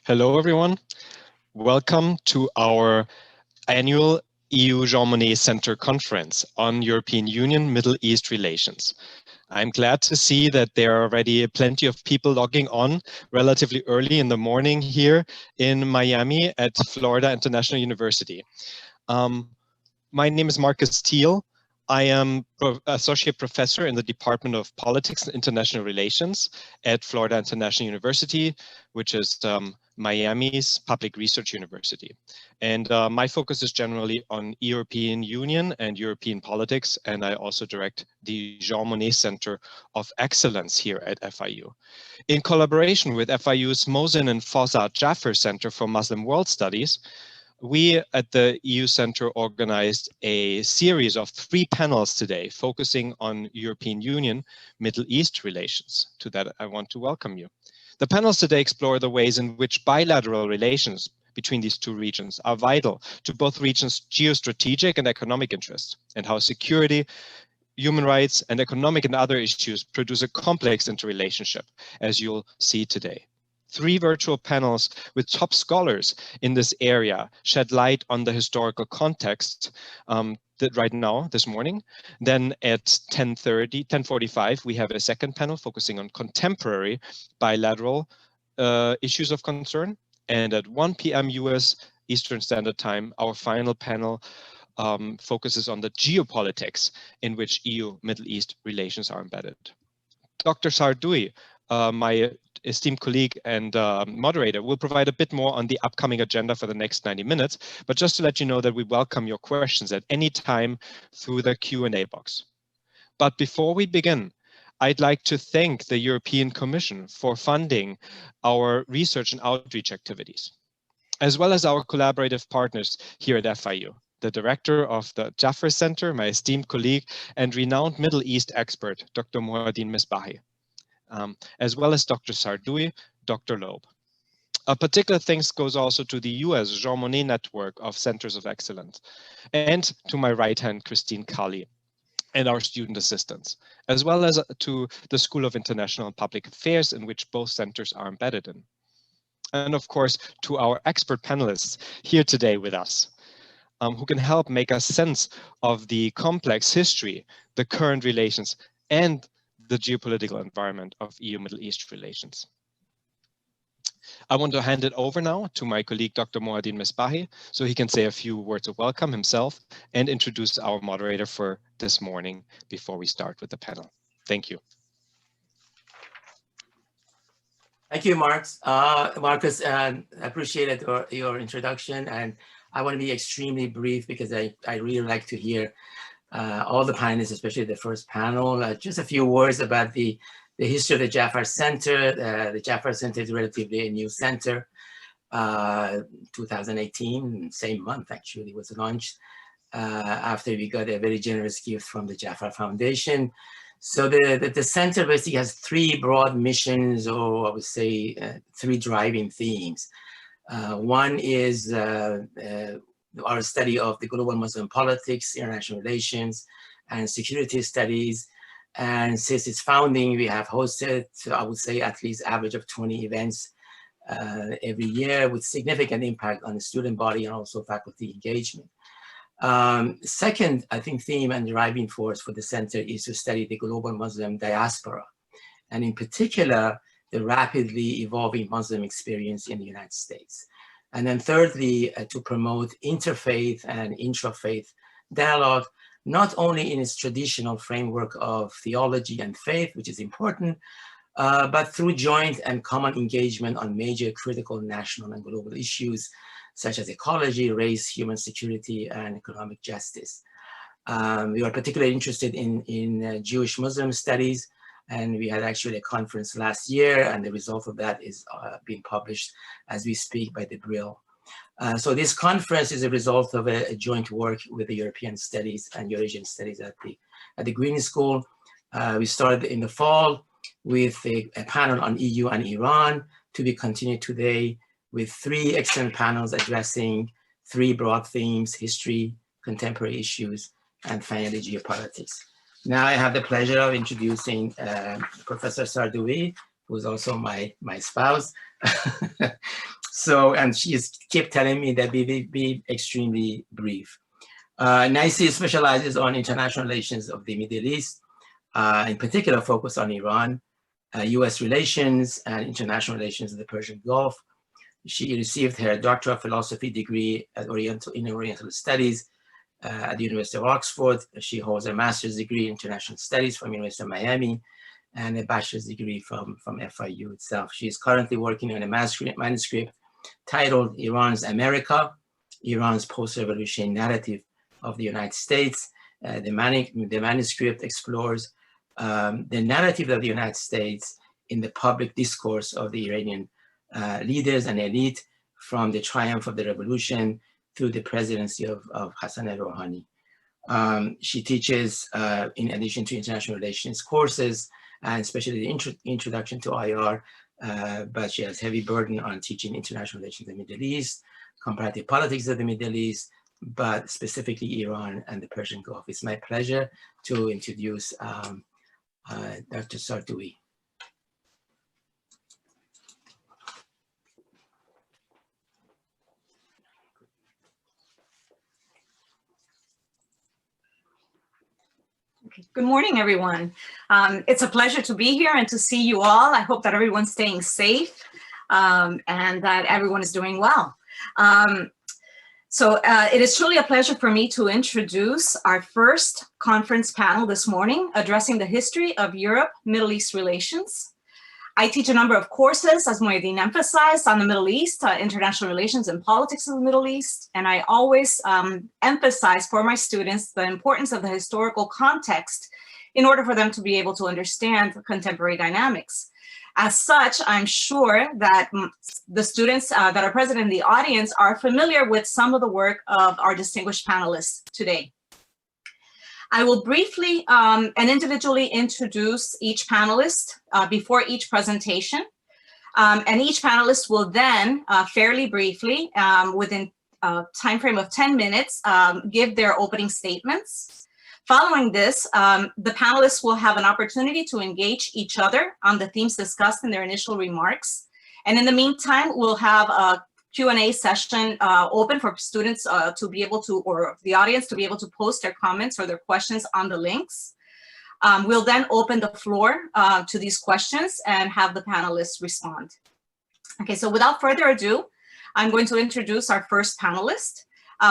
Hello, everyone. Welcome to our annual EU Jean Monnet Center Conference on European Union Middle East relations. I'm glad to see that there are already plenty of people logging on relatively early in the morning here in Miami at Florida International University. My name is Marcus Thiel. I am Associate Professor in the Department of Politics and International Relations at Florida International University, which is Miami's public research university. And my focus is generally on European Union and European politics, and I also direct the Jean Monnet Center of Excellence here at FIU. In collaboration with FIU's Mohsen and Fawzat Jaffer Center for Muslim World Studies, we at the EU Center organized a series of 3 panels today focusing on European Union Middle East relations. To that, I want to welcome you. The panels today explore the ways in which bilateral relations between these 2 regions are vital to both regions' geostrategic and economic interests, and how security, human rights, and economic and other issues produce a complex interrelationship, as you'll see today. 3 virtual panels with top scholars in this area shed light on the historical context right now, this morning. Then at 10:45, we have a second panel focusing on contemporary bilateral issues of concern. And at 1 p.m. US Eastern Standard Time, our final panel focuses on the geopolitics in which EU Middle East relations are embedded. Dr. Sardoui, my esteemed colleague and moderator, will provide a bit more on the upcoming agenda for the next 90 minutes, but just to let you know that we welcome your questions at any time through the Q&A box. But before we begin, I'd like to thank the European Commission for funding our research and outreach activities, as well as our collaborative partners here at FIU. The director of the Jaffer Center, my esteemed colleague and renowned Middle East expert, Dr. Mohaddin Misbahi. As well as Dr. Sardoui, Dr. Loeb. A particular thanks goes also to the US Jean Monnet Network of Centers of Excellence, and to my right hand, Christine Kali, and our student assistants, as well as to the School of International and Public Affairs, in which both centers are embedded in. And of course, to our expert panelists here today with us, who can help make a sense of the complex history, the current relations, and the geopolitical environment of EU-Middle East relations. I want to hand it over now to my colleague, Dr. Mohaddin Misbahi, so he can say a few words of welcome himself and introduce our moderator for this morning before we start with the panel. Thank you. Thank you, Marcus. I appreciated your introduction, and I want to be extremely brief because I really like to hear all the panelists, especially the first panel. Just a few words about the history of the Jaffer Center. The Jaffer Center is relatively a new center. 2018, same month actually, was launched after we got a very generous gift from the Jaffer Foundation. So the center basically has 3 broad missions, or I would say 3 driving themes. One is our study of the global Muslim politics, international relations, and security studies. And since its founding, we have hosted, I would say, at least average of 20 events every year, with significant impact on the student body and also faculty engagement. Second, I think, theme and driving force for the center is to study the global Muslim diaspora, and in particular, the rapidly evolving Muslim experience in the United States. And then thirdly, to promote interfaith and intrafaith dialogue, not only in its traditional framework of theology and faith, which is important, but through joint and common engagement on major critical national and global issues, such as ecology, race, human security, and economic justice. We are particularly interested in Jewish Muslim studies, and we had actually a conference last year, and the result of that is being published as we speak by the Brill. So this conference is a result of a joint work with the European Studies and Eurasian Studies at the Green School. We started in the fall with a panel on EU and Iran, to be continued today with 3 excellent panels addressing 3 broad themes: history, contemporary issues, and finally geopolitics. Now I have the pleasure of introducing Professor Sardoui, who is also my spouse. So, and she's kept telling me that be extremely brief. Naisi specializes on international relations of the Middle East, in particular focus on Iran, US relations and international relations in the Persian Gulf. She received her Doctor of Philosophy degree in Oriental Studies at the University of Oxford. She holds a master's degree in international studies from University of Miami and a bachelor's degree from FIU itself. She is currently working on a manuscript titled Iran's America, Iran's Post-Revolution Narrative of the United States. The manuscript explores the narrative of the United States in the public discourse of the Iranian leaders and elite from the triumph of the revolution through the presidency of Hassan Rouhani. She teaches, in addition to international relations courses, and especially the introduction to IR, but she has heavy burden on teaching international relations in the Middle East, comparative politics of the Middle East, but specifically Iran and the Persian Gulf. It's my pleasure to introduce Dr. Sardoui. Good morning, everyone. It's a pleasure to be here and to see you all. I hope that everyone's staying safe and that everyone is doing well. It is truly a pleasure for me to introduce our first conference panel this morning, addressing the history of Europe-Middle East relations. I teach a number of courses, as Moeddin emphasized, on the Middle East, international relations and politics of the Middle East. And I always emphasize for my students the importance of the historical context in order for them to be able to understand contemporary dynamics. As such, I'm sure that the students that are present in the audience are familiar with some of the work of our distinguished panelists today. I will briefly and individually introduce each panelist before each presentation. And each panelist will then fairly briefly, within a time frame of 10 minutes, give their opening statements. Following this, the panelists will have an opportunity to engage each other on the themes discussed in their initial remarks. And in the meantime, we'll have a Q&A session open for students to be able to, or the audience to be able to post their comments or their questions on the links. We'll then open the floor to these questions and have the panelists respond. Okay, so without further ado, I'm going to introduce our first panelist,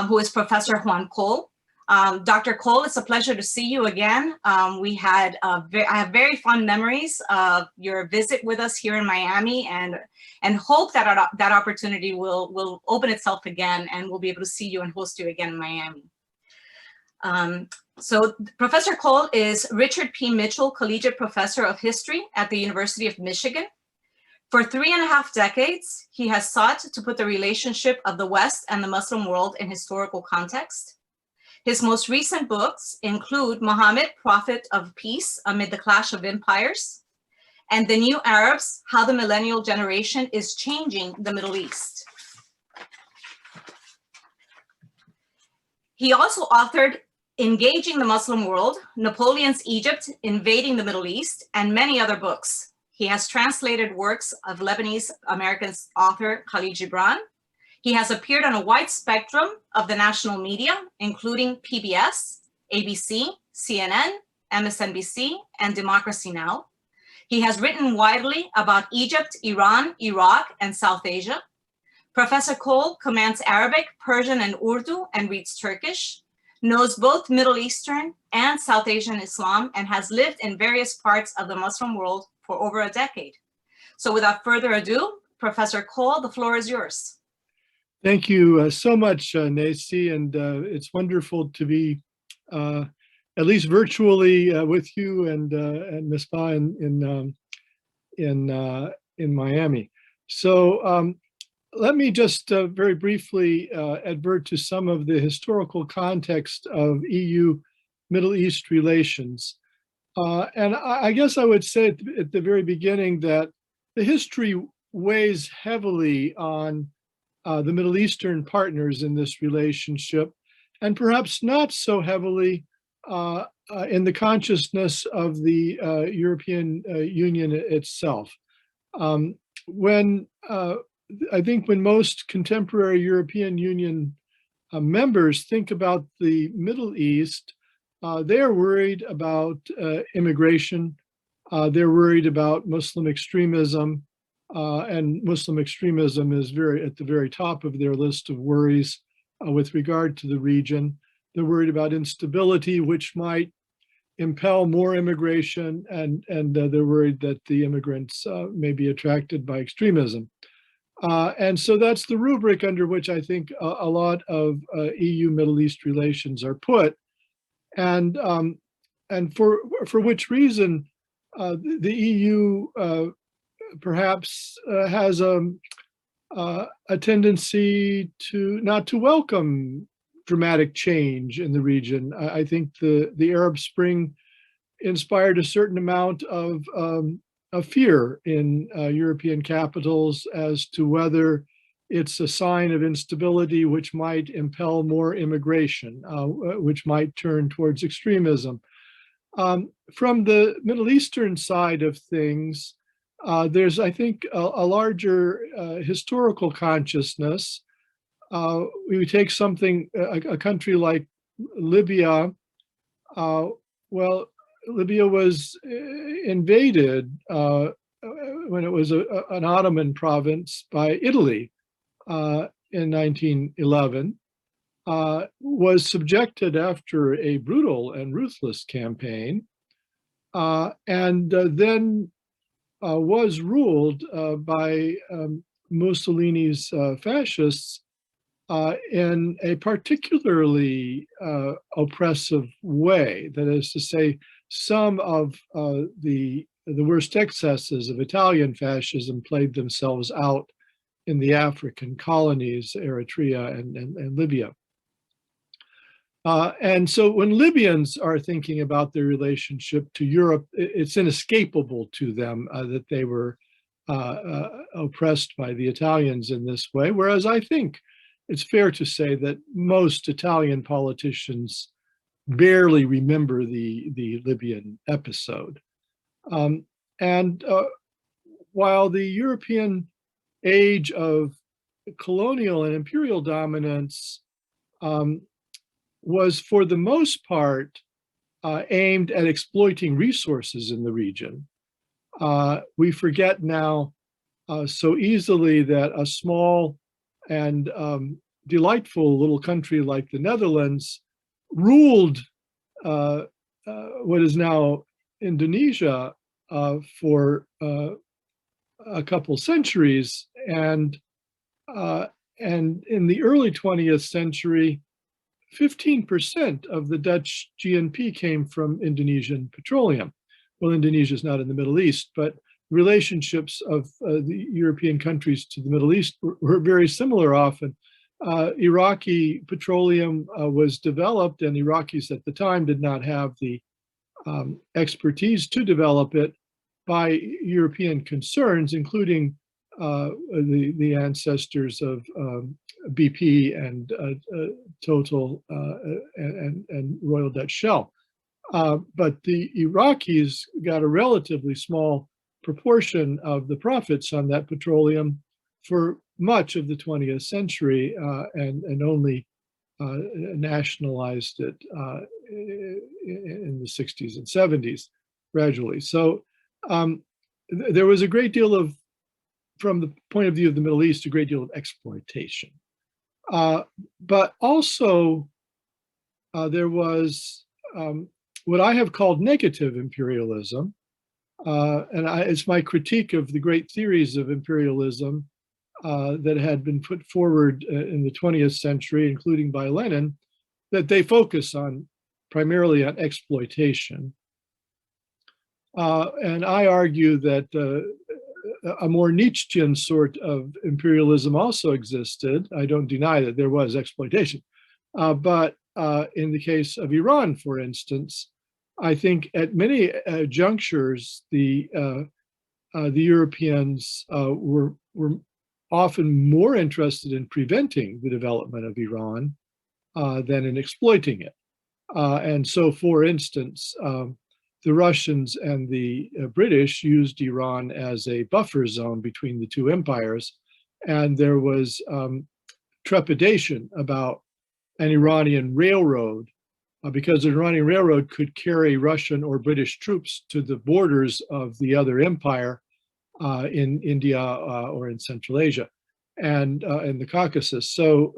who is Professor Juan Cole. Dr. Cole, it's a pleasure to see you again. I have very fond memories of your visit with us here in Miami, and hope that that opportunity will open itself again, and we'll be able to see you and host you again in Miami. So Professor Cole is Richard P. Mitchell Collegiate Professor of History at the University of Michigan. For 3.5 decades, he has sought to put the relationship of the West and the Muslim world in historical context. His most recent books include Muhammad, Prophet of Peace Amid the Clash of Empires, and The New Arabs, How the Millennial Generation is Changing the Middle East. He also authored Engaging the Muslim World, Napoleon's Egypt, Invading the Middle East, and many other books. He has translated works of Lebanese-American author Khalil Gibran. He has appeared on a wide spectrum of the national media, including PBS, ABC, CNN, MSNBC, and Democracy Now! He has written widely about Egypt, Iran, Iraq, and South Asia. Professor Cole commands Arabic, Persian, and Urdu, and reads Turkish, knows both Middle Eastern and South Asian Islam, and has lived in various parts of the Muslim world for over a decade. So without further ado, Professor Cole, the floor is yours. Thank you so much, Naisi, and it's wonderful to be at least virtually with you and Misbah in Miami. So let me just very briefly advert to some of the historical context of EU Middle East relations. And I guess I would say at the very beginning that the history weighs heavily on the Middle Eastern partners in this relationship, and perhaps not so heavily in the consciousness of the European Union itself. When I think when most contemporary European Union members think about the Middle East, they are worried about immigration. They're worried about Muslim extremism, and Muslim extremism is at the very top of their list of worries with regard to the region. They're worried about instability, which might impel more immigration, and they're worried that the immigrants may be attracted by extremism. And so that's the rubric under which I think a lot of EU-Middle East relations are put. And for which reason the EU perhaps has a tendency to not to welcome dramatic change in the region. I think the Arab Spring inspired a certain amount of fear in European capitals as to whether it's a sign of instability which might impel more immigration, which might turn towards extremism. From the Middle Eastern side of things, there's, I think, a larger historical consciousness. We would take something, a country like Libya. Well, Libya was invaded when it was an Ottoman province by Italy in 1911, was subjected after a brutal and ruthless campaign, and then was ruled by Mussolini's fascists in a particularly oppressive way. That is to say, some of the worst excesses of Italian fascism played themselves out in the African colonies, Eritrea and Libya. And so when Libyans are thinking about their relationship to Europe, it's inescapable to them that they were oppressed by the Italians in this way, whereas I think it's fair to say that most Italian politicians barely remember the Libyan episode. And while the European age of colonial and imperial dominance was for the most part aimed at exploiting resources in the region, we forget now so easily that a small and delightful little country like the Netherlands ruled what is now Indonesia for a couple centuries, and in the early 20th century, 15% of the Dutch GNP came from Indonesian petroleum. Well, Indonesia is not in the Middle East, but relationships of the European countries to the Middle East were very similar often. Iraqi petroleum was developed, and Iraqis at the time did not have the expertise to develop it by European concerns, including the ancestors of BP and Total and Royal Dutch Shell. But the Iraqis got a relatively small proportion of the profits on that petroleum for much of the 20th century, and only nationalized it in the 60s and 70s gradually. So there was a great deal of, from the point of view of the Middle East, a great deal of exploitation. But also there was what I have called negative imperialism. And it's my critique of the great theories of imperialism that had been put forward in the 20th century, including by Lenin, that they focus on primarily on exploitation. And I argue that a more Nietzschean sort of imperialism also existed. I don't deny that there was exploitation. But in the case of Iran, for instance, I think at many junctures, the Europeans were often more interested in preventing the development of Iran than in exploiting it. And so, for instance, the Russians and the British used Iran as a buffer zone between the two empires, and there was trepidation about an Iranian railroad because the Iranian railroad could carry Russian or British troops to the borders of the other empire in India or in Central Asia and in the Caucasus. So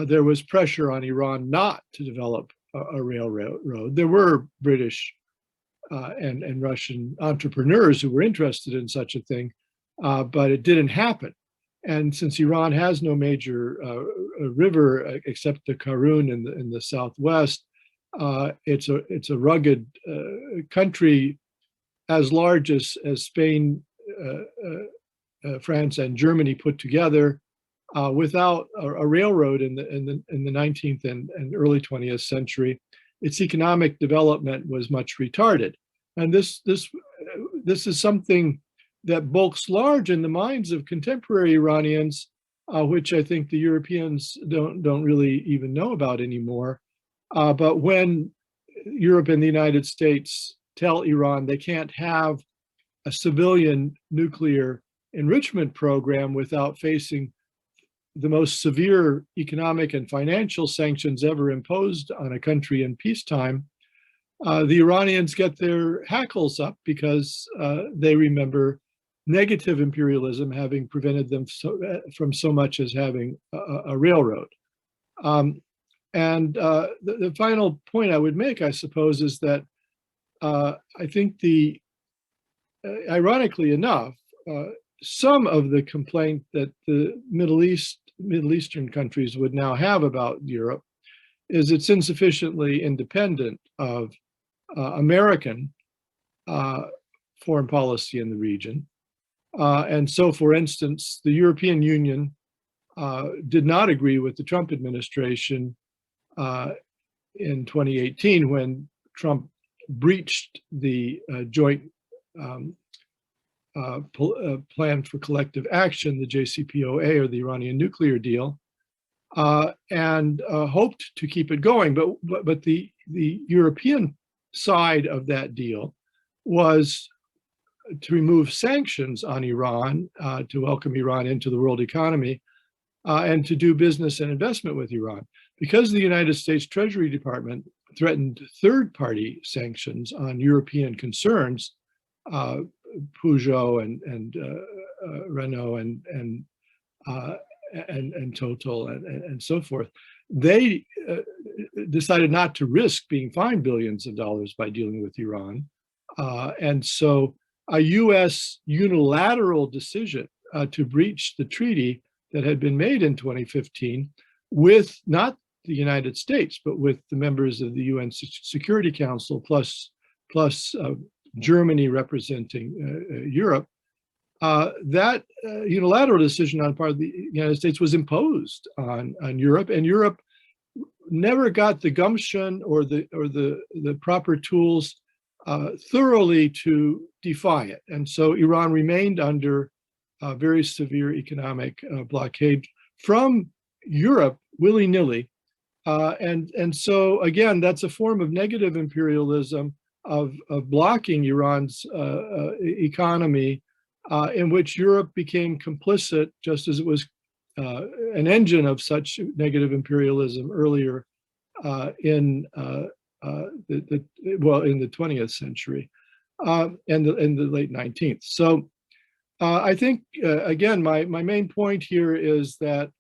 there was pressure on Iran not to develop a railroad. There were British and Russian entrepreneurs who were interested in such a thing, but it didn't happen. And since Iran has no major river except the Karun in the southwest, it's a rugged country as large as Spain, France, and Germany put together, without a railroad in the 19th and early 20th century. Its economic development was much retarded, and this is something that bulks large in the minds of contemporary Iranians, which I think the Europeans don't really even know about anymore. But when Europe and the United States tell Iran they can't have a civilian nuclear enrichment program without facing the most severe economic and financial sanctions ever imposed on a country in peacetime, the Iranians get their hackles up because they remember negative imperialism having prevented them from so much as having a railroad. The final point I would make, I suppose, is that I think ironically enough, some of the complaint that the Middle Eastern countries would now have about Europe is it's insufficiently independent of American foreign policy in the region. And so, for instance, the European Union did not agree with the Trump administration in 2018 when Trump breached the joint plan for collective action, the JCPOA, or the Iranian nuclear deal, and hoped to keep it going. But the European side of that deal was to remove sanctions on Iran, to welcome Iran into the world economy, and to do business and investment with Iran. Because the United States Treasury Department threatened third-party sanctions on European concerns, Peugeot and Renault and Total and so forth, they decided not to risk being fined billions of dollars by dealing with Iran. And so a US unilateral decision to breach the treaty that had been made in 2015 with not the United States, but with the members of the UN Security Council plus Germany representing Europe, that unilateral decision on part of the United States was imposed on Europe, and Europe never got the gumption or the proper tools thoroughly to defy it. And so Iran remained under a very severe economic blockade from Europe willy-nilly. And so again, that's a form of negative imperialism of blocking Iran's economy, in which Europe became complicit, just as it was an engine of such negative imperialism earlier in the 20th century and the late 19th. So I think, again, my main point here is that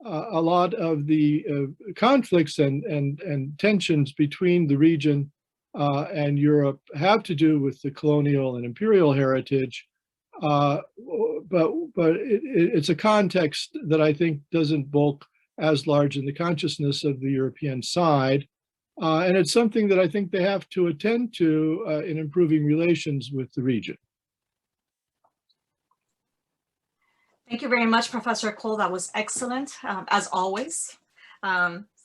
a lot of the conflicts and tensions between the region and Europe have to do with the colonial and imperial heritage, but it's a context that I think doesn't bulk as large in the consciousness of the European side, and it's something that I think they have to attend to in improving relations with the region. Thank you very much, Professor Cole. That was excellent, as always.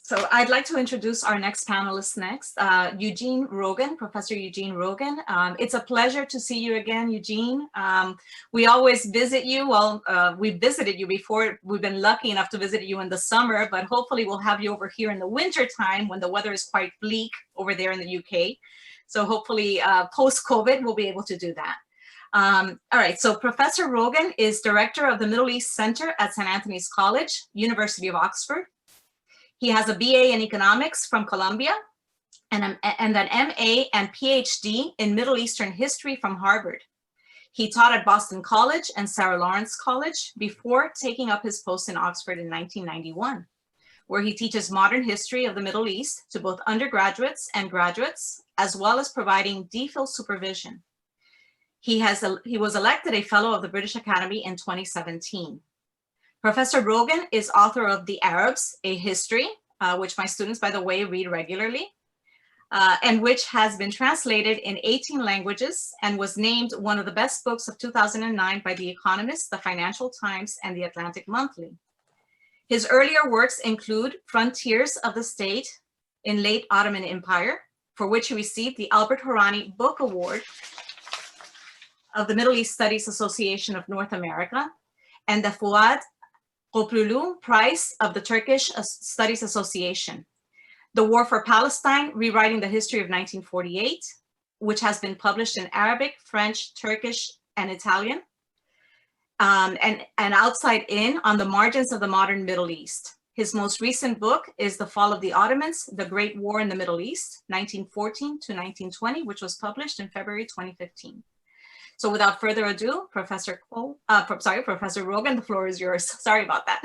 So I'd like to introduce our next panelist next, Eugene Rogan, Professor Eugene Rogan. It's a pleasure to see you again, Eugene. We always visit you. Well, we visited you before. We've been lucky enough to visit you in the summer, but hopefully we'll have you over here in the winter time when the weather is quite bleak over there in the UK. So hopefully post-COVID, we'll be able to do that. All right, so Professor Rogan is director of the Middle East Center at St. Anthony's College, University of Oxford. He has a BA in economics from Columbia and an MA and PhD in Middle Eastern history from Harvard. He taught at Boston College and Sarah Lawrence College before taking up his post in Oxford in 1991, where he teaches modern history of the Middle East to both undergraduates and graduates, as well as providing DPhil supervision. He was elected a Fellow of the British Academy in 2017. Professor Rogan is author of The Arabs, a History, which my students, by the way, read regularly, and which has been translated in 18 languages and was named one of the best books of 2009 by The Economist, The Financial Times, and The Atlantic Monthly. His earlier works include Frontiers of the State in Late Ottoman Empire, for which he received the Albert Hourani Book Award of the Middle East Studies Association of North America, and the Fuad Qoplulu Prize of the Turkish Studies Association. The War for Palestine, Rewriting the History of 1948, which has been published in Arabic, French, Turkish, and Italian. And Outside In, On the Margins of the Modern Middle East. His most recent book is The Fall of the Ottomans, The Great War in the Middle East, 1914 to 1920, which was published in February 2015. So without further ado, Professor Rogan, the floor is yours. Sorry about that.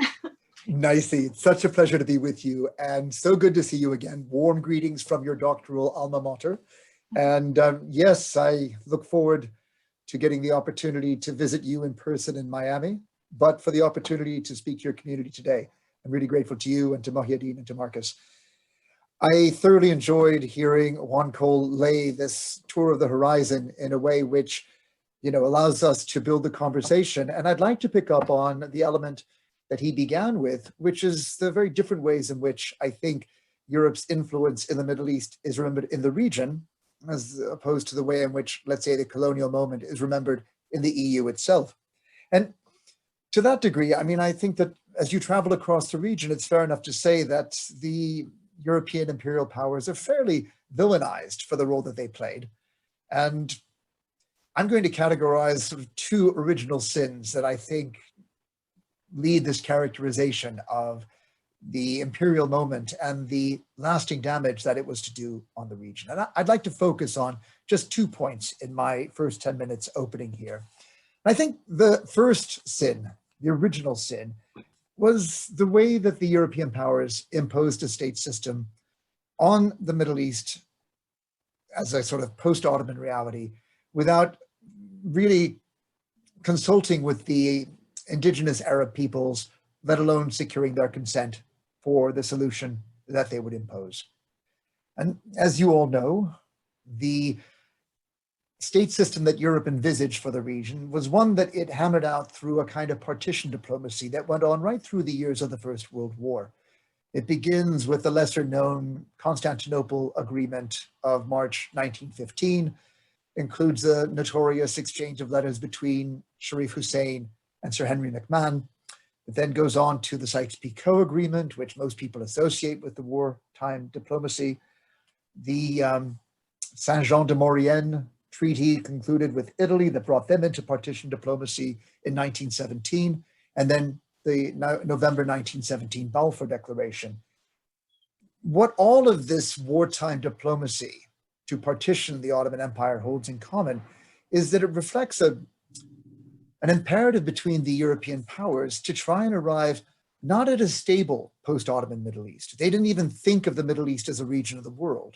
Nicely. It's such a pleasure to be with you, and so good to see you again. Warm greetings from your doctoral alma mater. And yes, I look forward to getting the opportunity to visit you in person in Miami, but for the opportunity to speak to your community today. I'm really grateful to you and to Mahiuddin and to Marcus. I thoroughly enjoyed hearing Juan Cole lay this tour of the horizon in a way which, allows us to build the conversation. And I'd like to pick up on the element that he began with, which is the very different ways in which I think Europe's influence in the Middle East is remembered in the region, as opposed to the way in which, let's say, the colonial moment is remembered in the EU itself. And to that degree, I think that as you travel across the region, it's fair enough to say that the European imperial powers are fairly villainized for the role that they played. And I'm going to categorize sort of two original sins that I think lead this characterization of the imperial moment and the lasting damage that it was to do on the region. And I'd like to focus on just 2 points in my first 10 minutes opening here. I think the first sin, the original sin, was the way that the European powers imposed a state system on the Middle East as a sort of post-Ottoman reality without really consulting with the indigenous Arab peoples, let alone securing their consent for the solution that they would impose. And as you all know, the state system that Europe envisaged for the region was one that it hammered out through a kind of partition diplomacy that went on right through the years of the First World War. It begins with the lesser known Constantinople Agreement of March 1915, includes the notorious exchange of letters between Sharif Hussein and Sir Henry McMahon. It then goes on to the Sykes-Picot Agreement, which most people associate with the wartime diplomacy. The Saint-Jean de Maurienne Treaty concluded with Italy that brought them into partition diplomacy in 1917, and then the November 1917 Balfour Declaration. What all of this wartime diplomacy to partition the Ottoman Empire holds in common is that it reflects an imperative between the European powers to try and arrive not at a stable post-Ottoman Middle East. They didn't even think of the Middle East as a region of the world.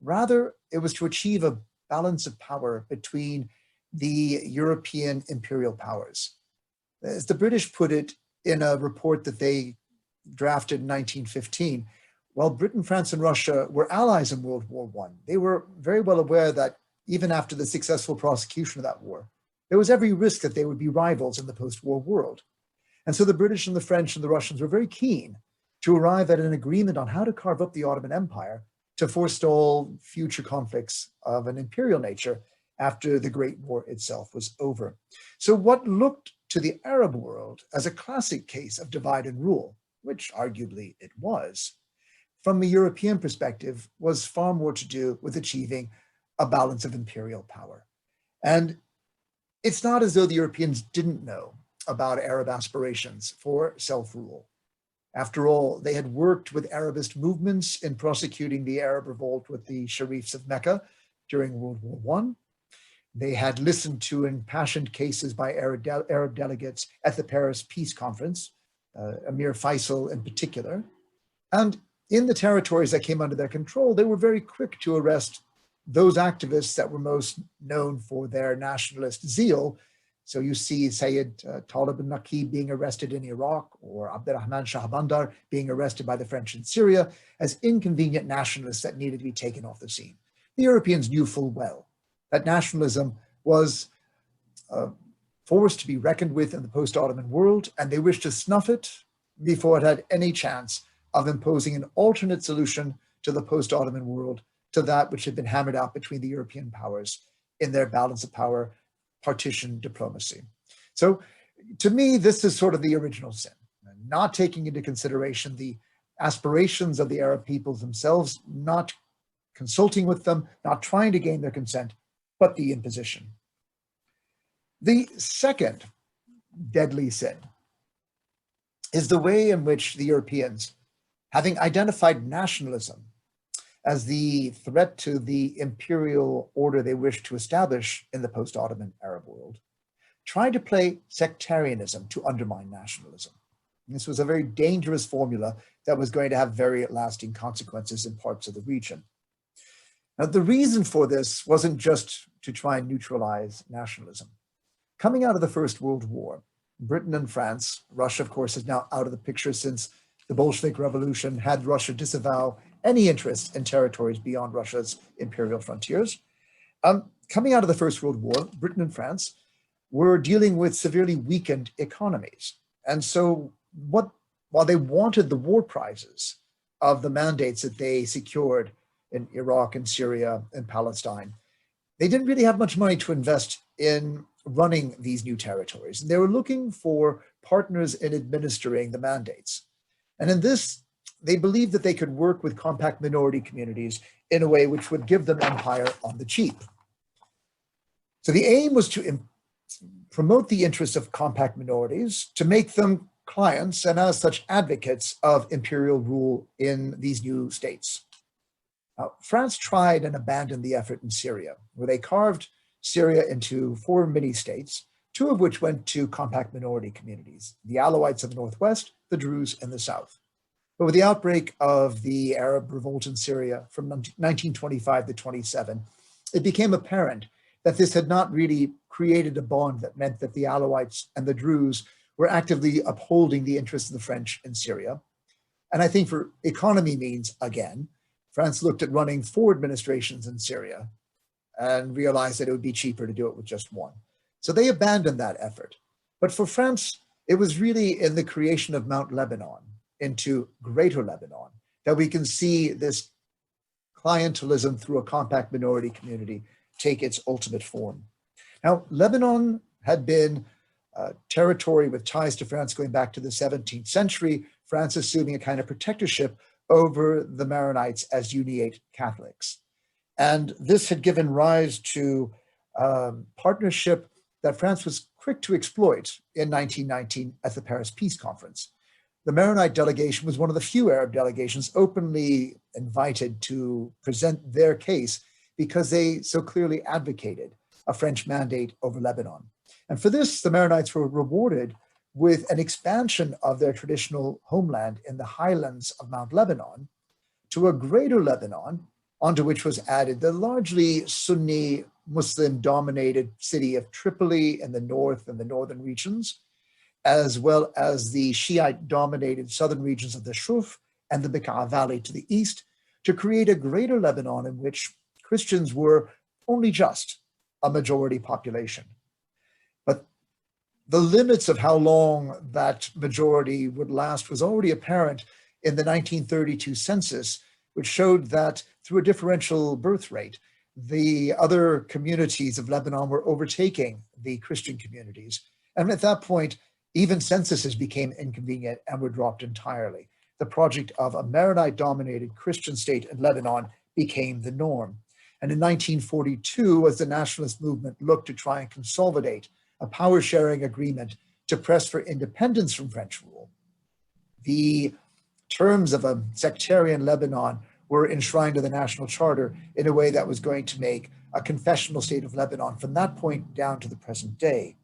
Rather, it was to achieve a balance of power between the European imperial powers. As the British put it in a report that they drafted in 1915, while Britain, France, and Russia were allies in World War I, they were very well aware that even after the successful prosecution of that war, there was every risk that they would be rivals in the post-war world. And so the British and the French and the Russians were very keen to arrive at an agreement on how to carve up the Ottoman Empire to forestall future conflicts of an imperial nature after the Great War itself was over. So what looked to the Arab world as a classic case of divide and rule, which arguably it was, from a European perspective, was far more to do with achieving a balance of imperial power. And it's not as though the Europeans didn't know about Arab aspirations for self-rule. After all, they had worked with Arabist movements in prosecuting the Arab revolt with the Sharifs of Mecca during World War I. They had listened to impassioned cases by Arab delegates at the Paris Peace Conference, Emir Faisal in particular. And in the territories that came under their control, they were very quick to arrest those activists that were most known for their nationalist zeal. So you see Sayyid Talib al-Naqi being arrested in Iraq, or Abdurrahman Shahbandar being arrested by the French in Syria as inconvenient nationalists that needed to be taken off the scene. The Europeans knew full well that nationalism was a force to be reckoned with in the post-Ottoman world, and they wished to snuff it before it had any chance of imposing an alternate solution to the post-Ottoman world, to that which had been hammered out between the European powers in their balance of power partition diplomacy. So to me, this is sort of the original sin, not taking into consideration the aspirations of the Arab peoples themselves, not consulting with them, not trying to gain their consent, but the imposition. The second deadly sin is the way in which the Europeans, having identified nationalism as the threat to the imperial order they wished to establish in the post-Ottoman Arab world, tried to play sectarianism to undermine nationalism. And this was a very dangerous formula that was going to have very lasting consequences in parts of the region. Now, the reason for this wasn't just to try and neutralize nationalism. Coming out of the First World War, Britain and France, Russia, of course, is now out of the picture since the Bolshevik Revolution had Russia disavow any interest in territories beyond Russia's imperial frontiers. Coming out of the First World War, Britain and France were dealing with severely weakened economies. And so while they wanted the war prizes of the mandates that they secured in Iraq and Syria and Palestine, they didn't really have much money to invest in running these new territories. And they were looking for partners in administering the mandates. And in this, they believed that they could work with compact minority communities in a way which would give them empire on the cheap. So the aim was to promote the interests of compact minorities, to make them clients and as such advocates of imperial rule in these new states. France tried and abandoned the effort in Syria, where they carved Syria into 4 mini-states, 2 of which went to compact minority communities, the Alawites of the northwest, the Druze in the south. But with the outbreak of the Arab revolt in Syria from 1925 to 27, it became apparent that this had not really created a bond that meant that the Alawites and the Druze were actively upholding the interests of the French in Syria. And I think for economy means, again, France looked at running 4 administrations in Syria and realized that it would be cheaper to do it with just one. So they abandoned that effort. But for France, it was really in the creation of Mount Lebanon into Greater Lebanon that we can see this clientelism through a compact minority community take its ultimate form. Now, Lebanon had been a territory with ties to France going back to the 17th century, France assuming a kind of protectorship over the Maronites as Uniate Catholics. And this had given rise to a partnership that France was quick to exploit in 1919 at the Paris Peace Conference. The Maronite delegation was one of the few Arab delegations openly invited to present their case because they so clearly advocated a French mandate over Lebanon. And for this, the Maronites were rewarded with an expansion of their traditional homeland in the highlands of Mount Lebanon to a Greater Lebanon, onto which was added the largely Sunni Muslim-dominated city of Tripoli in the north and the northern regions, as well as the Shiite-dominated southern regions of the Shuf and the Bekaa Valley to the east, to create a Greater Lebanon in which Christians were only just a majority population. But the limits of how long that majority would last was already apparent in the 1932 census, which showed that through a differential birth rate, the other communities of Lebanon were overtaking the Christian communities. And at that point, even censuses became inconvenient and were dropped entirely. The project of a Maronite-dominated Christian state in Lebanon became the norm. And in 1942, as the nationalist movement looked to try and consolidate a power-sharing agreement to press for independence from French rule, the terms of a sectarian Lebanon were enshrined in the National Charter in a way that was going to make a confessional state of Lebanon from that point down to the present day.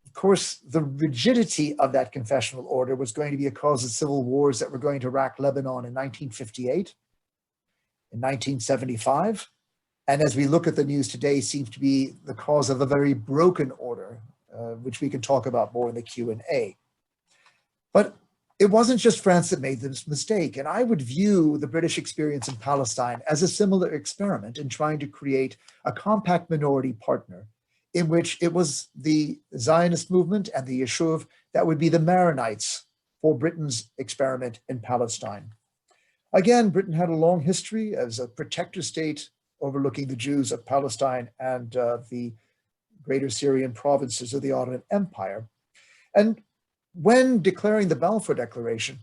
Of course, the rigidity of that confessional order was going to be a cause of civil wars that were going to rack Lebanon in 1958, in 1975, and as we look at the news today, seems to be the cause of a very broken order, which we can talk about more in the Q&A. But it wasn't just France that made this mistake, and I would view the British experience in Palestine as a similar experiment in trying to create a compact minority partner in which it was the Zionist movement and the Yishuv that would be the Maronites for Britain's experiment in Palestine. Again, Britain had a long history as a protector state overlooking the Jews of Palestine and the greater Syrian provinces of the Ottoman Empire. And when declaring the Balfour Declaration,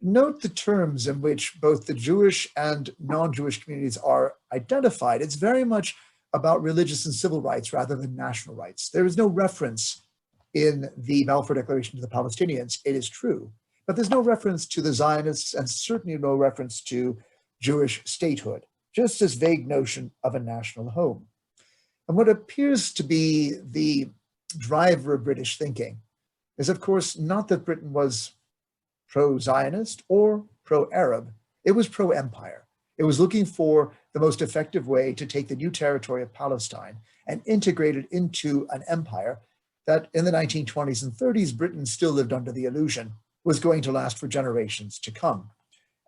note the terms in which both the Jewish and non-Jewish communities are identified. It's very much about religious and civil rights rather than national rights. There is no reference in the Balfour Declaration to the Palestinians, it is true, but there's no reference to the Zionists and certainly no reference to Jewish statehood, just this vague notion of a national home. And what appears to be the driver of British thinking is, of course, not that Britain was pro-Zionist or pro-Arab, it was pro-empire. It was looking for the most effective way to take the new territory of Palestine and integrate it into an empire that in the 1920s and 30s, Britain still lived under the illusion was going to last for generations to come.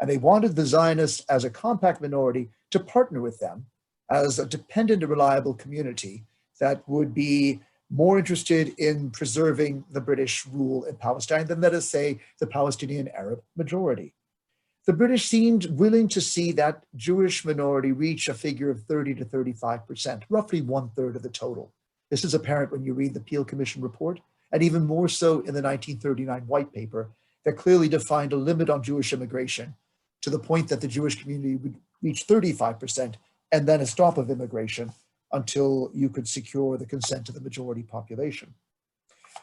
And they wanted the Zionists as a compact minority to partner with them as a dependent and reliable community that would be more interested in preserving the British rule in Palestine than, let us say, the Palestinian Arab majority. The British seemed willing to see that Jewish minority reach a figure of 30 to 35%, roughly 1/3 of the total. This is apparent when you read the Peel Commission report, and even more so in the 1939 White Paper that clearly defined a limit on Jewish immigration to the point that the Jewish community would reach 35% and then a stop of immigration until you could secure the consent of the majority population.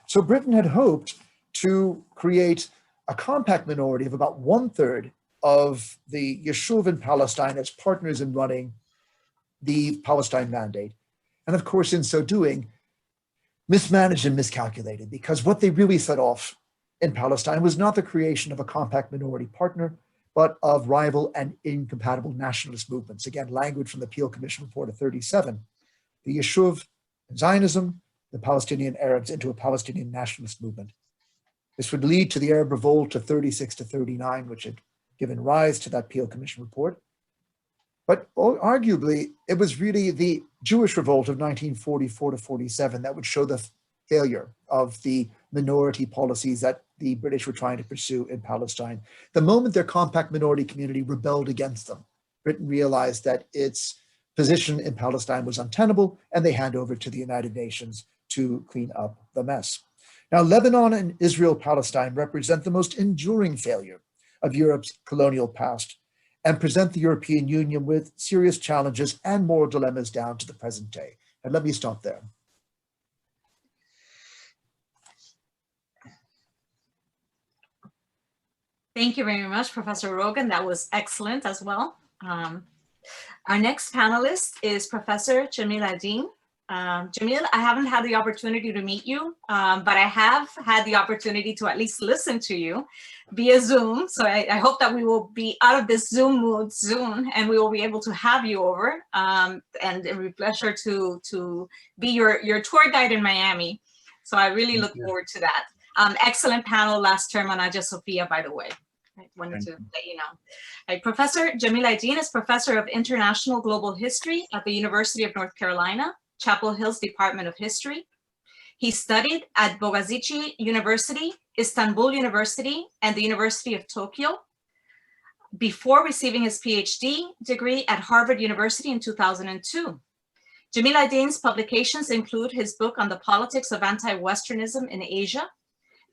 So Britain had hoped to create a compact minority of about 1/3 of the Yishuv in Palestine as partners in running the Palestine Mandate. And of course, in so doing, mismanaged and miscalculated, because what they really set off in Palestine was not the creation of a compact minority partner, but of rival and incompatible nationalist movements. Again, language from the Peel Commission report of 37. The Yishuv, Zionism, the Palestinian Arabs into a Palestinian nationalist movement. This would lead to the Arab revolt of 36 to 39, which had given rise to that Peel Commission report. But arguably, it was really the Jewish revolt of 1944 to 47 that would show the failure of the minority policies that the British were trying to pursue in Palestine. The moment their compact minority community rebelled against them, Britain realized that its position in Palestine was untenable, and they hand over to the United Nations to clean up the mess. Now, Lebanon and Israel-Palestine represent the most enduring failure of Europe's colonial past and present the European Union with serious challenges and moral dilemmas down to the present day. And let me stop there. Thank you very much, Professor Rogan. That was excellent as well. Our next panelist is Professor Jamil Adine. Jamil, I haven't had the opportunity to meet you, but I have had the opportunity to at least listen to you via Zoom. So I hope that we will be out of this Zoom mood soon and we will be able to have you over. And it will be a pleasure to be your tour guide in Miami. So I really look forward to that. Excellent panel last term on Hagia Sophia, by the way. I wanted to let you know. Professor Jamil Adine is Professor of International Global History at the University of North Carolina, Chapel Hill's Department of History. He studied at Bogazici University, Istanbul University, and the University of Tokyo before receiving his PhD degree at Harvard University in 2002. Jamil Adine's publications include his book on the politics of anti-Westernism in Asia,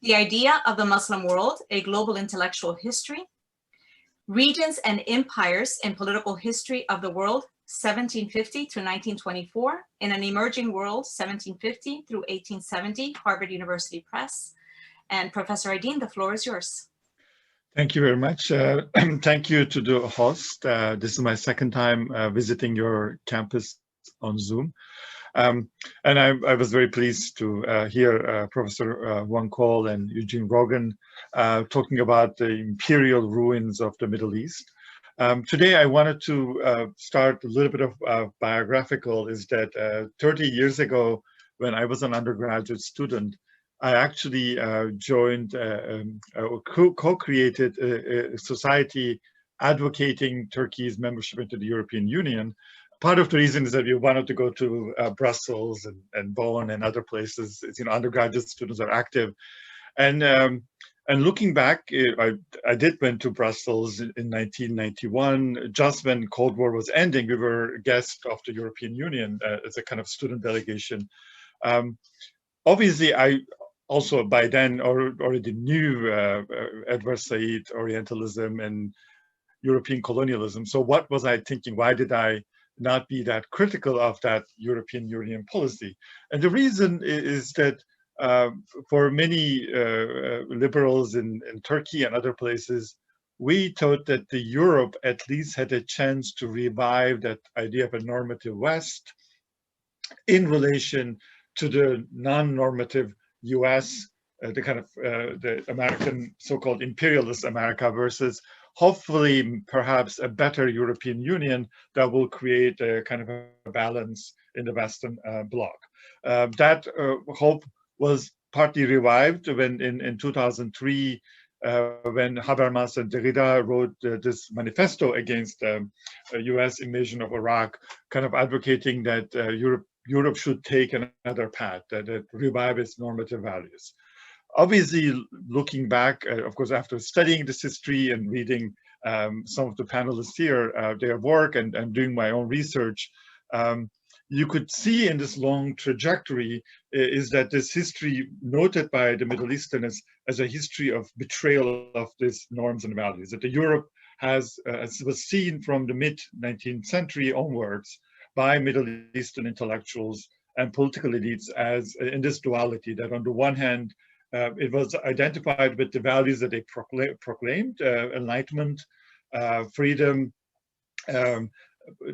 The Idea of the Muslim World, A Global Intellectual History, Regions and Empires in Political History of the World, 1750 to 1924, in an emerging world, 1750 through 1870, Harvard University Press. And Professor Aydin, the floor is yours. Thank you very much. Thank you to the host. This is my second time visiting your campus on Zoom. And I was very pleased to hear Professor Wang Cole and Eugene Rogan talking about the imperial ruins of the Middle East. Today, I wanted to start a little bit of biographical, is that 30 years ago, when I was an undergraduate student, I actually joined, co-created a society advocating Turkey's membership into the European Union. Part of the reason is that we wanted to go to Brussels and Bonn and other places. You know, undergraduate students are active, and looking back, I did went to Brussels in 1991, just when Cold War was ending. We were guests of the European Union as a kind of student delegation. Obviously, I also by then already knew Edward Said, Orientalism, and European colonialism. So what was I thinking? Why did I not be that critical of that European Union policy? And the reason is that for many liberals in Turkey and other places, we thought that the Europe at least had a chance to revive that idea of a normative West in relation to the non-normative US, the kind of the American so-called imperialist America versus hopefully perhaps a better European Union that will create a kind of a balance in the Western bloc. That hope was partly revived when in 2003, when Habermas and Derrida wrote this manifesto against US invasion of Iraq, kind of advocating that Europe should take another path, that revive its normative values. Obviously, looking back, of course, after studying this history and reading some of the panelists here, their work and doing my own research, you could see in this long trajectory is that this history noted by the Middle Easterners as a history of betrayal of these norms and values, that the Europe has, as was seen from the mid-19th century onwards by Middle Eastern intellectuals and political elites as in this duality, that on the one hand, it was identified with the values that they proclaimed, enlightenment, freedom,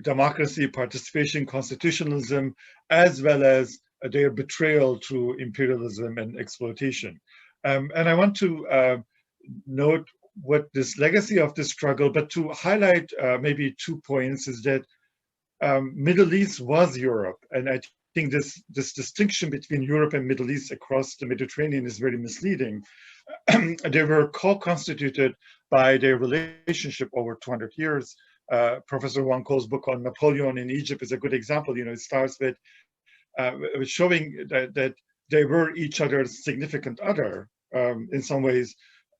democracy, participation, constitutionalism, as well as their betrayal through imperialism and exploitation. And I want to note what this legacy of this struggle, but to highlight maybe 2 points is that Middle East was Europe. And I think this distinction between Europe and Middle East across the Mediterranean is very misleading. They were co-constituted by their relationship over 200 years. Professor Wang Cole's book on Napoleon in Egypt is a good example. You know, it starts with showing that they were each other's significant other, in some ways,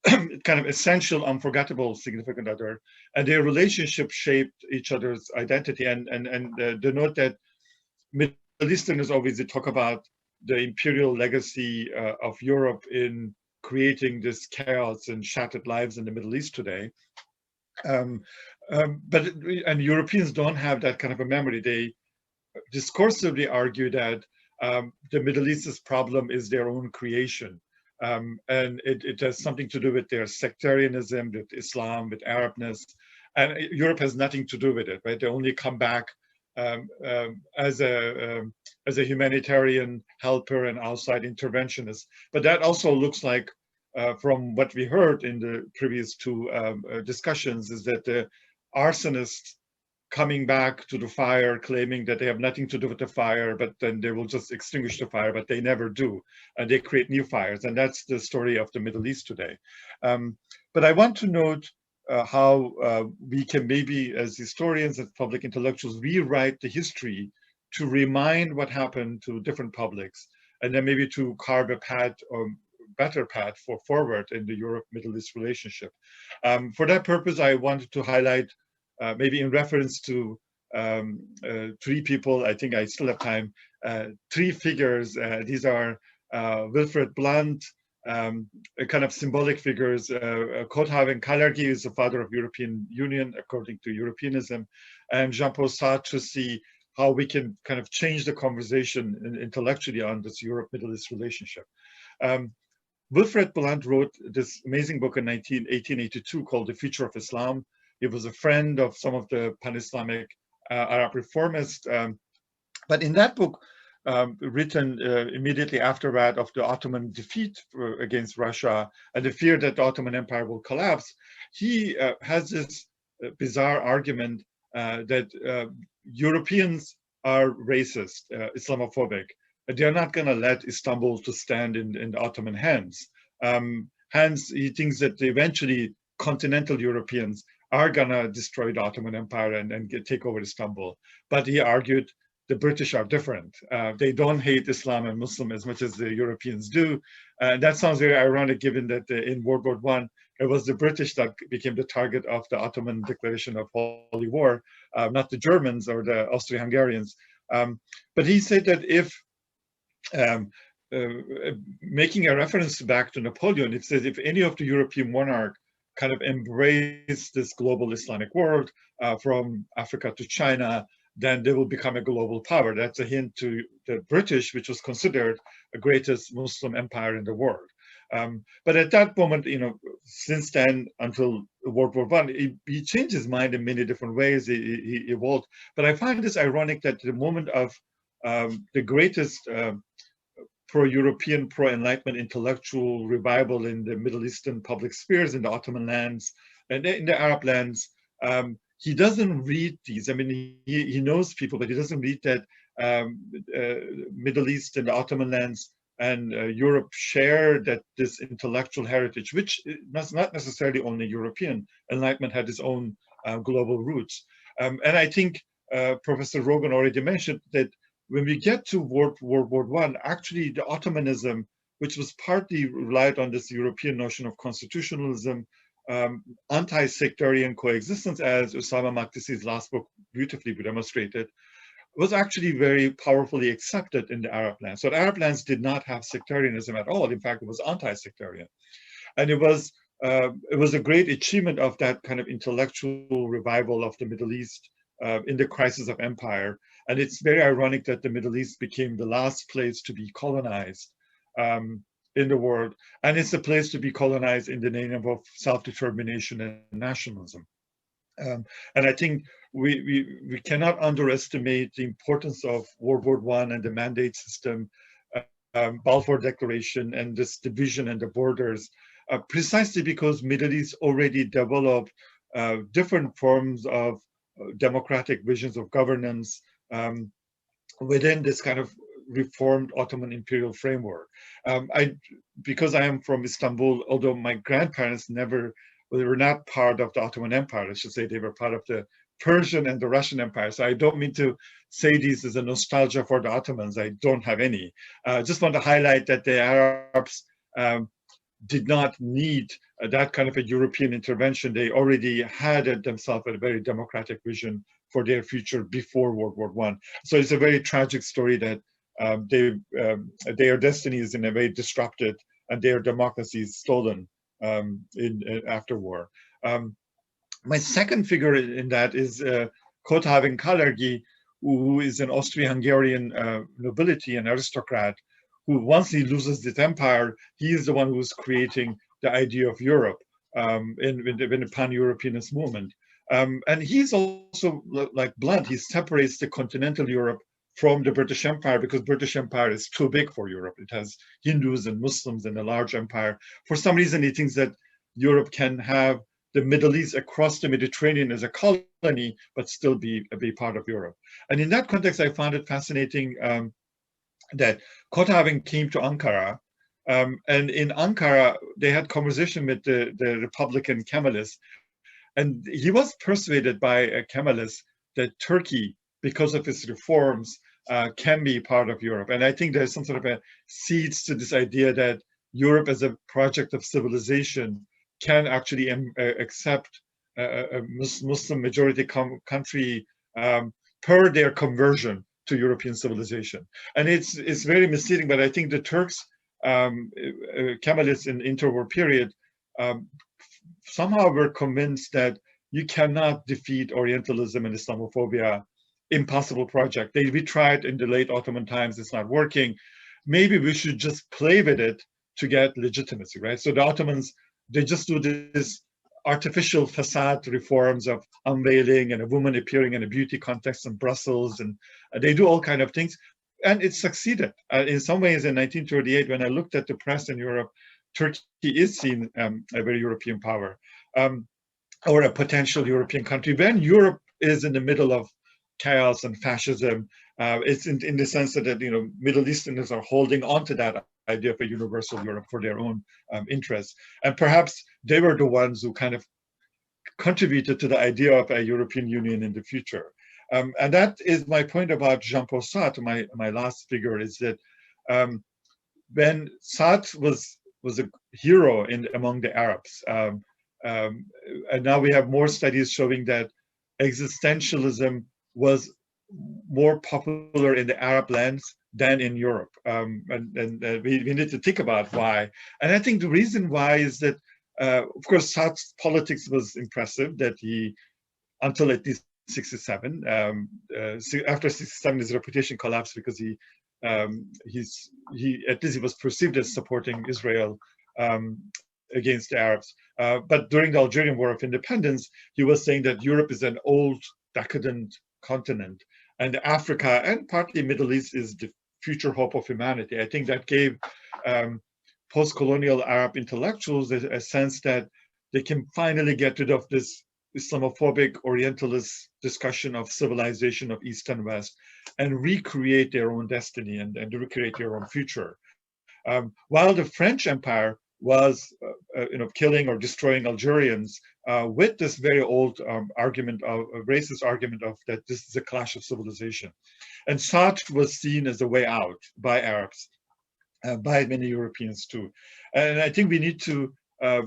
kind of essential, unforgettable significant other, and their relationship shaped each other's identity. And the note that Middle Easterners obviously talk about the imperial legacy of Europe in creating this chaos and shattered lives in the Middle East today. But Europeans don't have that kind of a memory. They discursively argue that the Middle East's problem is their own creation. And it has something to do with their sectarianism, with Islam, with Arabness. And Europe has nothing to do with it, right? They only come back as a humanitarian helper and outside interventionist. But that also looks like, from what we heard in the previous 2 discussions, is that the arsonists coming back to the fire, claiming that they have nothing to do with the fire, but then they will just extinguish the fire, but they never do. And they create new fires. And that's the story of the Middle East today. But I want to note how we can maybe, as historians and public intellectuals, rewrite the history to remind what happened to different publics, and then maybe to carve a path or better path forward in the Europe-Middle East relationship. For that purpose, I wanted to highlight, maybe in reference to 3 people, I think I still have time, 3 figures. These are Wilfred Blunt, kind of symbolic figures. Kothav and Kalergi is the father of European Union, according to Europeanism, and Jean-Paul Sartre to see how we can kind of change the conversation intellectually on this Europe-Middle East relationship. Wilfred Blunt wrote this amazing book in 1882 called The Future of Islam. He was a friend of some of the pan-Islamic Arab reformists. But in that book, written immediately after that of the Ottoman defeat against Russia and the fear that the Ottoman Empire will collapse, he has this bizarre argument that Europeans are racist, Islamophobic. They're not going to let Istanbul to stand in the Ottoman hands. Hence, he thinks that eventually continental Europeans are going to destroy the Ottoman Empire and take over Istanbul. But he argued the British are different. They don't hate Islam and Muslim as much as the Europeans do. That sounds very ironic given that in World War I, it was the British that became the target of the Ottoman declaration of Holy War, not the Germans or the Austro-Hungarians. But he said that if making a reference back to Napoleon, it says if any of the European monarchs kind of embrace this global Islamic world from Africa to China, then they will become a global power. That's a hint to the British, which was considered the greatest Muslim empire in the world. But at that moment, since then until World War I, he changed his mind in many different ways. He evolved. But I find this ironic that the moment of the greatest pro-European, pro-Enlightenment intellectual revival in the Middle Eastern public spheres, in the Ottoman lands, and in the Arab lands, he doesn't read these. I mean, he knows people, but he doesn't read that Middle East and the Ottoman lands and Europe share this intellectual heritage, which is not necessarily only European. Enlightenment had its own global roots. And I think Professor Rogan already mentioned that when we get to World War I, actually the Ottomanism, which was partly relied on this European notion of constitutionalism, anti-sectarian coexistence, as Osama Makdisi's last book beautifully demonstrated, was actually very powerfully accepted in the Arab lands. So the Arab lands did not have sectarianism at all. In fact, it was anti-sectarian. And it was a great achievement of that kind of intellectual revival of the Middle East in the crisis of empire. And it's very ironic that the Middle East became the last place to be colonized in the world. And it's a place to be colonized in the name of self-determination and nationalism. And I think we cannot underestimate the importance of World War I and the mandate system, Balfour Declaration, and this division and the borders, precisely because Middle East already developed different forms of democratic visions of governance within this kind of reformed Ottoman imperial framework. Because I am from Istanbul, although my grandparents were not part of the Ottoman Empire, I should say they were part of the Persian and the Russian Empire. So I don't mean to say this as a nostalgia for the Ottomans. I don't have any. Just want to highlight that the Arabs did not need that kind of a European intervention. They already had themselves a very democratic vision for their future before World War I. So it's a very tragic story that their destiny is in a way disrupted and their democracy is stolen after war. My second figure in that is Kothav Kalergi, who is an Austro-Hungarian nobility and aristocrat, who once he loses this empire, he is the one who's creating the idea of Europe in the pan-Europeanist movement. And he's also like Blunt, he separates the continental Europe from the British Empire because British Empire is too big for Europe. It has Hindus and Muslims and a large empire. For some reason, he thinks that Europe can have the Middle East across the Mediterranean as a colony, but still be part of Europe. And in that context, I found it fascinating that Kothav came to Ankara, and in Ankara, they had conversation with the Republican Kemalists, and he was persuaded by Kemalists that Turkey, because of its reforms, can be part of Europe. And I think there's some sort of a seeds to this idea that Europe as a project of civilization can actually accept a Muslim majority country per their conversion to European civilization. And it's very misleading, but I think the Turks Kemalists in interwar period somehow were convinced that you cannot defeat Orientalism and Islamophobia. Impossible project. We tried in the late Ottoman times, it's not working. Maybe we should just play with it to get legitimacy, right? So the Ottomans, they just do this artificial facade reforms of unveiling and a woman appearing in a beauty contest in Brussels, and they do all kind of things, and it succeeded. In some ways, in 1938, when I looked at the press in Europe, Turkey is seen a very European power, or a potential European country. When Europe is in the middle of chaos and fascism, it's in the sense that Middle Easterners are holding on to that idea of a universal Europe for their own interests. And perhaps they were the ones who kind of contributed to the idea of a European Union in the future. And that is my point about Jean-Paul Sartre, my last figure, is that when Sartre was a hero among the Arabs, and now we have more studies showing that existentialism was more popular in the Arab lands than in Europe. And we need to think about why. And I think the reason why is that, of course, Sartre's politics was impressive, that he, until at least 67, after 67, his reputation collapsed because he at least he was perceived as supporting Israel against the Arabs. But during the Algerian War of Independence, he was saying that Europe is an old, decadent continent, and Africa and partly Middle East is the future hope of humanity. I think that gave post-colonial Arab intellectuals a sense that they can finally get rid of this Islamophobic Orientalist discussion of civilization of East and West and recreate their own destiny and recreate their own future. While the French Empire was killing or destroying Algerians with this very old argument of a racist argument of that this is a clash of civilization. And Sartre was seen as a way out by Arabs, by many Europeans too. And I think we need to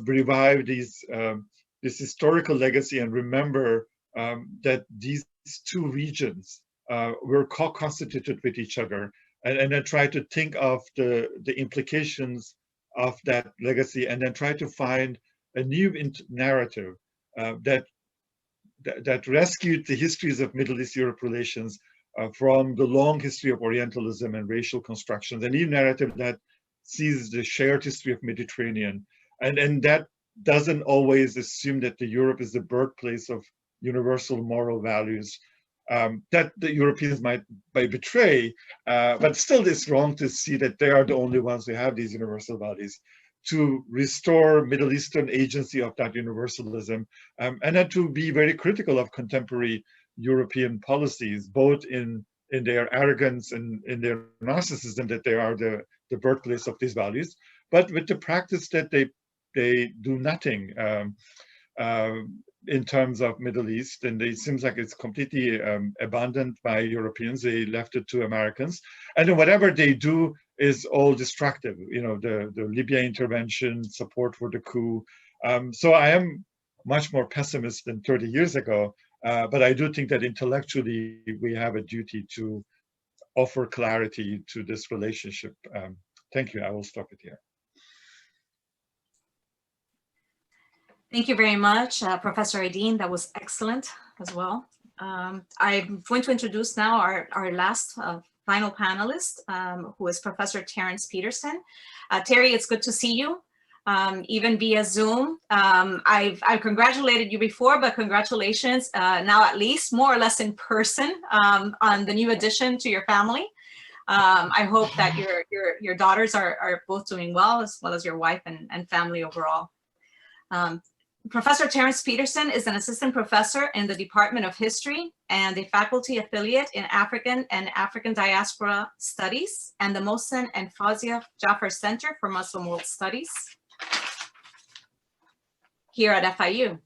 revive this historical legacy and remember that these two regions were co-constituted with each other, and then try to think of the implications of that legacy, and then try to find a new narrative that rescued the histories of Middle East-Europe relations from the long history of Orientalism and racial constructions, a new narrative that sees the shared history of Mediterranean, and that doesn't always assume that the Europe is the birthplace of universal moral values that the Europeans might betray, but still it's wrong to see that they are the only ones who have these universal values. To restore Middle Eastern agency of that universalism, and then to be very critical of contemporary European policies, both in their arrogance and in their narcissism that they are the birthplace of these values, but with the practice that they do nothing in terms of Middle East, and it seems like it's completely abandoned by Europeans. They left it to Americans, and then whatever they do is all destructive. The Libya intervention, support for the coup. So I am much more pessimist than 30 years ago, but I do think that intellectually we have a duty to offer clarity to this relationship. Thank you. I will stop it here. Thank you very much, Professor Aydin. That was excellent as well. I'm going to introduce now our last final panelist, who is Professor Terence Peterson. Terry, it's good to see you, even via Zoom. I've congratulated you before, but congratulations now at least more or less in person on the new addition to your family. I hope that your daughters are both doing well as your wife and family overall. Professor Terence Peterson is an assistant professor in the Department of History and a faculty affiliate in African and African Diaspora Studies and the Mohsen and Fawzia Jaffer Center for Muslim World Studies here at FIU.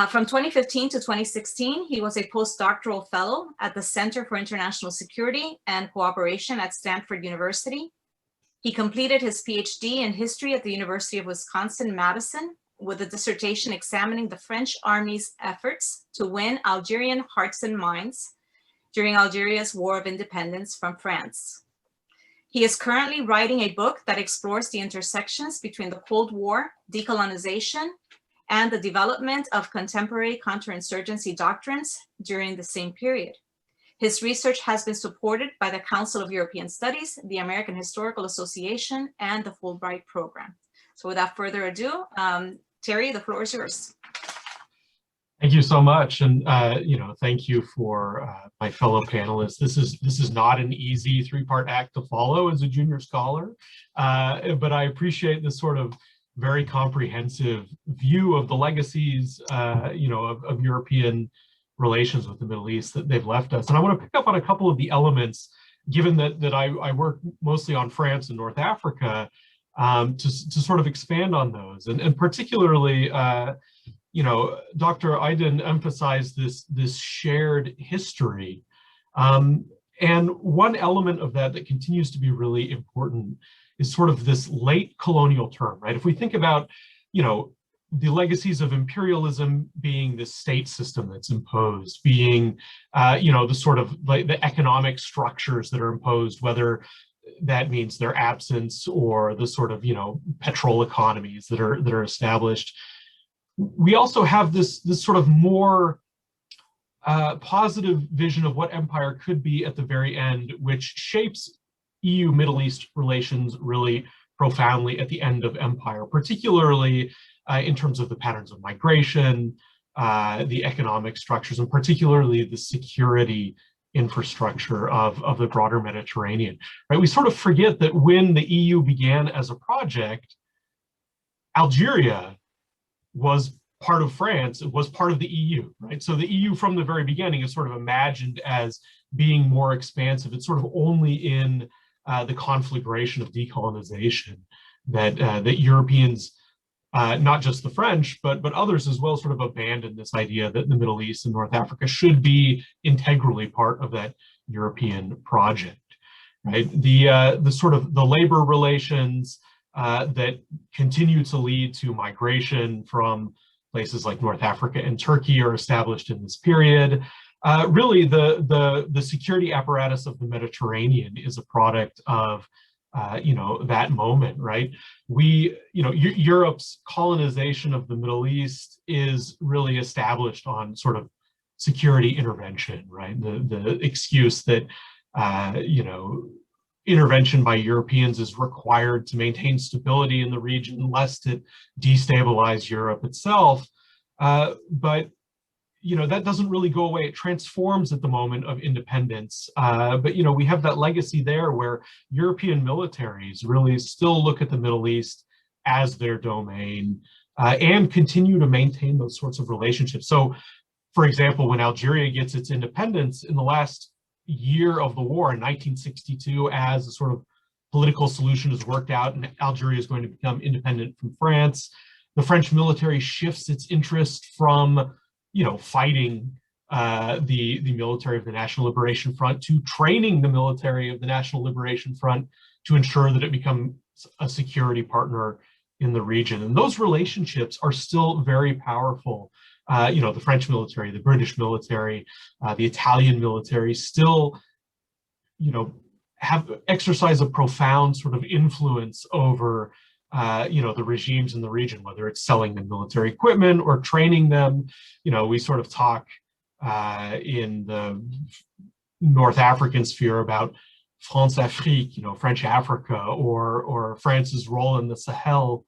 From 2015 to 2016, he was a postdoctoral fellow at the Center for International Security and Cooperation at Stanford University. He completed his PhD in history at the University of Wisconsin-Madison with a dissertation examining the French army's efforts to win Algerian hearts and minds during Algeria's War of Independence from France. He is currently writing a book that explores the intersections between the Cold War, decolonization, and the development of contemporary counterinsurgency doctrines during the same period. His research has been supported by the Council of European Studies, the American Historical Association, and the Fulbright Program. So without further ado, Terry, the floor is yours. Thank you so much, and thank you for my fellow panelists. This is not an easy three-part act to follow as a junior scholar, but I appreciate this sort of very comprehensive view of the legacies, of European relations with the Middle East that they've left us. And I want to pick up on a couple of the elements, given that I work mostly on France and North Africa, to sort of expand on those, and particularly. Dr. Aydin emphasized this shared history. And one element of that continues to be really important is sort of this late colonial term, right? If we think about, the legacies of imperialism being the state system that's imposed, being, the sort of like the economic structures that are imposed, whether that means their absence or the sort of, petrol economies that are established. We also have this sort of more positive vision of what empire could be at the very end, which shapes EU-Middle East relations really profoundly at the end of empire, particularly in terms of the patterns of migration, the economic structures, and particularly the security infrastructure of the broader Mediterranean. Right? We sort of forget that when the EU began as a project, Algeria was part of France, it was part of the EU, right? So the EU from the very beginning is sort of imagined as being more expansive. It's sort of only in the conflagration of decolonization that Europeans, not just the French, but others as well, sort of abandoned this idea that the Middle East and North Africa should be integrally part of that European project, right? The sort of the labor relations, that continue to lead to migration from places like North Africa and Turkey are established in this period. Really, the security apparatus of the Mediterranean is a product of that moment, right? Europe's colonization of the Middle East is really established on sort of security intervention, right? The excuse that intervention by Europeans is required to maintain stability in the region, lest it destabilize Europe itself. But that doesn't really go away. It transforms at the moment of independence. But we have that legacy there where European militaries really still look at the Middle East as their domain and continue to maintain those sorts of relationships. So, for example, when Algeria gets its independence in the last year of the war in 1962, as a sort of political solution is worked out and Algeria is going to become independent from France, the French military shifts its interest from, fighting the military of the National Liberation Front to training the military of the National Liberation Front to ensure that it becomes a security partner in the region. And those relationships are still very powerful. The French military, the British military, the Italian military still, have exercise a profound sort of influence over, the regimes in the region, whether it's selling them military equipment or training them. We sort of talk in the North African sphere about France-Afrique, French Africa, or France's role in the Sahel.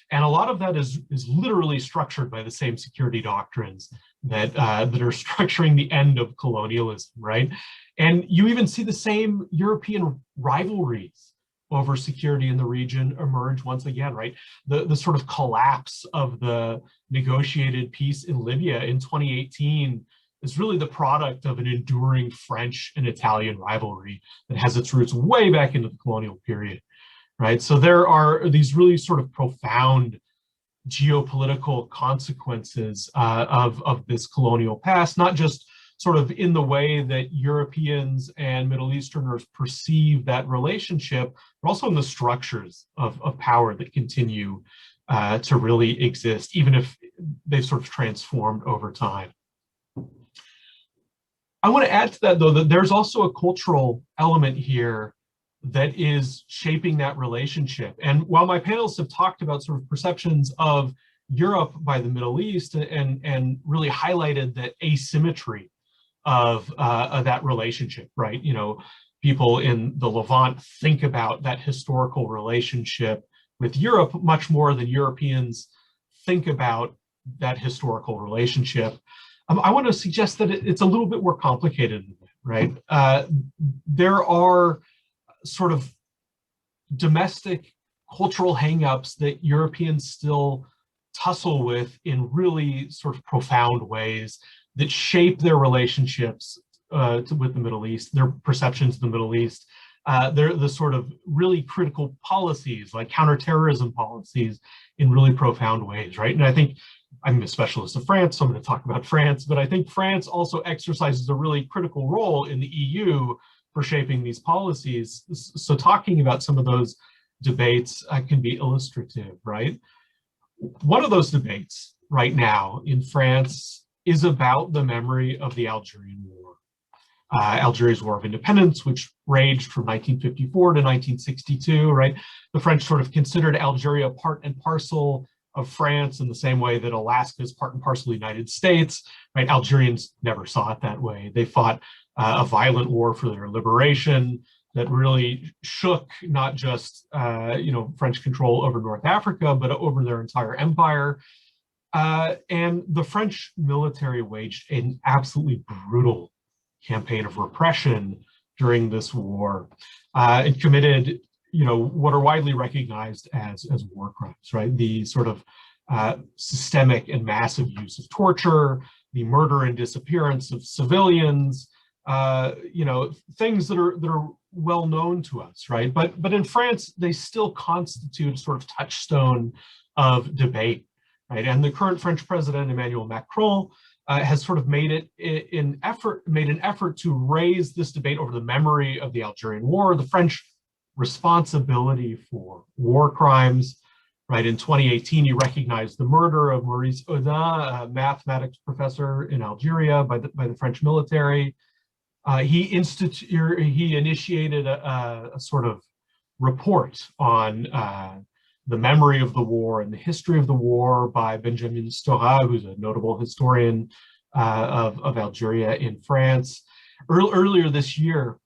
And a lot of that is literally structured by the same security doctrines that are structuring the end of colonialism, right? And you even see the same European rivalries over security in the region emerge once again, right? The sort of collapse of the negotiated peace in Libya in 2018 is really the product of an enduring French and Italian rivalry that has its roots way back into the colonial period. Right, so there are these really sort of profound geopolitical consequences of this colonial past, not just sort of in the way that Europeans and Middle Easterners perceive that relationship, but also in the structures of power that continue to really exist, even if they've sort of transformed over time. I want to add to that, though, that there's also a cultural element here that is shaping that relationship. And while my panelists have talked about sort of perceptions of Europe by the Middle East and really highlighted that asymmetry of that relationship, right? You know, people in the Levant think about that historical relationship with Europe much more than Europeans think about that historical relationship. I want to suggest that it's a little bit more complicated than that, right? There are sort of domestic cultural hangups that Europeans still tussle with in really sort of profound ways that shape their relationships with the Middle East, their perceptions of the Middle East. They're the sort of really critical policies like counterterrorism policies in really profound ways, right? And I think I'm a specialist of France, so I'm going to talk about France, but I think France also exercises a really critical role in the EU for shaping these policies. So talking about some of those debates can be illustrative, right? One of those debates right now in France is about the memory of the Algerian War. Algeria's War of Independence, which raged from 1954 to 1962, right? The French sort of considered Algeria part and parcel of France in the same way that Alaska is part and parcel of the United States, right? Algerians never saw it that way. They fought a violent war for their liberation that really shook not just French control over North Africa, but over their entire empire. And the French military waged an absolutely brutal campaign of repression during this war. It committed, what are widely recognized as war crimes, right? The sort of systemic and massive use of torture, the murder and disappearance of civilians, things that are well known to us, right? But in France, they still constitute a sort of touchstone of debate, right? And the current French president, Emmanuel Macron, has sort of made an effort to raise this debate over the memory of the Algerian War, the French responsibility for war crimes, right? In 2018, he recognized the murder of Maurice Audin, a mathematics professor in Algeria by the French military. He initiated a sort of report on the memory of the war and the history of the war by Benjamin Stora, who's a notable historian of Algeria in France. Earlier this year,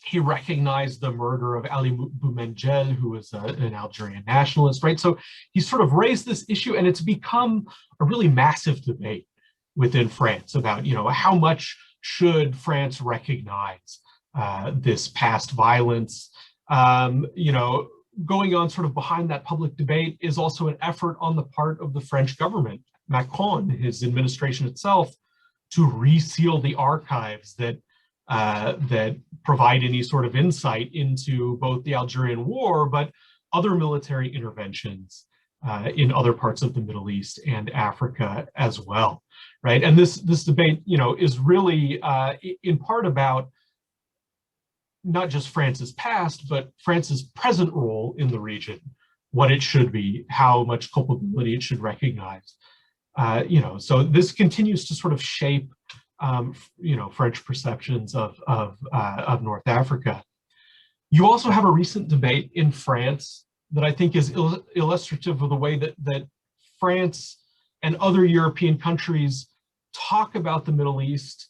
he recognized the murder of Ali Boumendjel, who was an Algerian nationalist, right? So he sort of raised this issue, and it's become a really massive debate within France about, how much should France recognize this past violence? Going on sort of behind that public debate is also an effort on the part of the French government, Macron, his administration itself, to reseal the archives that provide any sort of insight into both the Algerian War, but other military interventions in other parts of the Middle East and Africa as well, right? And this debate, is really in part about not just France's past, but France's present role in the region, what it should be, how much culpability it should recognize. So this continues to sort of shape, French perceptions of North Africa. You also have a recent debate in France that I think is illustrative of the way that France and other European countries talk about the Middle East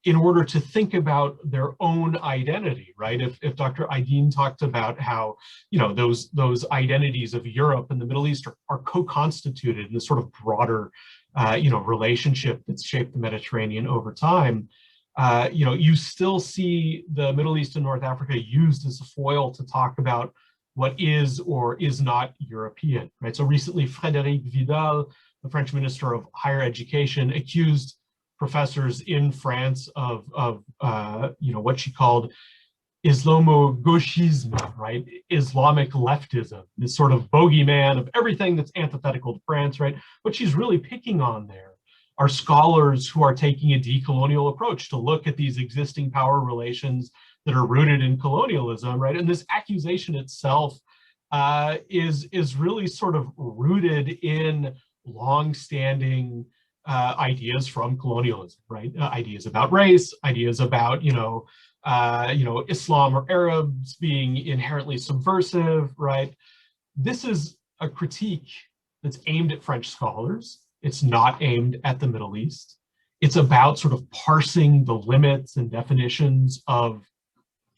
in order to think about their own identity, right? If Dr. Aydin talked about how, those identities of Europe and the Middle East are co-constituted in this sort of broader, relationship that's shaped the Mediterranean over time, you still see the Middle East and North Africa used as a foil to talk about what is or is not European, right? So recently, Frédéric Vidal, the French Minister of Higher Education, accused professors in France of what she called Islamo-gauchisme, right? Islamic leftism, this sort of bogeyman of everything that's antithetical to France, right? What she's really picking on there are scholars who are taking a decolonial approach to look at these existing power relations that are rooted in colonialism, right? And this accusation itself is really sort of rooted in long-standing ideas from colonialism, right? Ideas about race, ideas about, Islam or Arabs being inherently subversive, right? This is a critique that's aimed at French scholars. It's not aimed at the Middle East. It's about sort of parsing the limits and definitions of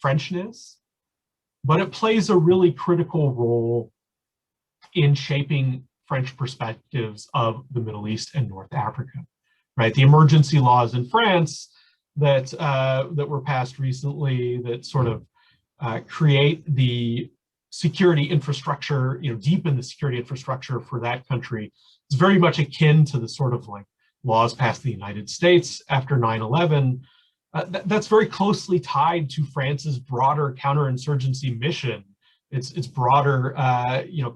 Frenchness, but it plays a really critical role in shaping French perspectives of the Middle East and North Africa, right? The emergency laws in France that were passed recently that sort of create the security infrastructure, deepen the security infrastructure for that country. It's very much akin to the sort of like laws passed in the United States after 9/11. That's very closely tied to France's broader counterinsurgency mission. Its broader,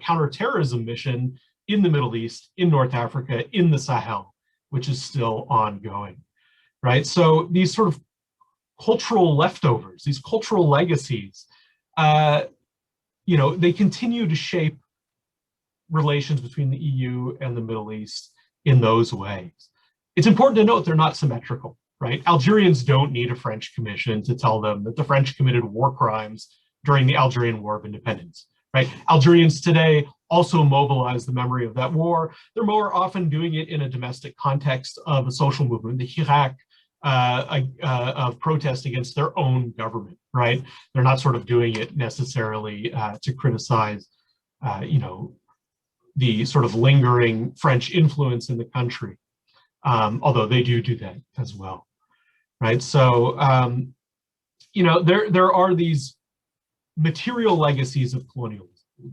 counterterrorism mission in the Middle East, in North Africa, in the Sahel, which is still ongoing, right? So these sort of cultural leftovers, these cultural legacies, they continue to shape relations between the EU and the Middle East in those ways. It's important to note they're not symmetrical, right? Algerians don't need a French commission to tell them that the French committed war crimes during the Algerian War of Independence, right? Algerians today also mobilize the memory of that war. They're more often doing it in a domestic context of a social movement, the Hirak, of protest against their own government, right? They're not sort of doing it necessarily to criticize, the sort of lingering French influence in the country, although they do that as well, right? So, there are these material legacies of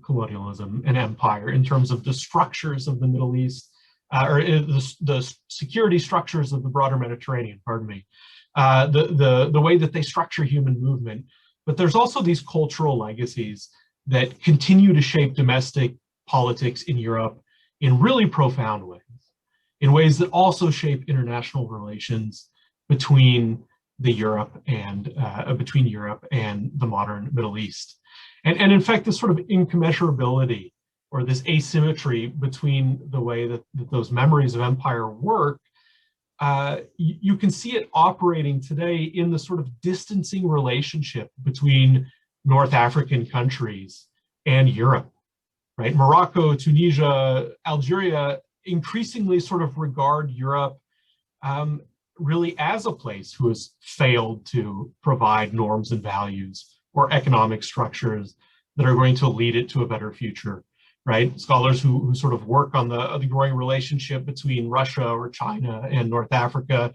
colonialism and empire in terms of the structures of the Middle East, or the security structures of the broader Mediterranean, pardon me, the way that they structure human movement. But there's also these cultural legacies that continue to shape domestic politics in Europe in really profound ways, in ways that also shape international relations between Europe and the modern Middle East. And in fact, this sort of incommensurability or this asymmetry between the way that those memories of empire work, you can see it operating today in the sort of distancing relationship between North African countries and Europe, right? Morocco, Tunisia, Algeria increasingly sort of regard Europe really as a place who has failed to provide norms and values or economic structures that are going to lead it to a better future, right? Scholars who sort of work on the growing relationship between Russia or China and North Africa,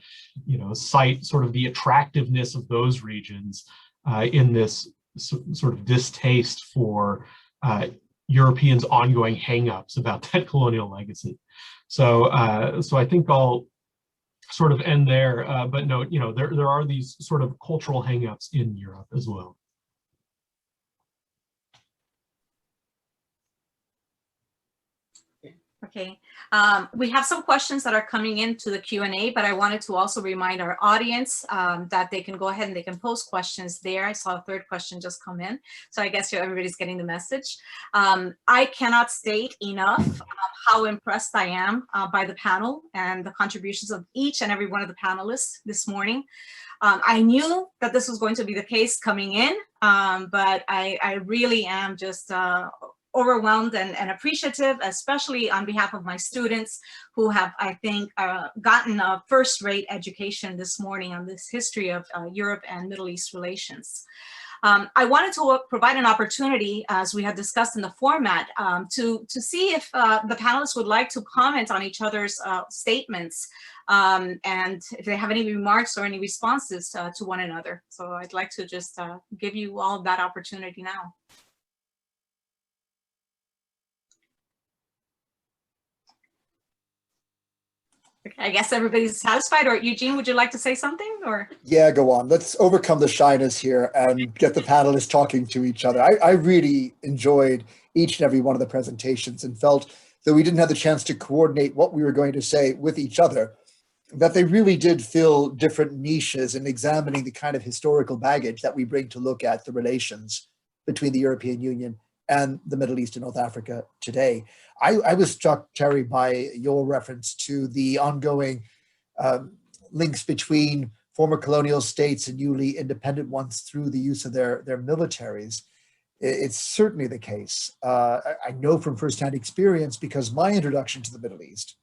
cite sort of the attractiveness of those regions in this sort of distaste for Europeans' ongoing hang-ups about that colonial legacy. So I think I'll sort of end there, but note, there are these sort of cultural hang-ups in Europe as well. Okay, we have some questions that are coming into the Q&A, but I wanted to also remind our audience that they can go ahead and they can post questions there. I saw a third question just come in, so I guess everybody's getting the message. I cannot state enough how impressed I am by the panel and the contributions of each and every one of the panelists this morning. I knew that this was going to be the case coming in, but I really am just overwhelmed and appreciative, especially on behalf of my students who have, I think, gotten a first-rate education this morning on this history of Europe and Middle East relations. I wanted to provide an opportunity, as we had discussed in the format, to see if the panelists would like to comment on each other's statements and if they have any remarks or any responses to one another. So I'd like to just give you all that opportunity now. Okay, I guess everybody's satisfied. Or Eugene, would you like to say something? Or yeah, go on. Let's overcome the shyness here and get the panelists talking to each other. I really enjoyed each and every one of the presentations and felt that we didn't have the chance to coordinate what we were going to say with each other, that they really did fill different niches in examining the kind of historical baggage that we bring to look at the relations between the European Union and the Middle East and North Africa today. I was struck, Terry, by your reference to the ongoing links between former colonial states and newly independent ones through the use of their militaries. It's certainly the case. I know from firsthand experience, because my introduction to the Middle East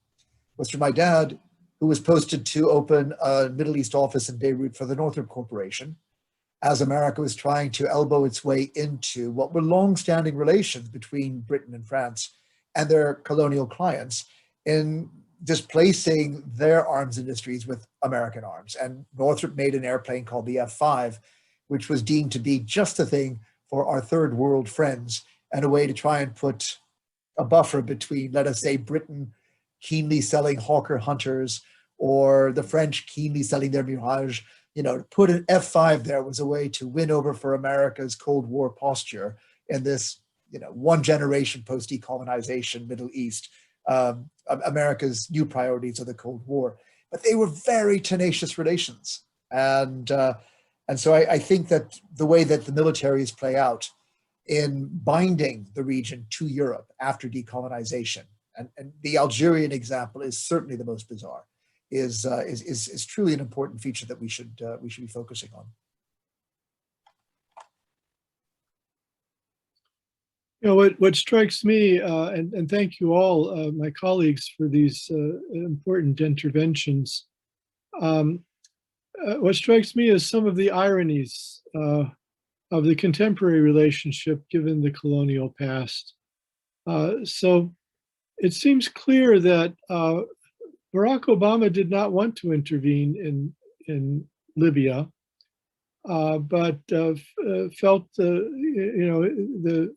was from my dad, who was posted to open a Middle East office in Beirut for the Northrop Corporation, as America was trying to elbow its way into what were long-standing relations between Britain and France and their colonial clients in displacing their arms industries with American arms. And Northrop made an airplane called the F-5, which was deemed to be just the thing for our third world friends, and a way to try and put a buffer between, let us say, Britain keenly selling Hawker Hunters or the French keenly selling their Mirage. You know, to put an F-5 there was a way to win over for America's Cold War posture in this, you know, one generation post-decolonization Middle East, America's new priorities of the Cold War. But they were very tenacious relations. And so I think that the way that the militaries play out in binding the region to Europe after decolonization, and the Algerian example is certainly the most bizarre, is truly an important feature that we should be focusing on. You know, what strikes me, and thank you all, my colleagues, for these important interventions. What strikes me is some of the ironies of the contemporary relationship given the colonial past. So it seems clear that Barack Obama did not want to intervene in Libya, but felt the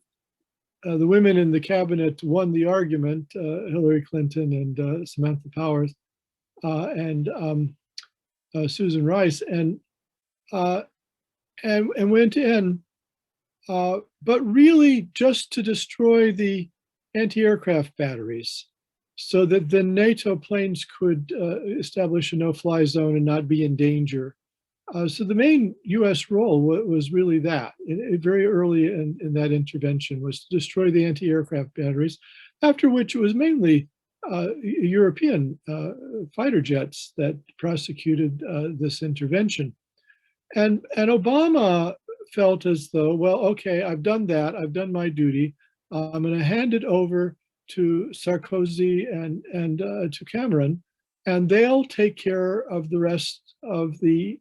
women in the cabinet won the argument, Hillary Clinton and Samantha Powers and Susan Rice, and went in, but really just to destroy the anti-aircraft batteries, so that the NATO planes could establish a no-fly zone and not be in danger. So the main U.S. role was really that, very early in that intervention, was to destroy the anti-aircraft batteries, after which it was mainly European fighter jets that prosecuted this intervention. And Obama felt as though, well, okay, I've done that, I've done my duty, I'm going to hand it over to Sarkozy and to Cameron, and they'll take care of the rest of the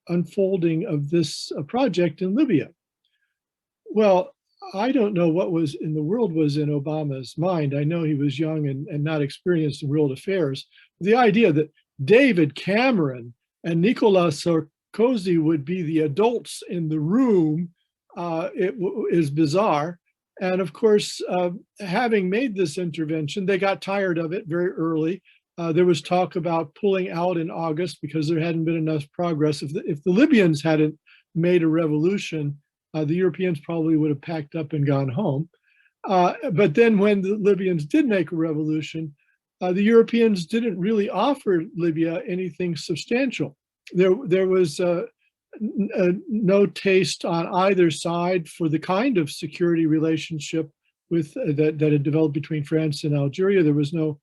unfolding of this project in Libya. Well, I don't know what was in the world was in Obama's mind. I know he was young and not experienced in world affairs. The idea that David Cameron and Nicolas Sarkozy would be the adults in the room is bizarre. And of course, having made this intervention, they got tired of it very early. There was talk about pulling out in August because there hadn't been enough progress. If the Libyans hadn't made a revolution, the Europeans probably would have packed up and gone home. But then when the Libyans did make a revolution, the Europeans didn't really offer Libya anything substantial. There was no taste on either side for the kind of security relationship that had developed between France and Algeria. There was no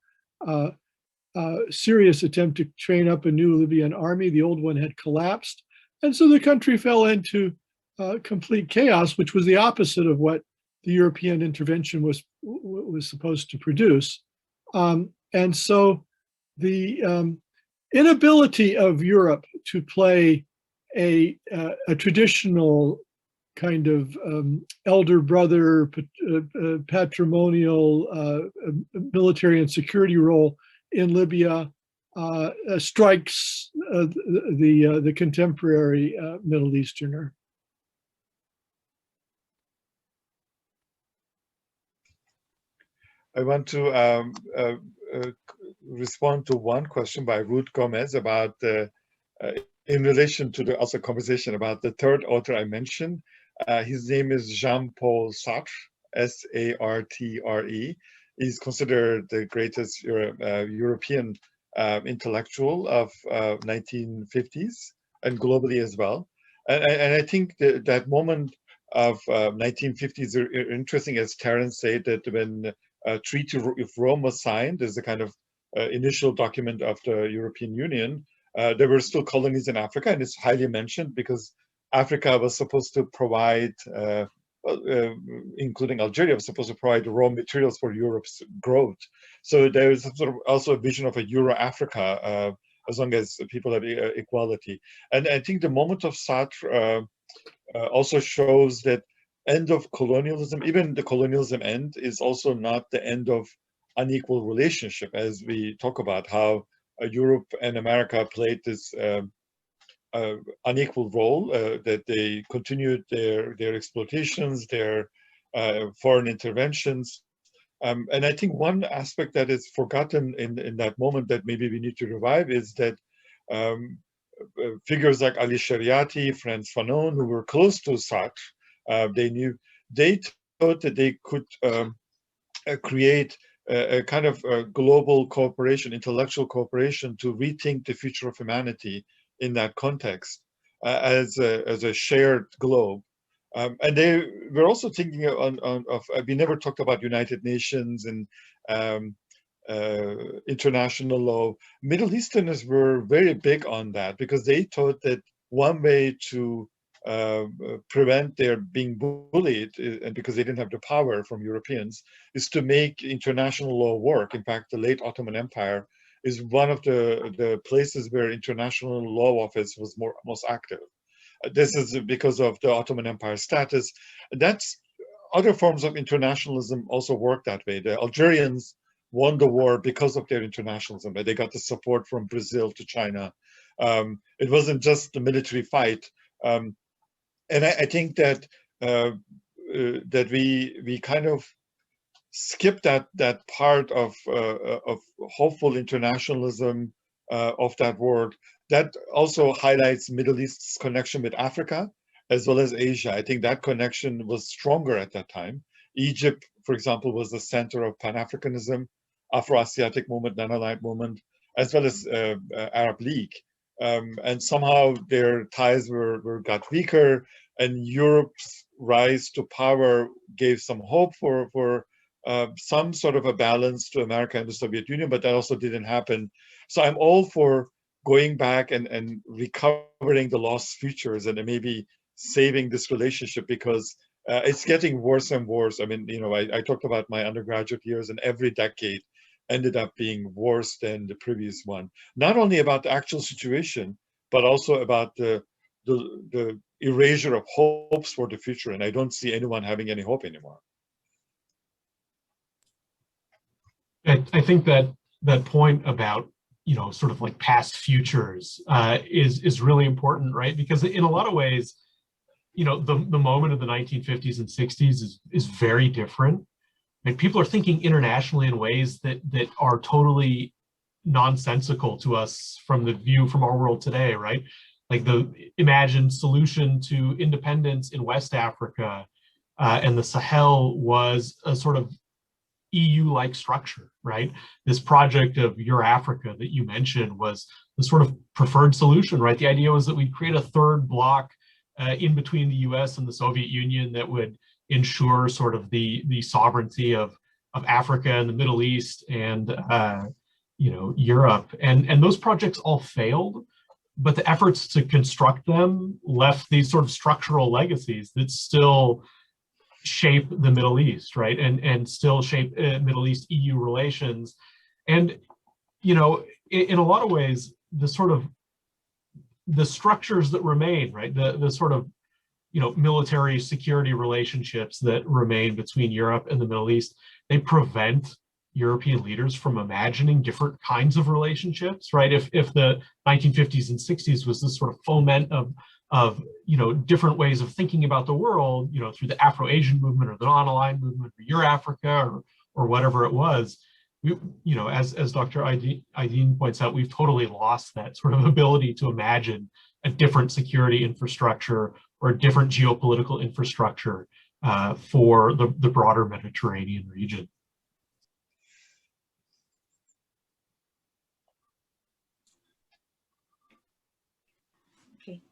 serious attempt to train up a new Libyan army. The old one had collapsed. And so the country fell into complete chaos, which was the opposite of what the European intervention was supposed to produce. And so the inability of Europe to play a traditional kind of elder brother, patrimonial military and security role in Libya strikes the contemporary Middle Easterner. I want to respond to one question by Ruth Gomez about in relation to the also conversation about the third author I mentioned. His name is Jean-Paul Sartre, S-A-R-T-R-E. He's considered the greatest European intellectual of 1950s and globally as well. And I think that moment of 1950s are interesting, as Terence said, that when Treaty of Rome was signed as a kind of initial document of the European Union, there were still colonies in Africa, and it's highly mentioned because Africa was supposed to provide, including Algeria, was supposed to provide the raw materials for Europe's growth. So there's sort of also a vision of a Euro-Africa, as long as people have equality. And I think the moment of Sartre also shows that end of colonialism, even the colonialism end, is also not the end of unequal relationship, as we talk about how Europe and America played this unequal role, that they continued their exploitations, their foreign interventions. And I think one aspect that is forgotten in that moment that maybe we need to revive is that figures like Ali Shariati, Frantz Fanon, who were close to Sartre, they thought that they could create a kind of a global cooperation, intellectual cooperation, to rethink the future of humanity in that context as a shared globe. And they were also thinking of we never talked about United Nations and international law. Middle Easterners were very big on that because they thought that one way to prevent their being bullied, and because they didn't have the power from Europeans, is to make international law work. In fact, the late Ottoman Empire is one of the places where international law office was most active. This is because of the Ottoman Empire status. That's other forms of internationalism also work that way. The Algerians won the war because of their internationalism. They got the support from Brazil to China. It wasn't just the military fight. And I think that that we kind of skip that part of hopeful internationalism of that word. That also highlights Middle East's connection with Africa as well as Asia. I think that connection was stronger at that time. Egypt, for example, was the center of Pan-Africanism, Afro-Asiatic movement, Nahalite movement, as well as Arab League. And somehow their ties got weaker, and Europe's rise to power gave some hope for some sort of a balance to America and the Soviet Union, but that also didn't happen. So I'm all for going back and recovering the lost futures and maybe saving this relationship, because it's getting worse and worse. I mean, I talked about my undergraduate years, and every decade ended up being worse than the previous one. Not only about the actual situation, but also about the erasure of hopes for the future. And I don't see anyone having any hope anymore. I think that point about, sort of like past futures is really important, right? Because in a lot of ways, the moment of the 1950s and 60s is very different. Like, people are thinking internationally in ways that are totally nonsensical to us from our world today, right? Like the imagined solution to independence in West Africa and the Sahel was a sort of EU-like structure, right? This project of Euro-Africa that you mentioned was the sort of preferred solution, right? The idea was that we'd create a third bloc in between the US and the Soviet Union that would ensure sort of the sovereignty of Africa and the Middle East and Europe. And those projects all failed, but the efforts to construct them left these sort of structural legacies that still shape the Middle East, right? And still shape Middle East EU relations. And, in a lot of ways, the structures that remain, right? The sort of, military security relationships that remain between Europe and the Middle East, they prevent European leaders from imagining different kinds of relationships, right? If the 1950s and 60s was this sort of foment of different ways of thinking about the world, through the Afro-Asian movement or the non-aligned movement or Euro-Africa or whatever it was, as Dr. Aydin points out, we've totally lost that sort of ability to imagine a different security infrastructure or a different geopolitical infrastructure for the broader Mediterranean region. Okay,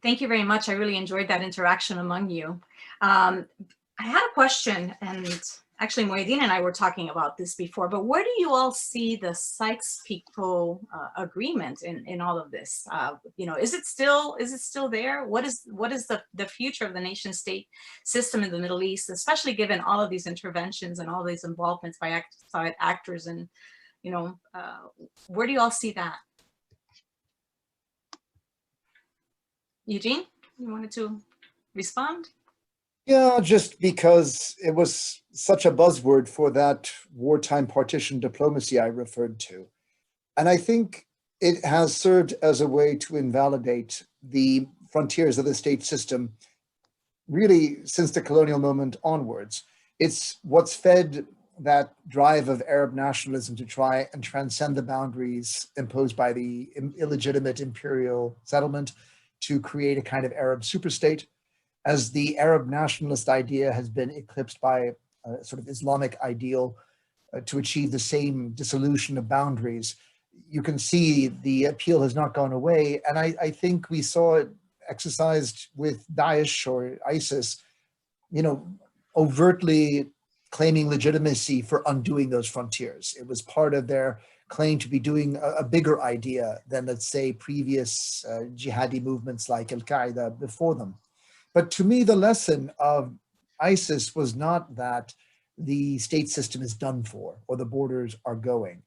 thank you very much. I really enjoyed that interaction among you. I had a question, and actually, Moeddin and I were talking about this before, but where do you all see the Sykes-Picot agreement in all of this? Is it still there? What is the future of the nation state system in the Middle East, especially given all of these interventions and all these involvements by outside actors? And where do you all see that? Eugene, you wanted to respond? Yeah, just because it was such a buzzword for that wartime partition diplomacy I referred to. And I think it has served as a way to invalidate the frontiers of the state system, really since the colonial moment onwards. It's what's fed that drive of Arab nationalism to try and transcend the boundaries imposed by the illegitimate imperial settlement to create a kind of Arab superstate. As the Arab nationalist idea has been eclipsed by a sort of Islamic ideal to achieve the same dissolution of boundaries, you can see the appeal has not gone away. And I think we saw it exercised with Daesh or ISIS, overtly claiming legitimacy for undoing those frontiers. It was part of their claim to be doing a bigger idea than, let's say, previous jihadi movements like Al-Qaeda before them. But to me, the lesson of ISIS was not that the state system is done for or the borders are going.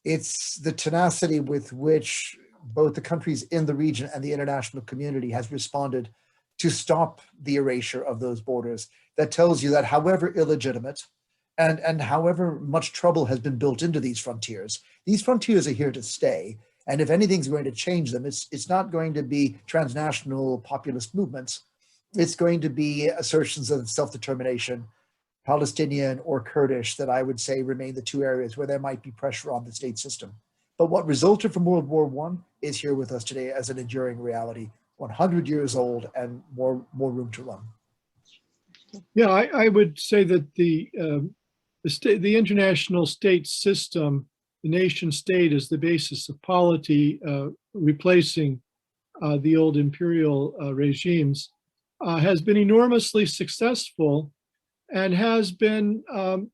It's the tenacity with which both the countries in the region and the international community has responded to stop the erasure of those borders that tells you that however illegitimate and however much trouble has been built into these frontiers are here to stay. And if anything's going to change them, it's not going to be transnational populist movements. It's going to be assertions of self-determination, Palestinian or Kurdish, that I would say remain the two areas where there might be pressure on the state system. But what resulted from World War I is here with us today as an enduring reality, 100 years old and more room to run. Yeah, I would say that the international state system, the nation state is the basis of polity, replacing the old imperial regimes, has been enormously successful and has been, and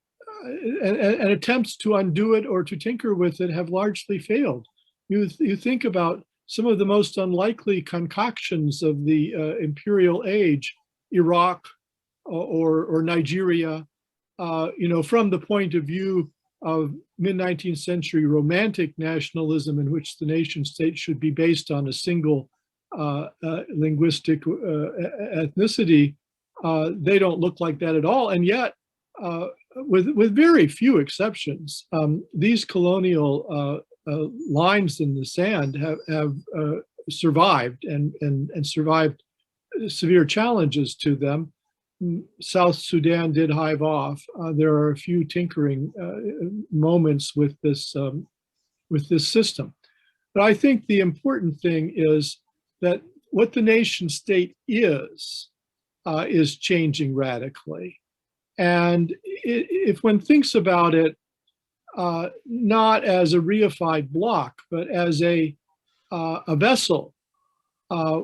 attempts to undo it or to tinker with it have largely failed. You think about some of the most unlikely concoctions of the imperial age, Iraq or Nigeria, from the point of view of mid-19th century romantic nationalism in which the nation state should be based on a single linguistic ethnicity, they don't look like that at all. And yet, with very few exceptions, these colonial lines in the sand have survived and survived severe challenges to them. South Sudan did hive off. There are a few tinkering moments with this system. But I think the important thing is that what the nation state is changing radically. And if one thinks about it, not as a reified block, but as a vessel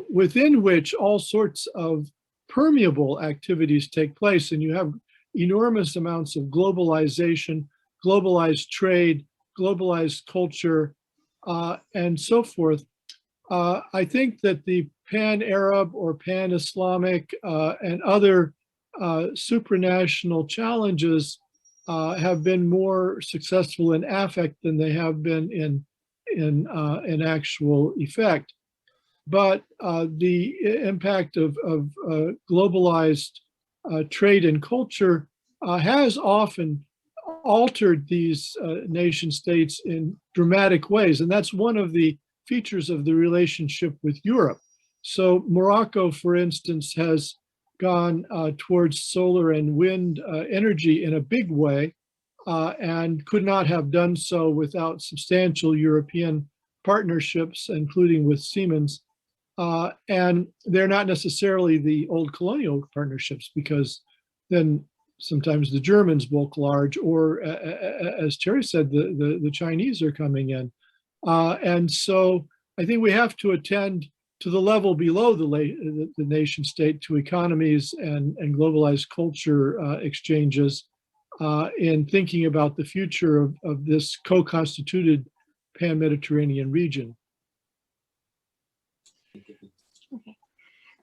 within which all sorts of permeable activities take place, and you have enormous amounts of globalization, globalized trade, globalized culture, and so forth. I think that the pan-Arab or pan-Islamic and other supranational challenges have been more successful in affect than they have been in actual effect. But the impact of globalized trade and culture has often altered these nation states in dramatic ways. And that's one of the features of the relationship with Europe. So Morocco, for instance, has gone towards solar and wind energy in a big way and could not have done so without substantial European partnerships, including with Siemens. And they're not necessarily the old colonial partnerships, because then sometimes the Germans bulk large, or as Terry said, the Chinese are coming in. And so I think we have to attend to the level below the nation state, to economies and globalized culture exchanges, in thinking about the future of this co-constituted pan-Mediterranean region. Okay.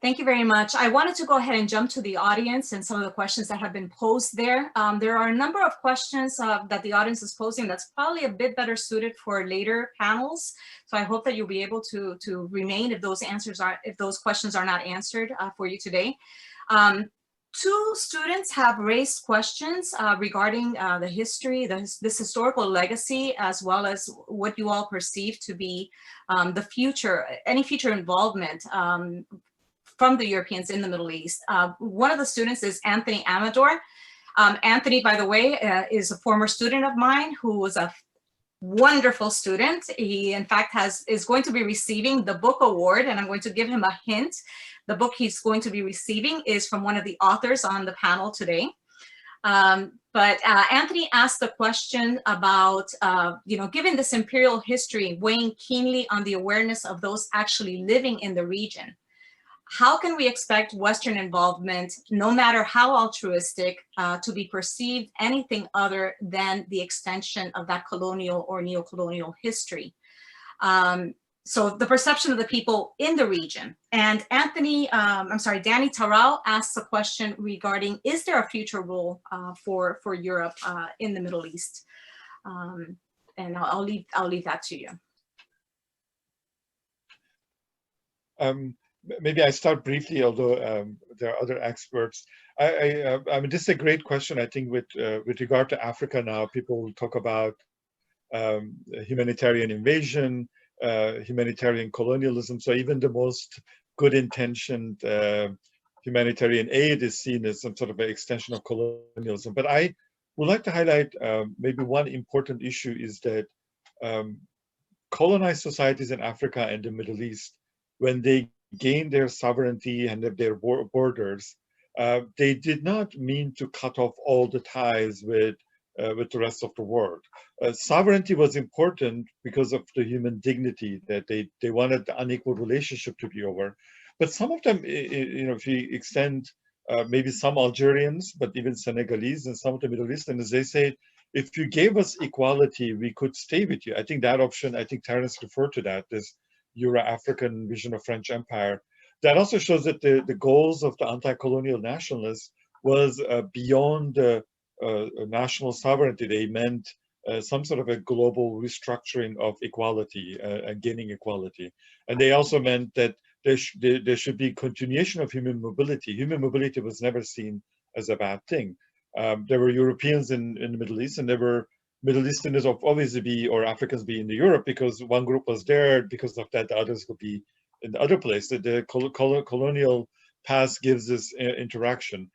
Thank you very much. I wanted to go ahead and jump to the audience and some of the questions that have been posed there. There are a number of questions that the audience is posing that's probably a bit better suited for later panels. So I hope that you'll be able to remain if those questions are not answered for you today. Two students have raised questions regarding the history, this historical legacy, as well as what you all perceive to be the future, any future involvement from the Europeans in the Middle East. One of the students is Anthony Amador. Anthony, by the way, is a former student of mine who was a wonderful student. He, in fact, is going to be receiving the book award, and I'm going to give him a hint. The book he's going to be receiving is from one of the authors on the panel today. But Anthony asked a question about, given this imperial history, weighing keenly on the awareness of those actually living in the region, how can we expect Western involvement, no matter how altruistic, to be perceived anything other than the extension of that colonial or neo-colonial history? So the perception of the people in the region. And Danny Tarao asks a question regarding, is there a future role for Europe in the Middle East? And I'll leave that to you. Maybe I start briefly, although there are other experts. I mean, this is a great question. I think with regard to Africa now, people talk about humanitarian invasion, humanitarian colonialism. So even the most good-intentioned humanitarian aid is seen as some sort of an extension of colonialism. But I would like to highlight maybe one important issue is that colonized societies in Africa and the Middle East, when they gained their sovereignty and their borders, they did not mean to cut off all the ties with the rest of the world. Sovereignty was important because of the human dignity, that they wanted the unequal relationship to be over. But some of them, if you extend maybe some Algerians, but even Senegalese and some of the Middle Easterners, they say, if you gave us equality, we could stay with you. I think that option, I think Terence referred to that, this Euro-African vision of French Empire. That also shows that the goals of the anti-colonial nationalists was beyond national sovereignty. They meant some sort of a global restructuring of equality and gaining equality. And they also meant that there should be continuation of human mobility. Human mobility was never seen as a bad thing. There were Europeans in the Middle East, and there were Middle Easterners obviously be, or Africans be in Europe, because one group was there. Because of that, the others could be in the other place. The colonial past gives this interaction.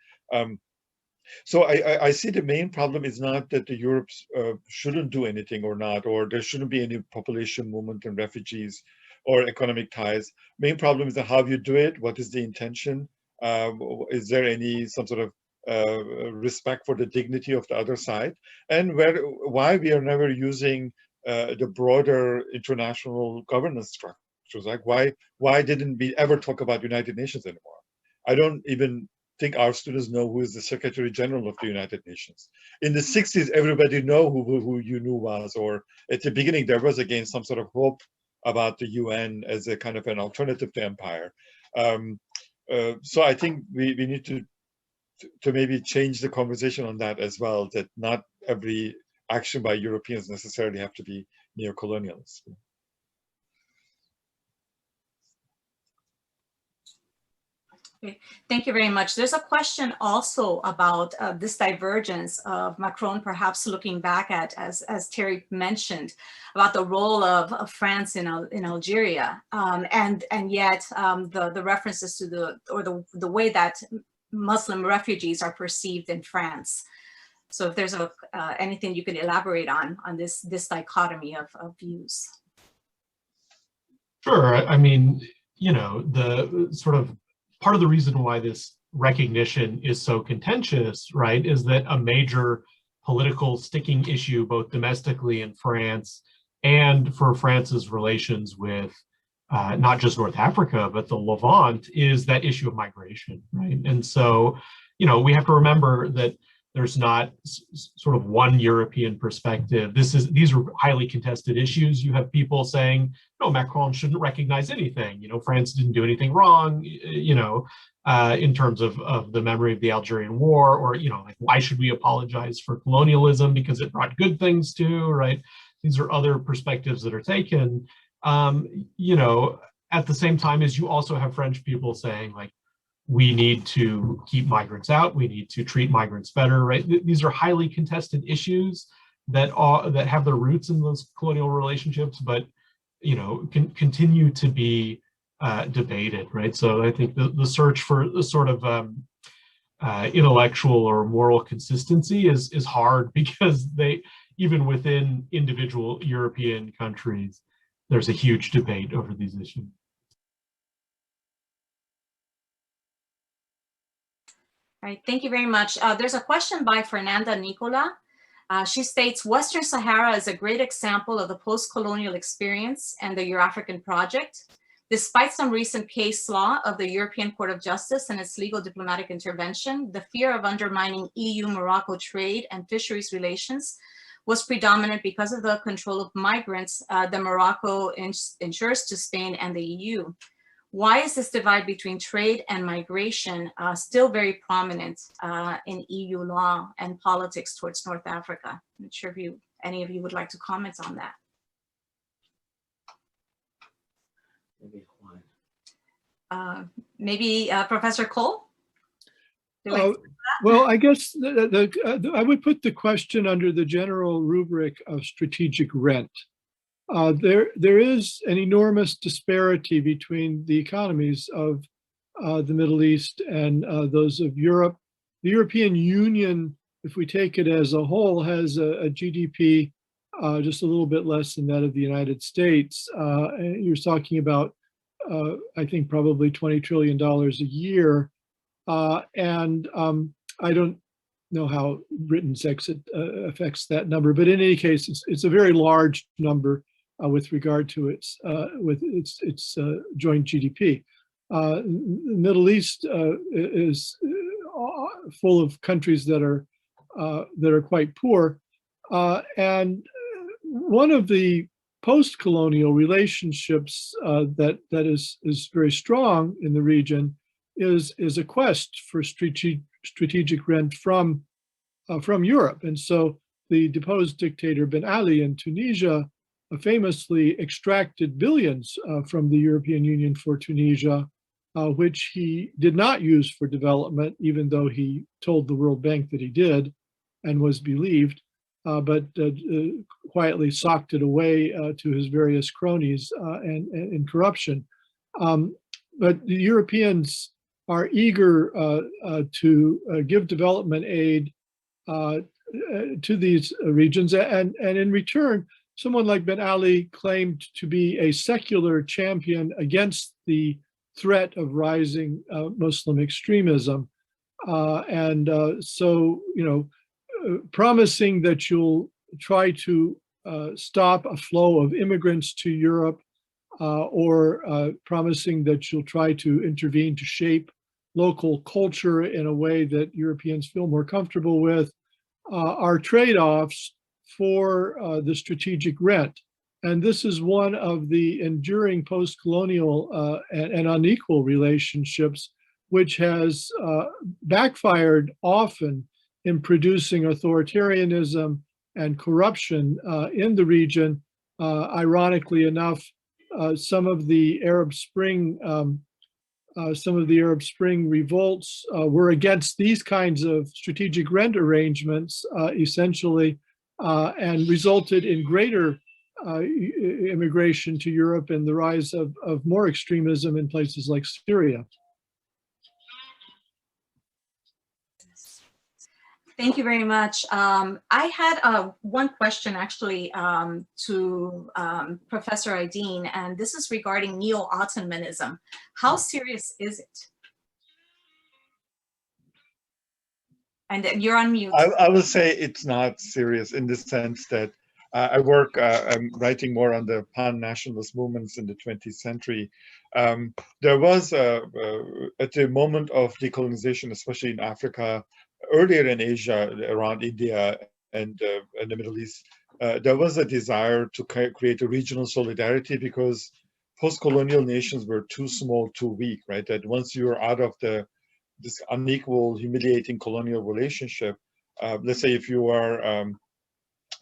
So I see the main problem is not that the Europe's shouldn't do anything or not, or there shouldn't be any population movement and refugees or economic ties. Main problem is how you do it. What is the intention? Is there some sort of respect for the dignity of the other side? And why we are never using the broader international governance structures? Like why didn't we ever talk about United Nations anymore? I don't even think our students know who is the Secretary General of the United Nations. In the 60s, everybody know who UNU was, or at the beginning there was again some sort of hope about the UN as a kind of an alternative to empire. So I think we need to maybe change the conversation on that as well, that not every action by Europeans necessarily have to be neo-colonialist. Okay. Thank you very much. There's a question also about this divergence of Macron perhaps looking back at, as Terry mentioned, about the role of France in Algeria, and yet the references to the way that Muslim refugees are perceived in France. So if there's anything you could elaborate on this dichotomy of views. Sure. I mean, the sort of part of the reason why this recognition is so contentious, right, is that a major political sticking issue, both domestically in France and for France's relations with not just North Africa, but the Levant, is that issue of migration, right? And so, we have to remember that There's not sort of one European perspective. These are highly contested issues. You have people saying, no, Macron shouldn't recognize anything. You know, France didn't do anything wrong, you know, in terms of the memory of the Algerian War, or, you know, like, why should we apologize for colonialism because it brought good things too, right? These are other perspectives that are taken. You know, at the same time as you also have French people saying, like, we need to keep migrants out, we need to treat migrants better, right? These are highly contested issues that have their roots in those colonial relationships, but, you know, can continue to be debated, right? So I think the search for the sort of intellectual or moral consistency is hard, because even within individual European countries, there's a huge debate over these issues. All right, thank you very much. There's a question by Fernanda Nicola. She states, Western Sahara is a great example of the post-colonial experience and the Euro-African project. Despite some recent case law of the European Court of Justice and its legal diplomatic intervention, the fear of undermining EU-Morocco trade and fisheries relations was predominant because of the control of migrants that Morocco ensures to Spain and the EU. Why is this divide between trade and migration still very prominent in EU law and politics towards North Africa? I'm not sure if any of you would like to comment on that. Maybe Professor Cole? Well, I guess I would put the question under the general rubric of strategic rent. There is an enormous disparity between the economies of the Middle East and those of Europe. The European Union, if we take it as a whole, has a GDP just a little bit less than that of the United States. You're talking about, I think, probably $20 trillion a year. I don't know how Britain's exit affects that number, but in any case, it's a very large number with regard to its joint GDP. The Middle East is full of countries that are quite poor, and one of the post-colonial relationships that is very strong in the region is a quest for strategic rent from Europe. And so the deposed dictator Ben Ali in Tunisia famously extracted billions from the European Union for Tunisia, which he did not use for development, even though he told the World Bank that he did and was believed, but quietly socked it away to his various cronies and corruption. But the Europeans are eager to give development aid to these regions, and in return, someone like Ben Ali claimed to be a secular champion against the threat of rising Muslim extremism. So, you know, promising that you'll try to stop a flow of immigrants to Europe, or promising that you'll try to intervene to shape local culture in a way that Europeans feel more comfortable with, are trade-offs for the strategic rent. And this is one of the enduring post-colonial and unequal relationships, which has backfired often in producing authoritarianism and corruption in the region. Ironically enough, some of the Arab Spring revolts were against these kinds of strategic rent arrangements, essentially, and resulted in greater immigration to Europe and the rise of more extremism in places like Syria. Thank you very much. I had one question actually to Professor Aydin, and this is regarding neo-Ottomanism. How serious is it? And you're on mute. I will say it's not serious in the sense that I'm writing more on the pan-nationalist movements in the 20th century. There was, at the moment of decolonization, especially in Africa, earlier in Asia, around India and the Middle East, there was a desire to create a regional solidarity because post-colonial nations were too small, too weak, right? That once you're out of this unequal, humiliating colonial relationship, let's say if you are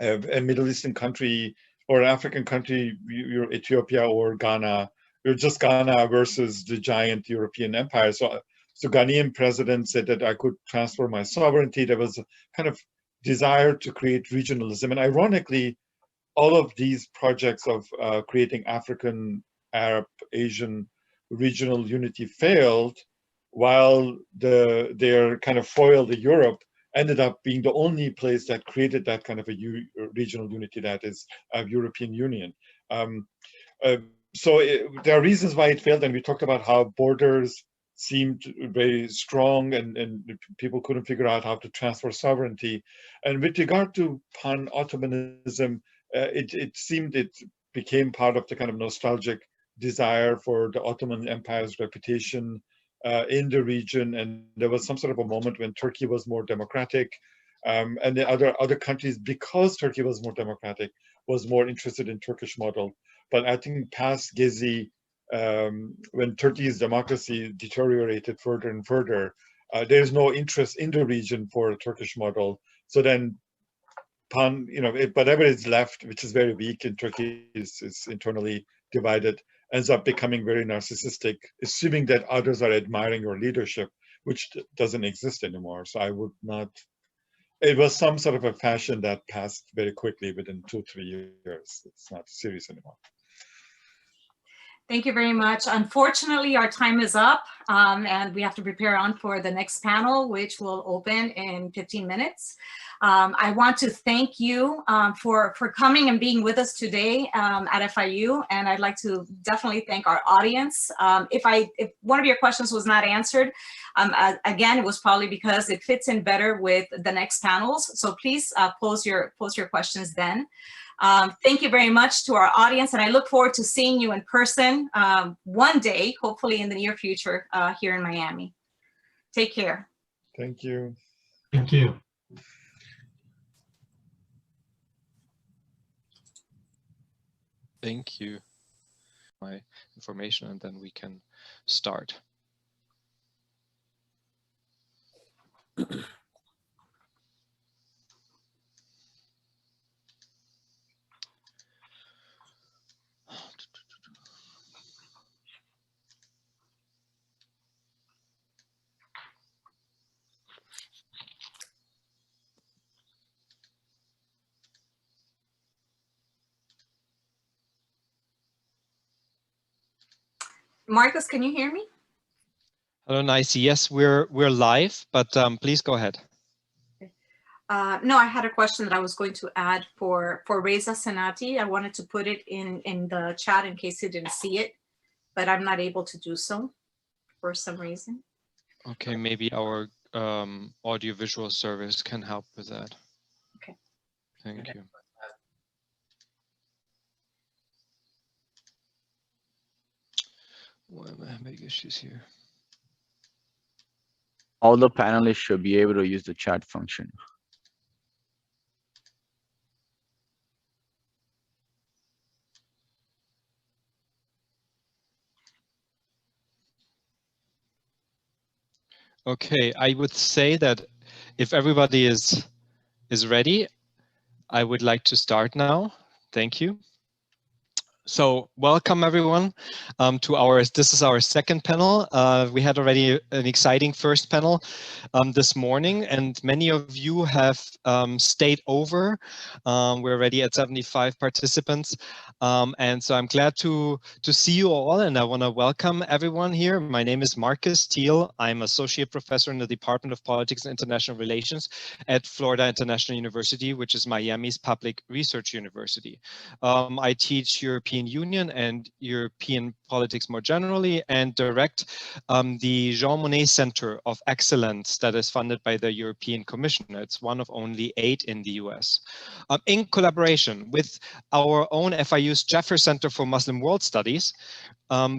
a Middle Eastern country or an African country, you're Ethiopia or Ghana, you're just Ghana versus the giant European empire. So Ghanaian president said that I could transfer my sovereignty. There was a kind of desire to create regionalism. And ironically, all of these projects of creating African, Arab, Asian regional unity failed, while their kind of foil, the Europe, ended up being the only place that created that kind of a regional unity, that is European Union. So there are reasons why it failed, and we talked about how borders seemed very strong and people couldn't figure out how to transfer sovereignty. And with regard to pan-Ottomanism, it seemed it became part of the kind of nostalgic desire for the Ottoman Empire's reputation in the region. And there was some sort of a moment when Turkey was more democratic, and the other countries, because Turkey was more democratic, was more interested in Turkish model. But I think past Gezi, when Turkey's democracy deteriorated further and further, there's no interest in the region for a Turkish model. So then, whatever is left, which is very weak in Turkey, is internally divided, ends up becoming very narcissistic, assuming that others are admiring your leadership, which doesn't exist anymore. So I would not. It was some sort of a fashion that passed very quickly within 2-3 years. It's not serious anymore. Thank you very much. Unfortunately, our time is up, and we have to prepare on for the next panel, which will open in 15 minutes. I want to thank you for coming and being with us today at FIU, and I'd like to definitely thank our audience. If one of your questions was not answered, again, it was probably because it fits in better with the next panels. So please pose your questions then. Thank you very much to our audience, and I look forward to seeing you in person one day, hopefully in the near future, here in Miami. Take care. Thank you. Thank you. Thank you. My information, and then we can start. Marcus, can you hear me? Hello, Nice. Yes, we're live, but please go ahead. No, I had a question that I was going to add for Reza Senati. I wanted to put it in the chat in case you didn't see it, but I'm not able to do so for some reason. Okay, maybe our audiovisual service can help with that. Okay. Thank you. Why am I having issues here? All the panelists should be able to use the chat function. Okay, I would say that if everybody is ready, I would like to start now. Thank you. So welcome everyone to this is our second panel. We had already an exciting first panel this morning, and many of you have stayed over. We're already at 75 participants. And so I'm glad to see you all, and I want to welcome everyone here. My name is Marcus Thiel. I'm Associate Professor in the Department of Politics and International Relations at Florida International University, which is Miami's public research university. I teach European Union and European politics more generally, and direct the Jean Monnet Center of Excellence that is funded by the European Commission. It's one of only 8 in the US. In collaboration with our own FIU's Jeffers Center for Muslim World Studies,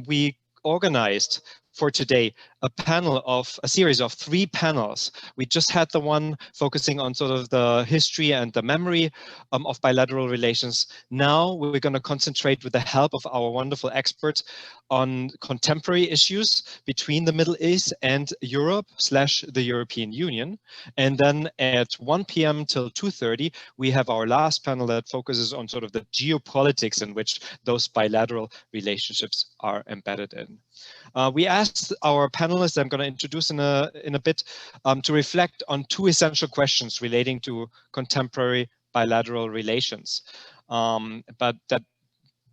we organized for today a series of 3 panels. We just had the one focusing on sort of the history and the memory of bilateral relations. Now we're going to concentrate with the help of our wonderful experts on contemporary issues between the Middle East and Europe / the European Union. And then at 1 p.m. till 2:30, we have our last panel that focuses on sort of the geopolitics in which those bilateral relationships are embedded in. We asked our panelists, I'm going to introduce in a bit, to reflect on 2 essential questions relating to contemporary bilateral relations. But that,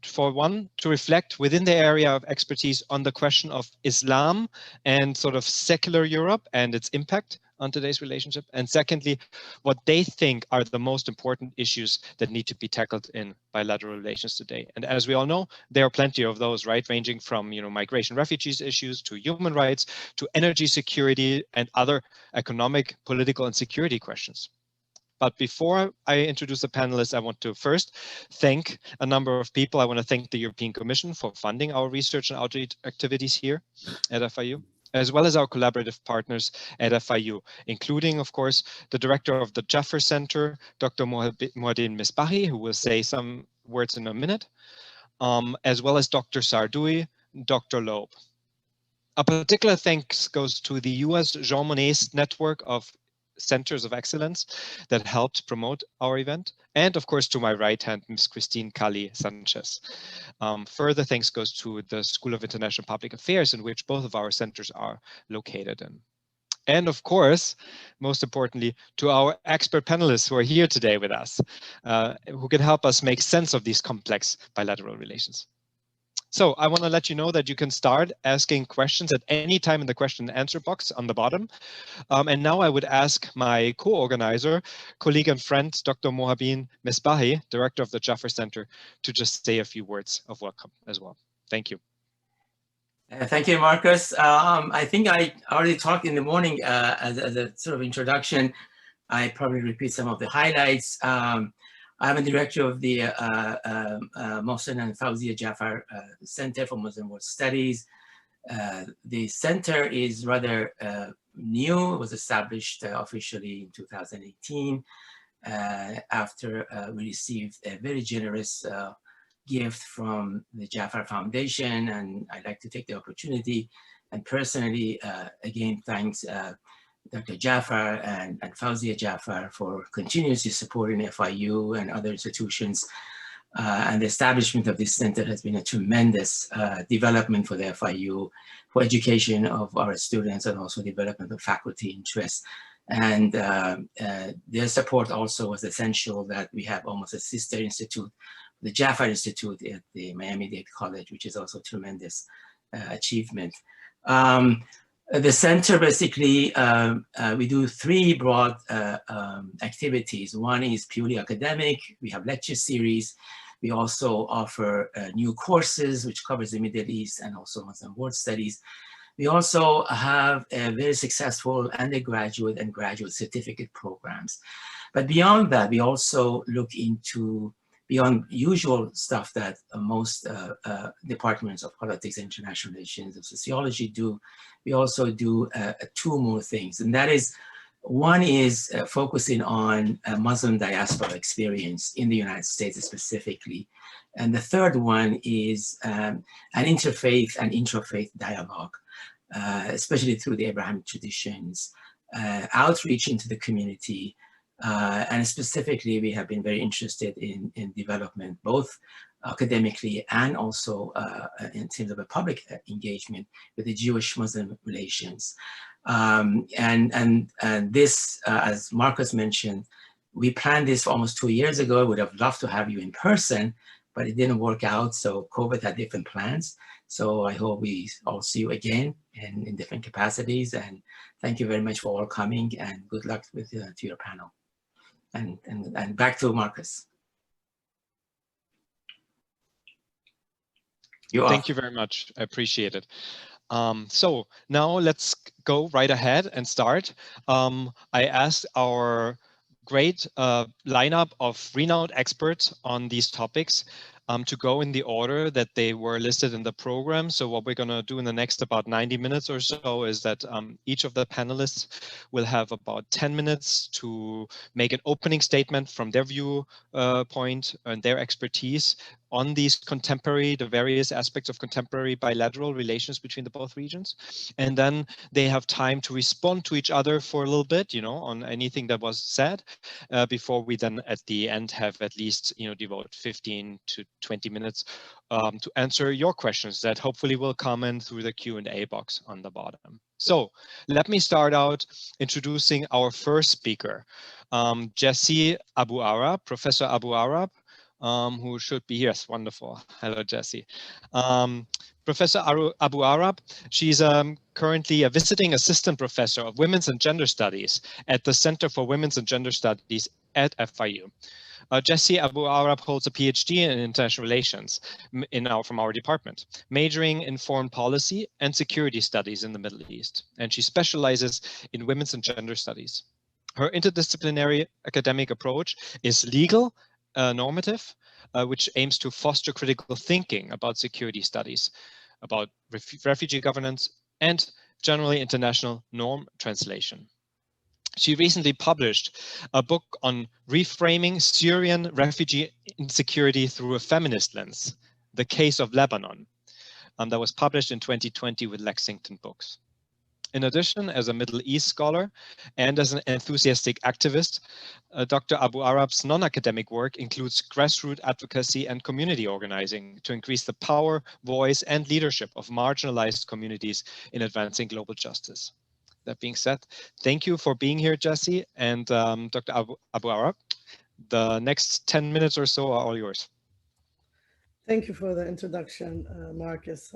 for one, to reflect within the area of expertise on the question of Islam and sort of secular Europe and its impact on today's relationship. And secondly, what they think are the most important issues that need to be tackled in bilateral relations today. And as we all know, there are plenty of those, right? Ranging from, migration, refugees issues to human rights, to energy security and other economic, political and security questions. But before I introduce the panelists, I want to first thank a number of people. I want to thank the European Commission for funding our research and outreach activities here at FIU, as well as our collaborative partners at FIU, including, of course, the director of the Jaffer Center, Dr. Mouadine Misbahi, who will say some words in a minute, as well as Dr. Sardoui, Dr. Loeb. A particular thanks goes to the US Jean Monnet network of Centers of Excellence that helped promote our event, and of course to my right hand, Ms. Christine Cali Sanchez. Further thanks goes to the School of International Public Affairs, in which both of our centers are located in. And of course, most importantly, to our expert panelists who are here today with us, who can help us make sense of these complex bilateral relations. So I want to let you know that you can start asking questions at any time in the question and answer box on the bottom. And now I would ask my co-organizer, colleague and friend, Dr. Mouadine Misbahi, director of the Jaffer Center, to just say a few words of welcome as well. Thank you. Thank you, Marcus. I think I already talked in the morning as a sort of introduction. I probably repeat some of the highlights. I'm a director of the Mohsen and Fawzia Jaffer Center for Muslim World Studies. The center is rather new. It was established officially in 2018 after we received a very generous gift from the Jaffer Foundation. And I'd like to take the opportunity and personally, again, thanks Dr. Jaffer and Fawzia Jaffer for continuously supporting FIU and other institutions. And the establishment of this center has been a tremendous development for the FIU, for education of our students and also development of faculty interest. And their support also was essential that we have almost a sister institute, the Jaffer Institute at the Miami-Dade College, which is also a tremendous achievement. The center basically, we do 3 broad activities. One is purely academic. We have lecture series. We also offer new courses, which covers the Middle East and also Muslim world studies. We also have a very successful undergraduate and graduate certificate programs. But beyond that, we also look into beyond usual stuff that most departments of politics, international relations, and sociology do. We also do 2 more things, and that is, one is focusing on Muslim diaspora experience in the United States specifically. And the third one is an interfaith and intrafaith dialogue, especially through the Abrahamic traditions, outreach into the community. And specifically, we have been very interested in development, both academically and also in terms of a public engagement with the Jewish-Muslim relations. And this, as Marcus mentioned, we planned this for almost 2 years ago. I would have loved to have you in person, but it didn't work out. So COVID had different plans. So I hope we all see you again in different capacities. And thank you very much for all coming, and good luck with to your panel. And back to Marcus. Thank you very much. I appreciate it. So now let's go right ahead and start. I asked our great lineup of renowned experts on these topics to go in the order that they were listed in the program. So what we're going to do in the next about 90 minutes or so is that each of the panelists will have about 10 minutes to make an opening statement from their viewpoint and their expertise on these the various aspects of contemporary bilateral relations between the both regions. And then they have time to respond to each other for a little bit, on anything that was said, before we then at the end have at least, devote 15 to 20 minutes to answer your questions that hopefully will come in through the Q&A box on the bottom. So let me start out introducing our first speaker, Jesse Abu Arab, Professor Abu Arab, who should be here. Yes, wonderful. Hello, Jesse. Professor Abu Arab, she's currently a visiting assistant professor of Women's and Gender Studies at the Center for Women's and Gender Studies at FIU. Jesse Abu Arab holds a PhD in international relations from our department, majoring in foreign policy and security studies in the Middle East. And she specializes in women's and gender studies. Her interdisciplinary academic approach is legal, normative, which aims to foster critical thinking about security studies, about refugee governance, and generally international norm translation. She recently published a book on reframing Syrian refugee insecurity through a feminist lens, The Case of Lebanon, that was published in 2020 with Lexington Books. In addition, as a Middle East scholar and as an enthusiastic activist, Dr. Abu Arab's non-academic work includes grassroots advocacy and community organizing to increase the power, voice, and leadership of marginalized communities in advancing global justice. That being said, thank you for being here, Jesse, and Dr. Abu Arab. The next 10 minutes or so are all yours. Thank you for the introduction, Marcus.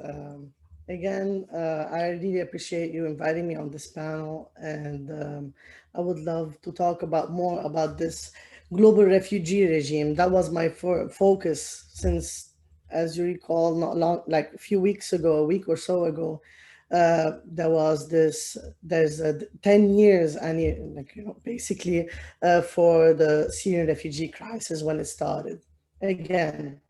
Again, I really appreciate you inviting me on this panel, and I would love to talk more about this global refugee regime. That was my focus since, as you recall, not long, like a few weeks ago, a week or so ago, there's 10 years, basically for the Syrian refugee crisis when it started again.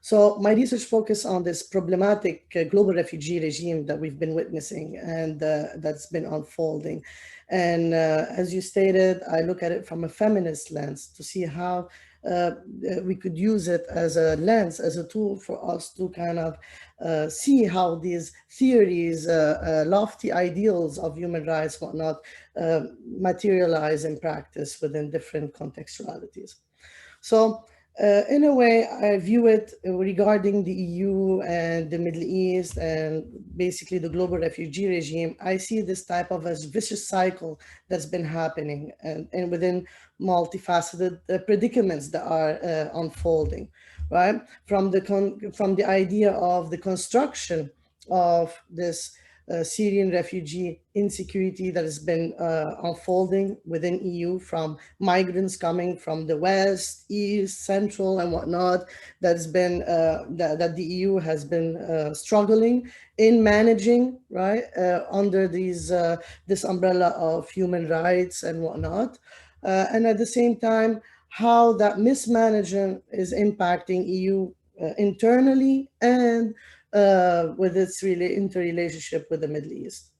So my research focused on this problematic global refugee regime that we've been witnessing and that's been unfolding. And as you stated, I look at it from a feminist lens to see how we could use it as a lens, as a tool for us to kind of see how these theories, lofty ideals of human rights, whatnot, materialize in practice within different contextualities. So in a way, I view it regarding the EU and the Middle East and basically the global refugee regime. I see this type of a vicious cycle that's been happening and within multifaceted predicaments that are unfolding, right? From the idea of the construction of this Syrian refugee insecurity that has been unfolding within EU, from migrants coming from the West, East, Central, and whatnot. That's been that the EU has been struggling in managing, right, under this umbrella of human rights and whatnot, and at the same time, how that mismanagement is impacting EU internally and with its interrelationship with the Middle East.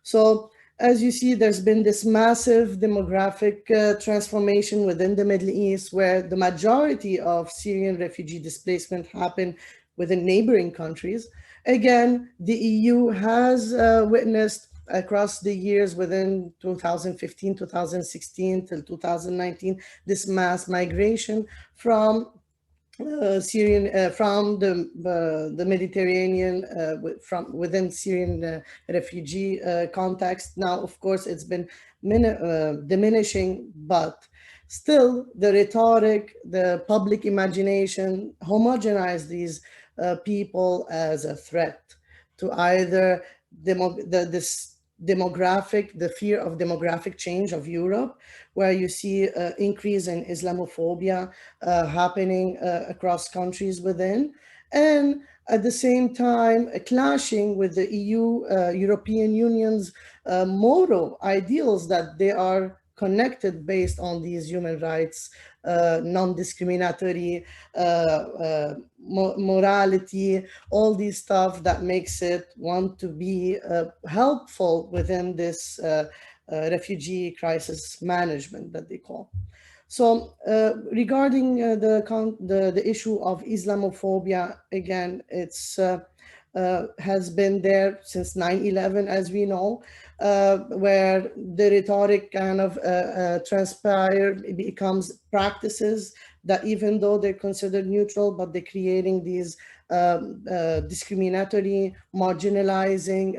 So as you see, there's been this massive demographic transformation within the Middle East, where the majority of Syrian refugee displacement happened within neighboring countries. Again, the EU has witnessed across the years within 2015, 2016 till 2019, this mass migration from Syrian from the Mediterranean from within Syrian refugee context. Now, of course, it's been diminishing, but still the rhetoric, the public imagination homogenize these people as a threat to either the fear of demographic change of Europe, where you see increase in Islamophobia happening across countries within, and at the same time clashing with the European Union's moral ideals that they are connected based on these human rights, non-discriminatory, morality, all these stuff that makes it want to be helpful within this refugee crisis management that they call. So regarding the issue of Islamophobia, again, it's has been there since 9/11, as we know, where the rhetoric kind of transpired, it becomes practices that even though they're considered neutral, but they're creating these discriminatory, marginalizing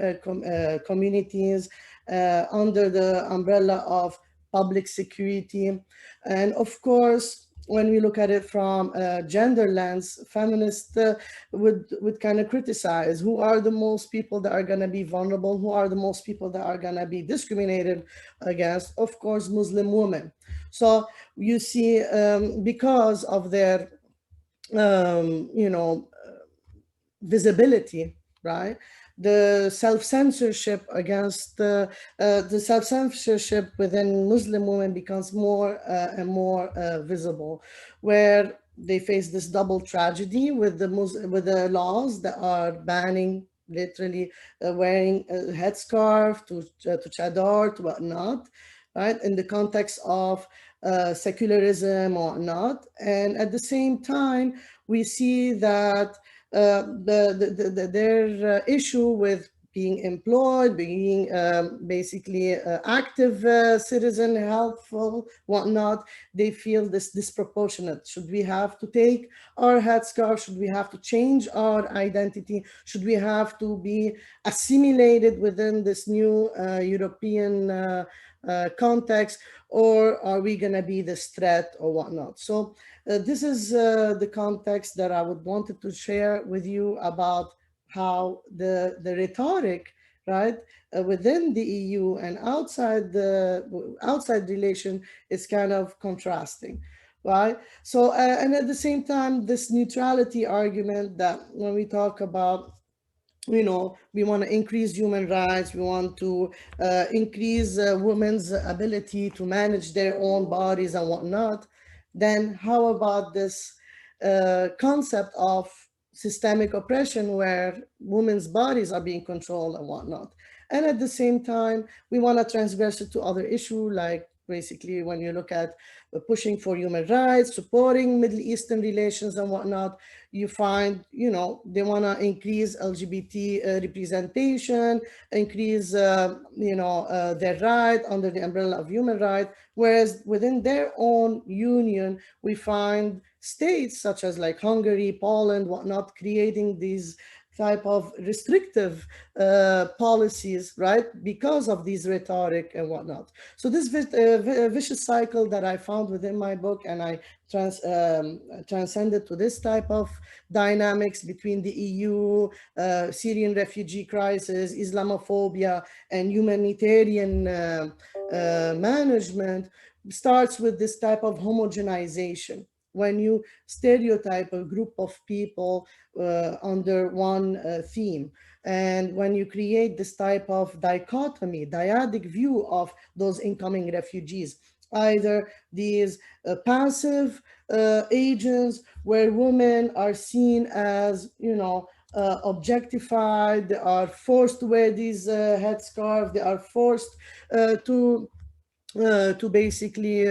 communities under the umbrella of public security. And of course, when we look at it from a gender lens, feminists would kind of criticize who are the most people that are going to be vulnerable, who are the most people that are going to be discriminated against. Of course, Muslim women. So you see, because of their, visibility, right? The self-censorship against the self-censorship within Muslim women becomes more and more visible, where they face this double tragedy with the laws that are banning literally wearing a headscarf to chador to whatnot, right? In the context of secularism or not, and at the same time we see that their issue with being employed, being basically active citizen, helpful, whatnot, they feel this disproportionate. Should we have to take our headscarf? Should we have to change our identity? Should we have to be assimilated within this new European context, or are we going to be this threat or whatnot? So this is the context that I would wanted to share with you about how the rhetoric, right, within the EU and outside relation is kind of contrasting, right? So and at the same time, this neutrality argument that when we talk about, we want to increase human rights, we want to increase women's ability to manage their own bodies and whatnot, then how about this concept of systemic oppression where women's bodies are being controlled and whatnot? And at the same time, we want to transgress it to other issues, like basically when you look at pushing for human rights, supporting Middle Eastern relations and whatnot, you find, they want to increase LGBT representation, increase, their right under the umbrella of human rights, whereas within their own union, we find states such as like Hungary, Poland, whatnot, creating these type of restrictive policies, right, because of these rhetoric and whatnot. So this vicious cycle that I found within my book, and I transcended to this type of dynamics between the EU, Syrian refugee crisis, Islamophobia, and humanitarian management, starts with this type of homogenization. When you stereotype a group of people under one theme, and when you create this type of dichotomy, dyadic view of those incoming refugees, either these passive agents where women are seen as, objectified, they are forced to wear these headscarves, they are forced to basically,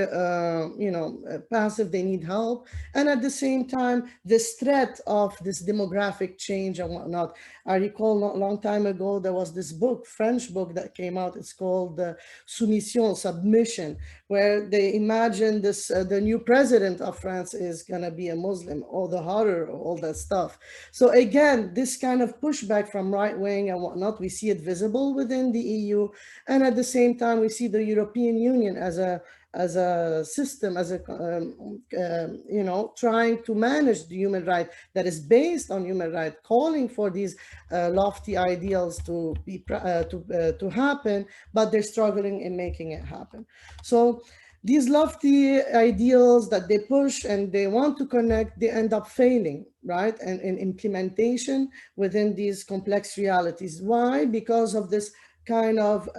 passive, they need help. And at the same time, this threat of this demographic change and whatnot. I recall not a long time ago, there was this book, French book that came out. It's called Soumission, Submission, where they imagine this, the new president of France is gonna be a Muslim, all the horror, all that stuff. So again, this kind of pushback from right wing and whatnot, we see it visible within the EU. And at the same time, we see the European Union as a system, as a trying to manage the human right that is based on human right, calling for these lofty ideals to be to happen, but they're struggling in making it happen. So these lofty ideals that they push and they want to connect, they end up failing, right? And in implementation within these complex realities. Why? Because of this kind of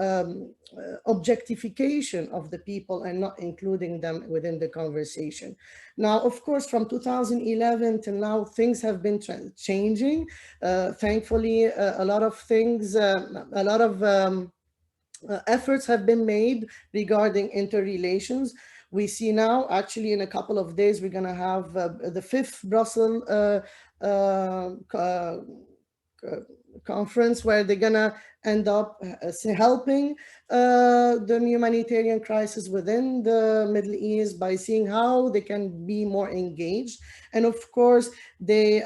objectification of the people and not including them within the conversation. Now, of course, from 2011 till now, things have been changing. Thankfully, a lot of things, a lot of efforts have been made regarding interrelations. We see now, actually, in a couple of days, we're going to have the 5th Brussels conference, where they're going to end up helping the humanitarian crisis within the Middle East by seeing how they can be more engaged. And of course, they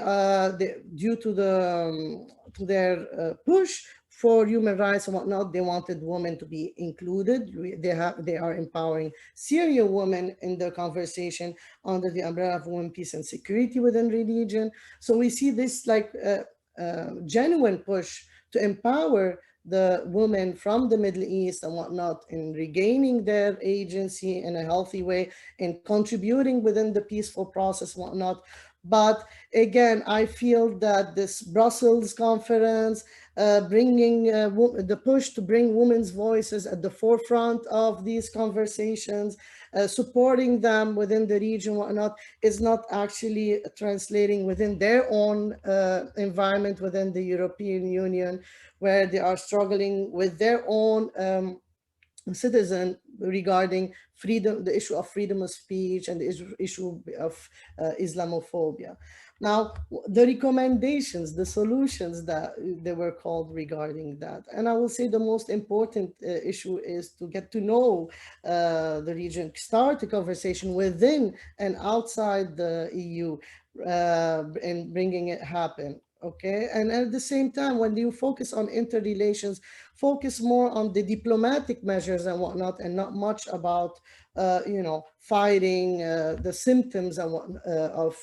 due to their push for human rights and whatnot, they wanted women to be included. They are empowering Syrian women in the conversation under the umbrella of women, peace, and security within the region. So we see this like genuine push to empower the women from the Middle East and whatnot in regaining their agency in a healthy way, in contributing within the peaceful process and whatnot. But again, I feel that this Brussels conference, bringing the push to bring women's voices at the forefront of these conversations, supporting them within the region, whatnot, is not actually translating within their own environment within the European Union, where they are struggling with their own citizen regarding freedom, the issue of freedom of speech and the issue of Islamophobia. Now, the recommendations, the solutions that they were called regarding that. And I will say the most important issue is to get to know the region, start a conversation within and outside the EU and bringing it happen. Okay, and at the same time, when you focus on interrelations, focus more on the diplomatic measures and whatnot, and not much about, fighting the symptoms and of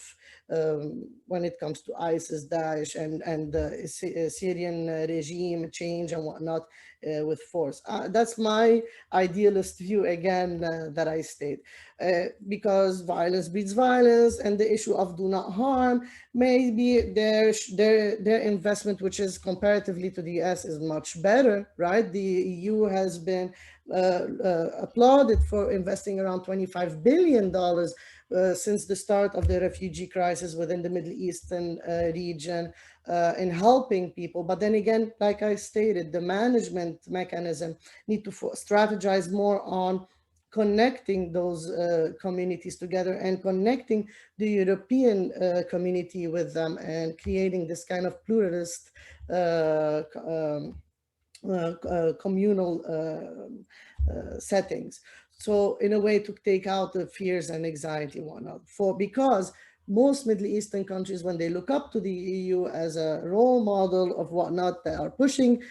when it comes to ISIS, Daesh, and the Syrian regime change and whatnot with force. That's my idealist view, again, that I state, because violence breeds violence, and the issue of do not harm, maybe their investment, which is comparatively to the US, is much better, right? The EU has been applauded for investing around $25 billion since the start of the refugee crisis within the Middle Eastern region in helping people. But then again, like I stated, the management mechanism need to strategize more on connecting those communities together and connecting the European community with them and creating this kind of pluralist communal settings. So in a way to take out the fears and anxiety and whatnot, because most Middle Eastern countries, when they look up to the EU as a role model of whatnot, they are pushing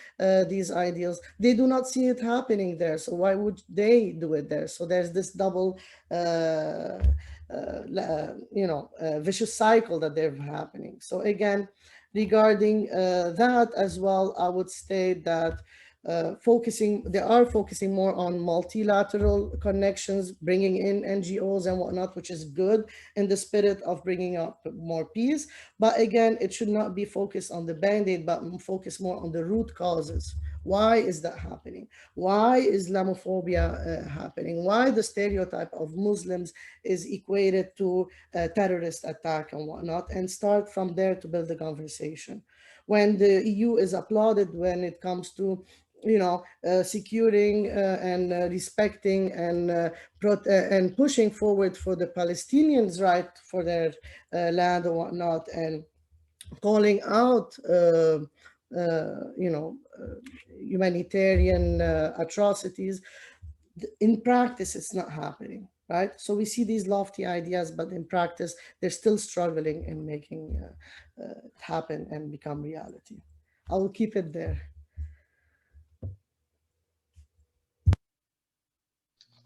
these ideals, they do not see it happening there. So why would they do it there? So there's this double, vicious cycle that they're happening. So again, regarding that as well, I would state that they are focusing more on multilateral connections, bringing in NGOs and whatnot, which is good in the spirit of bringing up more peace. But again, it should not be focused on the band-aid, but focus more on the root causes. Why is that happening? Why is Islamophobia happening? Why the stereotype of Muslims is equated to a terrorist attack and whatnot, and start from there to build the conversation. When the EU is applauded when it comes to securing and respecting and pushing forward for the Palestinians' right for their land and whatnot, and calling out, humanitarian atrocities. In practice, it's not happening, right? So we see these lofty ideas, but in practice, they're still struggling in making it happen and become reality. I will keep it there.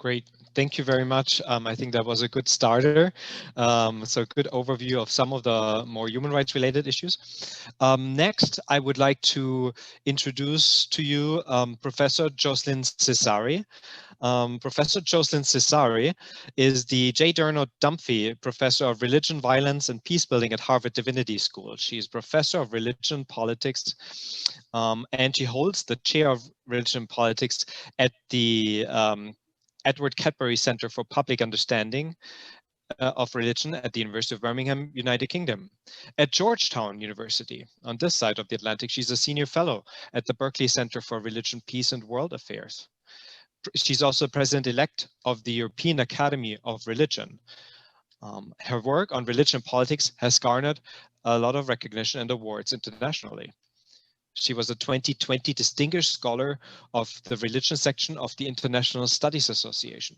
Great. Thank you very much. I think that was a good starter. So good overview of some of the more human rights related issues. Next, I would like to introduce to you Professor Jocelyn Cesari. Professor Jocelyn Cesari is the J. Derno Dumphy Professor of Religion, Violence, and Peacebuilding at Harvard Divinity School. She is Professor of Religion, Politics, and she holds the Chair of Religion and Politics at the Edward Cadbury Center for Public Understanding of Religion at the University of Birmingham, United Kingdom. At Georgetown University, on this side of the Atlantic, she's a senior fellow at the Berkeley Center for Religion, Peace, and World Affairs. She's also president-elect of the European Academy of Religion. Her work on religion and politics has garnered a lot of recognition and awards internationally. She was a 2020 Distinguished Scholar of the Religion section of the International Studies Association.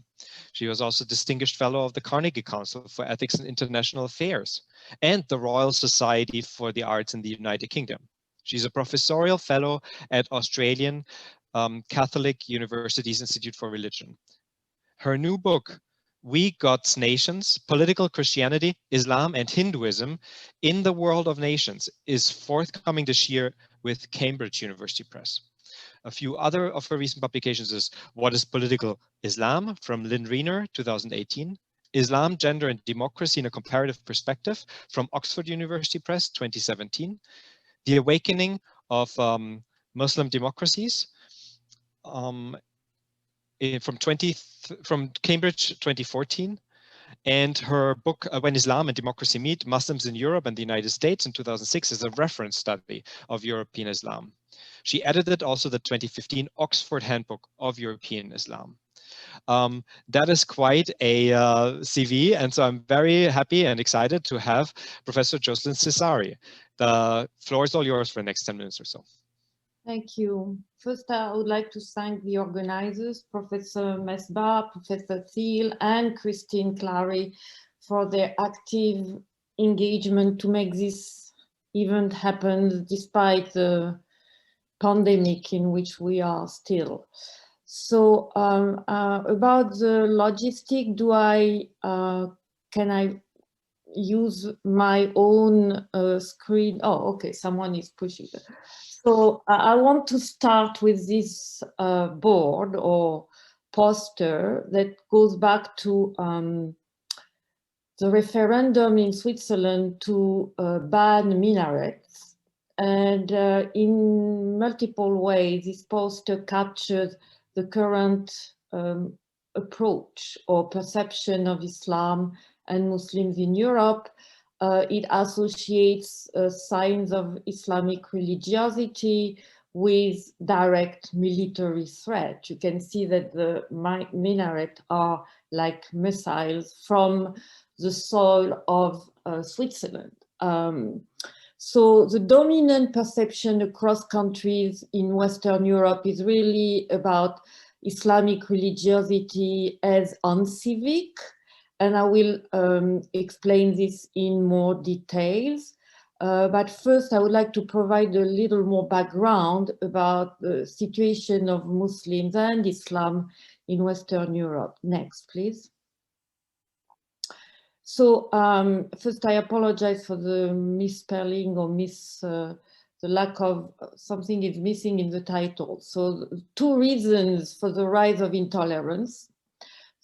She was also Distinguished Fellow of the Carnegie Council for Ethics and International Affairs and the Royal Society for the Arts in the United Kingdom. She's a Professorial Fellow at Australian Catholic University's Institute for Religion. Her new book, We, God's Nations, Political Christianity, Islam, and Hinduism in the World of Nations, is forthcoming this year with Cambridge University Press. A few other of her recent publications is What is Political Islam from Lynn Reiner, 2018, Islam, Gender, and Democracy in a Comparative Perspective from Oxford University Press, 2017, The Awakening of Muslim Democracies from Cambridge, 2014, and her book, When Islam and Democracy Meet, Muslims in Europe and the United States in 2006 is a reference study of European Islam. She edited also the 2015 Oxford Handbook of European Islam. That is quite a CV, and so I'm very happy and excited to have Professor Jocelyn Cesari. The floor is all yours for the next 10 minutes or so. Thank you. First, I would like to thank the organizers, Professor Mesbah, Professor Thiel, and Christine Clary for their active engagement to make this event happen despite the pandemic in which we are still. So about the logistic, can I use my own screen? Oh, okay, someone is pushing it. So I want to start with this board or poster that goes back to the referendum in Switzerland to ban minarets. And in multiple ways, this poster captures the current approach or perception of Islam and Muslims in Europe. It associates signs of Islamic religiosity with direct military threat. You can see that the minaret are like missiles from the soil of Switzerland. So the dominant perception across countries in Western Europe is really about Islamic religiosity as uncivic. And I will explain this in more details. But first, I would like to provide a little more background about the situation of Muslims and Islam in Western Europe. Next, please. So first, I apologize for the misspelling or the lack of something is missing in the title. So 2 reasons for the rise of intolerance.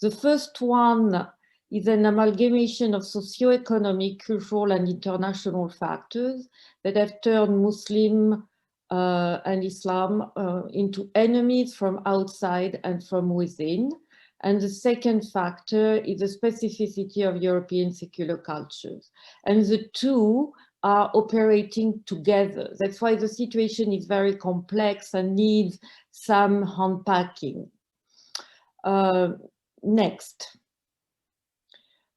The first one is an amalgamation of socio-economic, cultural, and international factors that have turned Muslim and Islam into enemies from outside and from within. And the second factor is the specificity of European secular cultures. And the two are operating together. That's why the situation is very complex and needs some unpacking. Next.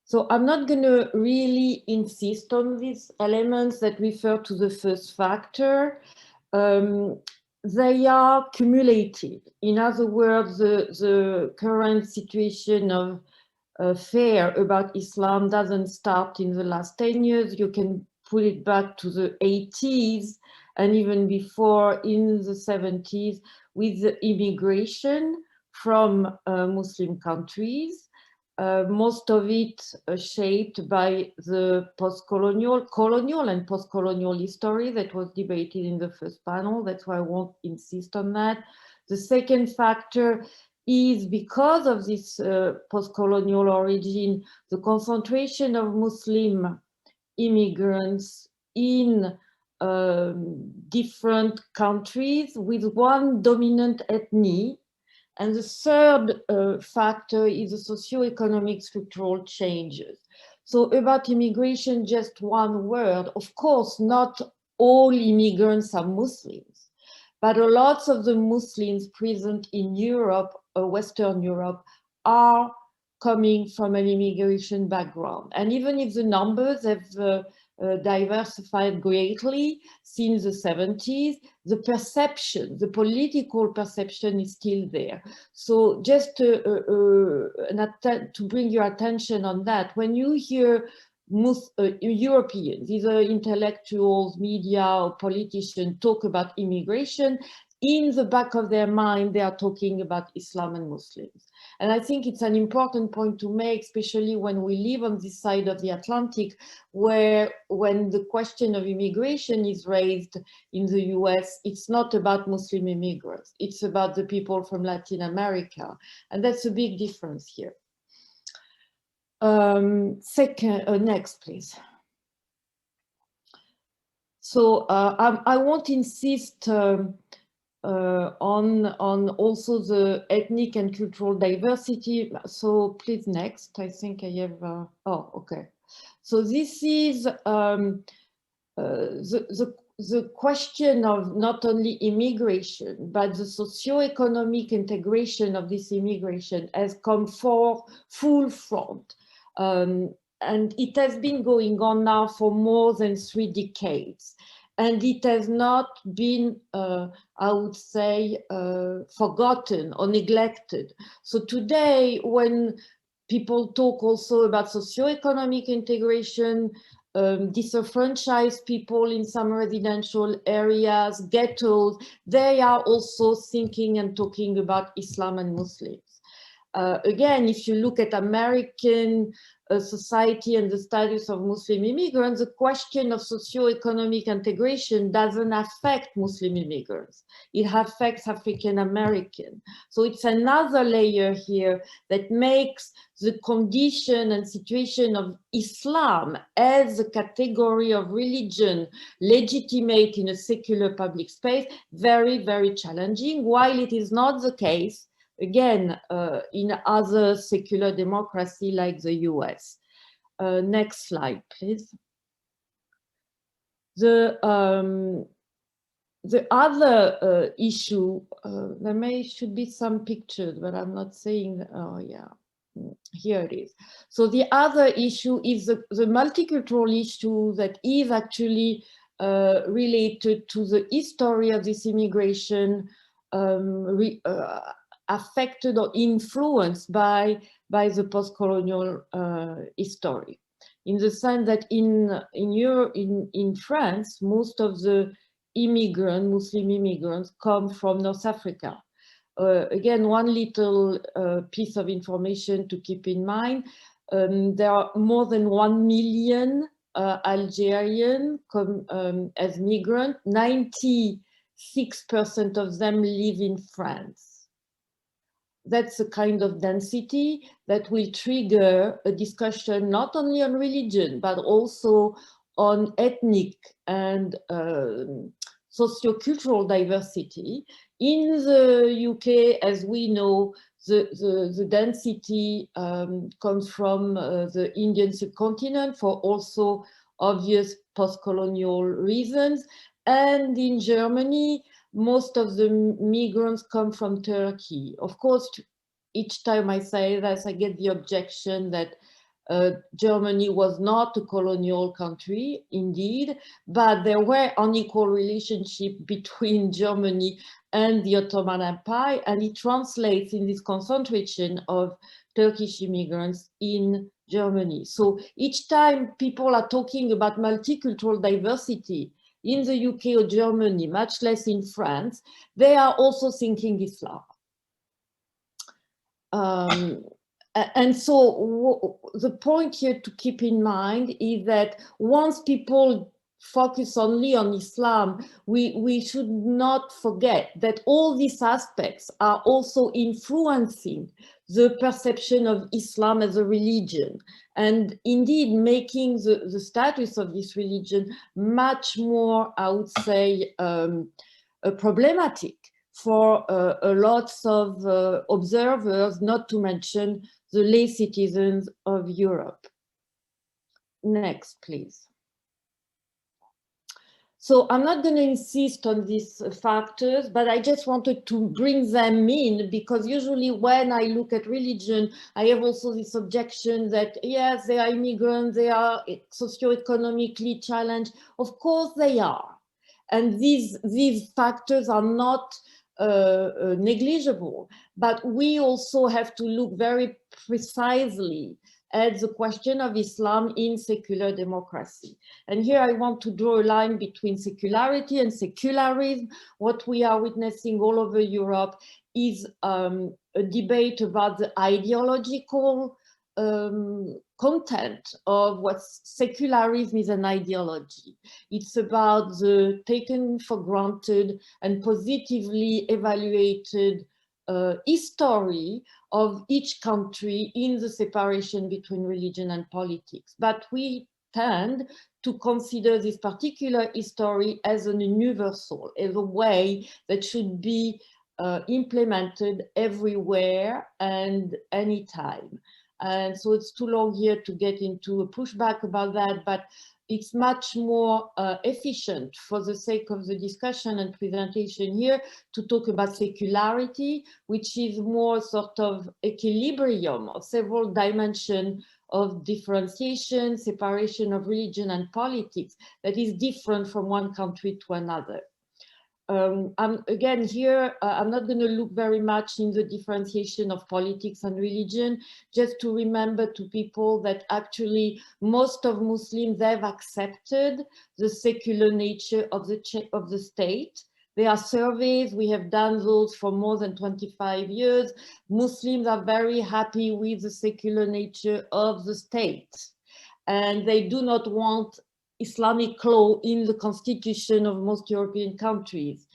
So I'm not going to really insist on these elements that refer to the first factor. They are cumulative. In other words, the current situation of fear about Islam doesn't start in the last 10 years. You can put it back to the 80s and even before in the 70s with the immigration from Muslim countries, most of it shaped by the post-colonial, colonial and post-colonial history that was debated in the first panel. That's why I won't insist on that. The second factor is because of this post-colonial origin, the concentration of Muslim immigrants in different countries with one dominant ethnic. And the third factor is the socio-economic structural changes. So about immigration, just one word. Of course, not all immigrants are Muslims, but a lot of the Muslims present in Europe, Western Europe, are coming from an immigration background. And even if the numbers have diversified greatly since the 70s, the perception, the political perception is still there. So just to bring your attention on that, when you hear Europeans, either intellectuals, media, or politicians talk about immigration, in the back of their mind, they are talking about Islam and Muslims. And I think it's an important point to make, especially when we live on this side of the Atlantic, where when the question of immigration is raised in the US, it's not about Muslim immigrants, it's about the people from Latin America. And that's a big difference here. Next, please. So I won't insist on also the ethnic and cultural diversity. So please next, I think I have, oh, okay. So this is the question of not only immigration, but the socio-economic integration of this immigration has come for full front. And it has been going on now for more than 3 decades. And it has not been, I would say, forgotten or neglected. So today, when people talk also about socioeconomic integration, disenfranchised people in some residential areas, ghettos, they are also thinking and talking about Islam and Muslims. Again, if you look at American society and the status of Muslim immigrants, the question of socio-economic integration doesn't affect Muslim immigrants. It affects African American. So it's another layer here that makes the condition and situation of Islam as a category of religion legitimate in a secular public space very, very challenging, while it is not the case again, in other secular democracy like the US. Next slide, please. The other issue, there should be some pictures, but I'm not saying, oh yeah, here it is. So the other issue is the multicultural issue that is actually related to the history of this immigration, affected or influenced by the post-colonial history, in the sense that in France, most of the Muslim immigrants come from North Africa. Again, one little piece of information to keep in mind, there are more than 1 million Algerians come as migrants. 96% of them live in France. That's a kind of density that will trigger a discussion not only on religion, but also on ethnic and socio-cultural diversity. In the UK, as we know, the density comes from the Indian subcontinent for also obvious post-colonial reasons. And in Germany, most of the migrants come from Turkey. Of course, each time I say this, I get the objection that Germany was not a colonial country, indeed, but there were unequal relationship between Germany and the Ottoman Empire, and it translates in this concentration of Turkish immigrants in Germany. So each time people are talking about multicultural diversity in the UK or Germany, much less in France, they are also thinking Islam. And so the point here to keep in mind is that once people focus only on Islam, we should not forget that all these aspects are also influencing the perception of Islam as a religion, and indeed making the status of this religion much more, I would say, problematic for a lot of observers, not to mention the lay citizens of Europe. Next, please. So I'm not going to insist on these factors, but I just wanted to bring them in, because usually when I look at religion, I have also this objection that, yes, they are immigrants, they are socioeconomically challenged. Of course they are. And these factors are not negligible, but we also have to look very precisely at the question of Islam in secular democracy. And here I want to draw a line between secularity and secularism. What we are witnessing all over Europe is a debate about the ideological content of what secularism is an ideology. It's about the taken for granted and positively evaluated history of each country in the separation between religion and politics. But we tend to consider this particular history as an universal, as a way that should be implemented everywhere and anytime. And so it's too long here to get into a pushback about that, but it's much more efficient for the sake of the discussion and presentation here to talk about secularity, which is more sort of equilibrium of several dimensions of differentiation, separation of religion and politics that is different from one country to another. Again, here, I'm not going to look very much in the differentiation of politics and religion, just to remember to people that actually most of Muslims have accepted the secular nature of the state. There are surveys, we have done those for more than 25 years. Muslims are very happy with the secular nature of the state, and they do not want Islamic law in the constitution of most European countries.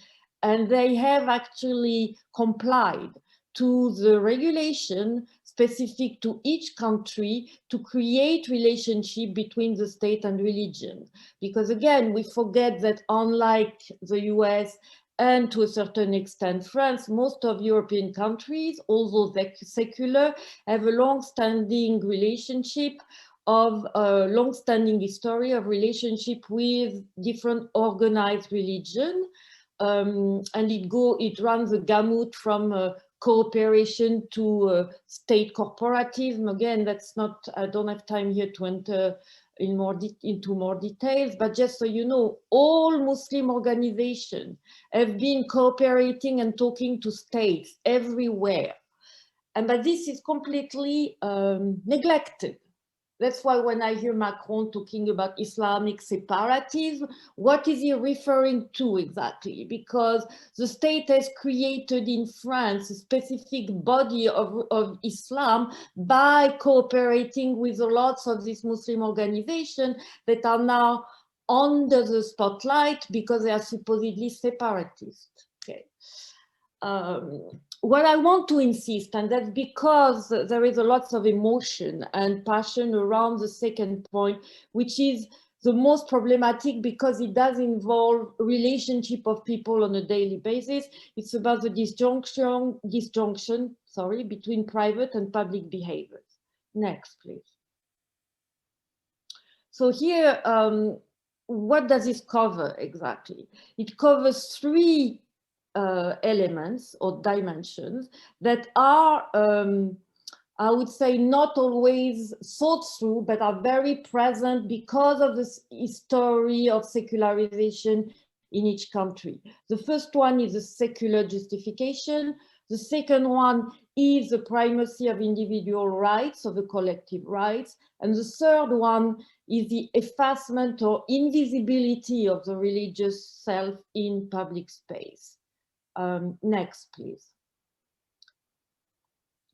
And they have actually complied to the regulation specific to each country to create relationship between the state and religion. Because again, we forget that unlike the US and to a certain extent France, most of European countries, although they're secular, have a long-standing relationship of a long-standing history of relationship with different organized religion, and it runs the gamut from cooperation to state corporatism. Again, that's not, I don't have time here to enter into more details, but just so you know, all Muslim organizations have been cooperating and talking to states everywhere, but this is completely neglected. That's why when I hear Macron talking about Islamic separatism, what is he referring to exactly? Because the state has created in France a specific body of Islam by cooperating with lots of these Muslim organizations that are now under the spotlight because they are supposedly separatist. Okay. What I want to insist, and that's because there is a lot of emotion and passion around the second point, which is the most problematic because it does involve relationship of people on a daily basis. It's about the disjunction between private and public behaviors. Next, please. So here, what does this cover exactly? It covers three elements or dimensions that are, I would say, not always thought through, but are very present because of this history of secularization in each country. The first one is the secular justification. The second one is the primacy of individual rights, of the collective rights. And the third one is the effacement or invisibility of the religious self in public space. Next, please.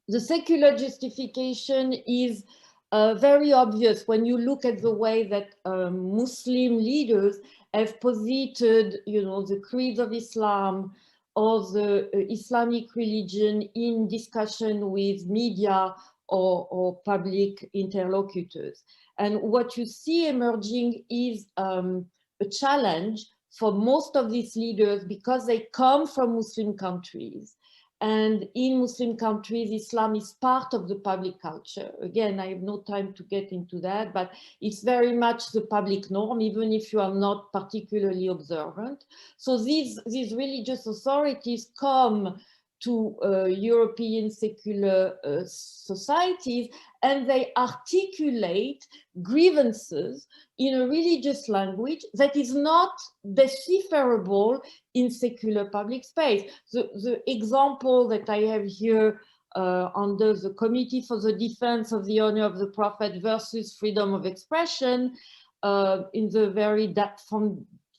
The secular justification is very obvious when you look at the way that Muslim leaders have posited, the creeds of Islam or the Islamic religion in discussion with media or public interlocutors. And what you see emerging is a challenge for most of these leaders because they come from Muslim countries. And in Muslim countries, Islam is part of the public culture. Again, I have no time to get into that, but it's very much the public norm, even if you are not particularly observant. So these religious authorities come to European secular societies, and they articulate grievances in a religious language that is not decipherable in secular public space. The example that I have here under the Committee for the Defense of the Honor of the Prophet versus freedom of expression in the very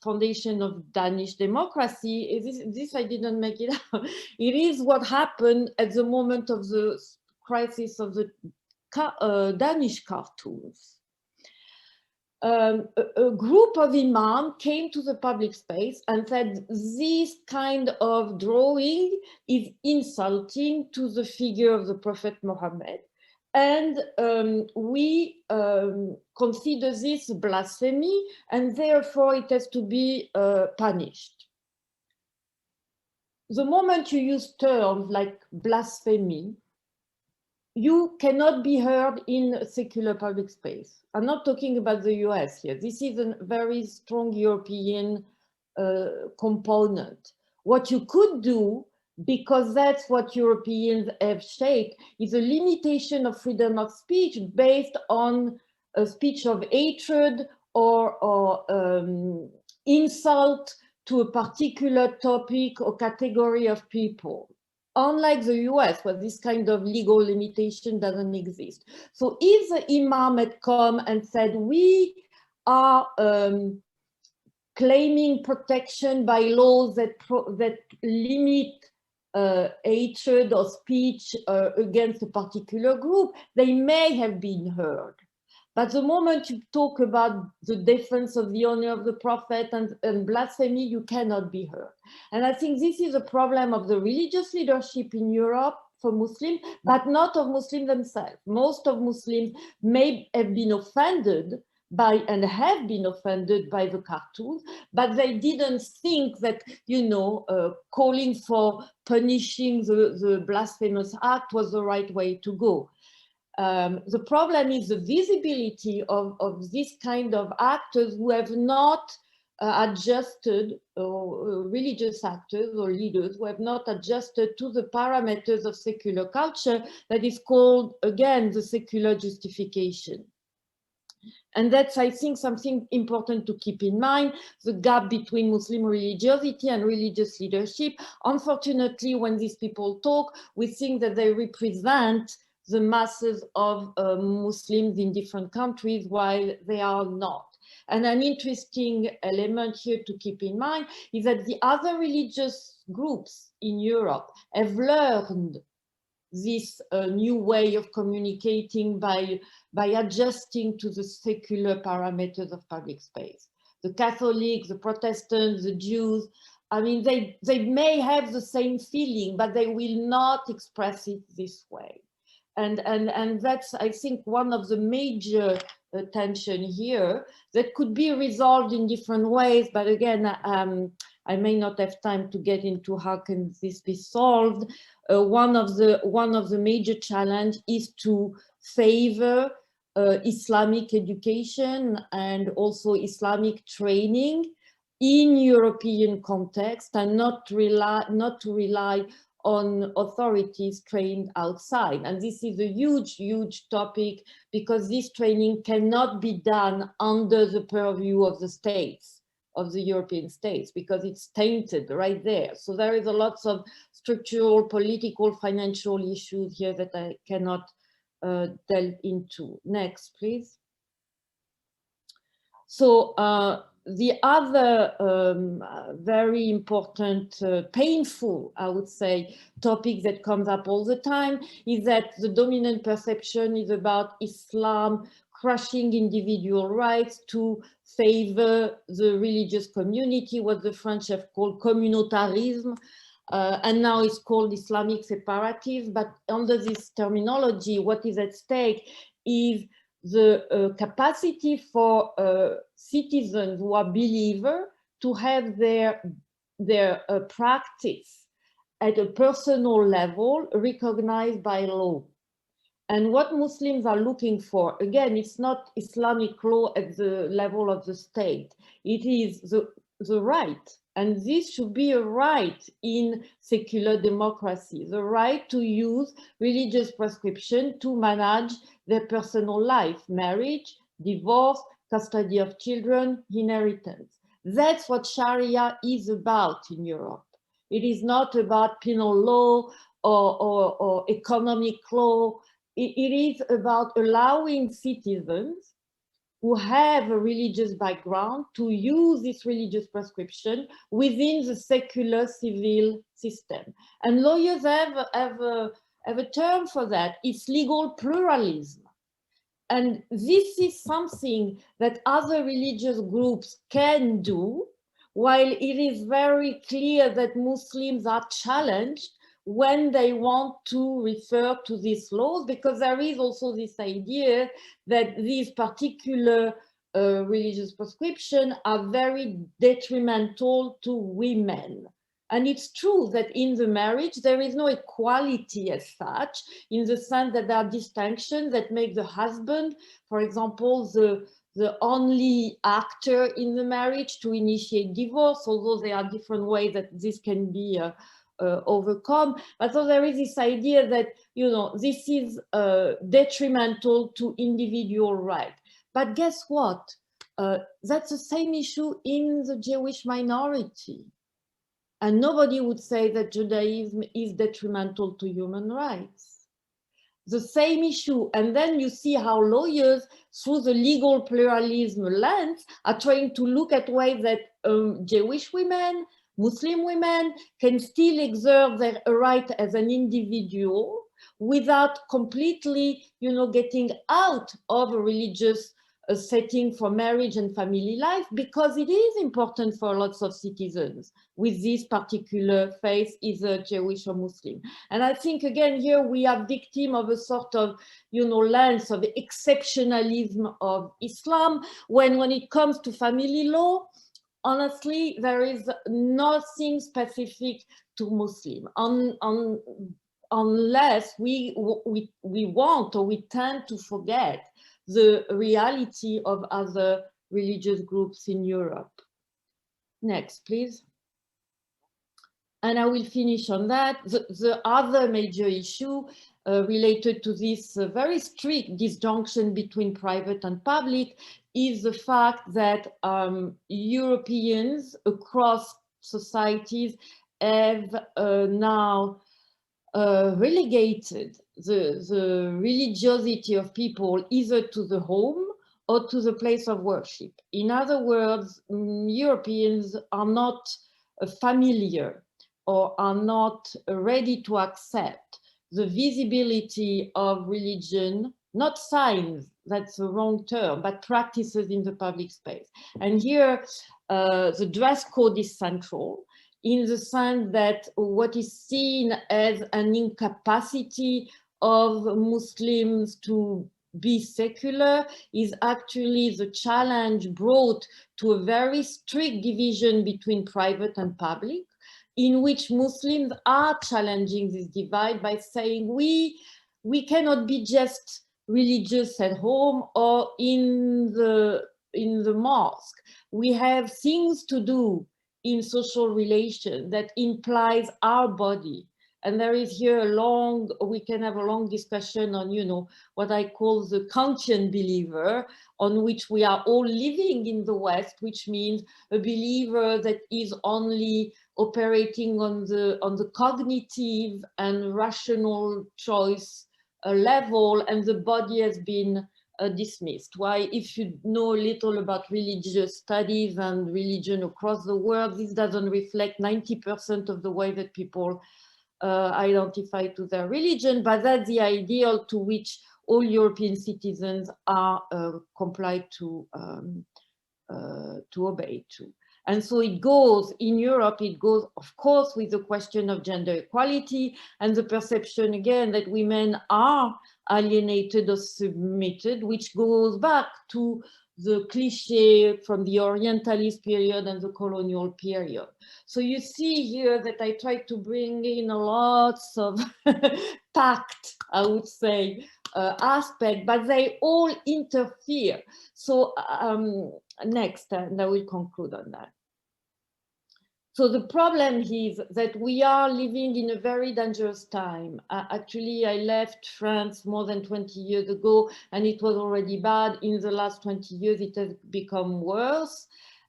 foundation of Danish democracy, this I didn't make it up. It is what happened at the moment of the crisis of the Danish cartoons. A group of imams came to the public space and said, this kind of drawing is insulting to the figure of the Prophet Muhammad. And we consider this blasphemy, and therefore it has to be punished. The moment you use terms like blasphemy, you cannot be heard in a secular public space. I'm not talking about the US here. This is a very strong European component. What you could do, because that's what Europeans have shaped, is a limitation of freedom of speech based on a speech of hatred or insult to a particular topic or category of people. Unlike the US, where this kind of legal limitation doesn't exist. So if the imam had come and said, we are claiming protection by laws that limit hatred or speech against a particular group, they may have been heard. But the moment you talk about the defense of the honor of the Prophet and blasphemy, you cannot be heard. And I think this is a problem of the religious leadership in Europe for Muslims, but not of Muslims themselves. Most of Muslims may have been offended by and have been offended by the cartoons, but they didn't think that, calling for punishing the blasphemous act was the right way to go. The problem is the visibility of this kind of actors who have not adjusted, or religious actors or leaders who have not adjusted to the parameters of secular culture that is called, again, the secular justification. And that's, I think, something important to keep in mind, the gap between Muslim religiosity and religious leadership. Unfortunately, when these people talk, we think that they represent the masses of Muslims in different countries, while they are not. And an interesting element here to keep in mind is that the other religious groups in Europe have learned this new way of communicating by adjusting to the secular parameters of public space. The Catholics, the Protestants, the Jews, I mean, they may have the same feeling, but they will not express it this way. And that's, I think, one of the major tension here that could be resolved in different ways. But again, I may not have time to get into how can this be solved. One of the major challenge is to favor Islamic education and also Islamic training in European context, and not to rely on authorities trained outside. And this is a huge, huge topic, because this training cannot be done under the purview of the states, of the European states, because it's tainted right there. So there is a lot of structural, political, financial issues here that I cannot delve into. Next, please. So the other very important, painful, I would say, topic that comes up all the time is that the dominant perception is about Islam crushing individual rights to favor the religious community, what the French have called communautarisme, and now it's called Islamic separatism. But under this terminology, what is at stake is the capacity for citizens who are believers to have their practice at a personal level recognized by law. And what Muslims are looking for, again, it's not Islamic law at the level of the state. It is the right. And this should be a right in secular democracy, the right to use religious prescription to manage their personal life, marriage, divorce, custody of children, inheritance. That's what Sharia is about in Europe. It is not about penal law or economic law. It is about allowing citizens who have a religious background to use this religious prescription within the secular civil system. And lawyers have a term for that. It's legal pluralism. And this is something that other religious groups can do, while it is very clear that Muslims are challenged when they want to refer to these laws, because there is also this idea that these particular religious prescriptions are very detrimental to women. And it's true that in the marriage, there is no equality as such, in the sense that there are distinctions that make the husband, for example, the only actor in the marriage to initiate divorce, although there are different ways that this can be overcome. But so there is this idea that, you know, this is detrimental to individual rights. But guess what? That's the same issue in the Jewish minority. And nobody would say that Judaism is detrimental to human rights. The same issue. And then you see how lawyers, through the legal pluralism lens, are trying to look at ways that Jewish women, Muslim women can still exert their right as an individual without completely, you know, getting out of a religious setting for marriage and family life, because it is important for lots of citizens with this particular faith, either Jewish or Muslim. And I think, again, here we are victim of a sort of, you know, lens of exceptionalism of Islam, when it comes to family law, honestly, there is nothing specific to Muslim, unless we want, or we tend to forget the reality of other religious groups in Europe. Next, please. And I will finish on that. The other major issue related to this very strict disjunction between private and public is the fact that Europeans across societies have now relegated the religiosity of people either to the home or to the place of worship. In other words, Europeans are not familiar or are not ready to accept the visibility of religion, not signs, that's the wrong term, but practices in the public space. And here, the dress code is central, in the sense that what is seen as an incapacity of Muslims to be secular is actually the challenge brought to a very strict division between private and public, in which Muslims are challenging this divide by saying we cannot be just religious at home or in the mosque. We have things to do in social relations that implies our body. And there is here we can have a long discussion on, you know, what I call the Kantian believer, on which we are all living in the West, which means a believer that is only operating on the cognitive and rational choice level, and the body has been dismissed. Why, if you know little about religious studies and religion across the world, this doesn't reflect 90% of the way that people identify to their religion, but that's the ideal to which all European citizens are complied to obey to. And so it goes, in Europe, it goes, of course, with the question of gender equality and the perception, again, that women are alienated or submitted, which goes back to the cliche from the Orientalist period and the colonial period. So you see here that I try to bring in lots of tact, I would say, aspect, but they all interfere. So next, and I will conclude on that. So the problem is that we are living in a very dangerous time. Actually, I left France more than 20 years ago, and it was already bad. In the last 20 years, it has become worse.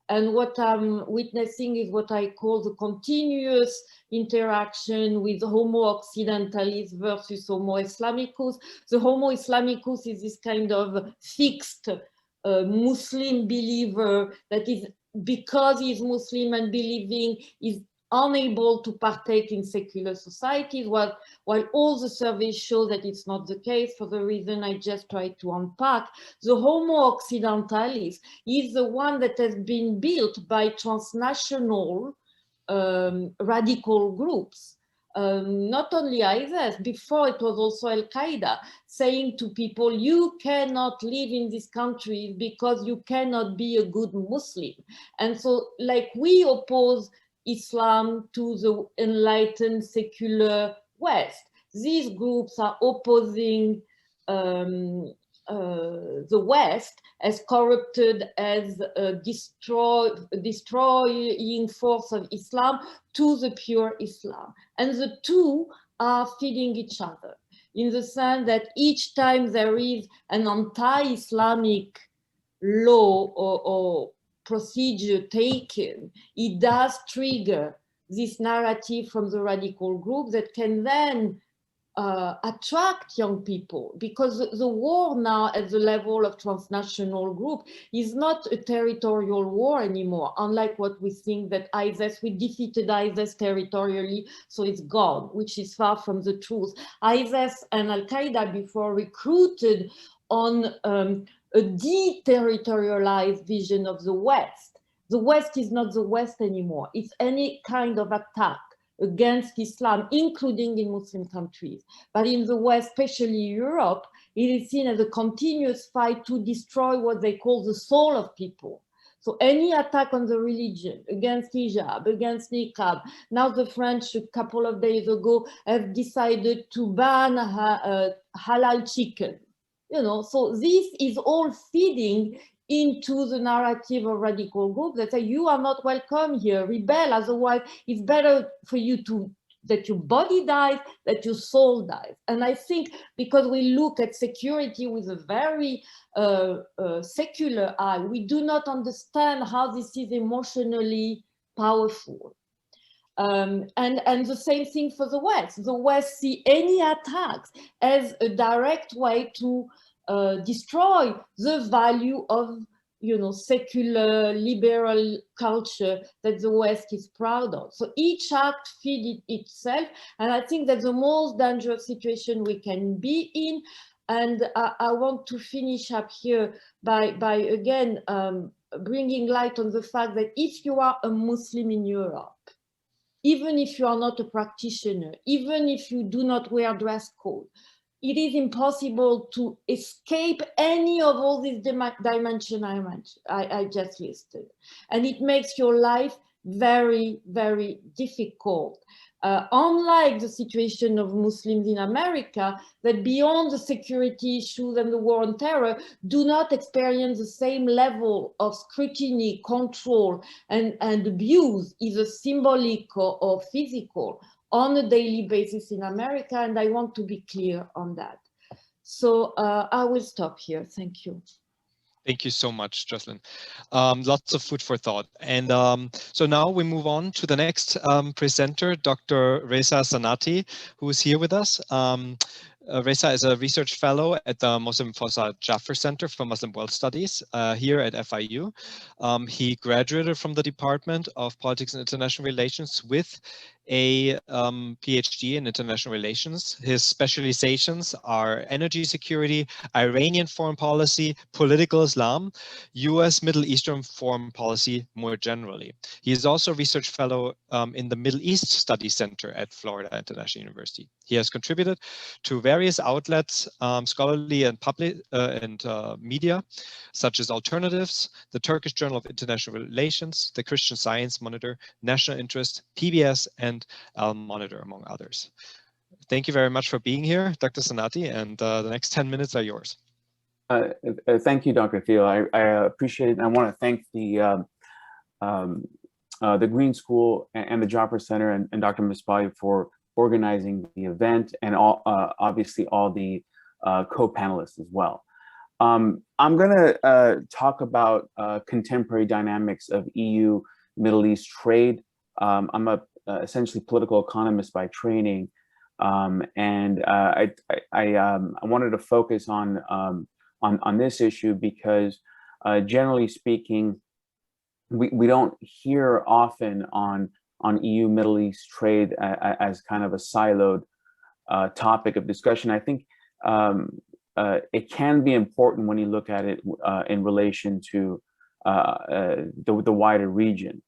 And what I'm witnessing is what I call the continuous interaction with Homo occidentalis versus Homo islamicus. The Homo islamicus is this kind of fixed Muslim believer that is, because he's Muslim and believing, is unable to partake in secular societies, while all the surveys show that it's not the case for the reason I just tried to unpack. The Homo occidentalis is the one that has been built by transnational radical groups. Not only ISIS, before it was also Al-Qaeda, saying to people, you cannot live in this country because you cannot be a good Muslim. And so, like, we oppose Islam to the enlightened secular West, these groups are opposing the West as corrupted, as a destroying force of Islam, to the pure Islam. And the two are feeding each other, in the sense that each time there is an anti-Islamic law or procedure taken, it does trigger this narrative from the radical group that can then attract young people, because the war now at the level of transnational group is not a territorial war anymore, unlike what we think that ISIS, we defeated ISIS territorially, so it's gone, which is far from the truth. ISIS and Al-Qaeda before recruited on a deterritorialized vision of the West. The West is not the West anymore. It's any kind of attack against Islam, including in Muslim countries. But in the West, especially Europe, it is seen as a continuous fight to destroy what they call the soul of people. So any attack on the religion, against hijab, against niqab. Now the French, a couple of days ago, have decided to ban halal chicken. You know, so this is all feeding into the narrative of radical groups that say you are not welcome here, rebel, otherwise it's better for you to that your body dies, that your soul dies. And I think because we look at security with a very secular eye, we do not understand how this is emotionally powerful. And the same thing for the West. The West see any attacks as a direct way to destroy the value of, you know, secular liberal culture that the West is proud of. So each act feeds itself, and I think that's the most dangerous situation we can be in. And I want to finish up here by again bringing light on the fact that if you are a Muslim in Europe, even if you are not a practitioner, even if you do not wear dress code, it is impossible to escape any of all these dimensions I just listed. And it makes your life very, very difficult. Unlike the situation of Muslims in America, that beyond the security issues and the war on terror, do not experience the same level of scrutiny, control, and abuse, either symbolic or physical, on a daily basis in America, and I want to be clear on that. So I will stop here. Thank you. Thank you so much, Jocelyn. Lots of food for thought. And so now we move on to the next presenter, Dr. Reza Sanati, who is here with us. Reza is a research fellow at the Muslim Fossa Jaffer Center for Muslim World Studies here at FIU. He graduated from the Department of Politics and International Relations with a PhD in international relations. His specializations are energy security, Iranian foreign policy, political Islam, US Middle Eastern foreign policy more generally. He is also a research fellow in the Middle East Studies Center at Florida International University. He has contributed to various outlets, scholarly and public media, such as Alternatives, the Turkish Journal of International Relations, the Christian Science Monitor, National Interest, PBS, and Al-Monitor, among others. Thank you very much for being here, Dr. Sanati, and the next 10 minutes are yours. Thank you, Dr. Thiel. I appreciate it. And I want to thank the Green School and the Jaffer Center and Dr. Misbah for organizing the event, and obviously all the co-panelists as well. I'm going to talk about contemporary dynamics of EU Middle East trade. I'm a essentially political economist by training, and I wanted to focus on this issue because generally speaking, we don't hear often on EU Middle East trade as kind of a siloed topic of discussion. I think it can be important when you look at it in relation to the wider region.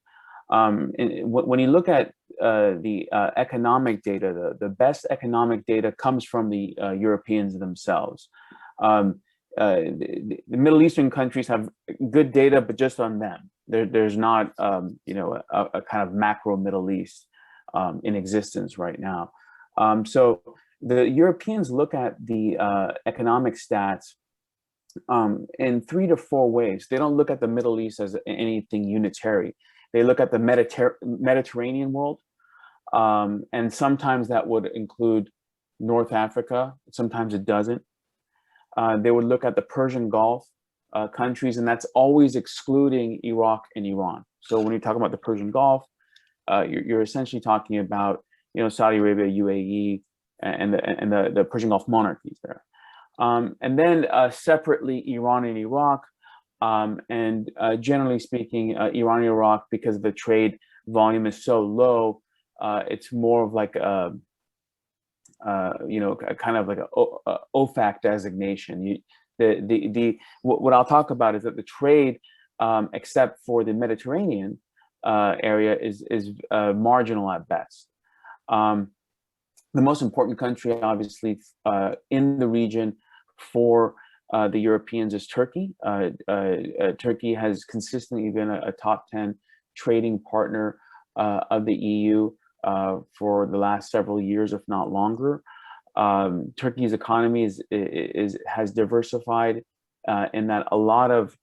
When you look at the economic data, the best economic data comes from the Europeans themselves. The Middle Eastern countries have good data, but just on them. There's not, you know, a kind of macro Middle East in existence right now. So the Europeans look at the economic stats in 3 to 4 ways. They don't look at the Middle East as anything unitary. They look at the Mediterranean world, and sometimes that would include North Africa. Sometimes it doesn't. They would look at the Persian Gulf countries, and that's always excluding Iraq and Iran. So when you talk about the Persian Gulf, you're essentially talking about, you know, Saudi Arabia, UAE, and the Persian Gulf monarchies there. And then separately, Iran and Iraq. And generally speaking, Iran and Iraq, because the trade volume is so low, it's more of like a, you know, kind of like a OFAC designation. What I'll talk about is that the trade, except for the Mediterranean area, is marginal at best. The most important country, obviously, in the region for the Europeans is Turkey. Turkey has consistently been a top 10 trading partner of the EU for the last several years, if not longer. Turkey's economy has diversified in that a lot of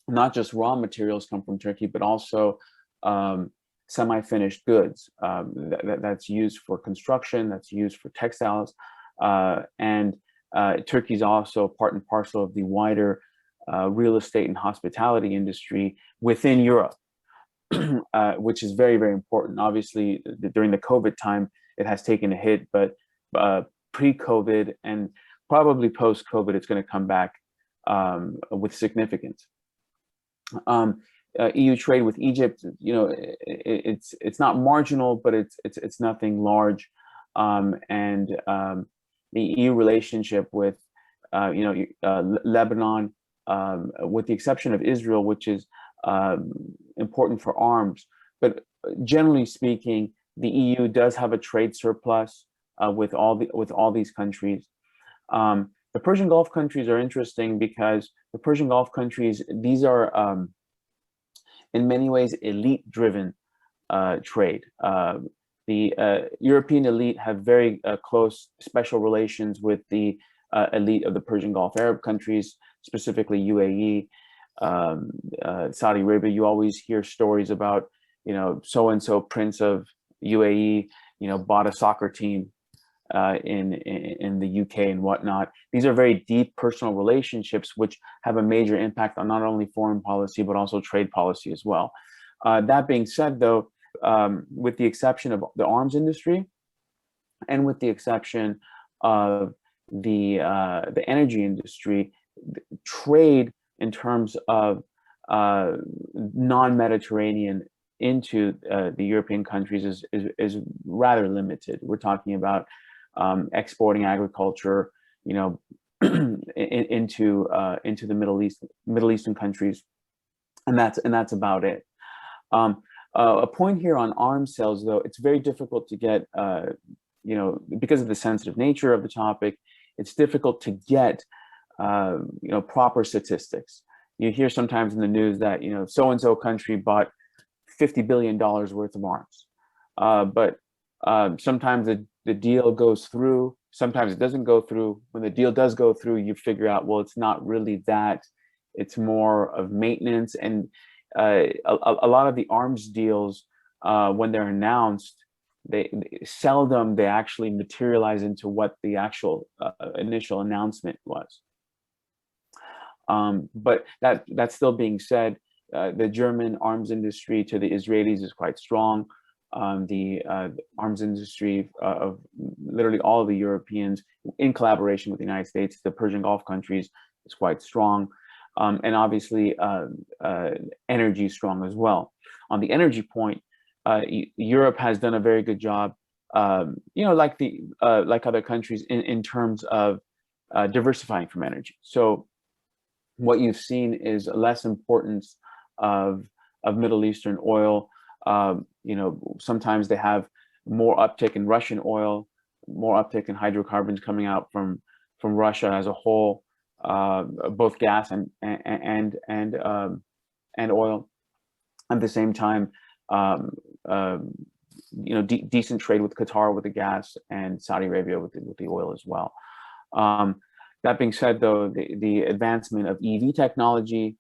not just raw materials come from Turkey, but also semi-finished goods that's used for construction, that's used for textiles, and Turkey is also part and parcel of the wider real estate and hospitality industry within Europe, which is very, very important. Obviously, during the COVID time, it has taken a hit, but pre-COVID and probably post-COVID, it's going to come back with significance. EU trade with Egypt, you know, it's not marginal, but it's nothing large, and the EU relationship with, you know, Lebanon, with the exception of Israel, which is important for arms, but generally speaking, the EU does have a trade surplus with all these countries. The Persian Gulf countries are interesting because the Persian Gulf countries, these are in many ways elite-driven trade. The European elite have very close special relations with the elite of the Persian Gulf Arab countries, specifically UAE, Saudi Arabia. You always hear stories about, you know, so-and-so prince of UAE, you know, bought a soccer team in the UK and whatnot. These are very deep personal relationships, which have a major impact on not only foreign policy, but also trade policy as well. That being said, though, with the exception of the arms industry, and with the exception of the energy industry, trade in terms of non-Mediterranean into the European countries is rather limited. We're talking about exporting agriculture, you know, into the Middle Eastern countries, and that's about it. A point here on arms sales, though, it's very difficult to get, you know, because of the sensitive nature of the topic, it's difficult to get, you know, proper statistics. You hear sometimes in the news that, you know, so-and-so country bought $50 billion worth of arms. But sometimes the deal goes through, sometimes it doesn't go through. When the deal does go through, you figure out, well, it's not really that. It's more of maintenance. And a lot of the arms deals, when they're announced, they actually materialize into what the actual initial announcement was. But that's still being said, the German arms industry to the Israelis is quite strong. The arms industry of literally all of the Europeans, in collaboration with the United States, the Persian Gulf countries, is quite strong. And obviously, energy is strong as well. On the energy point, Europe has done a very good job, you know, like other countries in terms of diversifying from energy. So what you've seen is less importance of Middle Eastern oil. You know, sometimes they have more uptick in Russian oil, more uptick in hydrocarbons coming out from Russia as a whole, both gas and oil. At the same time, you know, decent trade with Qatar with the gas and Saudi Arabia with the oil as well. That being said, though, the advancement of EV technology,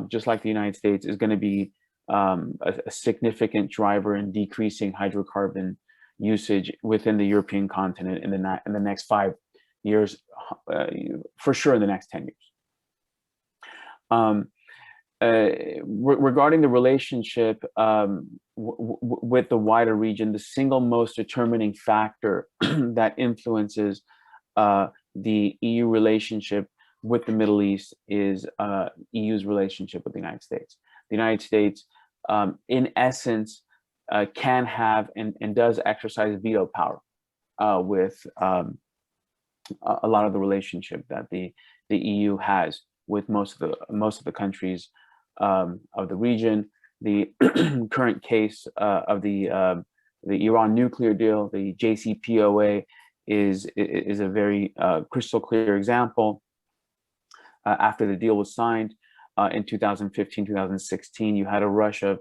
just like the United States, is going to be a significant driver in decreasing hydrocarbon usage within the European continent in the next 5 years, for sure in the next 10 years. Regarding the relationship with the wider region, the single most determining factor that influences the EU relationship with the Middle East is EU's relationship with the United States. The United States, in essence, can have and does exercise veto power with a lot of the relationship that the EU has with most of the countries of the region. The current case of the Iran nuclear deal, the JCPOA, is a very crystal clear example. After the deal was signed in 2015, 2016, you had a rush of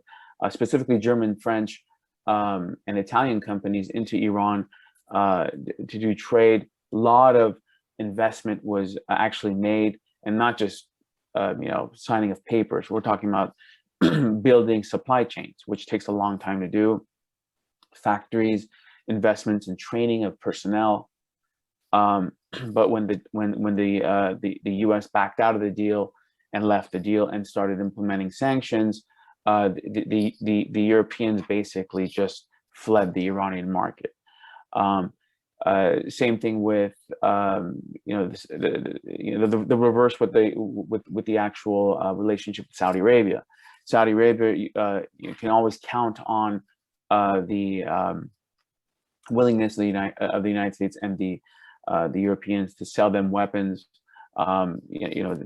specifically German, French, and Italian companies into Iran to do trade. A lot of investment was actually made, and not just you know, signing of papers. We're talking about building supply chains, which takes a long time to do. Factories, investments in training of personnel. But when the U.S. backed out of the deal and left the deal and started implementing sanctions, the Europeans basically just fled the Iranian market. Same thing with you know, the reverse with the actual relationship with Saudi Arabia. Saudi Arabia, you can always count on the willingness of the United States and the Europeans to sell them weapons. You know,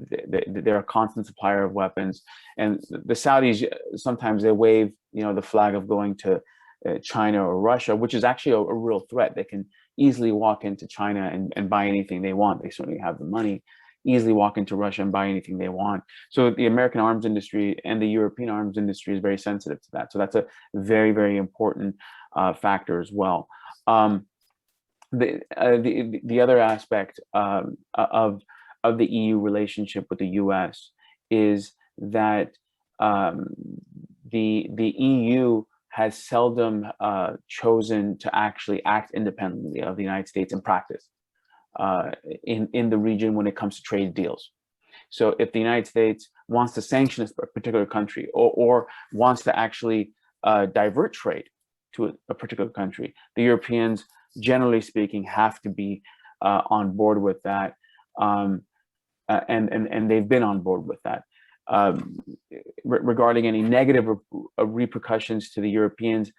they're a constant supplier of weapons, and the Saudis sometimes they wave, you know, the flag of going to China or Russia, which is actually a real threat. They can easily walk into China and buy anything they want. They certainly have the money. Easily walk into Russia and buy anything they want. So the American arms industry and the European arms industry is very sensitive to that. So that's a very, very important factor as well. The other aspect of the EU relationship with the US is that the EU has seldom chosen to actually act independently of the United States in practice in the region when it comes to trade deals. So if the United States wants to sanction a particular country or wants to actually divert trade to a particular country, the Europeans, generally speaking, have to be on board with that, and they've been on board with that. Regarding any negative repercussions to the Europeans,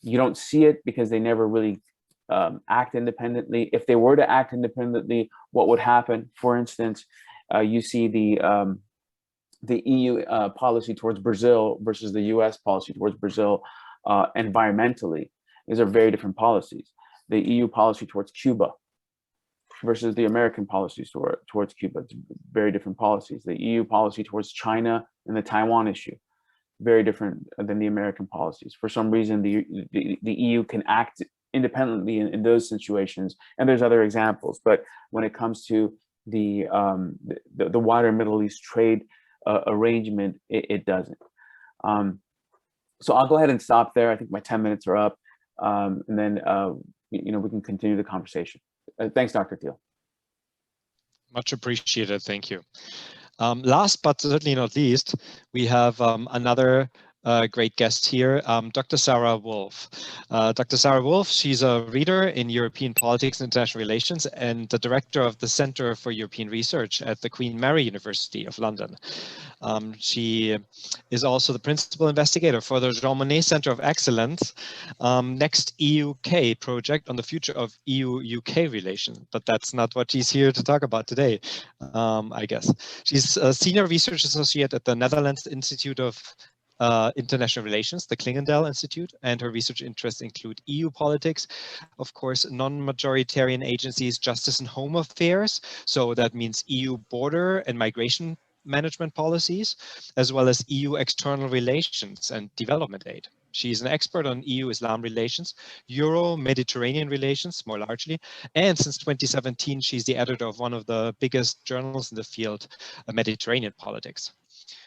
you don't see it because they never really act independently. If they were to act independently, what would happen? For instance, you see the EU policy towards Brazil versus the US policy towards Brazil environmentally. These are very different policies. The EU policy towards Cuba versus the American policies towards Cuba, it's very different policies. The EU policy towards China and the Taiwan issue, very different than the American policies. For some reason, the EU can act independently in those situations, and there's other examples. But when it comes to the wider Middle East trade arrangement, it doesn't. So I'll go ahead and stop there. I think my 10 minutes are up, and then we can continue the conversation. Thanks, Dr. Thiel. Much appreciated. Thank you. Last but certainly not least, we have another great guest here, Dr. Sarah Wolf. Dr. Sarah Wolf, she's a reader in European politics and international relations and the director of the Center for European Research at the Queen Mary University of London. She is also the principal investigator for the Jean Monnet Center of Excellence Next EU-UK project on the future of EU-UK relations. But that's not what she's here to talk about today, I guess. She's a senior research associate at the Netherlands Institute of International Relations, the Klingendal Institute, and her research interests include EU politics, of course, non-majoritarian agencies, justice and home affairs. So that means EU border and migration management policies, as well as EU external relations and development aid. She's an expert on EU-Islam relations, Euro-Mediterranean relations more largely, and since 2017, she's the editor of one of the biggest journals in the field, Mediterranean Politics.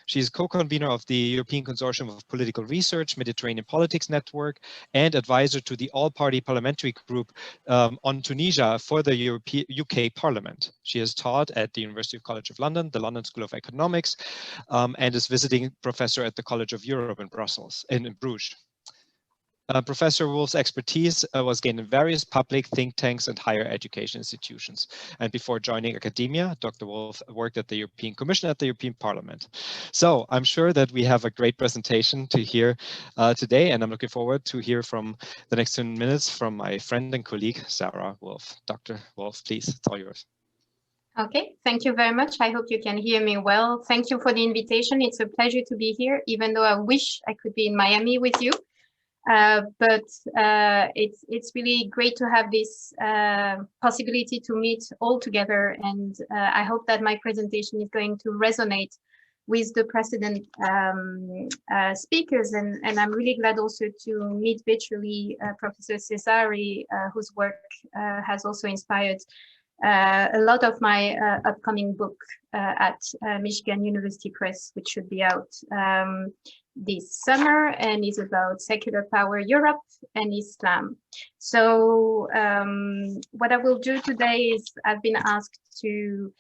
She's co-convener of the European Consortium of Political Research, Mediterranean Politics Network, and advisor to the all-party parliamentary group on Tunisia for the UK Parliament. She has taught at the University College of London, the London School of Economics, and is visiting professor at the College of Europe in Bruges. Professor Wolf's expertise was gained in various public think tanks and higher education institutions. And before joining academia, Dr. Wolf worked at the European Commission at the European Parliament. So I'm sure that we have a great presentation to hear today, and I'm looking forward to hear from the next 10 minutes from my friend and colleague, Sarah Wolf. Dr. Wolf, please, it's all yours. Okay, thank you very much. I hope you can hear me well. Thank you for the invitation. It's a pleasure to be here, even though I wish I could be in Miami with you. But it's really great to have this possibility to meet all together, and I hope that my presentation is going to resonate with the precedent speakers, and I'm really glad also to meet virtually Professor Cesari, whose work has also inspired a lot of my upcoming book at Michigan University Press, which should be out this summer, and is about secular power Europe and Islam. So what I will do today is I've been asked to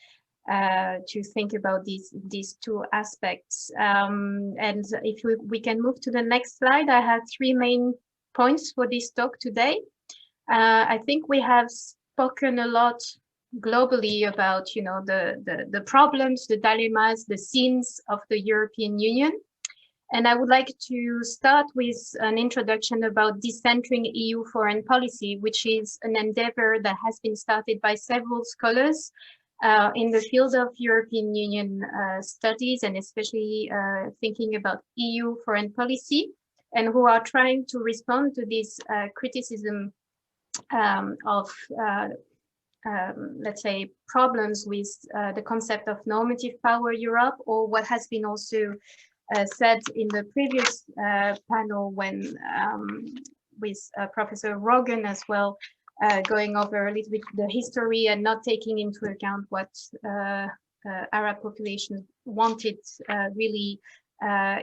think about these two aspects. And if we can move to the next slide, I have three main points for this talk today. I think we have spoken a lot globally about the problems, the dilemmas, the sins of the European Union. And I would like to start with an introduction about decentering EU foreign policy, which is an endeavor that has been started by several scholars in the field of European Union studies, and especially thinking about EU foreign policy, and who are trying to respond to this criticism of, let's say, problems with the concept of normative power Europe, or what has been also said in the previous panel when with Professor Rogan as well, going over a little bit the history and not taking into account what Arab populations wanted really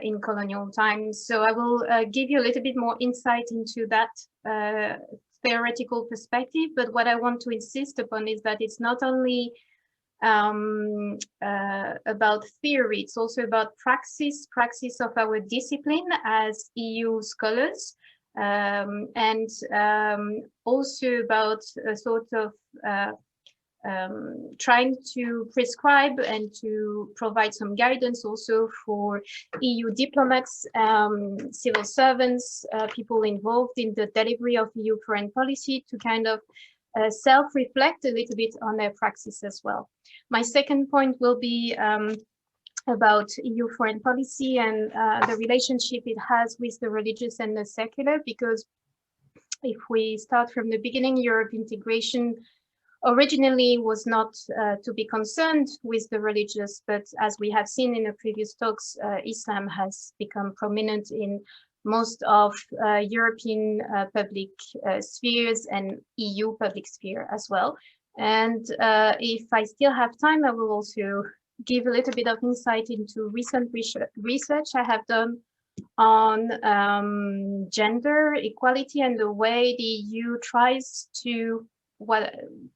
in colonial times. So I will give you a little bit more insight into that theoretical perspective, but what I want to insist upon is that it's not only about theory, it's also about praxis of our discipline as EU scholars, and also about a sort of trying to prescribe and to provide some guidance also for EU diplomats, civil servants, people involved in the delivery of EU foreign policy to kind of self-reflect a little bit on their praxis as well. My second point will be about EU foreign policy and the relationship it has with the religious and the secular, because if we start from the beginning, Europe integration originally was not to be concerned with the religious, but as we have seen in the previous talks, Islam has become prominent in most of European public spheres and EU public sphere as well. And if I still have time, I will also give a little bit of insight into recent research I have done on gender equality and the way the EU tries to, well,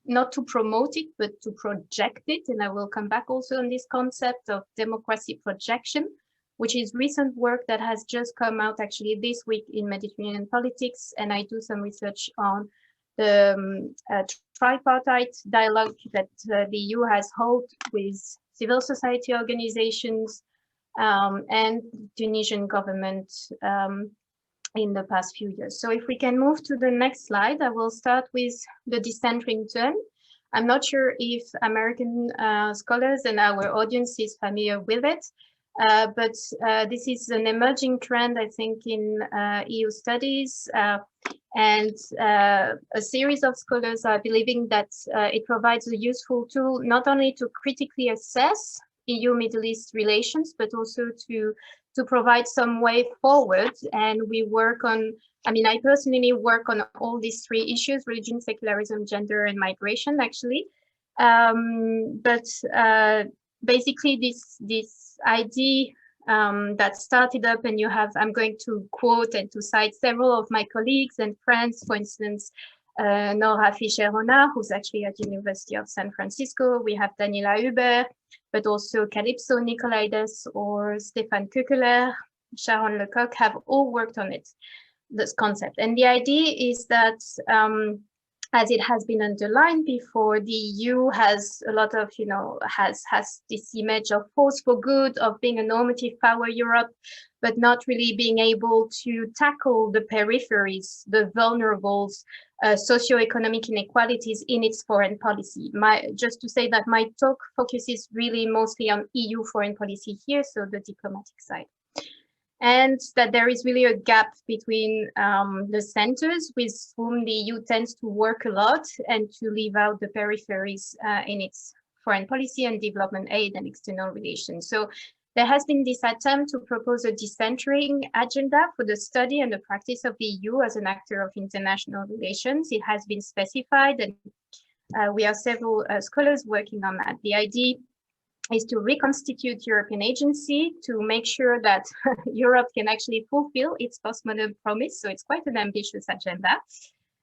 not to promote it, but to project it. And I will come back also on this concept of democracy projection, which is recent work that has just come out actually this week in Mediterranean politics. And I do some research on the tripartite dialogue that the EU has held with civil society organizations and Tunisian government in the past few years. So if we can move to the next slide, I will start with the decentering turn. I'm not sure if American scholars and our audience is familiar with it, but this is an emerging trend, I think, in EU studies, and a series of scholars are believing that it provides a useful tool not only to critically assess EU-Middle East relations, but also to provide some way forward. And we work on, I mean, I personally work on all these three issues: religion, secularism, gender, and migration, actually. But basically this idea that started up, and you have, I'm going to quote and to cite several of my colleagues and friends, for instance, Nora Fischer-Renard, who's actually at the University of San Francisco. We have Daniela Huber, but also Calypso Nicolaides or Stéphane Kukeler, Sharon Lecoq have all worked on it, this concept. And the idea is that, as it has been underlined before, the EU has a lot of, has this image of force for good, of being a normative power Europe, but not really being able to tackle the peripheries, the vulnerables, socioeconomic inequalities in its foreign policy. Just to say that my talk focuses really mostly on EU foreign policy here, so the diplomatic side. And that there is really a gap between the centers with whom the EU tends to work a lot and to leave out the peripheries in its foreign policy and development aid and external relations. So there has been this attempt to propose a decentering agenda for the study and the practice of the EU as an actor of international relations. It has been specified, and we are several scholars working on that. The idea is to reconstitute European agency to make sure that Europe can actually fulfill its postmodern promise. So it's quite an ambitious agenda.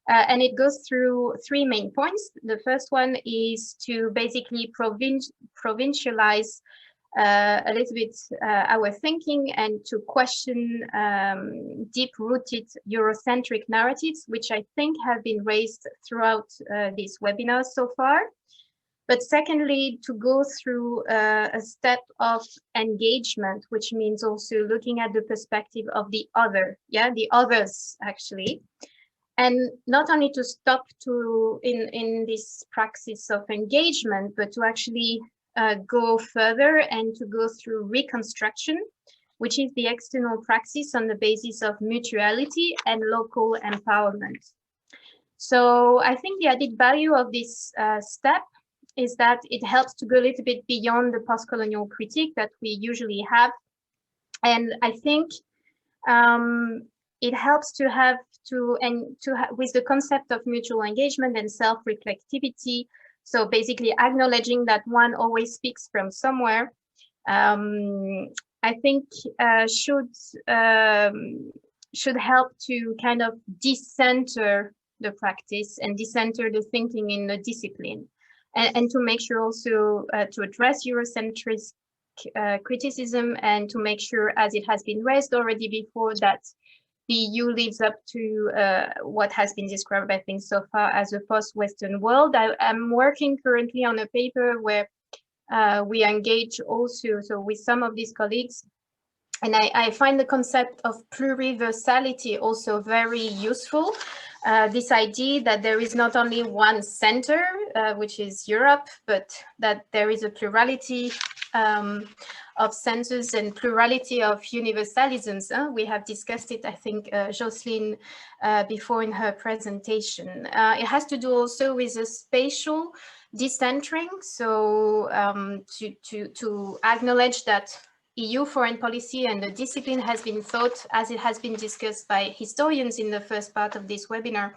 And it goes through three main points. The first one is to basically provincialize a little bit our thinking and to question deep-rooted Eurocentric narratives, which I think have been raised throughout these webinars so far. But secondly, to go through a step of engagement, which means also looking at the perspective of the other, the others actually. And not only to stop in this praxis of engagement, but to actually go further and to go through reconstruction, which is the external praxis on the basis of mutuality and local empowerment. So I think the added value of this step is that it helps to go a little bit beyond the post-colonial critique that we usually have. And I think it helps to have with the concept of mutual engagement and self-reflectivity. So basically acknowledging that one always speaks from somewhere, I think should help to kind of decenter the practice and decenter the thinking in the discipline. And to make sure also to address Eurocentric criticism and to make sure, as it has been raised already before, that the EU lives up to what has been described, I think, so far as a post-Western world. I'm working currently on a paper where we engage also with some of these colleagues. And I find the concept of pluriversality also very useful. This idea that there is not only one center, which is Europe, but that there is a plurality of centers and plurality of universalisms. We have discussed it, I think, Jocelyn, before in her presentation. It has to do also with a spatial decentering. So to acknowledge that EU foreign policy and the discipline has been thought, as it has been discussed by historians in the first part of this webinar,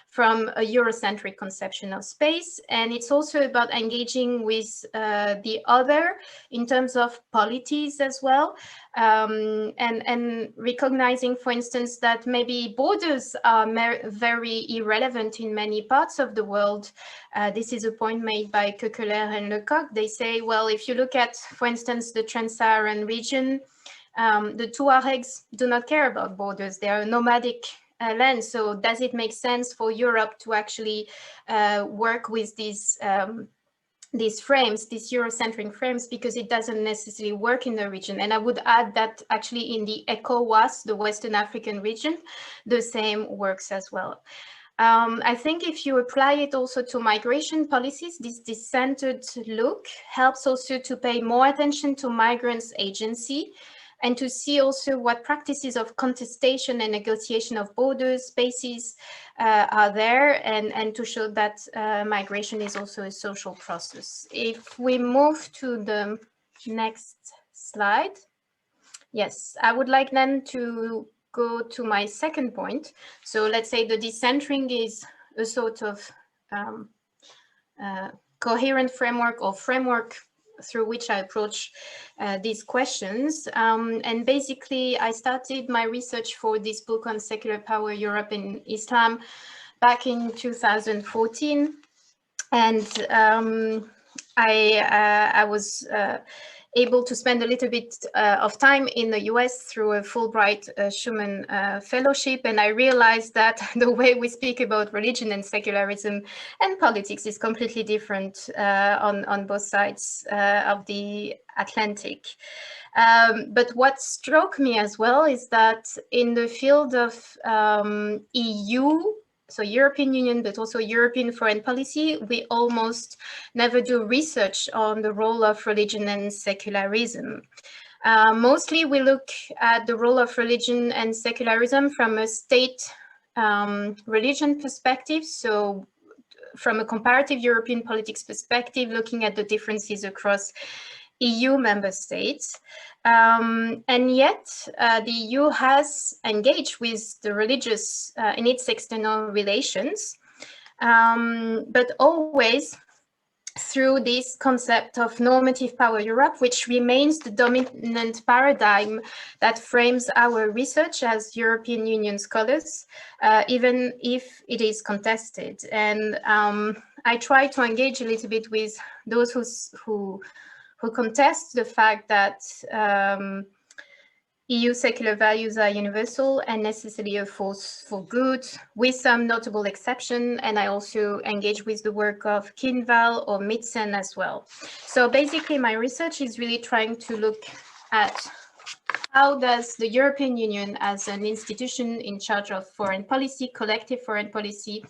from a Eurocentric conception of space. And it's also about engaging with the other in terms of polities as well, and recognizing, for instance, that maybe borders are very irrelevant in many parts of the world. This is a point made by Kekeler and Lecoq. They say, well, if you look at, for instance, the Trans-Saharan region, the Tuaregs do not care about borders. They are nomadic land. So does it make sense for Europe to actually work with these frames, these Eurocentric frames, because it doesn't necessarily work in the region? And I would add that actually in the ECOWAS, the Western African region, the same works as well. I think if you apply it also to migration policies, this decentered look helps also to pay more attention to migrants' agency, and to see also what practices of contestation and negotiation of borders, spaces are there, and to show that migration is also a social process. If we move to the next slide. Yes, I would like then to go to my second point. So let's say the decentering is a sort of coherent framework or framework through which I approach these questions. And basically, I started my research for this book on secular power, Europe and Islam back in 2014. And I was able to spend a little bit of time in the US through a Fulbright Schumann Fellowship. And I realized that the way we speak about religion and secularism and politics is completely different on both sides of the Atlantic. But what struck me as well is that in the field of EU, so European Union, but also European foreign policy, we almost never do research on the role of religion and secularism. Mostly we look at the role of religion and secularism from a state religion perspective. So from a comparative European politics perspective, looking at the differences across EU member states. And yet the EU has engaged with the religious in its external relations, but always through this concept of normative power Europe, which remains the dominant paradigm that frames our research as European Union scholars, even if it is contested. And I try to engage a little bit with those who contest the fact that EU secular values are universal and necessarily a force for good, with some notable exception. And I also engage with the work of Kinval or Mitzen as well. So basically my research is really trying to look at how does the European Union as an institution in charge of foreign policy, collective foreign policy,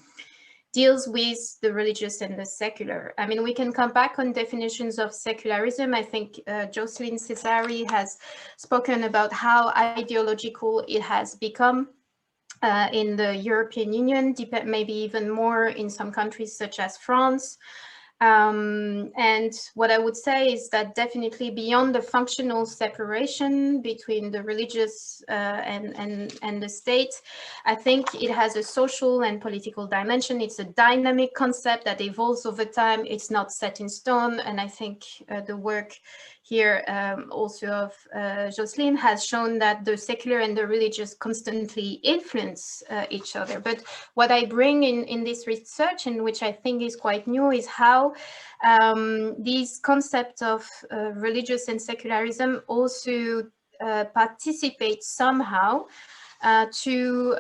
deals with the religious and the secular. I mean, we can come back on definitions of secularism. I think Jocelyn Cesari has spoken about how ideological it has become in the European Union, maybe even more in some countries such as France. And what I would say is that definitely beyond the functional separation between the religious and the state, I think it has a social and political dimension. It's a dynamic concept that evolves over time. It's not set in stone. And I think the work here also of Jocelyn has shown that the secular and the religious constantly influence each other. But what I bring in this research, and which I think is quite new, is how these concepts of religious and secularism also participate somehow to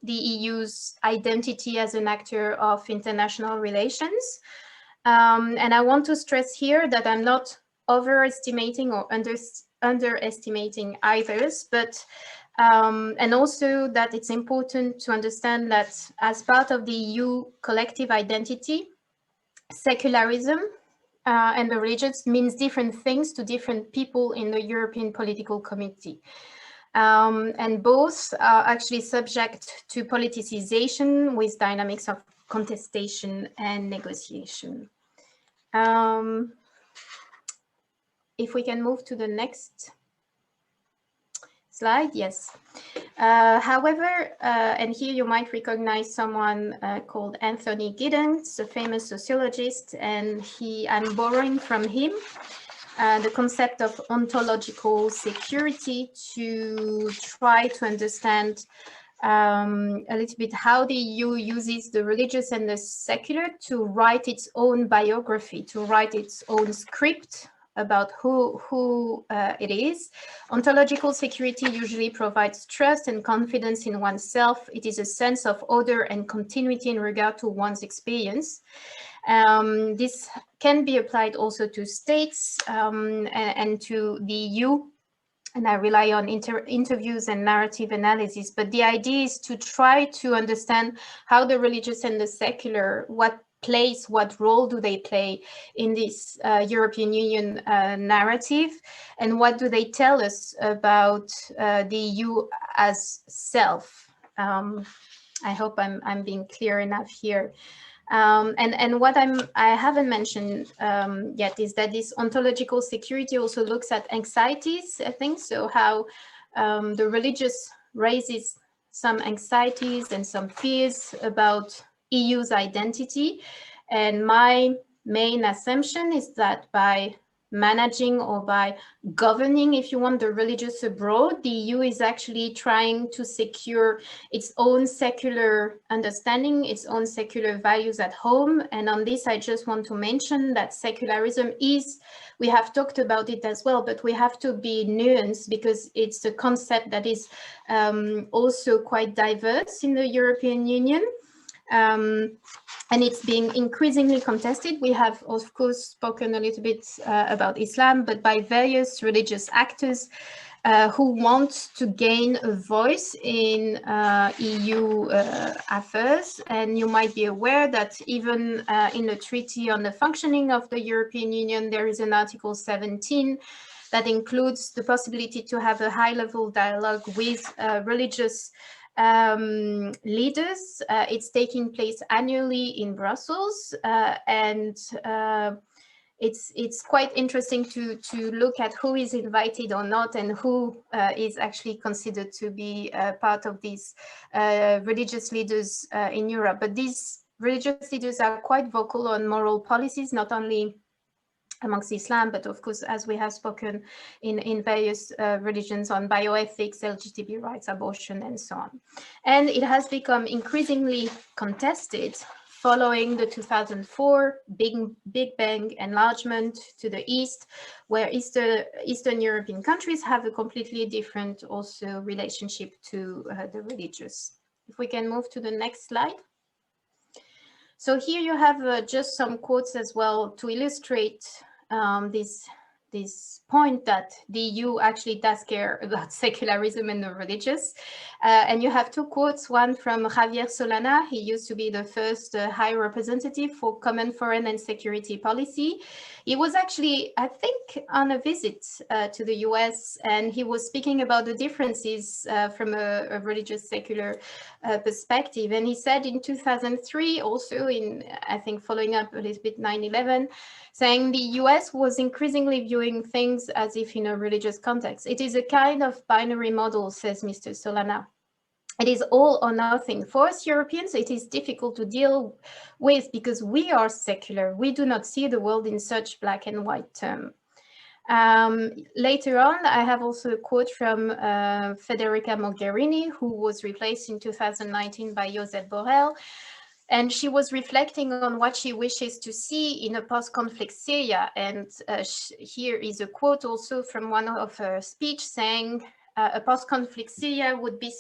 the EU's identity as an actor of international relations. And I want to stress here that I'm not overestimating or underestimating either, but and also that it's important to understand that as part of the EU collective identity, secularism and the religions means different things to different people in the European political community. And both are actually subject to politicization with dynamics of contestation and negotiation. If we can move to the next slide, yes. However, and here you might recognize someone called Anthony Giddens, a famous sociologist, and I'm borrowing from him the concept of ontological security to try to understand a little bit how the EU uses the religious and the secular to write its own biography, to write its own script about who it is. Ontological security usually provides trust and confidence in oneself. It is a sense of order and continuity in regard to one's experience. This can be applied also to states and to the EU. And I rely on interviews and narrative analysis. But the idea is to try to understand how the religious and the secular, what role do they play in this European Union narrative, and what do they tell us about the EU as self? I hope I'm being clear enough here. And what I haven't mentioned yet is that this ontological security also looks at anxieties, I think, so how the religious raises some anxieties and some fears about EU's identity. And my main assumption is that by managing or by governing, if you want, the religious abroad, the EU is actually trying to secure its own secular understanding, its own secular values at home. And on this, I just want to mention that secularism is, we have talked about it as well, but we have to be nuanced because it's a concept that is also quite diverse in the European Union. And it's being increasingly contested. We have, of course, spoken a little bit about Islam, but by various religious actors who want to gain a voice in EU affairs. And you might be aware that even in the Treaty on the Functioning of the European Union, there is an Article 17 that includes the possibility to have a high-level dialogue with religious leaders. It's taking place annually in Brussels, and it's quite interesting to look at who is invited or not, and who is actually considered to be part of these religious leaders in Europe. But these religious leaders are quite vocal on moral policies, not only amongst Islam, but of course, as we have spoken in various religions on bioethics, LGBT rights, abortion, and so on. And it has become increasingly contested following the 2004 Big Bang enlargement to the east, where Eastern European countries have a completely different also relationship to the religious. If we can move to the next slide. So here you have just some quotes as well to illustrate this point that the EU actually does care about secularism and the religious. And you have two quotes, one from Javier Solana. He used to be the first High Representative for Common Foreign and Security Policy. He was actually, I think, on a visit to the US, and he was speaking about the differences from a religious secular perspective. And he said in 2003, also in, I think, following up a little bit 9/11, saying the US was increasingly viewing things as if in a religious context. It is a kind of binary model, says Mr. Solana. It is all or nothing. For us Europeans, it is difficult to deal with because we are secular. We do not see the world in such black and white terms. Later on, I have also a quote from Federica Mogherini, who was replaced in 2019 by Josep Borrell. And she was reflecting on what she wishes to see in a post-conflict Syria. And here is a quote also from one of her speech saying, a post-conflict Syria would be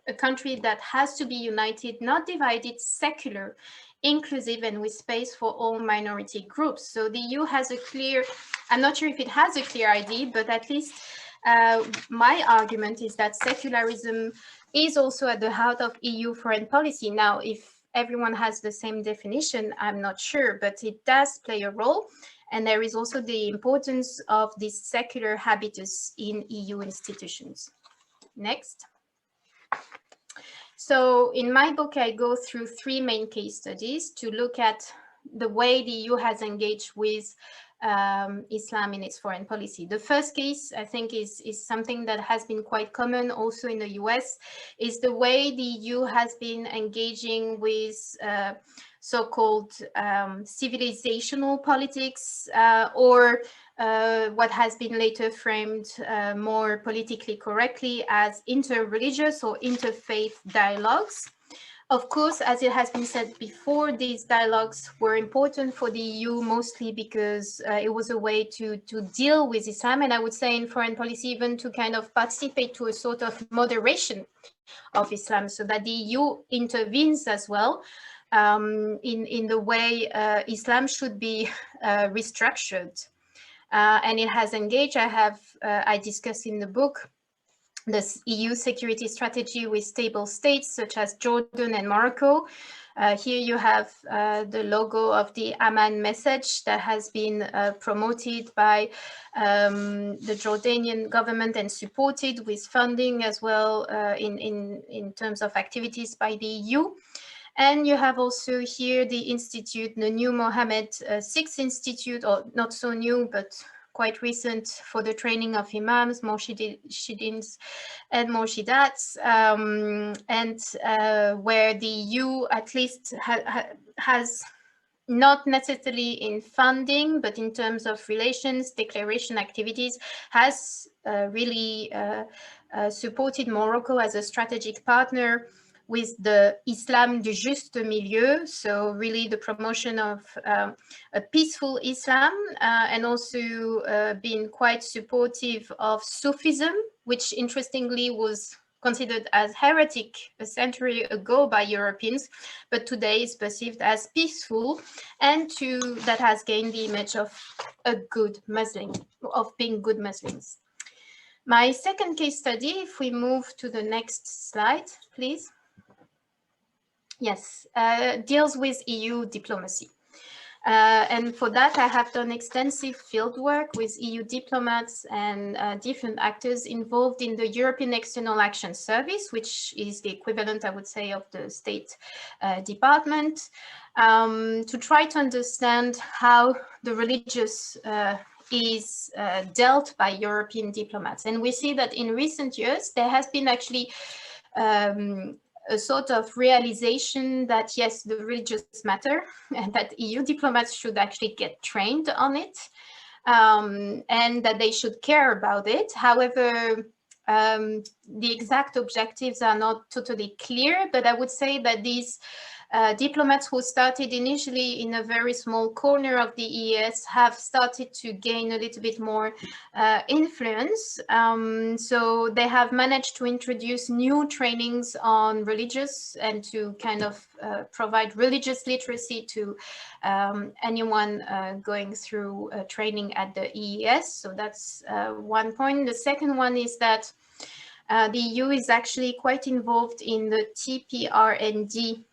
a country that has to be united, not divided, secular, inclusive, and with space for all minority groups. So the EU has a clear, I'm not sure if it has a clear idea, but at least my argument is that secularism is also at the heart of EU foreign policy. Now, if everyone has the same definition, I'm not sure, but it does play a role. And there is also the importance of this secular habitus in EU institutions. Next. So in my book, I go through 3 main case studies to look at the way the EU has engaged with Islam in its foreign policy. The first case, I think, is something that has been quite common also in the US, is the way the EU has been engaging with so-called civilizational politics or what has been later framed more politically correctly as interreligious or interfaith dialogues. Of course, as it has been said before, these dialogues were important for the EU mostly because it was a way to deal with Islam, and I would say in foreign policy even to kind of participate to a sort of moderation of Islam, so that the EU intervenes as well in the way Islam should be restructured. And it has engaged, I discuss in the book, this EU security strategy with stable states such as Jordan and Morocco. Here you have the logo of the Amman message that has been promoted by the Jordanian government and supported with funding as well in terms of activities by the EU. And you have also here the institute, the new Mohammed VI Institute, or not so new, but quite recent, for the training of imams, murshidins, and murshidats, where the EU at least has, not necessarily in funding, but in terms of relations, declaration activities, has really supported Morocco as a strategic partner with the Islam du juste milieu, so really the promotion of a peaceful Islam, and also being quite supportive of Sufism, which interestingly was considered as heretic a century ago by Europeans, but today is perceived as peaceful, and that has gained the image of a good Muslim, of being good Muslims. My second case study, if we move to the next slide, please. Yes, deals with EU diplomacy. And for that, I have done extensive field work with EU diplomats and different actors involved in the European External Action Service, which is the equivalent, I would say, of the State Department, to try to understand how the religious is dealt by European diplomats. And we see that in recent years, there has been actually a sort of realization that, yes, the religious matter, and that EU diplomats should actually get trained on it, and that they should care about it. However, the exact objectives are not totally clear, but I would say that these diplomats who started initially in a very small corner of the EES have started to gain a little bit more influence. So they have managed to introduce new trainings on religious and to kind of provide religious literacy to anyone going through training at the EES. So that's one point. The second one is that the EU is actually quite involved in the TPRND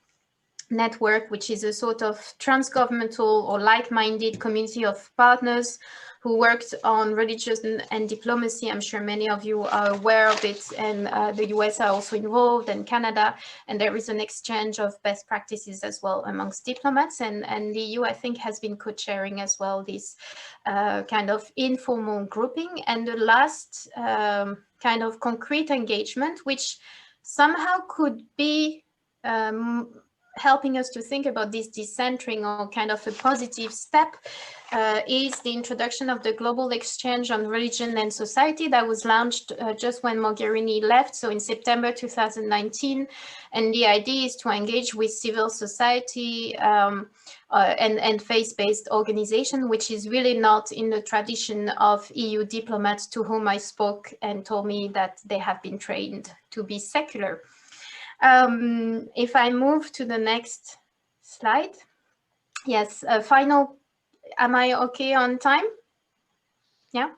network, which is a sort of transgovernmental or like-minded community of partners who worked on religious and diplomacy. I'm sure many of you are aware of it, and the US are also involved, and Canada, and there is an exchange of best practices as well amongst diplomats, and the EU, I think, has been co-chairing as well this kind of informal grouping. And the last kind of concrete engagement, which somehow could be helping us to think about this decentering or kind of a positive step is the introduction of the Global Exchange on Religion and Society that was launched just when Mogherini left, so in September 2019. And the idea is to engage with civil society and faith-based organization, which is really not in the tradition of EU diplomats to whom I spoke and told me that they have been trained to be secular. If I move to the next slide. Yes, final, am I okay on time? Yeah?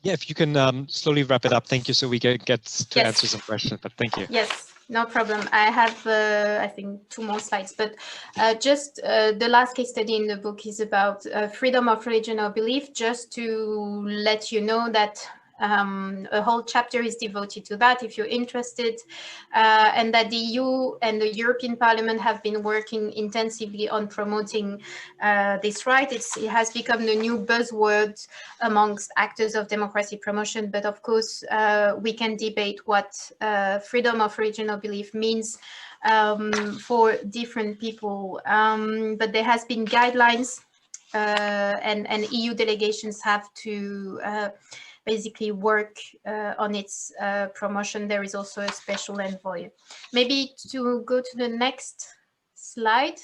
Yeah, if you can slowly wrap it up. Thank you, so we get to Yes. answer some questions, but thank you. Yes, no problem. I have, I think, 2 more slides, but just the last case study in the book is about freedom of religion or belief, just to let you know that a whole chapter is devoted to that if you're interested, and that the EU and the European Parliament have been working intensively on promoting this right. It has become the new buzzword amongst actors of democracy promotion, but of course we can debate what freedom of religion or belief means for different people, but there has been guidelines and EU delegations have to basically work on its promotion. There is also a special envoy. Maybe to go to the next slide.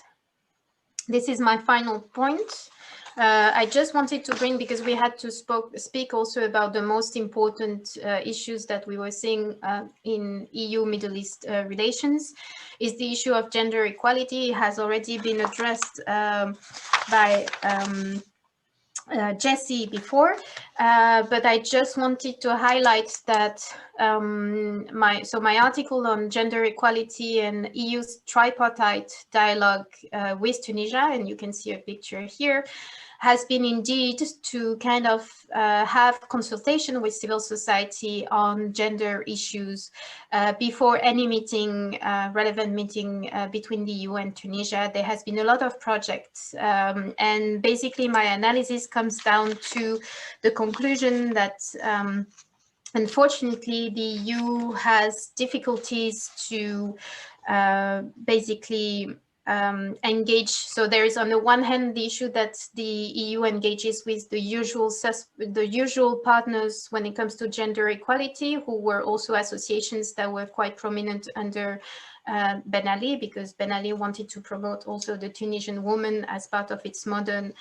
This is my final point. I just wanted to bring, because we had to speak also about the most important issues that we were seeing in EU-Middle East relations, is the issue of gender equality. It has already been addressed by Jessie before, but I just wanted to highlight that my article on gender equality and EU's tripartite dialogue with Tunisia, and you can see a picture here, has been indeed to kind of have consultation with civil society on gender issues before any meeting, relevant meeting between the EU and Tunisia. There has been a lot of projects, and basically my analysis comes down to the conclusion that unfortunately the EU has difficulties to basically engage. So there is, on the one hand, the issue that the EU engages with the usual partners when it comes to gender equality, who were also associations that were quite prominent under Ben Ali, because Ben Ali wanted to promote also the Tunisian woman as part of its modern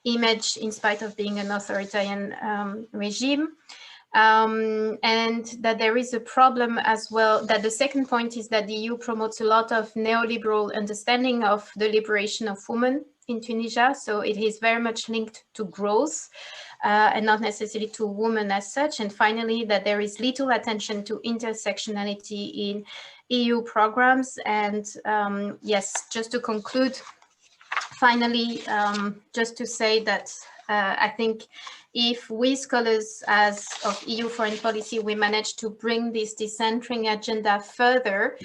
image, in spite of being an authoritarian regime. And that there is a problem as well, that the second point is that the EU promotes a lot of neoliberal understanding of the liberation of women in Tunisia. So it is very much linked to growth and not necessarily to women as such. And finally, that there is little attention to intersectionality in EU programs. And yes, just to conclude, finally, just to say that I think if we scholars of EU foreign policy, we manage to bring this decentering agenda further,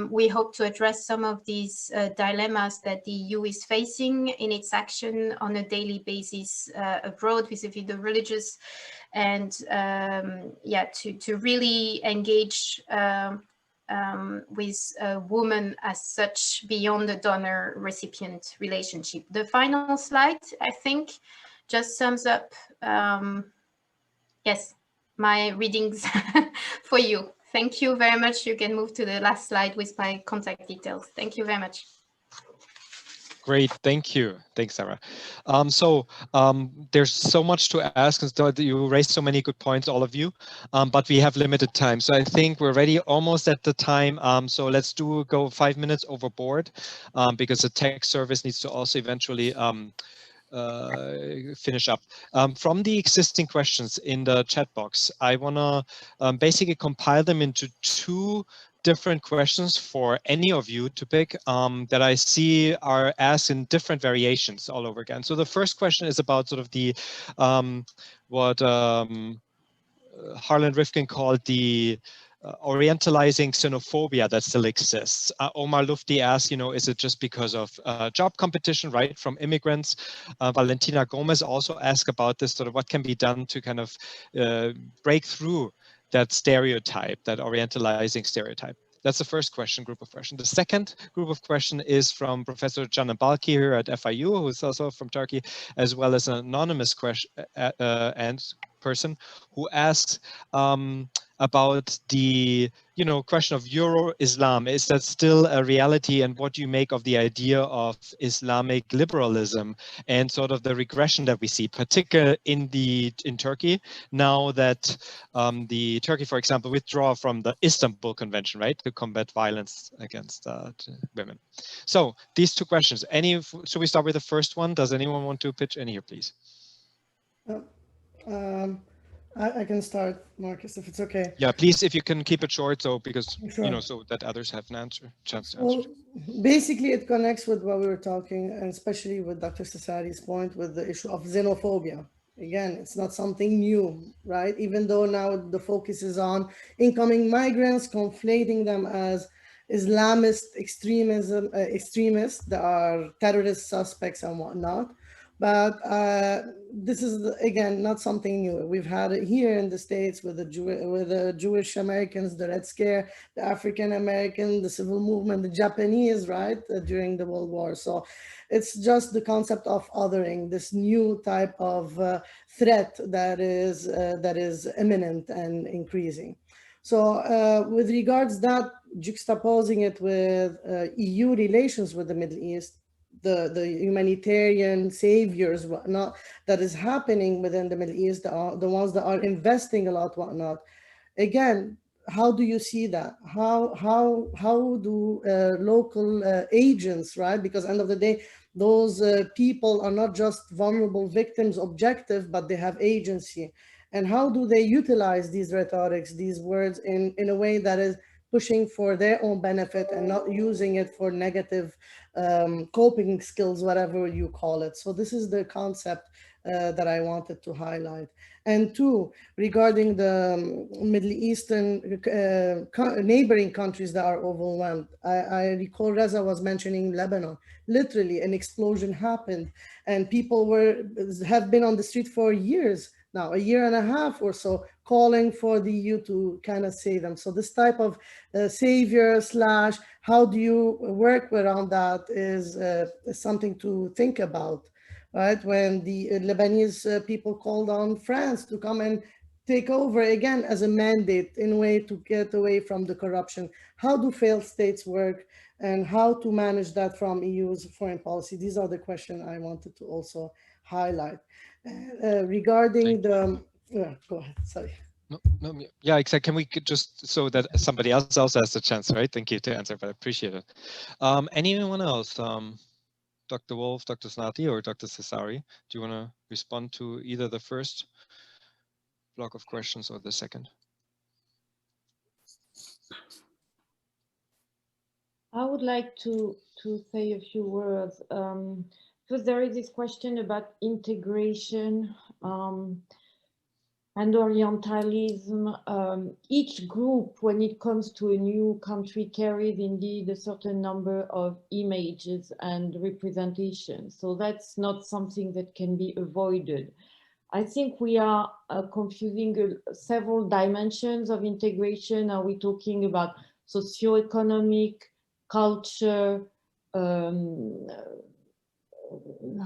we hope to address some of these dilemmas that the EU is facing in its action on a daily basis abroad vis-a-vis the religious, and yeah, to really engage with women as such beyond the donor-recipient relationship. The final slide, I think, just sums up, yes, my readings for you. Thank you very much. You can move to the last slide with my contact details. Thank you very much. Great, thank you. Thanks, Sarah. There's so much to ask, and you raised so many good points, all of you, but we have limited time. So I think we're already almost at the time. So let's go 5 minutes overboard, because the tech service needs to also eventually finish up. From the existing questions in the chat box, I want to basically compile them into 2 different questions for any of you to pick that I see are asked in different variations all over again. So the first question is about sort of the what Harlan Rifkin called the orientalizing xenophobia that still exists. Omar Lufti asked, is it just because of job competition, right, from immigrants? Valentina Gomez also asked about this, sort of what can be done to kind of break through that stereotype, that orientalizing stereotype. That's the first group of questions. The second group of question is from Professor Canan Balki here at FIU, who is also from Turkey, as well as an anonymous question person who asks about the question of Euro-Islam. Is that still a reality, and what do you make of the idea of Islamic liberalism and sort of the regression that we see, particularly in Turkey, now that the Turkey, for example, withdraw from the Istanbul Convention, right, to combat violence against women. So these two questions. Should we start with the first one? Does anyone want to pitch any here, please? I can start, Marcus, if it's okay. Yeah, please, if you can keep it short, so because sure. So that others have an chance to well, answer. Basically, it connects with what we were talking, and especially with Dr. Cesari's point with the issue of xenophobia. Again, it's not something new, right? Even though now the focus is on incoming migrants, conflating them as Islamist extremists that are terrorist suspects and whatnot. But this is, again, not something new. We've had it here in the States with the Jewish Americans, the Red Scare, the African American, the civil movement, the Japanese, right, during the World War. So it's just the concept of othering, this new type of threat that is imminent and increasing. So with regards that, juxtaposing it with EU relations with the Middle East, the humanitarian saviors, whatnot, that is happening within the Middle East, the ones that are investing a lot, whatnot. Again, how do you see that? How do local agents, right? Because end of the day, those people are not just vulnerable victims, objective, but they have agency. And how do they utilize these rhetorics, these words in a way that is pushing for their own benefit and not using it for negative coping skills, whatever you call it. So this is the concept that I wanted to highlight. And two, regarding the Middle Eastern neighboring countries that are overwhelmed, I recall Reza was mentioning Lebanon. Literally an explosion happened and people have been on the street for years now, a year and a half or so, calling for the EU to kind of save them. So this type of savior / how do you work around that is something to think about, right? When the Lebanese people called on France to come and take over again as a mandate in a way to get away from the corruption. How do failed states work and how to manage that from EU's foreign policy? These are the questions I wanted to also highlight. Regarding the, go ahead, sorry. No, yeah, exactly. Can we just, so that somebody else also has the chance, right? Thank you to answer, but I appreciate it. Anyone else? Dr. Wolf, Dr. Snati, or Dr. Cesari, do you want to respond to either the first block of questions or the second? I would like to say a few words. First, there is this question about integration and Orientalism. Each group, when it comes to a new country, carries indeed a certain number of images and representations. So that's not something that can be avoided. I think we are confusing several dimensions of integration. Are we talking about socioeconomic, culture,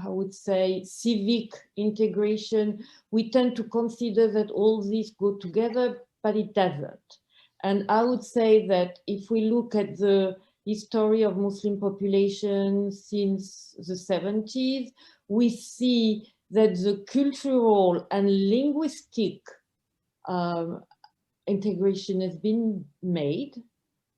I would say civic integration? We tend to consider that all these go together, but it doesn't. And I would say that if we look at the history of Muslim population since the 70s, we see that the cultural and linguistic integration has been made.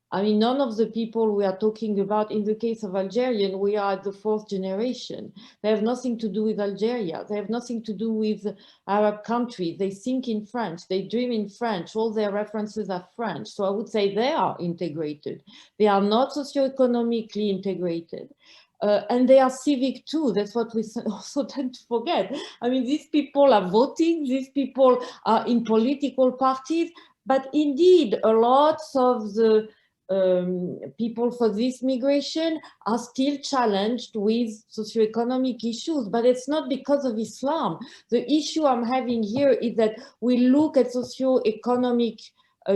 I mean, none of the people we are talking about, in the case of Algerian, we are at the 4th generation. They have nothing to do with Algeria. They have nothing to do with Arab countries. They think in French, they dream in French, all their references are French. So I would say they are integrated. They are not socioeconomically integrated. And they are civic too. That's what we also tend to forget. I mean, these people are voting, these people are in political parties, but indeed a lot of the people for this migration are still challenged with socioeconomic issues, but it's not because of Islam. The issue I'm having here is that we look at socioeconomic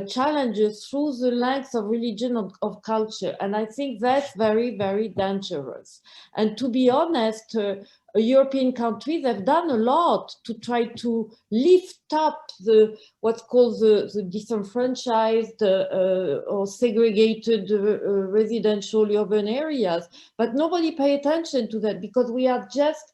challenges through the lens of religion, of culture. And I think that's very, very dangerous. And to be honest, European countries have done a lot to try to lift up what's called the disenfranchised or segregated residential urban areas. But nobody pay attention to that because we are just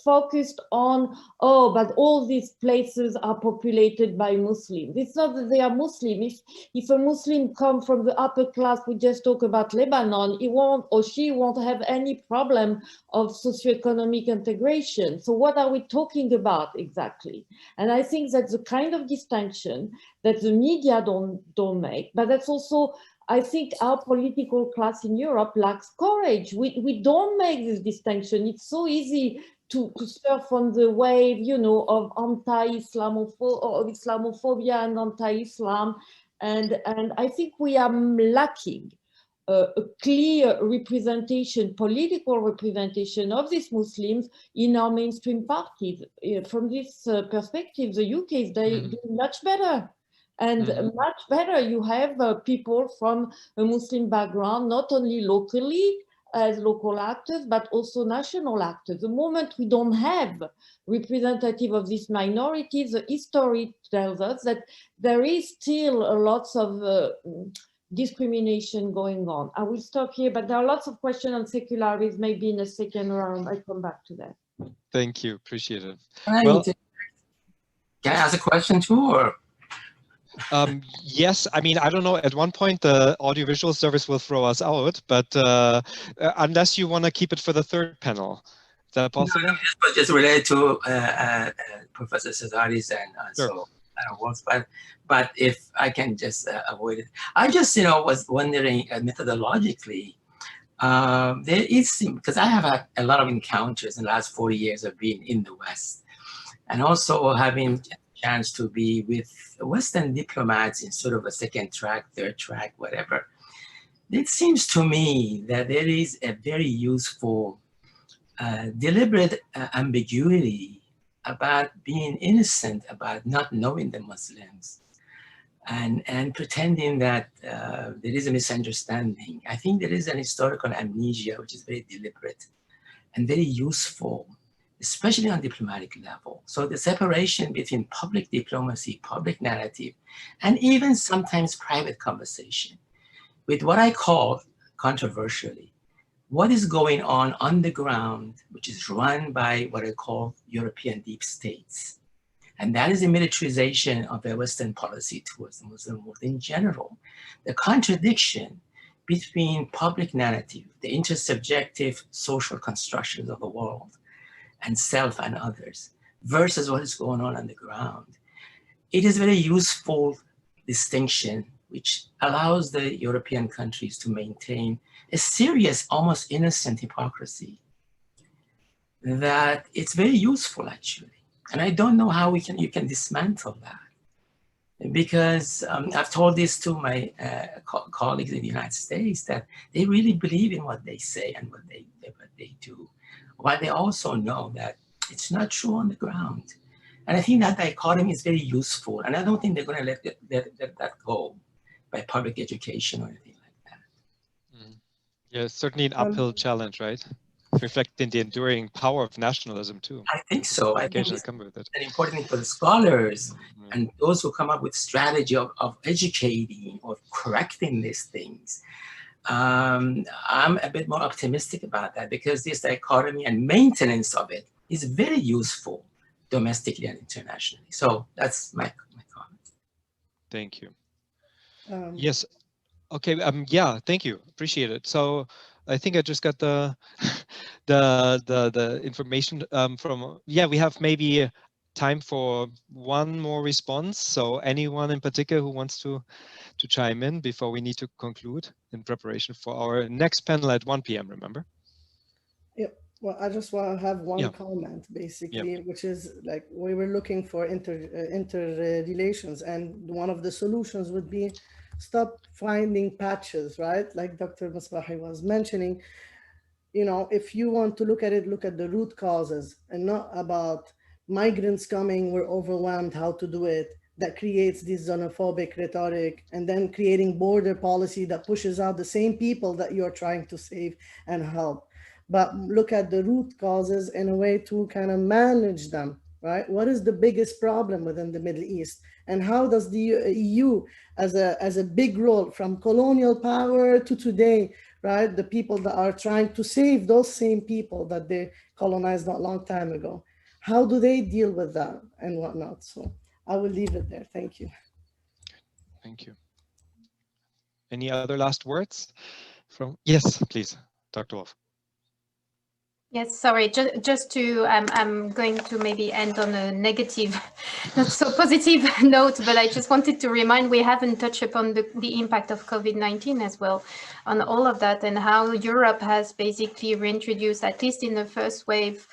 focused on, oh, but all these places are populated by Muslims. It's not that they are Muslim. If a Muslim comes from the upper class, we just talk about Lebanon, he won't or she won't have any problem of socioeconomic integration. So what are we talking about exactly? And I think that's the kind of distinction that the media don't make, but that's also, I think our political class in Europe lacks courage. We don't make this distinction. It's so easy to surf on the wave, you know, of Islamophobia and anti-Islam. And I think we are lacking a clear representation, political representation of these Muslims in our mainstream parties. From this perspective, the UK is doing much better. And much better, you have people from a Muslim background, not only locally as local actors, but also national actors. The moment we don't have representative of these minorities, the history tells us that there is still lots of discrimination going on. I will stop here, but there are lots of questions on secularism. Maybe in a second round, I come back to that. Thank you, appreciate it. Well, can I ask a question too, or? Yes, I mean, I don't know, at one point the audiovisual service will throw us out, but unless you want to keep it for the third panel, is that possible? No, this was just related to Professor Cesari's and Sure. so I don't know, but if I can just avoid it. I just, was wondering methodologically, there is, because I have had a lot of encounters in the last 40 years of being in the West, and also having chance to be with Western diplomats in sort of a second track, third track, whatever. It seems to me that there is a very useful, deliberate ambiguity about being innocent, about not knowing the Muslims, and pretending that there is a misunderstanding. I think there is an historical amnesia, which is very deliberate and very useful, especially on diplomatic level. So the separation between public diplomacy, public narrative, and even sometimes private conversation with what I call, controversially, what is going on the ground, which is run by what I call European deep states. And that is the militarization of the Western policy towards the Muslim world in general. The contradiction between public narrative, the intersubjective social constructions of the world, and self and others, versus what is going on the ground. It is a very useful distinction, which allows the European countries to maintain a serious, almost innocent hypocrisy that it's very useful, actually. And I don't know how you can dismantle that. Because I've told this to my colleagues in the United States, that they really believe in what they say and what they do. But they also know that it's not true on the ground. And I think that dichotomy is very useful. And I don't think they're going to let that go by public education or anything like that. Yeah, it's certainly an uphill challenge, right? Reflecting the enduring power of nationalism too. I think so. I think it's come with it. an important thing for the scholars and those who come up with strategy of educating or correcting these things. I'm a bit more optimistic about that because this dichotomy and maintenance of it is very useful domestically and internationally. So that's my comment. Thank you. Yes. Okay. Yeah. Thank you. Appreciate it. So I think I just got the information from. Yeah, we have maybe time for one more response. So anyone in particular who wants to chime in before we need to conclude in preparation for our next panel at 1 p.m. Remember? Yeah. Well, I just want to have one comment, basically, which is like we were looking for interrelations, and one of the solutions would be stop finding patches, right? Like Dr. Misbahi was mentioning, if you want to look at it, look at the root causes and not about migrants coming, we're overwhelmed, how to do it. that creates this xenophobic rhetoric, and then creating border policy that pushes out the same people that you're trying to save and help. But look at the root causes in a way to kind of manage them, right? What is the biggest problem within the Middle East? And how does the EU as a big role from colonial power to today, right? The people that are trying to save those same people that they colonized not a long time ago. How do they deal with that and whatnot? So I will leave it there. Thank you. Thank you. Any other last words from? Yes, please, Dr. Wolf. Yes, sorry, just to, I'm going to maybe end on a negative, not so positive note, but I just wanted to remind we haven't touched upon the impact of COVID-19 as well on all of that, and how Europe has basically reintroduced, at least in the first wave,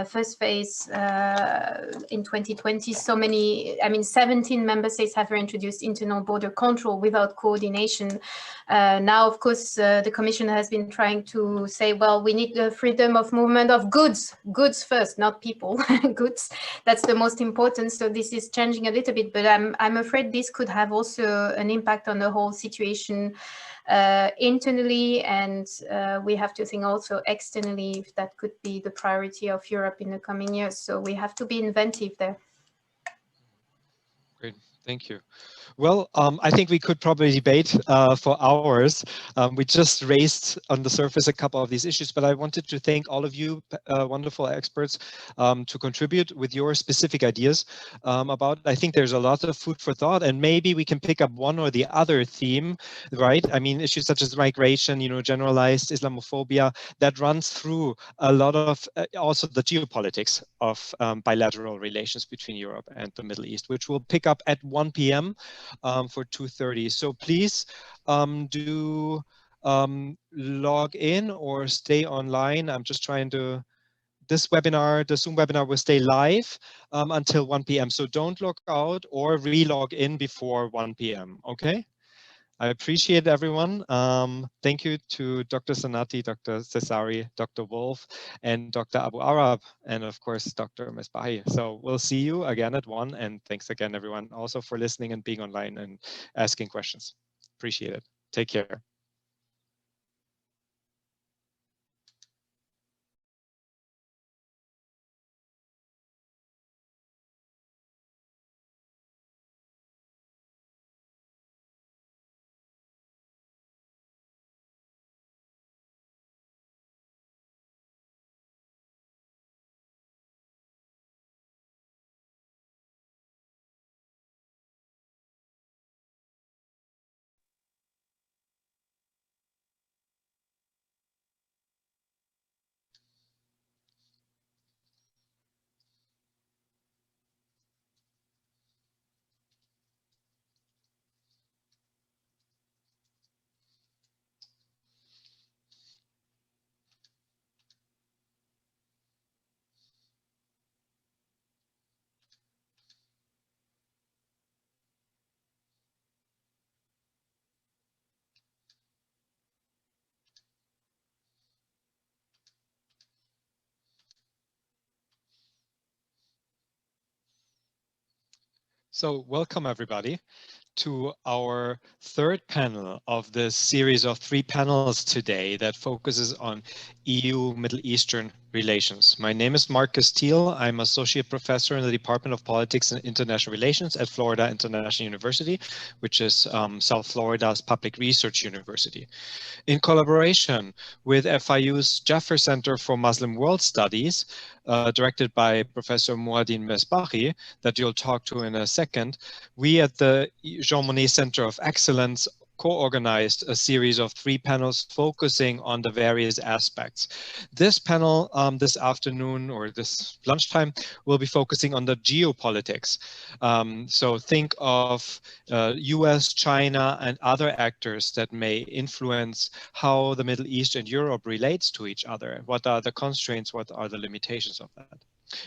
first phase in 2020, so many, I mean, 17 member states have reintroduced internal border control without coordination. Now, of course, the Commission has been trying to say, well, we need the freedom of movement of goods first, not people, goods. That's the most important. So this is changing a little bit, but I'm afraid this could have also an impact on the whole situation internally, and we have to think also externally if that could be the priority of Europe in the coming years. So we have to be inventive there. Great, thank you. Well, I think we could probably debate for hours. We just raised on the surface a couple of these issues, but I wanted to thank all of you wonderful experts to contribute with your specific ideas about. I think there's a lot of food for thought, and maybe we can pick up one or the other theme, right? I mean, issues such as migration, you know, generalized Islamophobia, that runs through a lot of also the geopolitics of bilateral relations between Europe and the Middle East, which we'll pick up at 1 p.m. For 2:30. So please do log in or stay online. I'm just trying to, this webinar, the Zoom webinar will stay live until 1 p.m. So don't log out or re-log in before 1 p.m. Okay? I appreciate everyone. Thank you to Dr. Sanati, Dr. Cesari, Dr. Wolf, and Dr. Abu Arab, and of course, Dr. Mesbahi. So we'll see you again at 1, and thanks again, everyone, also for listening and being online and asking questions. Appreciate it. Take care. So welcome, everybody, to our third panel of this series of 3 panels today that focuses on EU-Middle Eastern relations. My name is Marcus Thiel. I'm Associate Professor in the Department of Politics and International Relations at Florida International University, which is South Florida's public research university. In collaboration with FIU's Jaffer Center for Muslim World Studies, directed by Professor Mouadine Mesbahi, that you'll talk to in a second, we at the Jean Monnet Center of Excellence co-organized a series of 3 panels focusing on the various aspects. This panel this afternoon or this lunchtime will be focusing on the geopolitics. So think of US, China, and other actors that may influence how the Middle East and Europe relates to each other. What are the constraints? What are the limitations of that?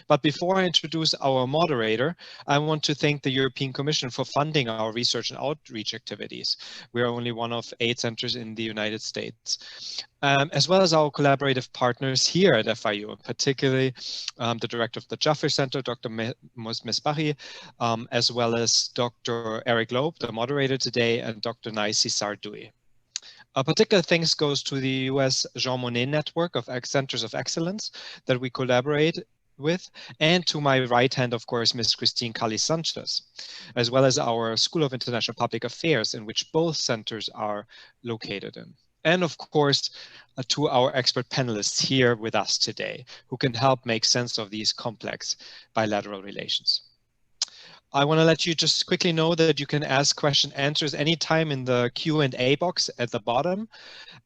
But before I introduce our moderator, I want to thank the European Commission for funding our research and outreach activities. We are only one of 8 centers in the United States, as well as our collaborative partners here at FIU, particularly the director of the Jaffer Center, Dr. Mesbari, as well as Dr. Eric Loeb, the moderator today, and Dr. Naisi Sardoui. A particular thanks goes to the US Jean Monnet network of Centers of Excellence that we collaborate with, and to my right hand, of course, Ms. Christine Cali Sanchez, as well as our School of International Public Affairs, in which both centers are located in. And of course, to our expert panelists here with us today, who can help make sense of these complex bilateral relations. I want to let you just quickly know that you can ask question answers anytime in the Q&A box at the bottom.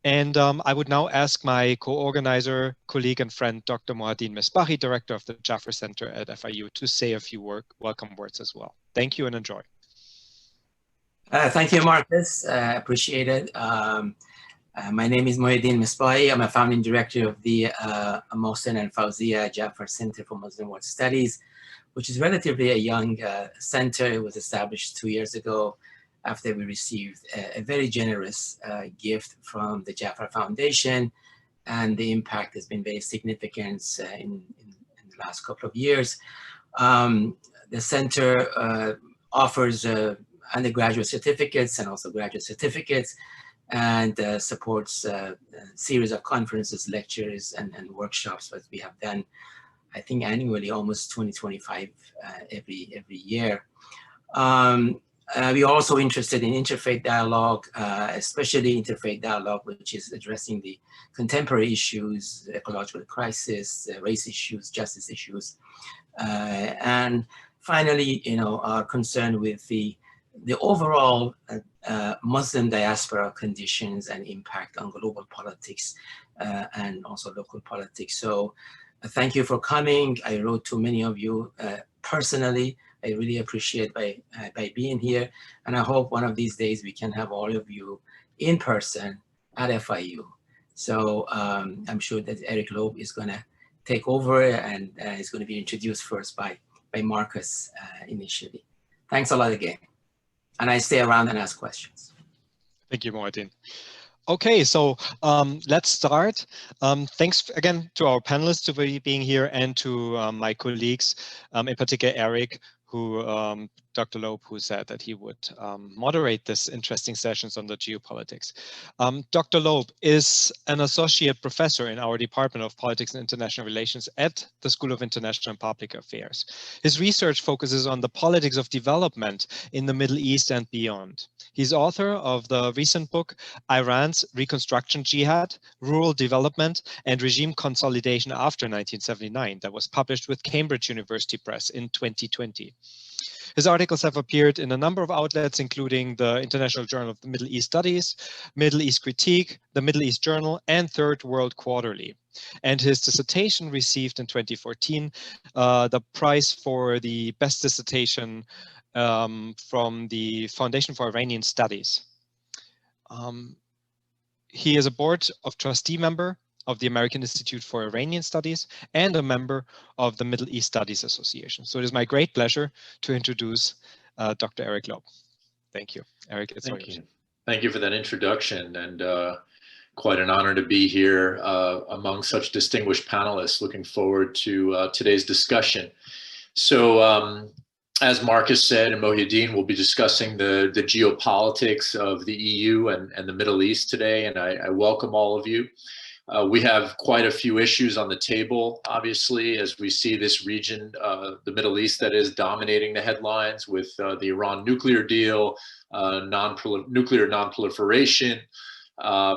And I would now ask my co-organizer, colleague and friend, Dr. Mohadine Mesbari, director of the Jaffer Center at FIU, to say a few welcome words as well. Thank you and enjoy. Thank you, Marcus. I appreciate it. My name is Mohadine Mesbari. I'm a founding director of the Mohsen and Fawzia Jaffer Center for Muslim World Studies, which is relatively a young center. It was established 2 years ago after we received a very generous gift from the Jaffer Foundation, and the impact has been very significant in the last couple of years. The center offers undergraduate certificates and also graduate certificates, and supports a series of conferences, lectures, and workshops that we have done, I think annually, almost 20-25 every year. We're also interested in interfaith dialogue, especially interfaith dialogue, which is addressing the contemporary issues, ecological crisis, race issues, justice issues. And finally, are concerned with the overall Muslim diaspora conditions and impact on global politics and also local politics. So thank you for coming. I wrote to many of you personally. I really appreciate by being here. And I hope one of these days we can have all of you in person at FIU. So I'm sure that Eric Loeb is gonna take over, and is gonna be introduced first by Marcus initially. Thanks a lot again. And I stay around and ask questions. Thank you, Mohadine. Okay, so let's start. Thanks again to our panelists for being here, and to my colleagues, in particular Eric, who Dr. Loeb, who said that he would moderate this interesting sessions on the geopolitics. Dr. Loeb is an associate professor in our Department of Politics and International Relations at the School of International and Public Affairs. His research focuses on the politics of development in the Middle East and beyond. He's author of the recent book, Iran's Reconstruction Jihad, Rural Development and Regime Consolidation After 1979, that was published with Cambridge University Press in 2020. His articles have appeared in a number of outlets, including the International Journal of the Middle East Studies, Middle East Critique, the Middle East Journal, and Third World Quarterly. And his dissertation received in 2014 the prize for the best dissertation from the Foundation for Iranian Studies. He is a board of trustee member of the American Institute for Iranian Studies and a member of the Middle East Studies Association. So it is my great pleasure to introduce Dr. Eric Loeb. Thank you. Eric, it's all yours. Thank you for that introduction, and quite an honor to be here among such distinguished panelists. Looking forward to today's discussion. So as Marcus said, and Mohadine will be discussing the geopolitics of the EU and the Middle East today, and I welcome all of you. We have quite a few issues on the table, obviously, as we see this region, the Middle East, that is dominating the headlines with the Iran nuclear deal, nuclear non-proliferation,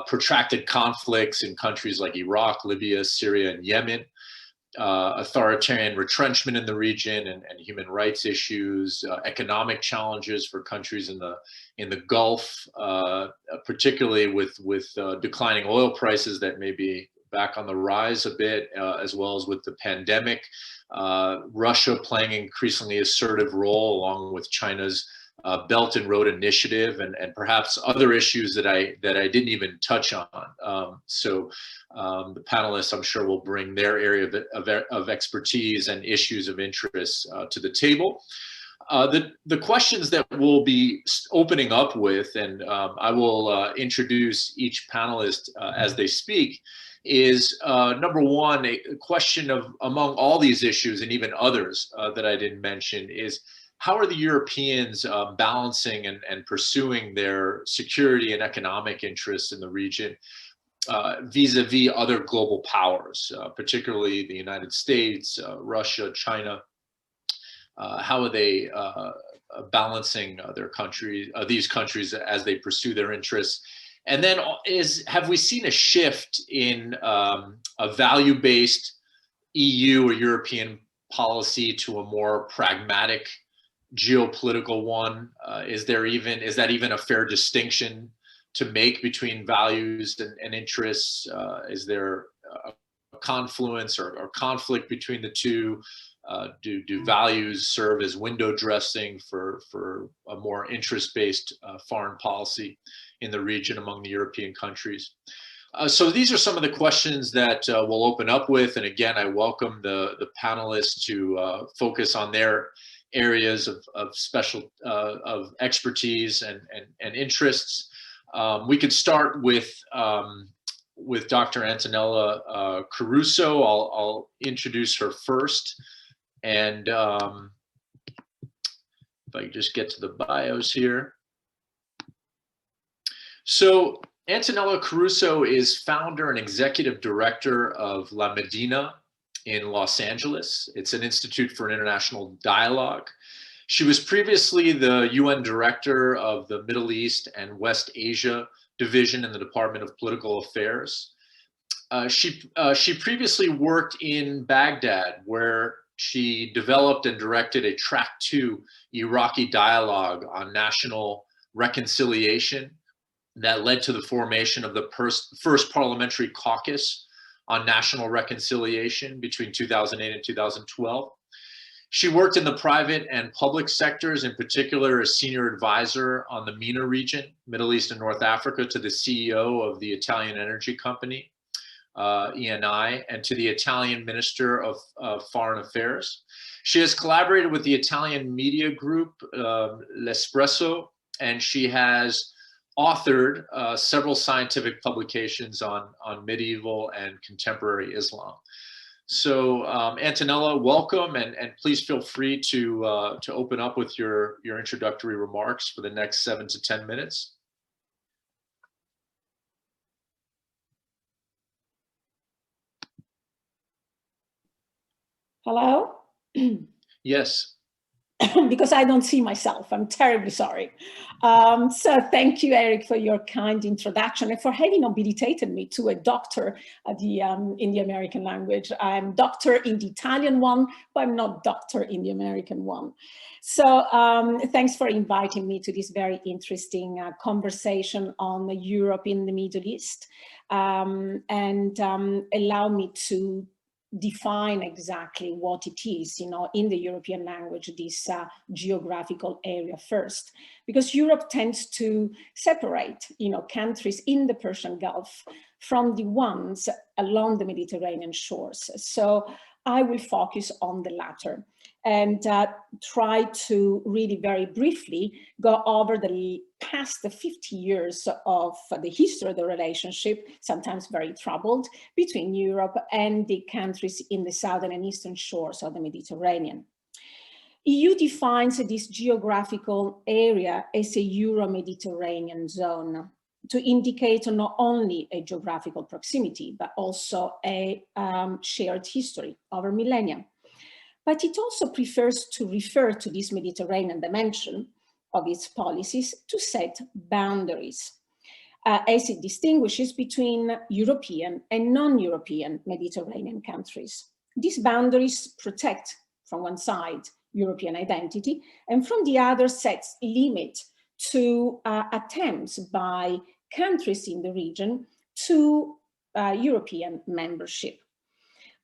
protracted conflicts in countries like Iraq, Libya, Syria, and Yemen, authoritarian retrenchment in the region, and human rights issues, economic challenges for countries in the Gulf, particularly with declining oil prices that may be back on the rise a bit, as well as with the pandemic, Russia playing an increasingly assertive role along with China's Belt and Road Initiative, and perhaps other issues that I didn't even touch on. The panelists, I'm sure, will bring their area of expertise and issues of interest to the table. The questions that we'll be opening up with, and I will introduce each panelist as they speak, is number one, a question of, among all these issues and even others that I didn't mention, is how are the Europeans balancing and pursuing their security and economic interests in the region vis-a-vis other global powers, particularly the United States, Russia, China? How are they balancing these countries as they pursue their interests? And then have we seen a shift in a value-based EU or European policy to a more pragmatic geopolitical one? Is that even a fair distinction to make between values and interests? Is there a confluence or conflict between the two? Do values serve as window dressing for a more interest-based foreign policy in the region among the European countries? So these are some of the questions that we'll open up with. And again, I welcome the panelists to focus on their areas of expertise and interests. We could start with Dr. Antonella Caruso. I'll introduce her first. And if I could just get to the bios here. So Antonella Caruso is founder and executive director of La Medina in Los Angeles. It's an institute for international dialogue. She was previously the UN director of the Middle East and West Asia division in the Department of Political Affairs. She previously worked in Baghdad, where she developed and directed a Track 2 Iraqi dialogue on national reconciliation that led to the formation of the first parliamentary caucus on national reconciliation between 2008 and 2012. She worked in the private and public sectors, in particular as senior advisor on the MENA region, Middle East and North Africa, to the CEO of the Italian energy company, ENI, and to the Italian Minister of Foreign Affairs. She has collaborated with the Italian media group, L'Espresso, and she has authored several scientific publications on medieval and contemporary Islam. So Antonella, welcome, and please feel free to open up with your introductory remarks for the next 7 to 10 minutes. Hello? Yes. Because I don't see myself. I'm terribly sorry. So thank you, Eric, for your kind introduction and for having habilitated me to a doctor in the American language. I'm doctor in the Italian one, but I'm not doctor in the American one. So thanks for inviting me to this very interesting conversation on Europe in the Middle East, and allow me to define exactly what it is, in the European language, this geographical area first, because Europe tends to separate, countries in the Persian Gulf from the ones along the Mediterranean shores. So I will focus on the latter and try to really very briefly go over the past 50 years of the history of the relationship, sometimes very troubled, between Europe and the countries in the southern and eastern shores of the Mediterranean. EU defines this geographical area as a Euro-Mediterranean zone to indicate not only a geographical proximity, but also a shared history over millennia. But it also prefers to refer to this Mediterranean dimension of its policies to set boundaries, as it distinguishes between European and non-European Mediterranean countries. These boundaries protect, from one side, European identity, and from the other sets limit to attempts by countries in the region to European membership.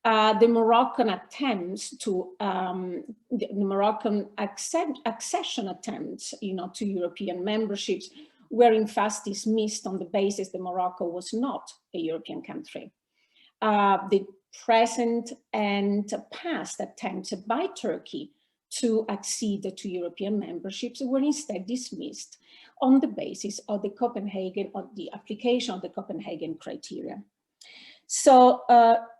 the Moroccan attempts to, the Moroccan accession attempts, to European memberships were in fact dismissed on the basis that Morocco was not a European country. The present and past attempts by Turkey to accede to European memberships were instead dismissed on the basis of the application of the Copenhagen criteria. So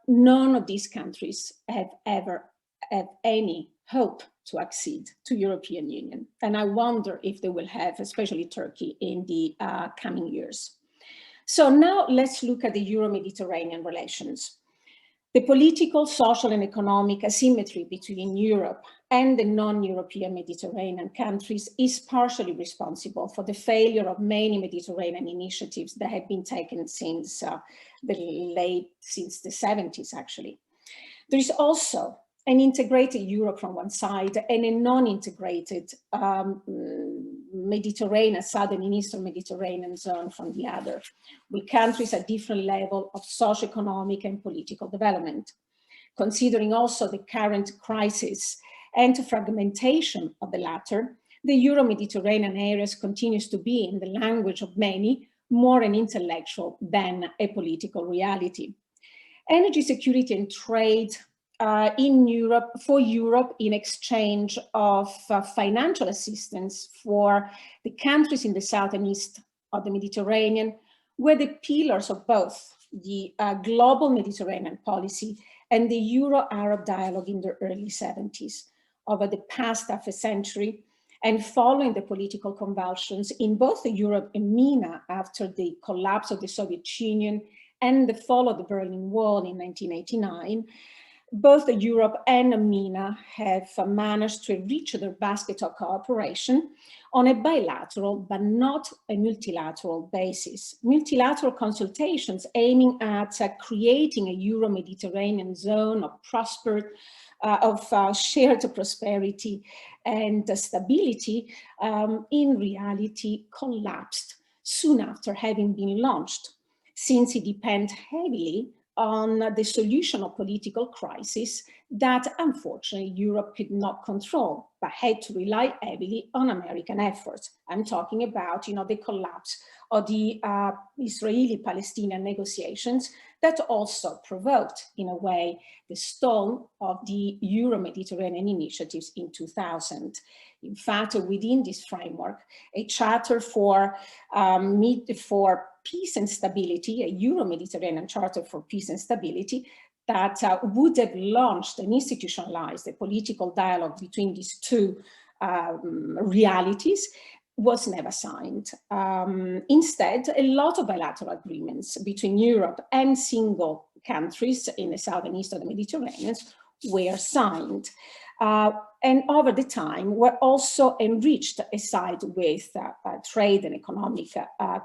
none of these countries have ever had any hope to accede to European Union. And I wonder if they will have, especially Turkey, in the coming years. So now let's look at the Euro-Mediterranean relations. The political, social, and economic asymmetry between Europe and the non-European Mediterranean countries is partially responsible for the failure of many Mediterranean initiatives that have been taken since the 70s, actually. There is also an integrated Europe from one side and a non-integrated Mediterranean, southern and eastern Mediterranean zone from the other, with countries at different levels of socio-economic and political development. Considering also the current crisis and fragmentation of the latter, the Euro-Mediterranean areas continues to be, in the language of many, more an intellectual than a political reality. Energy security and trade in Europe, for Europe, in exchange of financial assistance for the countries in the south and east of the Mediterranean, were the pillars of both the global Mediterranean policy and the Euro-Arab dialogue in the early 70s. Over the past half a century, and following the political convulsions in both Europe and MENA after the collapse of the Soviet Union and the fall of the Berlin Wall in 1989, both Europe and MENA have managed to reach their basket of cooperation on a bilateral but not a multilateral basis. Multilateral consultations aiming at creating a Euro-Mediterranean zone of shared prosperity and stability, in reality collapsed soon after having been launched, since it depends heavily on the solution of political crisis that unfortunately Europe could not control, but had to rely heavily on American efforts. I'm talking about, the collapse of the Israeli-Palestinian negotiations that also provoked, in a way, the stall of the Euro-Mediterranean initiatives in 2000. In fact, within this framework, a charter for peace and stability, a Euro-Mediterranean Charter for Peace and Stability, that would have launched and institutionalized a political dialogue between these two realities, was never signed. Instead, a lot of bilateral agreements between Europe and single countries in the south and east of the Mediterranean were signed. And over the time were also enriched, aside with trade and economic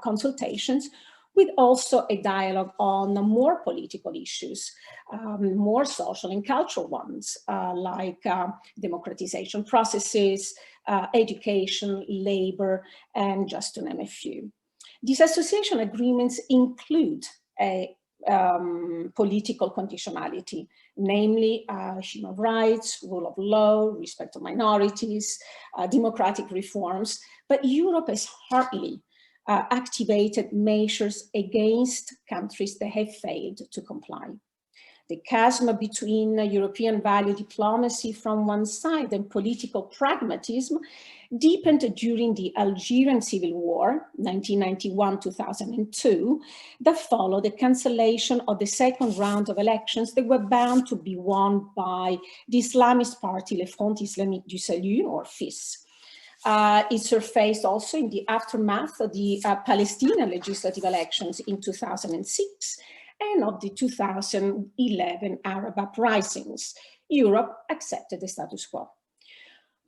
consultations, with also a dialogue on more political issues, more social and cultural ones, like democratization processes, education, labor, and just to name a few. These association agreements include a political conditionality, namely human rights, rule of law, respect of minorities, democratic reforms, but Europe has hardly activated measures against countries that have failed to comply. The chasm between European value diplomacy from one side and political pragmatism deepened during the Algerian Civil War, 1991-2002, that followed the cancellation of the second round of elections that were bound to be won by the Islamist party Le Front Islamique du Salut, or FIS. It surfaced also in the aftermath of the Palestinian legislative elections in 2006 and of the 2011 Arab uprisings. Europe accepted the status quo.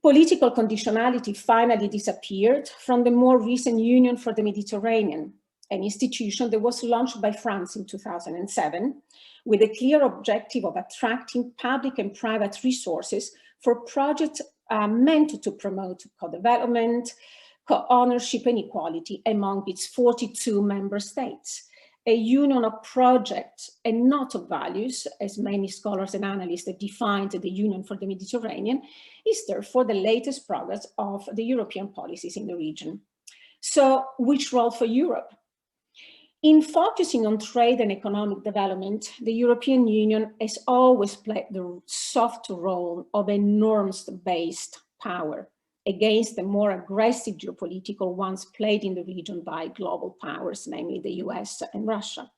Political conditionality finally disappeared from the more recent Union for the Mediterranean, an institution that was launched by France in 2007, with a clear objective of attracting public and private resources for projects meant to promote co-development, co-ownership and equality among its 42 member states. a union of projects and not of values, as many scholars and analysts have defined the Union for the Mediterranean, is therefore the latest progress of the European policies in the region. So which role for Europe? In focusing on trade and economic development, the European Union has always played the soft role of a norms-based power against the more aggressive geopolitical ones played in the region by global powers, namely the US and Russia.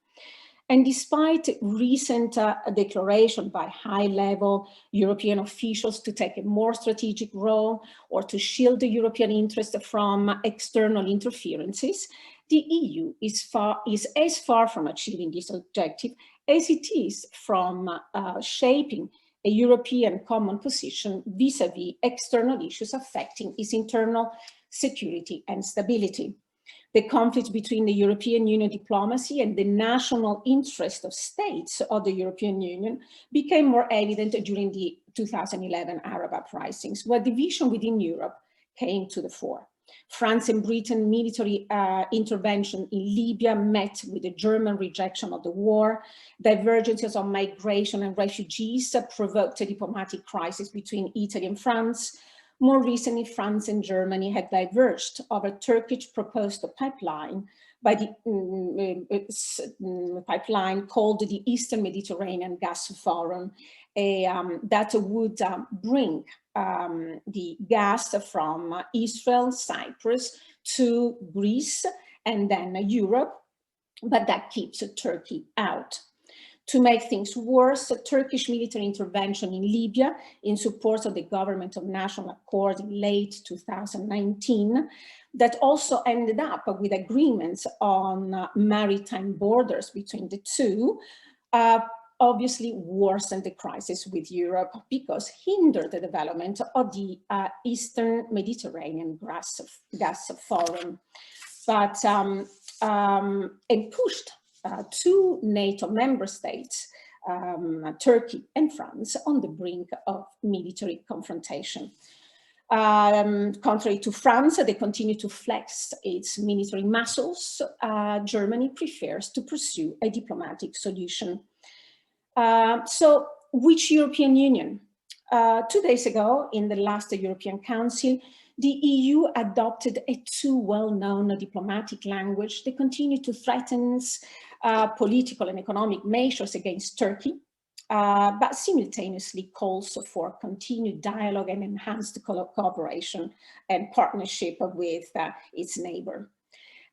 And despite recent declaration by high-level European officials to take a more strategic role or to shield the European interest from external interferences, the EU is as far from achieving this objective as it is from shaping a European common position vis-à-vis external issues affecting its internal security and stability. The conflict between the European Union diplomacy and the national interest of states of the European Union became more evident during the 2011 Arab uprisings, where division within Europe came to the fore. France and Britain military intervention in Libya met with the German rejection of the war. Divergences on migration and refugees provoked a diplomatic crisis between Italy and France. More recently, France and Germany had diverged over Turkish proposed pipeline by the pipeline called the Eastern Mediterranean Gas Forum, that would bring the gas from Israel, Cyprus to Greece and then Europe, but that keeps Turkey out. To make things worse, a Turkish military intervention in Libya in support of the government of national accord in late 2019 that also ended up with agreements on maritime borders between the two, obviously worsened the crisis with Europe because hindered the development of the Eastern Mediterranean gas forum, but it pushed two NATO member states, Turkey and France, on the brink of military confrontation. Contrary to France, they continue to flex its military muscles. Germany prefers to pursue a diplomatic solution. So which European Union? 2 days ago, in the last European Council, the EU adopted a too well-known diplomatic language that continued to threaten political and economic measures against Turkey, but simultaneously calls for continued dialogue and enhanced cooperation and partnership with its neighbor.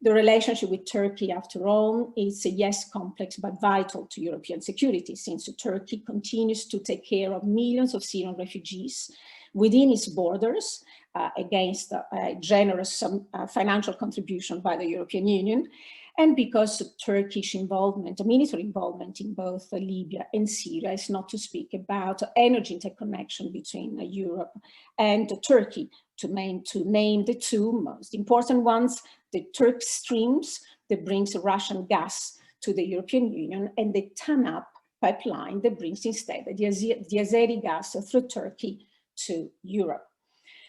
The relationship with Turkey, after all, is yes, complex, but vital to European security, since Turkey continues to take care of millions of Syrian refugees within its borders against a generous financial contribution by the European Union, and because of Turkish involvement, military involvement in both Libya and Syria, is not to speak about energy interconnection between Europe and Turkey. To name the two most important ones, the Turk streams that brings Russian gas to the European Union, and the TANAP pipeline that brings instead the Azeri gas through Turkey to Europe.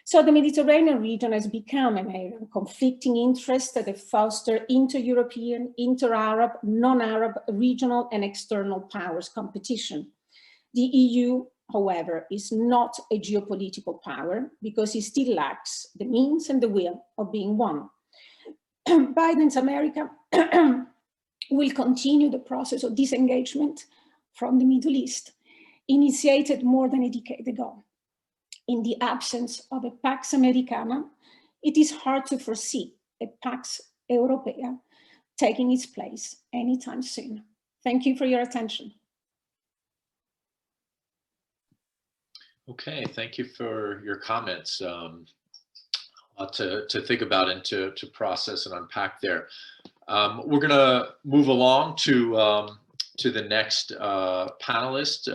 So the Mediterranean region has become an area of conflicting interests that foster inter-European, inter-Arab, non-Arab, regional and external powers competition. The EU, however, is not a geopolitical power because it still lacks the means and the will of being one. Biden's America will continue the process of disengagement from the Middle East, initiated more than a decade ago. In the absence of a Pax Americana, it is hard to foresee a Pax Europea taking its place anytime soon. Thank you for your attention. Okay, thank you for your comments. A lot to think about and to process and unpack there. We're going to move along to the next panelist.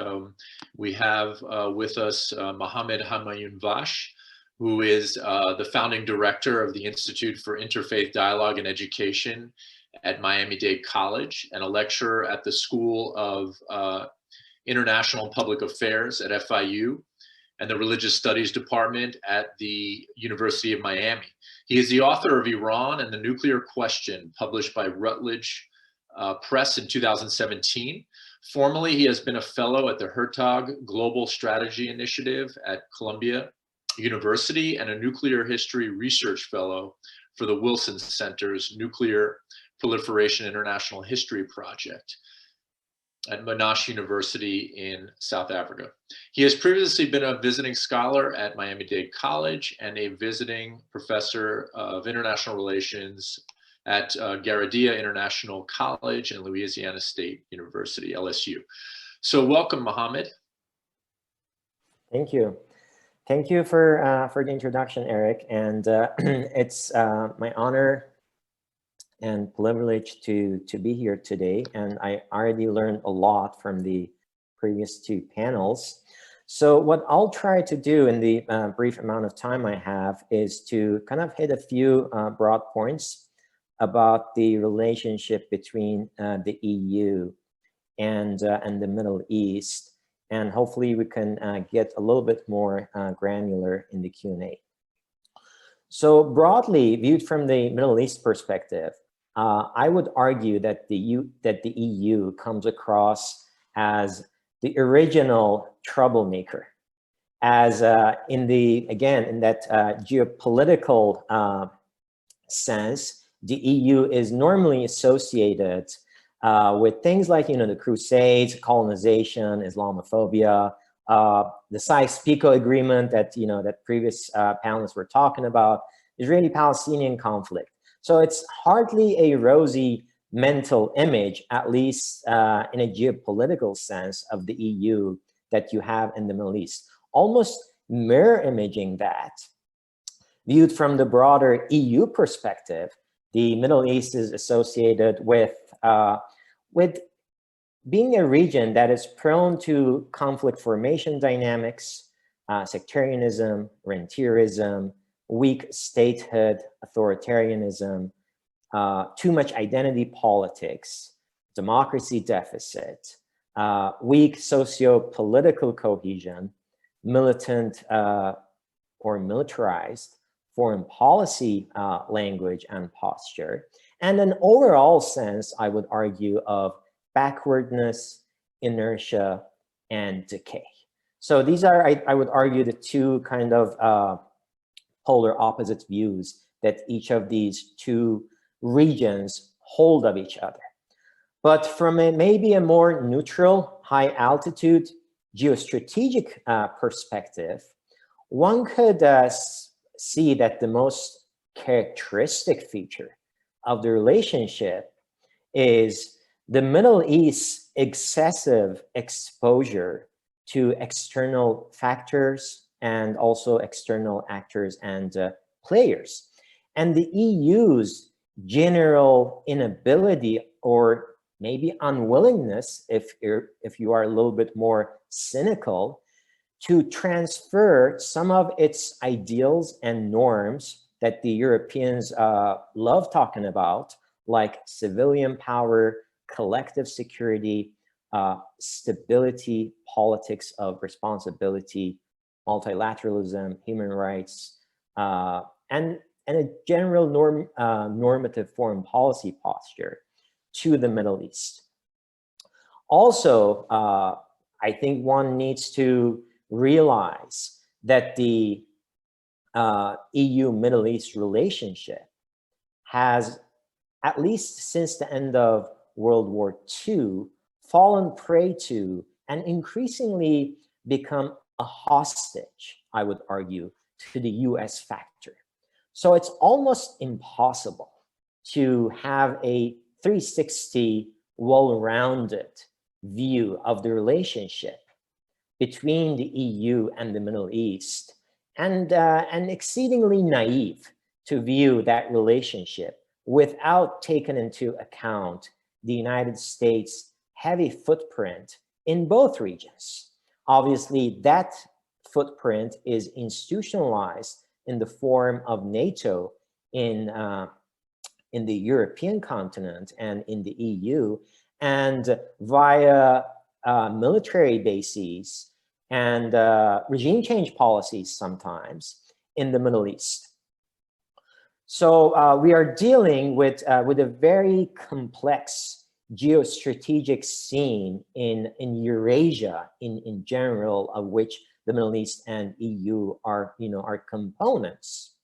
We have with us Mohammed Hamayoun Vash, who is the founding director of the Institute for Interfaith Dialogue and Education at Miami-Dade College and a lecturer at the School of International and Public Affairs at FIU and the Religious Studies Department at the University of Miami. He is the author of Iran and the Nuclear Question, published by Routledge Press in 2017. Formerly, he has been a fellow at the Hertog Global Strategy Initiative at Columbia University and a nuclear history research fellow for the Wilson Center's Nuclear Proliferation International History Project at Monash University in South Africa. He has previously been a visiting scholar at Miami-Dade College and a visiting professor of international relations at Garadia International College and Louisiana State University, LSU. So welcome, Mohammed. Thank you. Thank you for the introduction, Eric. And it's my honor and privilege to be here today. And I already learned a lot from the previous two panels. So what I'll try to do in the brief amount of time I have is to kind of hit a few broad points about the relationship between the EU and the Middle East. And hopefully we can get a little bit more granular in the Q&A. So broadly viewed from the Middle East perspective, I would argue that the EU comes across as the original troublemaker, as in that geopolitical sense. The EU is normally associated with things like, the Crusades, colonization, Islamophobia, the Sykes-Picot Agreement that that previous panelists were talking about, Israeli-Palestinian conflict. So it's hardly a rosy mental image, at least in a geopolitical sense, of the EU that you have in the Middle East. Almost mirror imaging that, viewed from the broader EU perspective, the Middle East is associated with being a region that is prone to conflict formation dynamics, sectarianism, rentierism, weak statehood, authoritarianism, too much identity politics, democracy deficit, weak socio-political cohesion, militant or militarized foreign policy language and posture, and an overall sense, I would argue, of backwardness, inertia, and decay. So these are, I would argue, the two kind of polar opposite views that each of these two regions hold of each other. But from maybe a more neutral, high altitude, geostrategic perspective, one could see that the most characteristic feature of the relationship is the Middle East's excessive exposure to external factors and also external actors and players. And the EU's general inability or maybe unwillingness, if you are a little bit more cynical, to transfer some of its ideals and norms that the Europeans love talking about, like civilian power, collective security, stability, politics of responsibility, multilateralism, human rights, and a general normative foreign policy posture to the Middle East. Also, I think one needs to realize that the EU-Middle East relationship has, at least since the end of World War II, fallen prey to and increasingly become a hostage, I would argue, to the US factor. So it's almost impossible to have a 360 well-rounded view of the relationship between the EU and the Middle East, and exceedingly naive to view that relationship without taking into account the United States' heavy footprint in both regions. Obviously, that footprint is institutionalized in the form of NATO in the European continent and in the EU, and via military bases and regime change policies sometimes in the Middle East. So we are dealing with a very complex geostrategic scene in Eurasia in general, of which the Middle East and EU are, are components.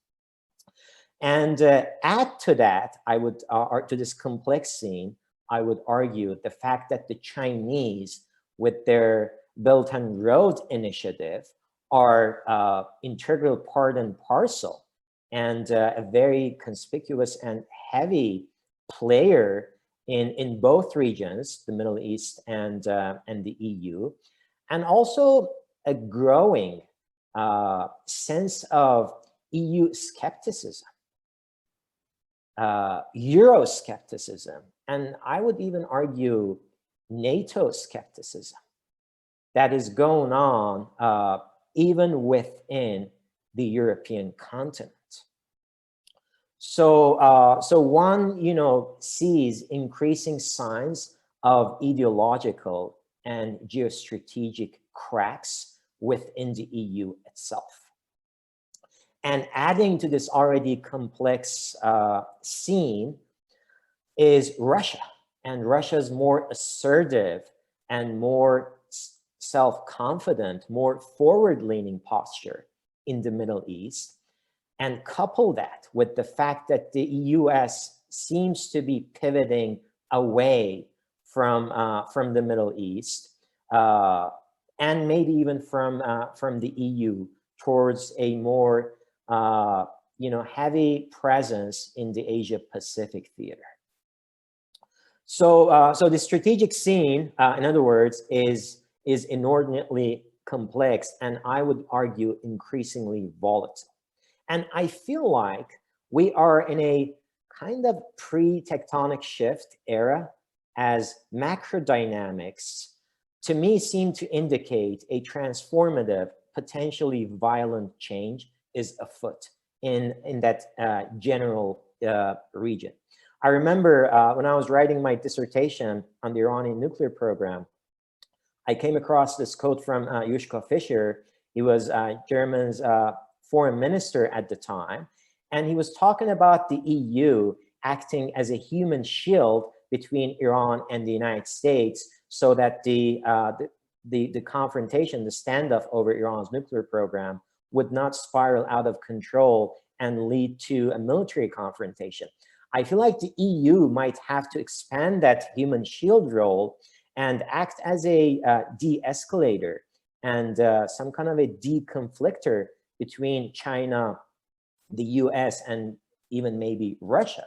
And add to that, I would, to this complex scene, I would argue the fact that the Chinese, with their Belt and Road Initiative, are integral part and parcel, and a very conspicuous and heavy player in both regions, the Middle East and the EU, and also a growing sense of EU skepticism, Euroscepticism, and I would even argue NATO skepticism that is going on even within the European continent. So, so one, sees increasing signs of ideological and geostrategic cracks within the EU itself. And adding to this already complex scene is Russia, and Russia's more assertive and more self-confident, more forward-leaning posture in the Middle East. And couple that with the fact that the US seems to be pivoting away from the Middle East, and maybe even from the EU towards a more heavy presence in the Asia-Pacific theater. So, so the strategic scene, in other words, is inordinately complex, and I would argue increasingly volatile. And I feel like we are in a kind of pre-tectonic shift era, as macro dynamics, to me, seem to indicate a transformative, potentially violent change is afoot in that general region. I remember when I was writing my dissertation on the Iranian nuclear program, I came across this quote from Joschka Fischer. He was Germany's foreign minister at the time, and he was talking about the EU acting as a human shield between Iran and the United States, so that the confrontation, the standoff over Iran's nuclear program would not spiral out of control and lead to a military confrontation. I feel like the EU might have to expand that human shield role and act as a de-escalator and some kind of a de-conflictor between China, the US, and even maybe Russia.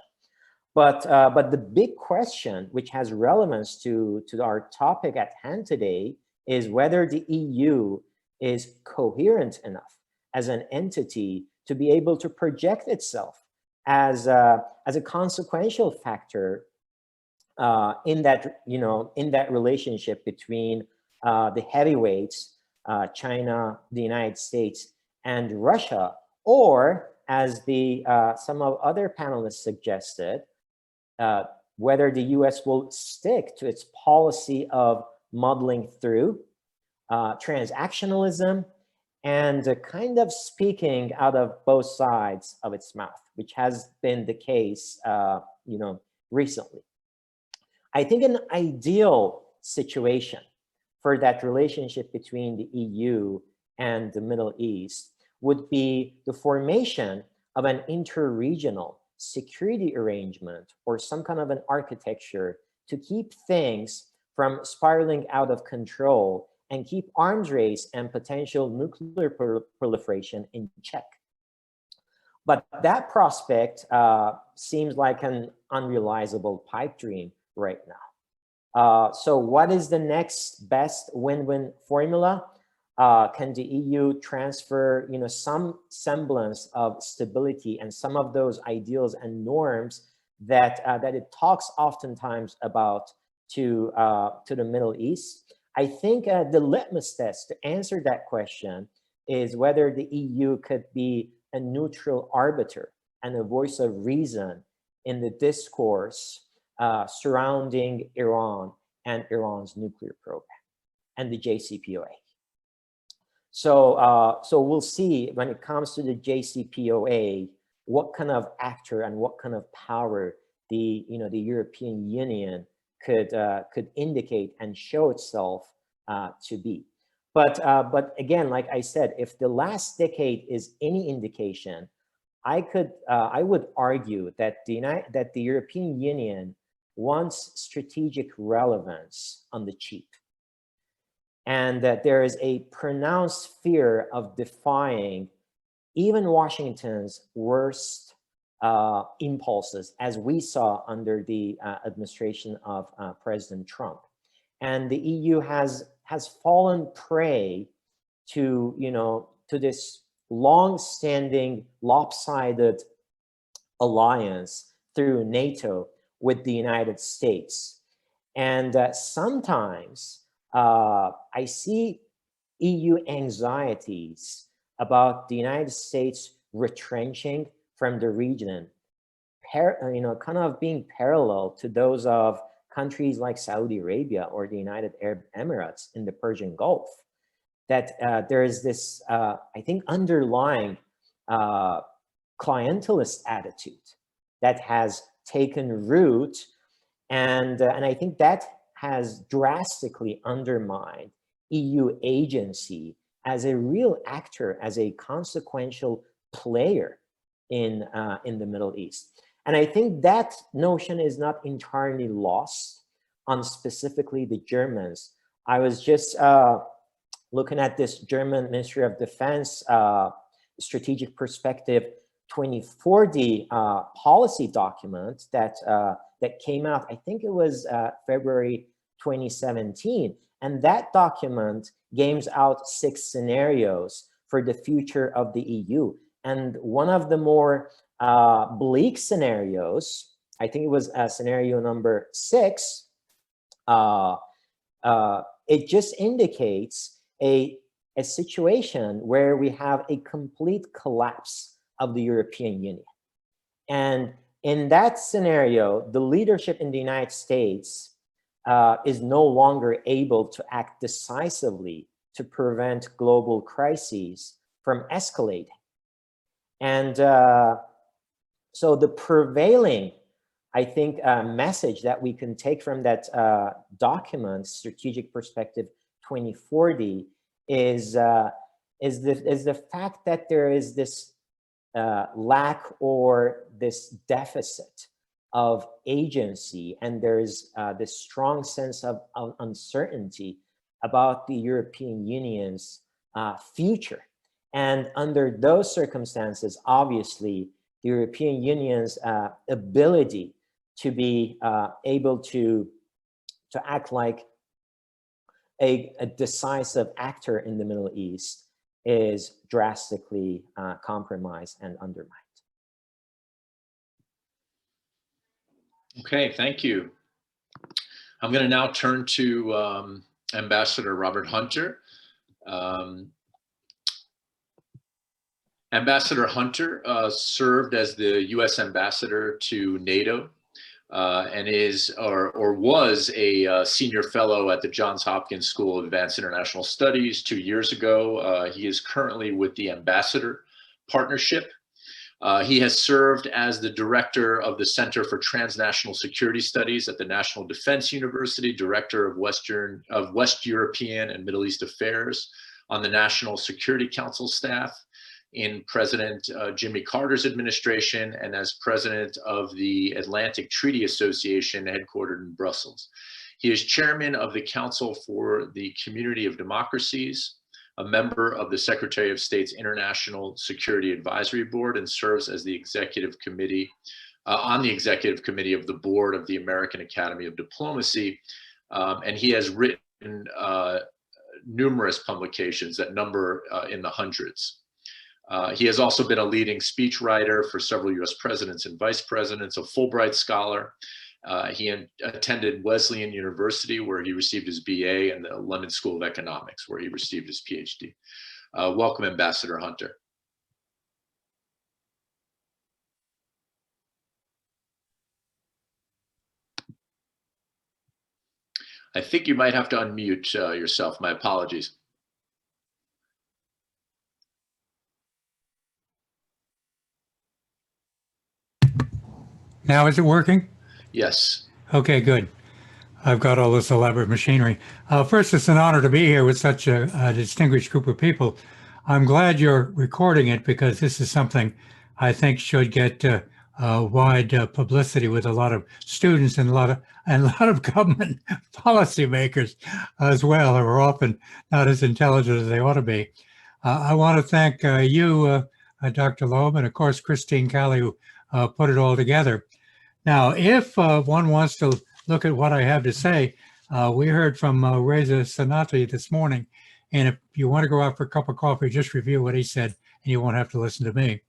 But the big question, which has relevance to our topic at hand today, is whether the EU is coherent enough as an entity to be able to project itself as a consequential factor in that, in that relationship between the heavyweights, China, the United States, and Russia, or as some of other panelists suggested, whether the US will stick to its policy of muddling through transactionalism and kind of speaking out of both sides of its mouth, which has been the case, recently. I think an ideal situation for that relationship between the EU and the Middle East would be the formation of an interregional security arrangement or some kind of an architecture to keep things from spiraling out of control and keep arms race and potential nuclear proliferation in check. But that prospect seems like an unrealizable pipe dream right now. So what is the next best win-win formula? Can the EU transfer, some semblance of stability and some of those ideals and norms that it talks oftentimes about to the Middle East? I think the litmus test to answer that question is whether the EU could be a neutral arbiter and a voice of reason in the discourse surrounding Iran and Iran's nuclear program and the JCPOA. So, so we'll see when it comes to the JCPOA, what kind of actor and what kind of power the European Union could indicate and show itself to be. But again, like I said, if the last decade is any indication, I would argue that the European Union wants strategic relevance on the cheap, and that there is a pronounced fear of defying even Washington's worst impulses, as we saw under the administration of President Trump. And the EU has fallen prey to, to this long-standing lopsided alliance through NATO with the United States. And sometimes I see EU anxieties about the United States retrenching from the region, kind of being parallel to those of countries like Saudi Arabia or the United Arab Emirates in the Persian Gulf. That there is this, I think, underlying clientelist attitude that has taken root, and I think that has drastically undermined EU agency as a real actor, as a consequential player in the Middle East. And I think that notion is not entirely lost on specifically the Germans. I was just looking at this German Ministry of Defense Strategic Perspective 2040 policy document that came out, I think it was February 2017. And that document games out 6 scenarios for the future of the EU. And one of the more bleak scenarios, I think it was scenario number 6, it just indicates a situation where we have a complete collapse of the European Union. And in that scenario, the leadership in the United States is no longer able to act decisively to prevent global crises from escalating. And so the prevailing, I think, message that we can take from that document, Strategic Perspective 2040, is the fact that there is this lack or this deficit of agency, and there's this strong sense of uncertainty about the European Union's future. And under those circumstances, obviously, the European Union's ability to be able to act like a decisive actor in the Middle East is drastically compromised and undermined. Okay, thank you. I'm going to now turn to Ambassador Robert Hunter. Ambassador Hunter served as the U.S. ambassador to NATO and was a senior fellow at the Johns Hopkins School of Advanced International Studies 2 years ago. He is currently with the Ambassador Partnership. He has served as the director of the Center for Transnational Security Studies at the National Defense University, director of West European and Middle East Affairs on the National Security Council staff in President Jimmy Carter's administration, and as president of the Atlantic Treaty Association headquartered in Brussels. He is chairman of the Council for the Community of Democracies, a member of the Secretary of State's International Security Advisory Board, and serves as the executive committee on the executive committee of the board of the American Academy of Diplomacy. And he has written numerous publications that number in the hundreds. He has also been a leading speechwriter for several US presidents and vice presidents, a Fulbright scholar. He attended Wesleyan University, where he received his BA, and the London School of Economics, where he received his PhD. Welcome, Ambassador Hunter. I think you might have to unmute yourself. My apologies. Now is it working? Yes. Okay, good. I've got all this elaborate machinery. First, it's an honor to be here with such a distinguished group of people. I'm glad you're recording it because this is something I think should get wide publicity with a lot of students and a lot of government policymakers as well, who are often not as intelligent as they ought to be. I want to thank you, Dr. Loeb, and of course Christine Callie, who put it all together. Now, if one wants to look at what I have to say, we heard from Reza Sanati this morning, and if you want to go out for a cup of coffee, just review what he said, and you won't have to listen to me.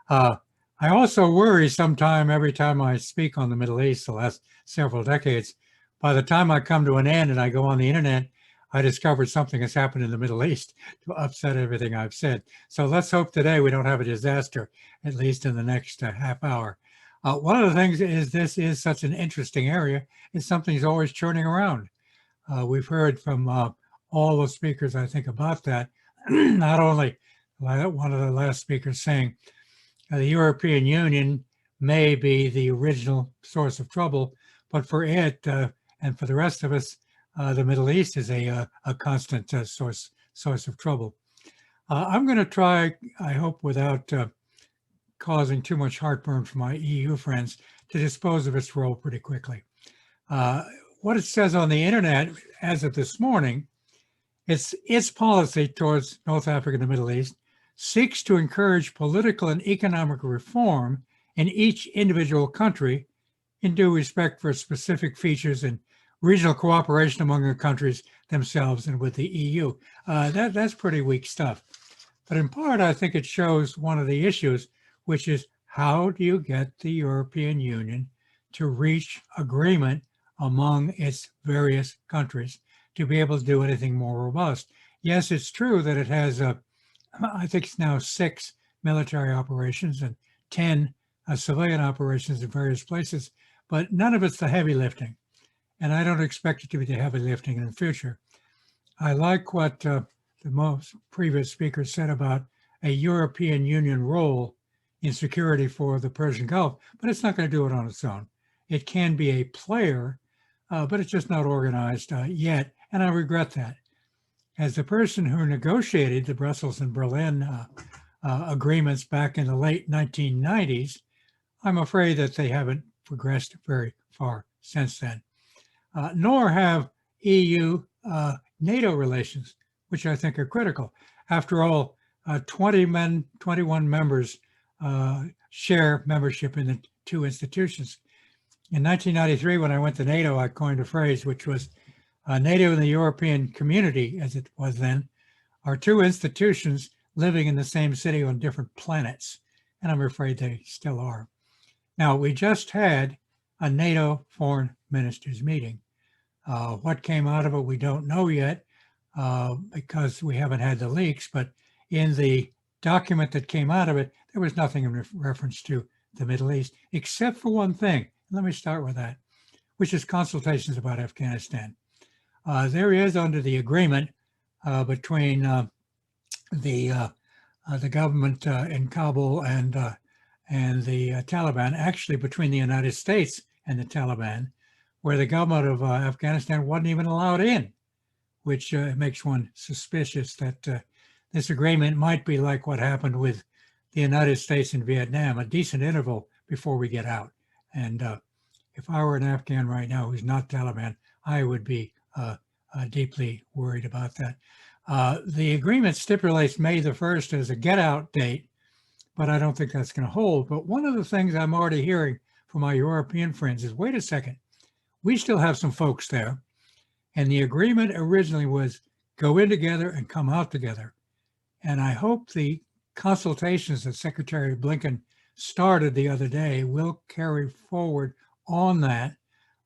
I also worry every time I speak on the Middle East the last several decades, by the time I come to an end and I go on the internet, I discovered something has happened in the Middle East to upset everything I've said. So let's hope today we don't have a disaster, at least in the next half hour. One of the things is this is such an interesting area, is something's always churning around. We've heard from all the speakers, I think, about that. Not only one of the last speakers saying the European Union may be the original source of trouble, but for it and for the rest of us, the Middle East is a constant source of trouble. I'm going to try, I hope without causing too much heartburn for my EU friends, to dispose of its role pretty quickly. What it says on the internet as of this morning, its policy towards North Africa and the Middle East seeks to encourage political and economic reform in each individual country in due respect for specific features and regional cooperation among the countries themselves and with the EU. That's pretty weak stuff. But in part, I think it shows one of the issues, which is how do you get the European Union to reach agreement among its various countries to be able to do anything more robust? Yes, it's true that it has, I think it's now 6 military operations and 10 civilian operations in various places, but none of it's the heavy lifting. And I don't expect it to be the heavy lifting in the future. I like what the most previous speaker said about a European Union role in security for the Persian Gulf, but it's not going to do it on its own. It can be a player, but it's just not organized yet, and I regret that. As the person who negotiated the Brussels and Berlin agreements back in the late 1990s, I'm afraid that they haven't progressed very far since then. Nor have EU-NATO relations, which I think are critical. After all, 21 members share membership in the two institutions. In 1993, when I went to NATO, I coined a phrase which was NATO and the European community, as it was then, are two institutions living in the same city on different planets. And I'm afraid they still are. Now, we just had a NATO foreign ministers meeting. What came out of it, we don't know yet because we haven't had the leaks, but in the document that came out of it, there was nothing in reference to the Middle East, except for one thing. Let me start with that, which is consultations about Afghanistan. There is, under the agreement between the government in Kabul and the Taliban, actually between the United States and the Taliban, where the government of Afghanistan wasn't even allowed in, which makes one suspicious that this agreement might be like what happened with the United States and Vietnam, a decent interval before we get out. And if I were an Afghan right now who's not Taliban, I would be deeply worried about that. The agreement stipulates May the 1st as a get out date, but I don't think that's going to hold. But one of the things I'm already hearing from my European friends is, wait a second, we still have some folks there. And the agreement originally was go in together and come out together. And I hope the consultations that Secretary Blinken started the other day will carry forward on that.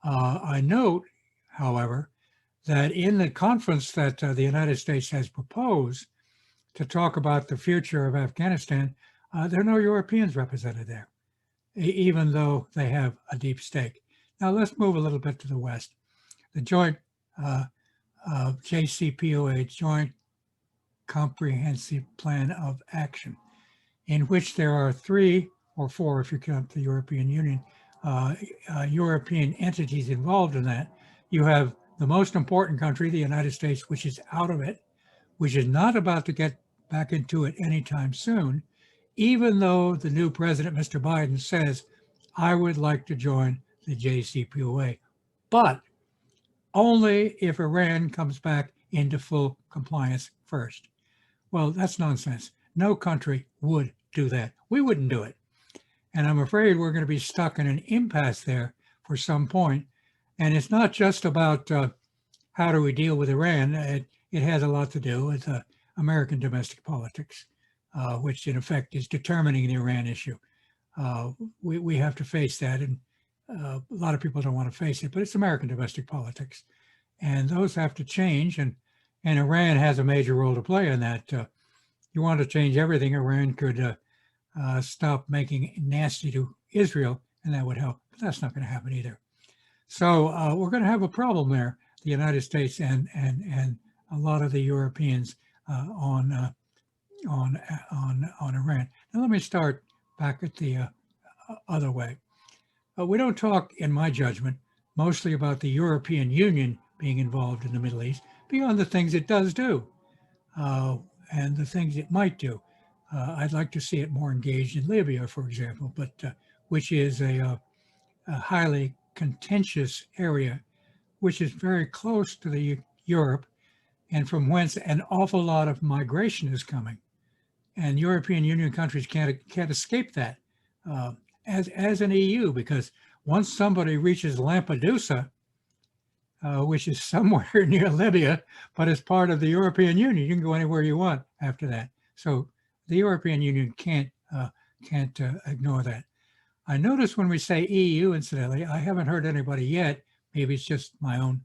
I note, however, that in the conference that the United States has proposed to talk about the future of Afghanistan, there are no Europeans represented there, even though they have a deep stake. Now let's move a little bit to the West. The joint JCPOA, Joint Comprehensive Plan of Action, in which there are 3 or 4, if you count the European Union, European entities involved in that, You have the most important country, the United States, which is out of it, which is not about to get back into it anytime soon, even though the new president, Mr. Biden, says, I would like to join the JCPOA, but only if Iran comes back into full compliance first. Well, that's nonsense. No country would do that. We wouldn't do it. And I'm afraid we're going to be stuck in an impasse there for some point. And it's not just about how do we deal with Iran. It has a lot to do with American domestic politics, which in effect is determining the Iran issue. We have to face that, and a lot of people don't want to face it, but it's American domestic politics. And those have to change, and Iran has a major role to play in that. You want to change everything, Iran could stop making nasty to Israel, and that would help. But that's not going to happen either. So we're going to have a problem there, the United States and a lot of the Europeans on Iran. Now let me start back at the other way. We don't talk, in my judgment, mostly about the European Union being involved in the Middle East, beyond the things it does do and the things it might do. I'd like to see it more engaged in Libya, for example, but which is a highly contentious area, which is very close to the Europe, and from whence an awful lot of migration is coming. And European Union countries can't escape that as an EU, because once somebody reaches Lampedusa, which is somewhere near Libya, but is part of the European Union, you can go anywhere you want after that. So the European Union can't ignore that. I notice when we say EU, incidentally, I haven't heard anybody yet, maybe it's just my own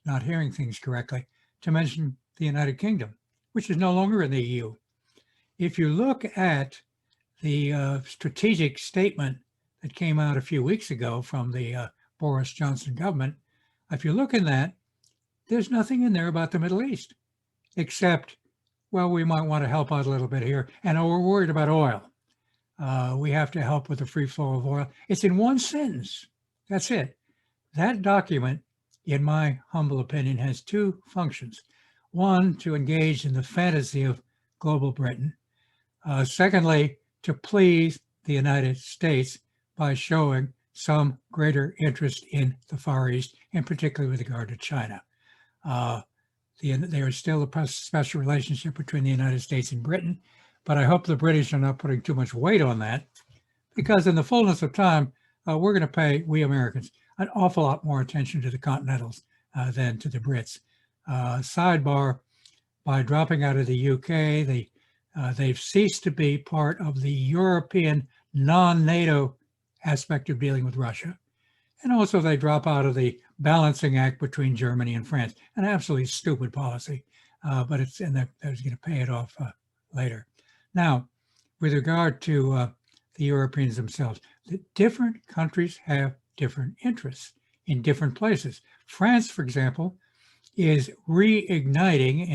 not hearing things correctly, to mention the United Kingdom, which is no longer in the EU. If you look at the strategic statement that came out a few weeks ago from the Boris Johnson government, if you look in that, there's nothing in there about the Middle East, except, well, we might want to help out a little bit here, and we're worried about oil. We have to help with the free flow of oil. It's in one sentence. That's it. That document, in my humble opinion, has two functions. One, to engage in the fantasy of global Britain. Secondly, to please the United States by showing some greater interest in the Far East, and particularly with regard to China. There is still a special relationship between the United States and Britain, but I hope the British are not putting too much weight on that, because in the fullness of time, we're going to pay, we Americans, an awful lot more attention to the Continentals than to the Brits. Sidebar, by dropping out of the UK, they've ceased to be part of the European non-NATO aspect of dealing with Russia. And also they drop out of the balancing act between Germany and France, an absolutely stupid policy, but it's, and they're going to pay it off later. Now, with regard to the Europeans themselves, the different countries have different interests in different places. France, for example, is reigniting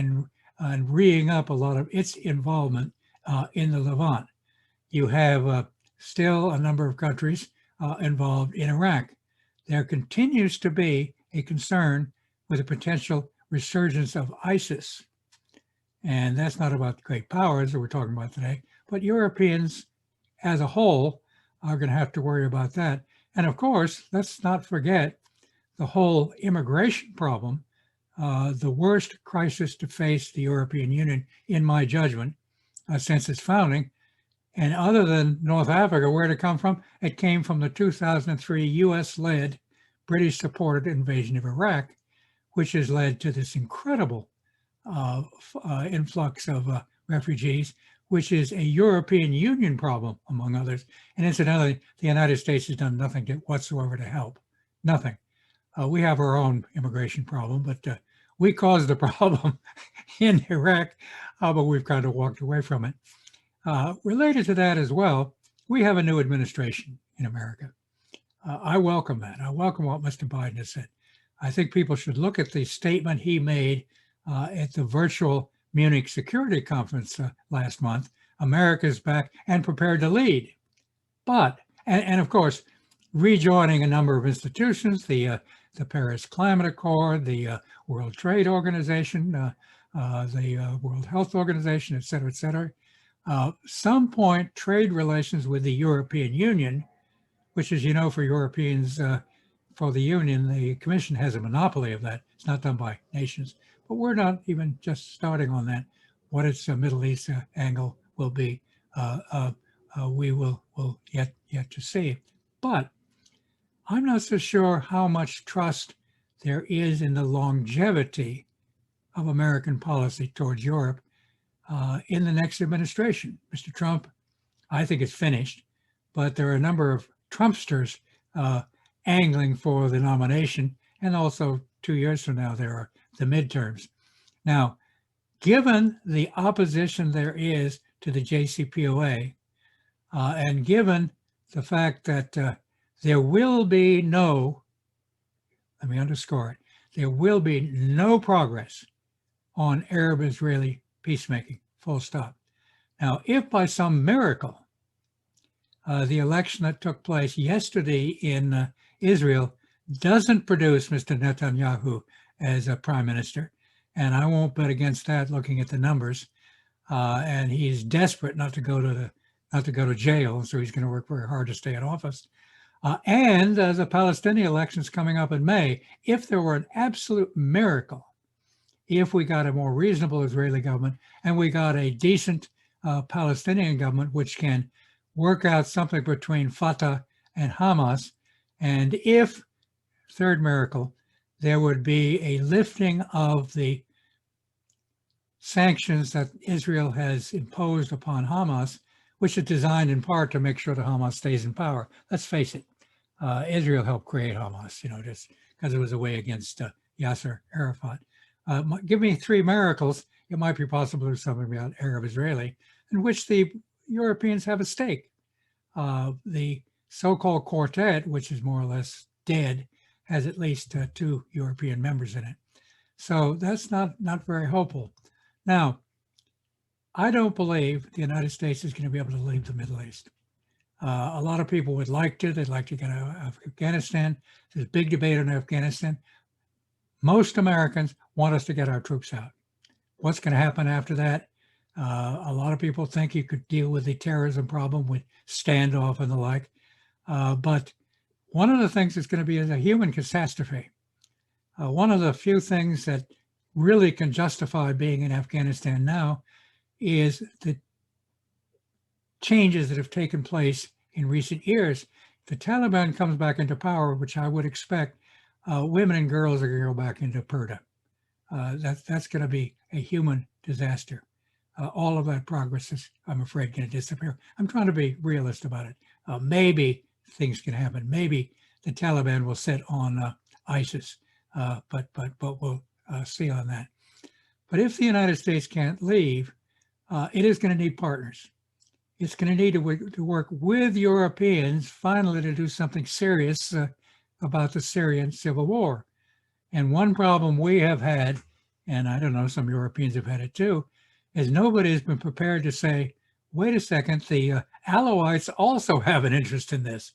and reing up a lot of its involvement in the Levant. You have still a number of countries involved in Iraq. There continues to be a concern with a potential resurgence of ISIS. And that's not about the great powers that we're talking about today, but Europeans as a whole are going to have to worry about that. And of course, let's not forget the whole immigration problem, the worst crisis to face the European Union, in my judgment, since its founding. And other than North Africa, where did it come from? It came from the 2003 US-led, British-supported invasion of Iraq, which has led to this incredible influx of refugees, which is a European Union problem, among others. And incidentally, the United States has done nothing whatsoever to help. Nothing. We have our own immigration problem, but we caused the problem in Iraq, but we've kind of walked away from it. Related to that as well, we have a new administration in America. I welcome that. I welcome what Mr. Biden has said. I think people should look at the statement he made at the virtual Munich Security Conference last month. America's back and prepared to lead. But, and of course, rejoining a number of institutions, the the Paris Climate Accord, the World Trade Organization, the World Health Organization, et cetera, et cetera. Some point trade relations with the European Union, which, as you know, for Europeans, for the Union, the Commission has a monopoly of that. It's not done by nations, but we're not even just starting on that. What its Middle East angle will be, we will yet to see. But I'm not so sure how much trust there is in the longevity of American policy towards Europe in the next administration. Mr. Trump, I think, is finished, but there are a number of Trumpsters angling for the nomination, and also 2 years from now, there are the midterms. Now, given the opposition there is to the JCPOA, and given the fact that there will be no, let me underscore it, there will be no progress on Arab-Israeli peacemaking, full stop. Now, if by some miracle, the election that took place yesterday in Israel doesn't produce Mr. Netanyahu as a prime minister, and I won't bet against that looking at the numbers, and he's desperate not to go to jail, so he's going to work very hard to stay in office. And the Palestinian elections coming up in May, if there were an absolute miracle, if we got a more reasonable Israeli government and we got a decent Palestinian government, which can work out something between Fatah and Hamas, and if, third miracle, there would be a lifting of the sanctions that Israel has imposed upon Hamas, which is designed in part to make sure that Hamas stays in power. Let's face it, Israel helped create Hamas, just because it was a way against Yasser Arafat. Give me three miracles, it might be possible to do something about Arab-Israeli, in which the Europeans have a stake. The so-called quartet, which is more or less dead, has at least 2 European members in it. So that's not very hopeful. Now, I don't believe the United States is going to be able to leave the Middle East. A lot of people would like to. They'd like to get out of Afghanistan. There's a big debate on Afghanistan. Most Americans want us to get our troops out. What's going to happen after that? A lot of people think you could deal with the terrorism problem with standoff and the like. But one of the things that's going to be is a human catastrophe. One of the few things that really can justify being in Afghanistan now is the changes that have taken place in recent years. If the Taliban comes back into power, which I would expect, women and girls are going to go back into Purdah. That's going to be a human disaster. All of that progress is, I'm afraid, going to disappear. I'm trying to be realist about it. Maybe things can happen. Maybe the Taliban will sit on ISIS, but we'll see on that. But if the United States can't leave, it is going to need partners. It's going to need to work with Europeans finally to do something serious about the Syrian civil war. And one problem we have had, and I don't know, some Europeans have had it too, is nobody has been prepared to say, wait a second, the Alawites also have an interest in this.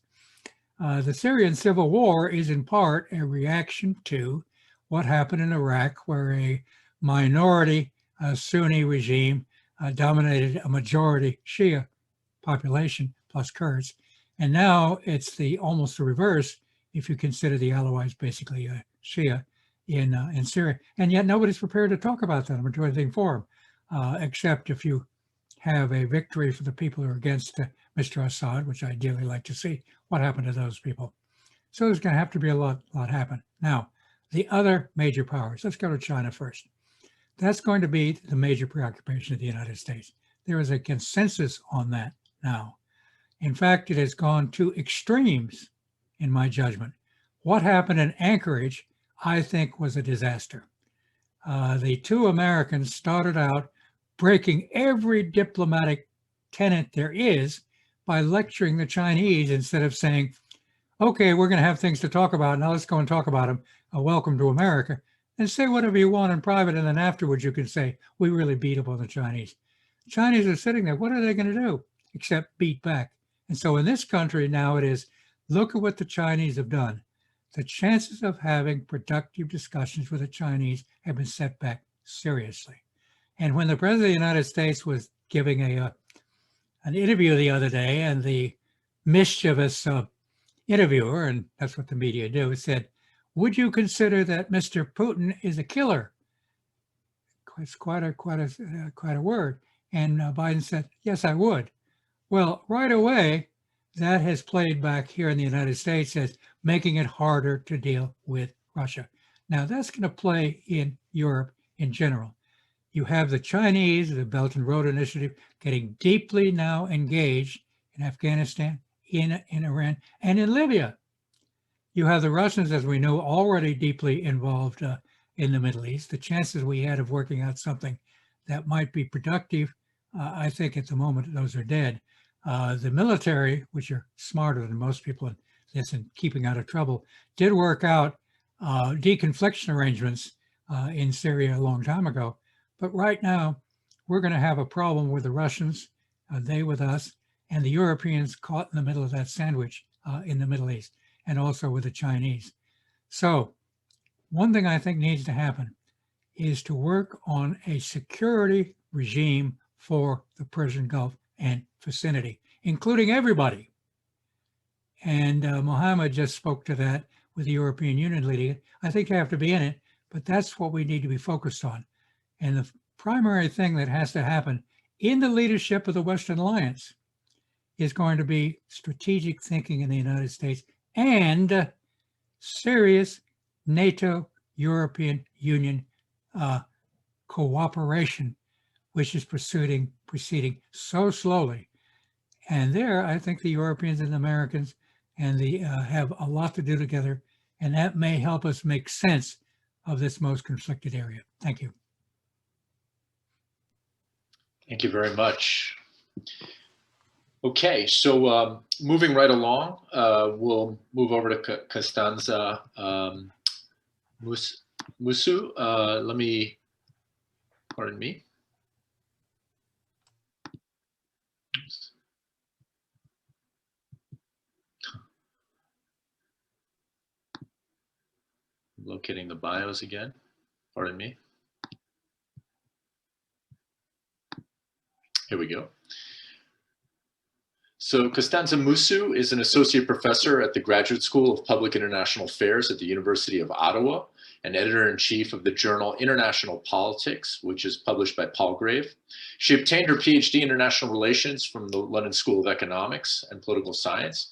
The Syrian civil war is in part a reaction to what happened in Iraq, where a minority Sunni regime dominated a majority Shia population plus Kurds. And now it's almost the reverse if you consider the Alawites basically Shia in Syria. And yet nobody's prepared to talk about that or do anything for them, except if you have a victory for the people who are against Mr. Assad, which I ideally like to see. What happened to those people? So there's going to have to be a lot happen. Now, the other major powers, let's go to China first. That's going to be the major preoccupation of the United States. There is a consensus on that now. In fact, it has gone to extremes, in my judgment. What happened in Anchorage, I think, was a disaster. The two Americans started out breaking every diplomatic tenet there is by lecturing the Chinese instead of saying, okay, we're going to have things to talk about. Now let's go and talk about them. Welcome to America. And say whatever you want in private. And then afterwards, you can say, we really beat up on the Chinese. Chinese are sitting there. What are they going to do except beat back? And so in this country now it is, look at what the Chinese have done. the chances of having productive discussions with the Chinese have been set back seriously. And when the President of the United States was giving an interview the other day, and the mischievous interviewer, and that's what the media do, said, "Would you consider that Mr. Putin is a killer?" It's quite a word. And Biden said, "Yes, I would." Well, right away, that has played back here in the United States as making it harder to deal with Russia. Now, that's going to play in Europe in general. You have the Chinese, the Belt and Road Initiative, getting deeply now engaged in Afghanistan, in Iran, and in Libya. You have the Russians, as we know, already deeply involved in the Middle East. The chances we had of working out something that might be productive, I think at the moment those are dead. The military, which are smarter than most people in this and keeping out of trouble, did work out deconfliction arrangements in Syria a long time ago. But right now, we're going to have a problem with the Russians, they with us, and the Europeans caught in the middle of that sandwich in the Middle East, and also with the Chinese. So one thing I think needs to happen is to work on a security regime for the Persian Gulf and vicinity, including everybody. And Mohammed just spoke to that with the European Union leading it. I think you have to be in it, but that's what we need to be focused on. And the primary thing that has to happen in the leadership of the Western Alliance is going to be strategic thinking in the United States and serious NATO European Union cooperation, which is proceeding so slowly. And there, I think the Europeans and the Americans and the have a lot to do together, and that may help us make sense of this most conflicted area. Thank you. Thank you very much. Okay, so moving right along, we'll move over to Costanza Musu. Let me, pardon me. Locating the bios again, pardon me. Here we go. So Costanza Musu is an associate professor at the Graduate School of Public International Affairs at the University of Ottawa and editor-in-chief of the journal International Politics, which is published by Palgrave. She obtained her PhD in International Relations from the London School of Economics and Political Science.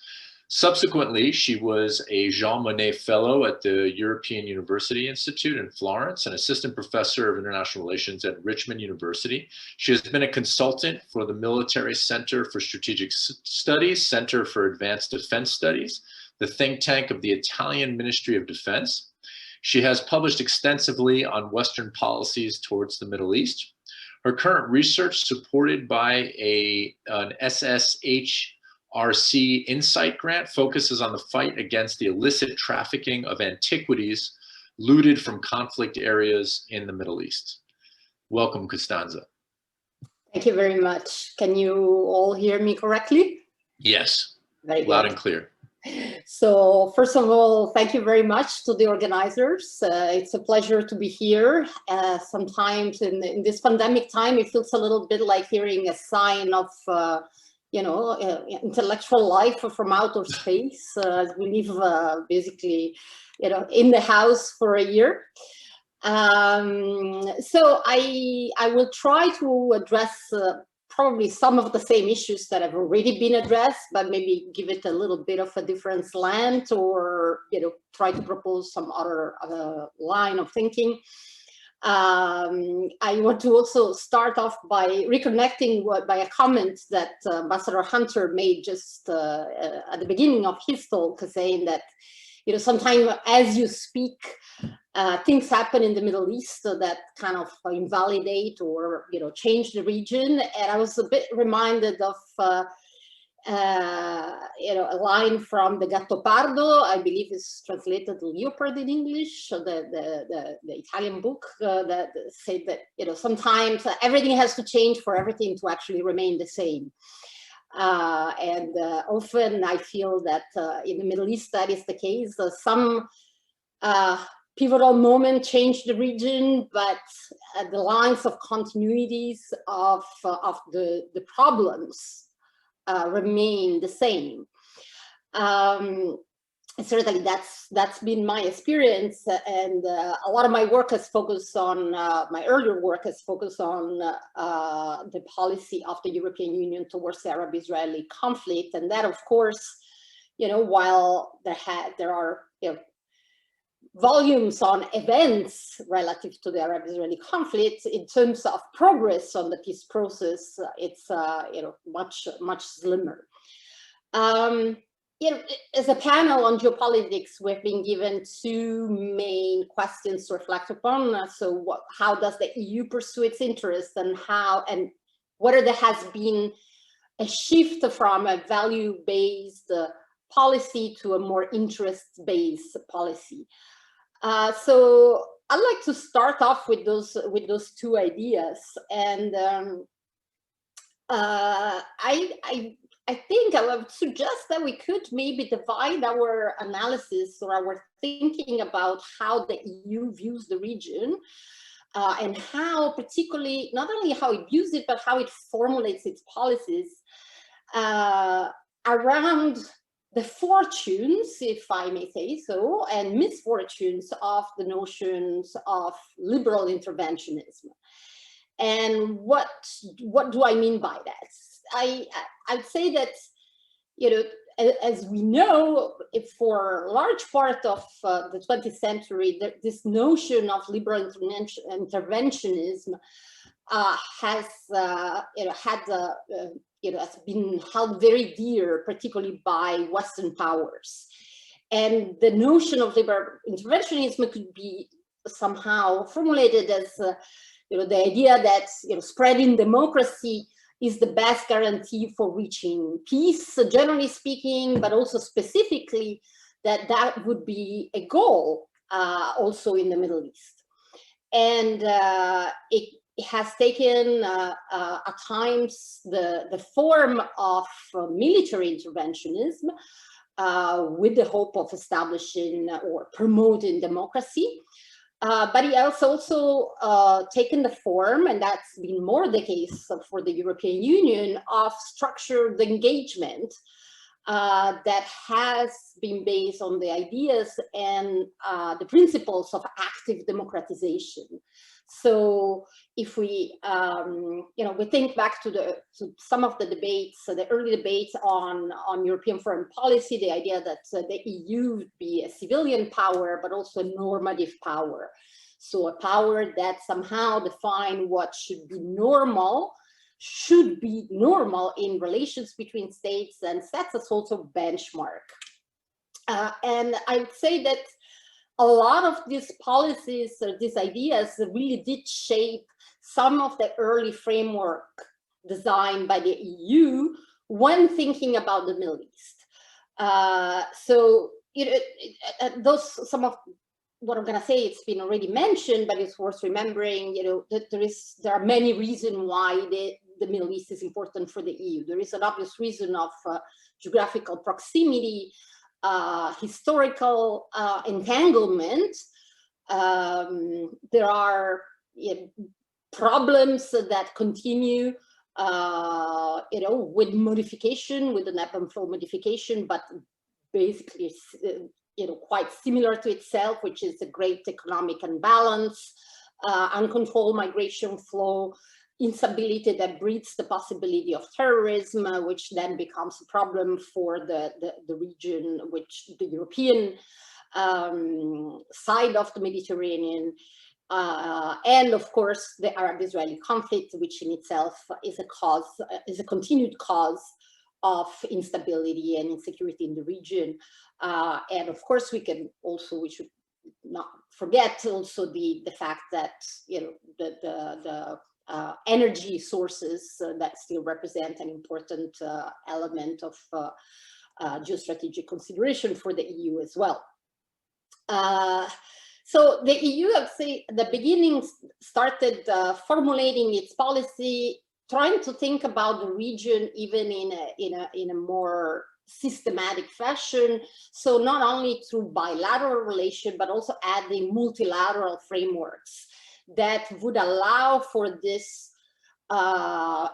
Subsequently, she was a Jean Monnet Fellow at the European University Institute in Florence, and assistant professor of international relations at Richmond University. She has been a consultant for the Military Center for Strategic Studies, Center for Advanced Defense Studies, the think tank of the Italian Ministry of Defense. She has published extensively on Western policies towards the Middle East. Her current research, supported by an SSHRC Insight grant, focuses on the fight against the illicit trafficking of antiquities looted from conflict areas in the Middle East. Welcome, Costanza. Thank you very much. Can you all hear me correctly? Yes, very loud good. And clear. So first of all, thank you very much to the organizers. It's a pleasure to be here. Sometimes in this pandemic time, it feels a little bit like hearing a sign of intellectual life from outer space. We live basically, in the house for a year. So I will try to address probably some of the same issues that have already been addressed, but maybe give it a little bit of a different slant, or try to propose some other line of thinking. I want to also start off by reconnecting by a comment that Ambassador Hunter made just at the beginning of his talk, saying that sometimes as you speak, things happen in the Middle East that kind of invalidate or change the region. And I was a bit reminded of a line from the Gattopardo, I believe is translated leopard in English, the Italian book that said that sometimes everything has to change for everything to actually remain the same. And often I feel that in the Middle East, that is the case. Some pivotal moment changed the region, but the lines of continuities of the problems remain the same. Certainly that's been my experience, and a lot of my work has focused on, my earlier work has focused on the policy of the European Union towards the Arab-Israeli conflict. And that, of course, while there are volumes on events relative to the Arab-Israeli conflict, in terms of progress on the peace process, it's much slimmer. As a panel on geopolitics, we've been given two main questions to reflect upon. So how does the EU pursue its interests, and whether there has been a shift from a value-based policy to a more interest-based policy. So I'd like to start off with those two ideas. And I think I would suggest that we could maybe divide our analysis or our thinking about how the EU views the region, and how, particularly, not only how it views it, but how it formulates its policies around the fortunes, if I may say so, and misfortunes of the notions of liberal interventionism. And what do I mean by that? I'd say that, as we know, for a large part of the 20th century, this notion of liberal interventionism has been held very dear, particularly by Western powers. And the notion of liberal interventionism could be somehow formulated as the idea that spreading democracy is the best guarantee for reaching peace, generally speaking, but also specifically that would be a goal also in the Middle East. And it has taken at times the form of military interventionism with the hope of establishing or promoting democracy. But it has also taken the form, and that's been more the case for the European Union, of structured engagement that has been based on the ideas and the principles of active democratization. So if we, we think back to some of the debates, the early debates on European foreign policy, the idea that the EU would be a civilian power, but also a normative power. So a power that somehow defines what should be normal in relations between states, and sets us also benchmark. And I would say that a lot of these policies, or these ideas, really did shape some of the early framework designed by the EU when thinking about the Middle East. So some of what I'm going to say, it's been already mentioned, but it's worth remembering, that there are many reasons why the Middle East is important for the EU. There is an obvious reason of geographical proximity, historical entanglement. There are problems that continue, with modification, with the ebb and flow modification, but basically, quite similar to itself, which is a great economic imbalance, uncontrolled migration flow, instability that breeds the possibility of terrorism, which then becomes a problem for the region, which the European side of the Mediterranean, and of course the Arab-Israeli conflict, which in itself is a continued cause of instability and insecurity in the region. And of course we should not forget also the fact that the energy sources that still represent an important element of geostrategic consideration for the EU as well. So the EU, I'd say, at the beginning started formulating its policy trying to think about the region even in a more systematic fashion. So not only through bilateral relation, but also adding multilateral frameworks that would allow for this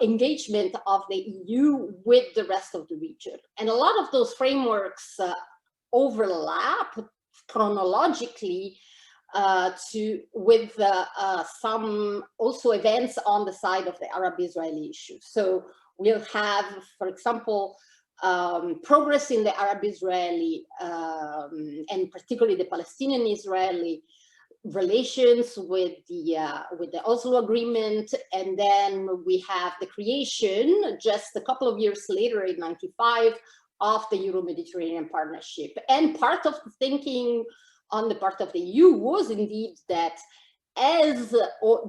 engagement of the EU with the rest of the region. And a lot of those frameworks overlap chronologically with some also events on the side of the Arab-Israeli issue. So we'll have, for example, progress in the Arab-Israeli and particularly the Palestinian-Israeli relations with the Oslo Agreement, and then we have the creation just a couple of years later in '95 of the Euro-Mediterranean Partnership. And part of the thinking on the part of the EU was indeed that as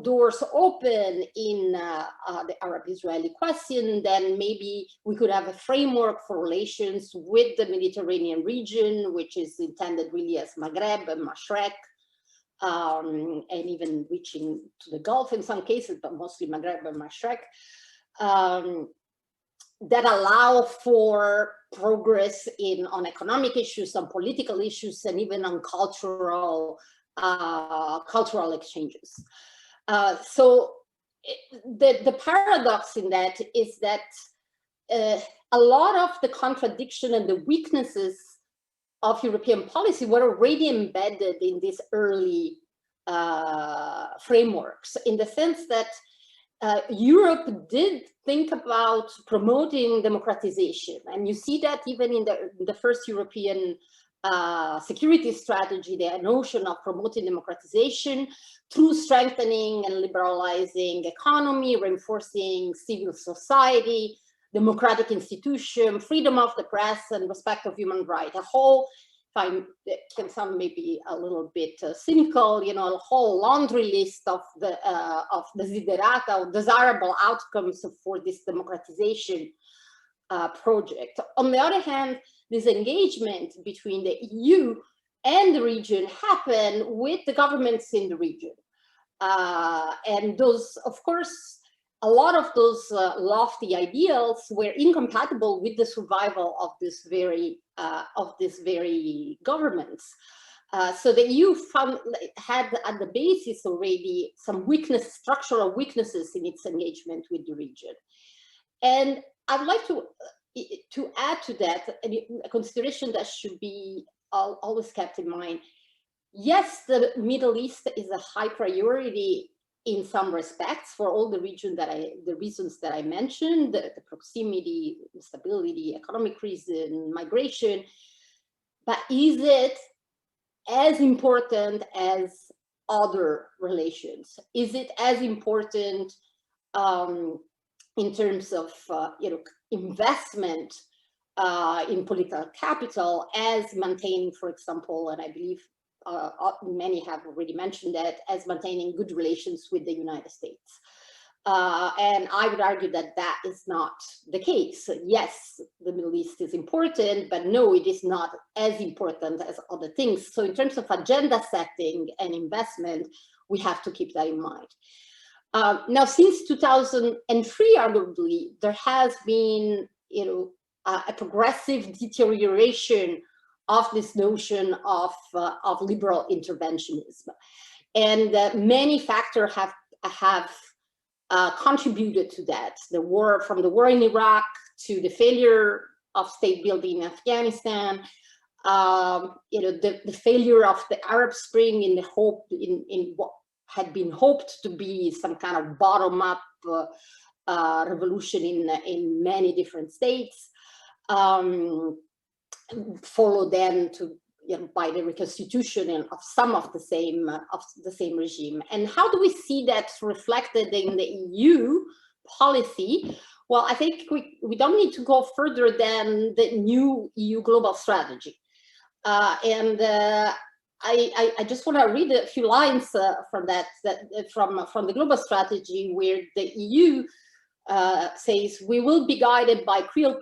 doors open in the Arab-Israeli question, then maybe we could have a framework for relations with the Mediterranean region, which is intended really as Maghreb and Mashrek, and even reaching to the Gulf in some cases, but mostly Maghreb and Mashrek, that allow for progress on economic issues, on political issues, and even on cultural exchanges. So the paradox in that is that a lot of the contradiction and the weaknesses of European policy were already embedded in these early frameworks, in the sense that Europe did think about promoting democratization. And you see that even in the first European security strategy, the notion of promoting democratization through strengthening and liberalizing economy, reinforcing civil society, democratic institution, freedom of the press, and respect of human rights. A whole, it can sound maybe a little bit cynical, you know, a whole laundry list of desiderata, or desirable outcomes for this democratization project. On the other hand, this engagement between the EU and the region happened with the governments in the region. And those, of course, a lot of those lofty ideals were incompatible with the survival of this very governments. So the EU had at the basis already some structural weaknesses in its engagement with the region. And I'd like to add to that a consideration that should be always kept in mind. Yes, the Middle East is a high priority in some respects for all the reasons that I mentioned, the proximity, stability, economic reason, migration. But is it as important as other relations? Is it as important in terms of investment in political capital as maintaining, for example, and I believe many have already mentioned that, as maintaining good relations with the United States. And I would argue that that is not the case. Yes, the Middle East is important, but no, it is not as important as other things. So in terms of agenda setting and investment, we have to keep that in mind. Now, since 2003, arguably, there has been, a progressive deterioration of this notion of liberal interventionism, and many factors have contributed to that. From the war in Iraq to the failure of state building in Afghanistan, the failure of the Arab Spring in what had been hoped to be some kind of bottom-up revolution in many different states, followed then by the reconstitution of some of the same regime. And how do we see that reflected in the EU policy? Well, I think we don't need to go further than the new EU global strategy. I just want to read a few lines from the global strategy, where the EU says, we will be guided by Creole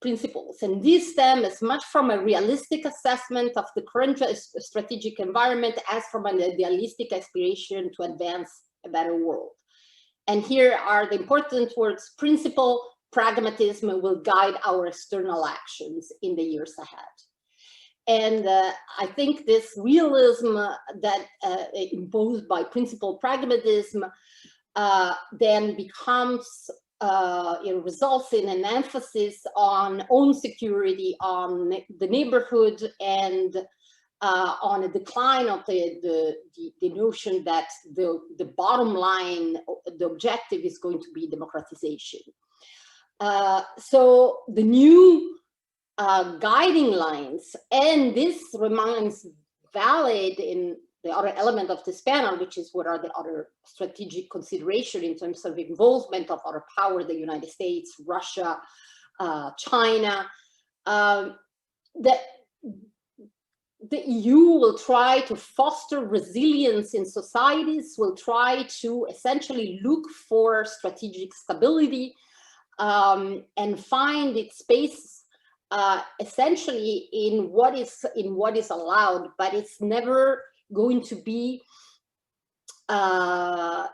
principles, and these stem as much from a realistic assessment of the current strategic environment as from an idealistic aspiration to advance a better world. And here are the important words: principle, pragmatism will guide our external actions in the years ahead. And I think this realism that imposed by principle pragmatism then becomes, results in an emphasis on own security, on the neighborhood, and on a decline of the notion that the bottom line, the objective is going to be democratization. So the new guiding lines, and this remains valid in the other element of this panel, which is what are the other strategic consideration in terms of involvement of other power, the United States, Russia, China, that the EU will try to foster resilience in societies, will try to essentially look for strategic stability, and find its space essentially in what is allowed, but it's never going to be a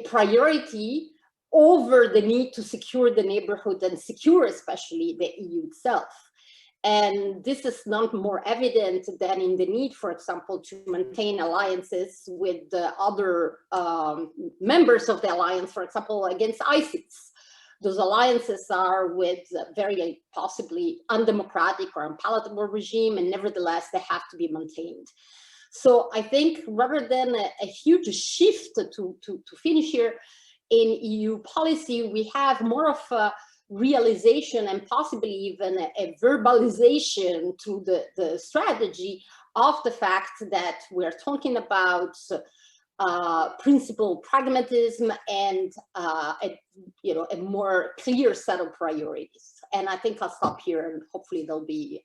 priority over the need to secure the neighborhood and secure especially the EU itself. And this is not more evident than in the need, for example, to maintain alliances with the other members of the alliance, for example, against ISIS. Those alliances are with very possibly undemocratic or unpalatable regime, and nevertheless, they have to be maintained. So I think rather than a huge shift to finish here in EU policy, we have more of a realization and possibly even a verbalization to the strategy of the fact that we're talking about principle pragmatism and a more clear set of priorities. And I think I'll stop here, and hopefully there'll be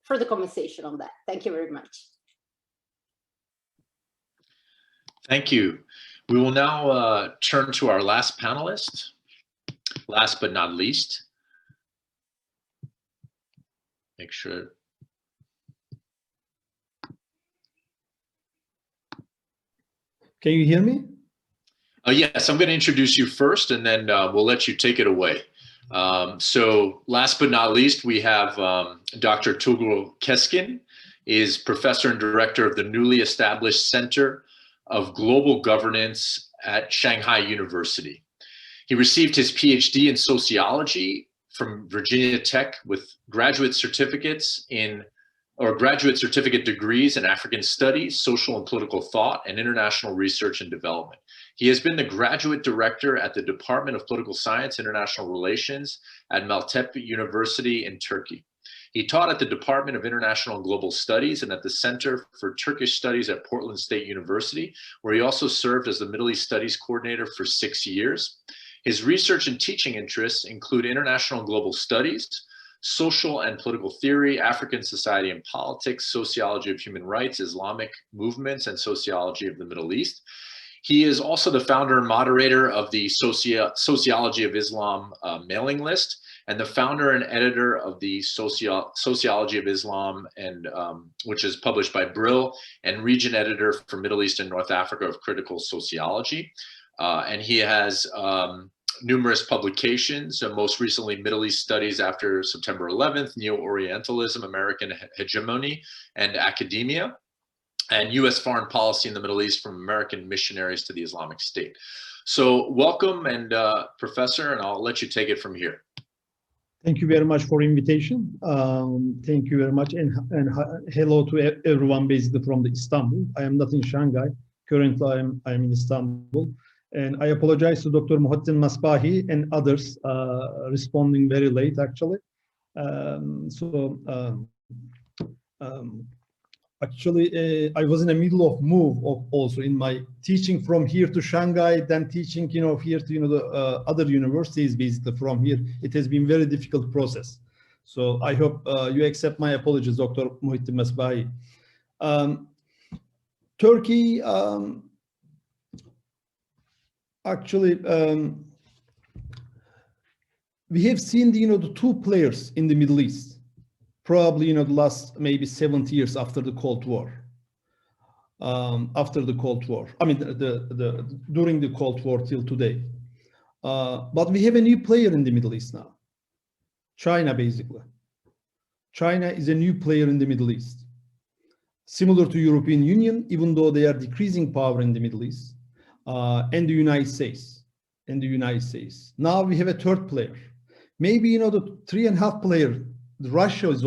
further conversation on that. Thank you very much. Thank you. We will now turn to our last panelist. Last but not least, make sure. Can you hear me? Yes, I'm going to introduce you first, and then we'll let you take it away. So last but not least, we have Dr. Tugro Keskin, is professor and director of the newly established Center of Global Governance at Shanghai University. He received his PhD in sociology from Virginia Tech with graduate certificate degrees in African studies, social and political thought, and international research and development. He has been the graduate director at the Department of Political Science, International Relations at Maltepe University in Turkey. He taught at the Department of International and Global Studies and at the Center for Turkish Studies at Portland State University, where he also served as the Middle East Studies Coordinator for 6 years. His research and teaching interests include international and global studies, social and political theory, African society and politics, sociology of human rights, Islamic movements, and sociology of the Middle East. He is also the founder and moderator of the Sociology of Islam mailing list, and the founder and editor of the Sociology of Islam, and which is published by Brill, and region editor for Middle East and North Africa of Critical Sociology. And he has numerous publications, most recently Middle East Studies After September 11th, Neo-Orientalism, American Hegemony, and Academia, and U.S. Foreign Policy in the Middle East from American Missionaries to the Islamic State. So welcome, and Professor, and I'll let you take it from here. Thank you very much for invitation. Thank you very much, and hello to everyone basically from Istanbul. I am not in Shanghai. Currently, I am in Istanbul. And I apologize to Dr. Muhittin Masbahi and others responding very late, actually. Actually, I was in the middle of move also in my teaching from here to Shanghai, then teaching, here to, the other universities basically from here. It has been very difficult process. So I hope you accept my apologies, Dr. Muhittin Masbahi. Turkey, actually, we have seen the two players in the Middle East, probably the last maybe 70 years after the Cold War. I mean, during the Cold War till today. But we have a new player in the Middle East now. China, basically. China is a new player in the Middle East. Similar to European Union, even though they are decreasing power in the Middle East, and the United States. Now we have a third player. Maybe, you know, the 3.5 player, Russia is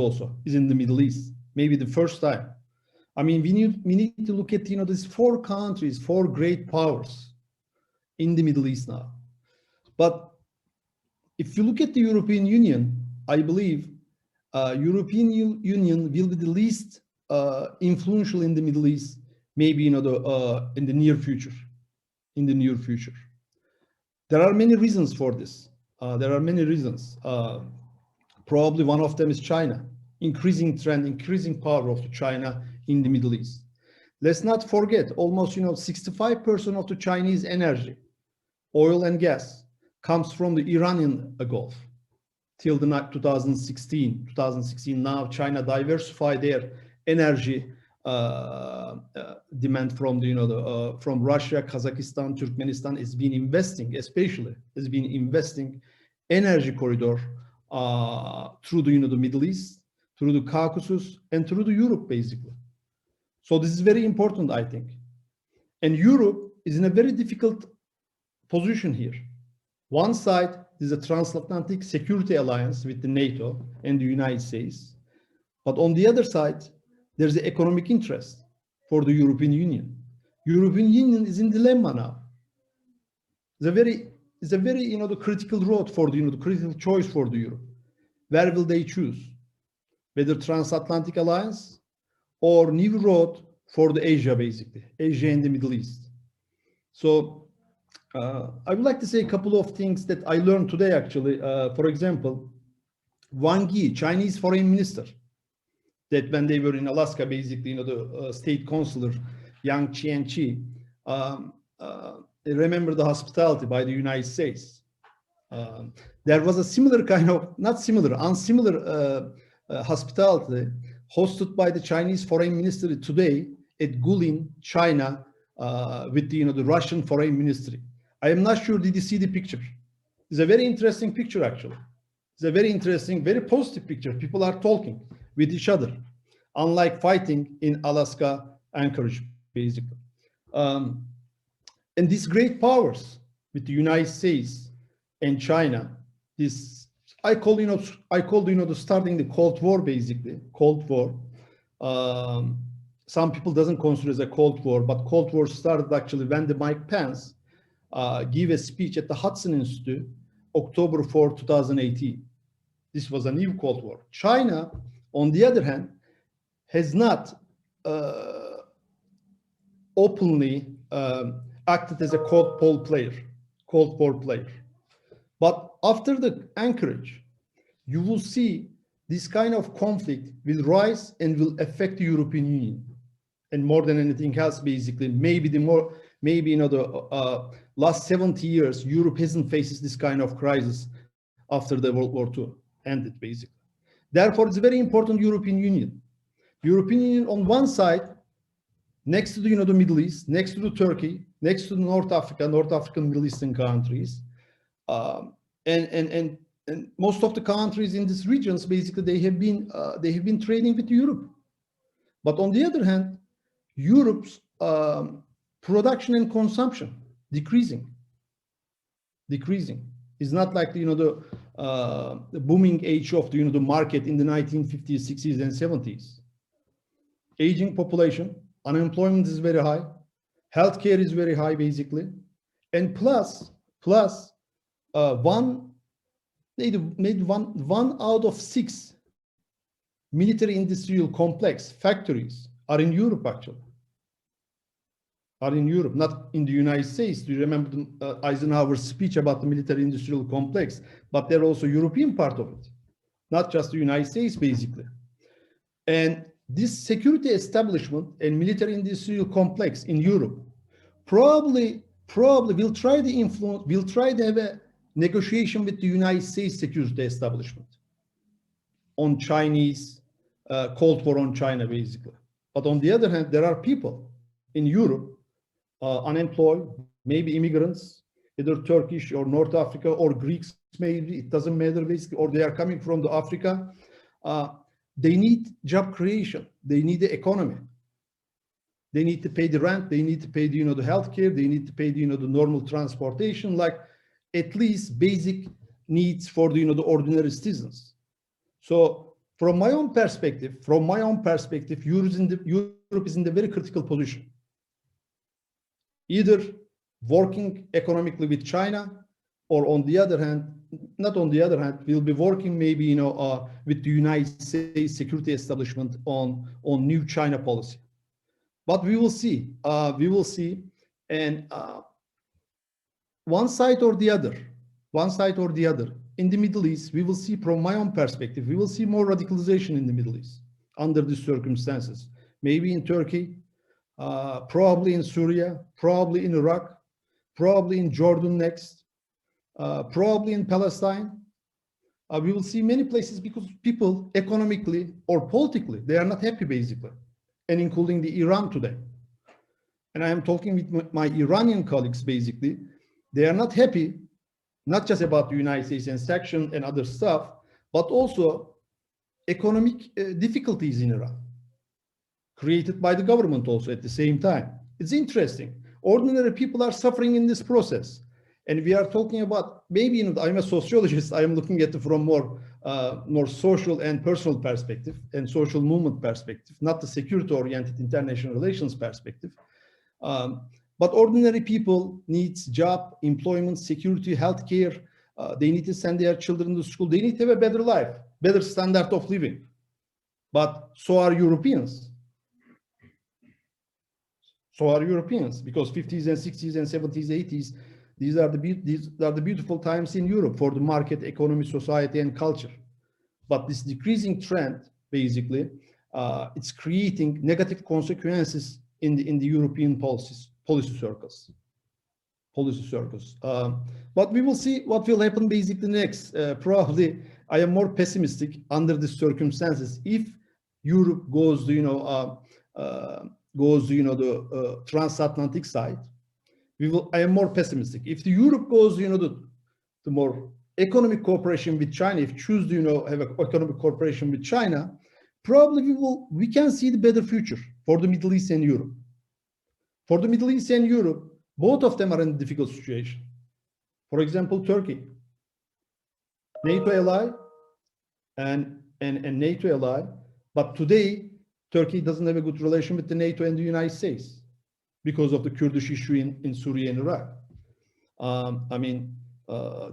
in the Middle East. Maybe the first time. I mean, we need to look at, you know, these 4 countries, 4 great powers in the Middle East now. But if you look at the European Union, I believe European Union will be the least influential in the Middle East, maybe, you know, in the near future. There are many reasons for this. Probably one of them is China, increasing power of China in the Middle East. Let's not forget, almost, you know, 65% of the Chinese energy, oil and gas, comes from the Iranian Gulf. Till the 2016. Now China diversified their energy demand from the, you know, from Russia, Kazakhstan, Turkmenistan. Has been investing energy corridor through the, you know, the Middle East, through the Caucasus, and through the Europe, basically. So this is very important, I think. And Europe is in a very difficult position here. One side is a transatlantic security alliance with the NATO and the United States. But on the other side, there's the economic interest for the European Union. European Union is in dilemma now. It's a very, you know, the critical road for the, you know, the critical choice for the Europe. Where will they choose? Whether transatlantic alliance or new road for the Asia, basically, Asia and the Middle East. So I would like to say a couple of things that I learned today, actually. For example, Wang Yi, Chinese foreign minister, that when they were in Alaska, basically, you know, the state consular, Yang Qianqi, they remember the hospitality by the United States. There was a similar kind of, unsimilar hospitality hosted by the Chinese foreign ministry today at Guilin, China, with the, you know, the Russian foreign ministry. I am not sure, did you see the picture? It's a very interesting picture, actually. It's a very interesting, very positive picture. People are talking with each other, unlike fighting in Alaska, Anchorage, basically. And these great powers with the United States and China, this, I call the starting the Cold War, basically, Cold War. Some people doesn't consider it as a Cold War, but Cold War started actually when the Mike Pence gave a speech at the Hudson Institute, October 4, 2018. This was a new Cold War. China, on the other hand, has not openly acted as a Cold War player. But after the Anchorage, you will see this kind of conflict will rise and will affect the European Union. And more than anything else, basically, maybe you know, the last 70 years, Europe hasn't faced this kind of crisis after the World War II ended, basically. Therefore, it's very important European Union. European Union on one side, next to the, you know, the Middle East, next to the Turkey, next to the North African Middle Eastern countries, and most of the countries in these regions, basically, they have been trading with Europe. But on the other hand, Europe's production and consumption decreasing. It's not like, you know, the booming age of the, you know, the market in the 1950s, 60s, and 70s. Aging population, unemployment is very high, healthcare is very high, basically, and plus one out of 6 military industrial complex factories are in Europe, actually. Are in Europe, not in the United States. Do you remember Eisenhower's speech about the military industrial complex? But they're also European part of it, not just the United States, basically. And this security establishment and military industrial complex in Europe probably will try to have a negotiation with the United States security establishment on Chinese, Cold War on China, basically. But on the other hand, there are people in Europe, unemployed, maybe immigrants, either Turkish or North Africa or Greeks, maybe, it doesn't matter basically, or they are coming from the Africa. They need job creation. They need the economy. They need to pay the rent. They need to pay the, the healthcare. They need to pay the, the normal transportation, like at least basic needs for the, the ordinary citizens. So from my own perspective, Europe is in the very critical position. Either working economically with China, or on the other hand, not on the other hand, we'll be working maybe, with the United States security establishment on new China policy. But we will see, and one side or the other, in the Middle East, we will see, from my own perspective, we will see more radicalization in the Middle East under these circumstances. Maybe in Turkey, probably in Syria, probably in Iraq, probably in Jordan next, probably in Palestine. We will see many places because people economically or politically, they are not happy basically, and including the Iran today. And I am talking with my Iranian colleagues basically, they are not happy, not just about the United States and sanctions and other stuff, but also economic difficulties in Iran, created by the government also at the same time. It's interesting. Ordinary people are suffering in this process. And we are talking about, maybe, I'm a sociologist, I am looking at it from more social and personal perspective and social movement perspective, not the security-oriented international relations perspective. But ordinary people need job, employment, security, healthcare. They need to send their children to school. They need to have a better life, better standard of living. But so are Europeans. So are Europeans, because 50s and 60s and 70s, 80s, these are the beautiful times in Europe for the market economy, society, and culture. But this decreasing trend, basically, it's creating negative consequences in the European policy circles. But we will see what will happen basically next. Probably, I am more pessimistic under the circumstances. If Europe goes, the transatlantic side, I am more pessimistic. If the Europe goes, the more economic cooperation with China, if choose to, have an economic cooperation with China, probably we can see the better future for the Middle East and Europe. For the Middle East and Europe, both of them are in a difficult situation. For example, Turkey, NATO ally and NATO ally, but today Turkey doesn't have a good relation with the NATO and the United States because of the Kurdish issue in Syria and Iraq.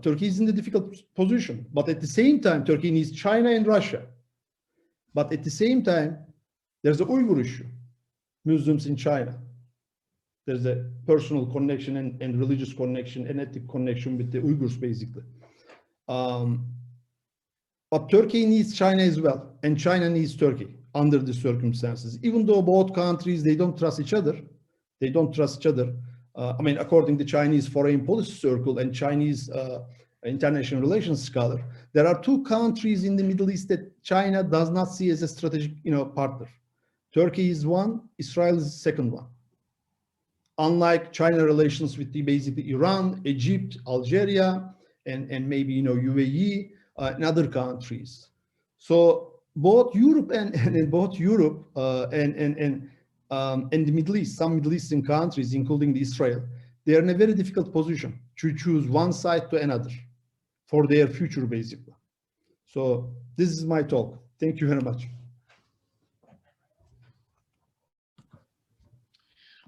Turkey is in a difficult position, but at the same time, Turkey needs China and Russia. But at the same time, there's the Uyghur issue, Muslims in China. There's a personal connection and religious connection and ethnic connection with the Uyghurs, basically. But Turkey needs China as well, and China needs Turkey under the circumstances. Even though both countries, they don't trust each other. According to Chinese foreign policy circle and Chinese international relations scholar, there are two countries in the Middle East that China does not see as a strategic, partner. Turkey is one, Israel is the second one. Unlike China relations with basically Iran, Egypt, Algeria, and maybe UAE and other countries. So both Europe and the Middle East, some Middle Eastern countries, including Israel, they are in a very difficult position to choose one side to another for their future, basically. So this is my talk. Thank you very much.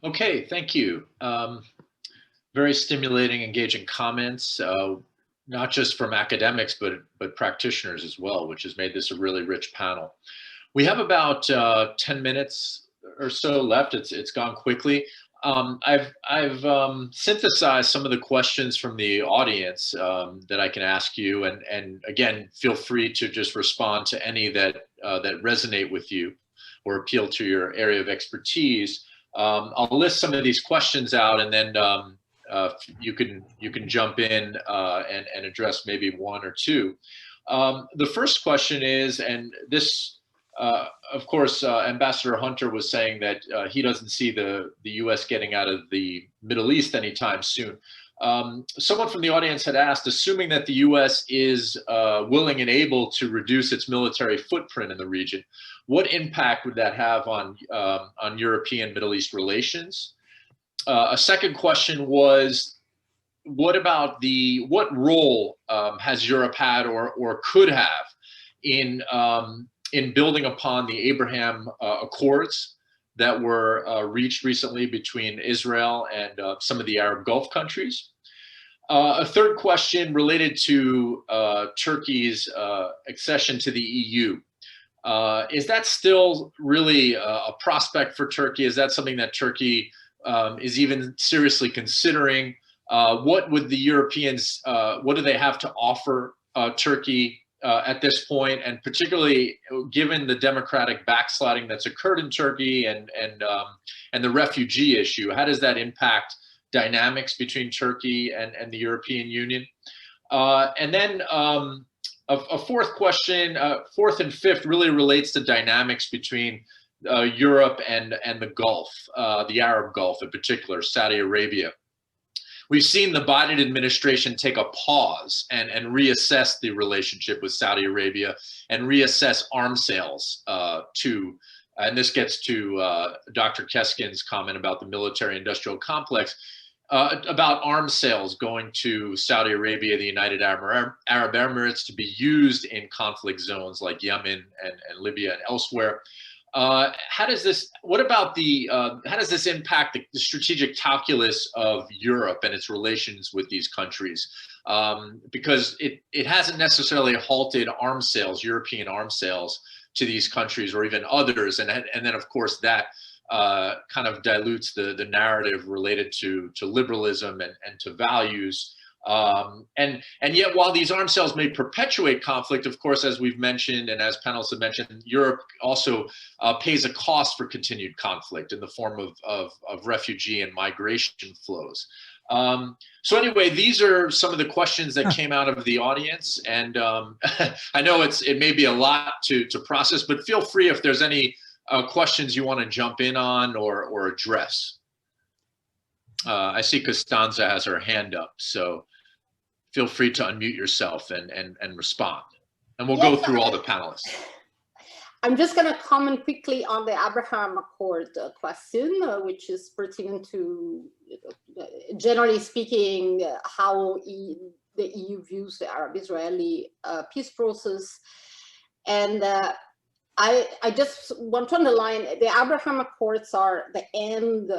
Okay, thank you. Very stimulating, engaging comments, not just from academics, but practitioners as well, which has made this a really rich panel. We have about 10 minutes or so left. It's gone quickly. I've synthesized some of the questions from the audience that I can ask you, and again, feel free to just respond to any that resonate with you or appeal to your area of expertise. I'll list some of these questions out, and then you can jump in and address maybe one or two. The first question is, and this, of course, Ambassador Hunter was saying that he doesn't see the U.S. getting out of the Middle East anytime soon. Someone from the audience had asked, assuming that the U.S. is willing and able to reduce its military footprint in the region, what impact would that have on European Middle East relations? A second question was, what role has Europe had or could have in building upon the Abraham Accords that were reached recently between Israel and some of the Arab Gulf countries? A third question related to Turkey's accession to the EU. Is that still really a prospect for Turkey? Is that something that Turkey is even seriously considering? What would the Europeans, what do they have to offer Turkey at this point, and particularly given the democratic backsliding that's occurred in Turkey and the refugee issue? How does that impact dynamics between Turkey and the European Union? And then a fourth question, fourth and fifth, really relates to dynamics between Europe and the Gulf, the Arab Gulf in particular, Saudi Arabia. We've seen the Biden administration take a pause and reassess the relationship with Saudi Arabia and reassess arms sales and this gets to Dr. Keskin's comment about the military-industrial complex, about arms sales going to Saudi Arabia, the United Arab Emirates, to be used in conflict zones like Yemen and Libya and elsewhere. How does this impact the strategic calculus of Europe and its relations with these countries? Because it hasn't necessarily halted arms sales, European arms sales to these countries or even others. And then of course that kind of dilutes the narrative related to liberalism and to values. And yet, while these arms sales may perpetuate conflict, of course, as we've mentioned and as panelists have mentioned, Europe also pays a cost for continued conflict in the form of refugee and migration flows. So anyway, these are some of the questions that came out of the audience, and I know it may be a lot to process, but feel free if there's any questions you want to jump in on or address. I see Costanza has her hand up, so feel free to unmute yourself and respond. And we'll go through all the panelists. I'm just going to comment quickly on the Abraham Accord question, which is pertinent to, generally speaking, how the EU views the Arab-Israeli peace process. And I just want to underline, the Abraham Accords are the end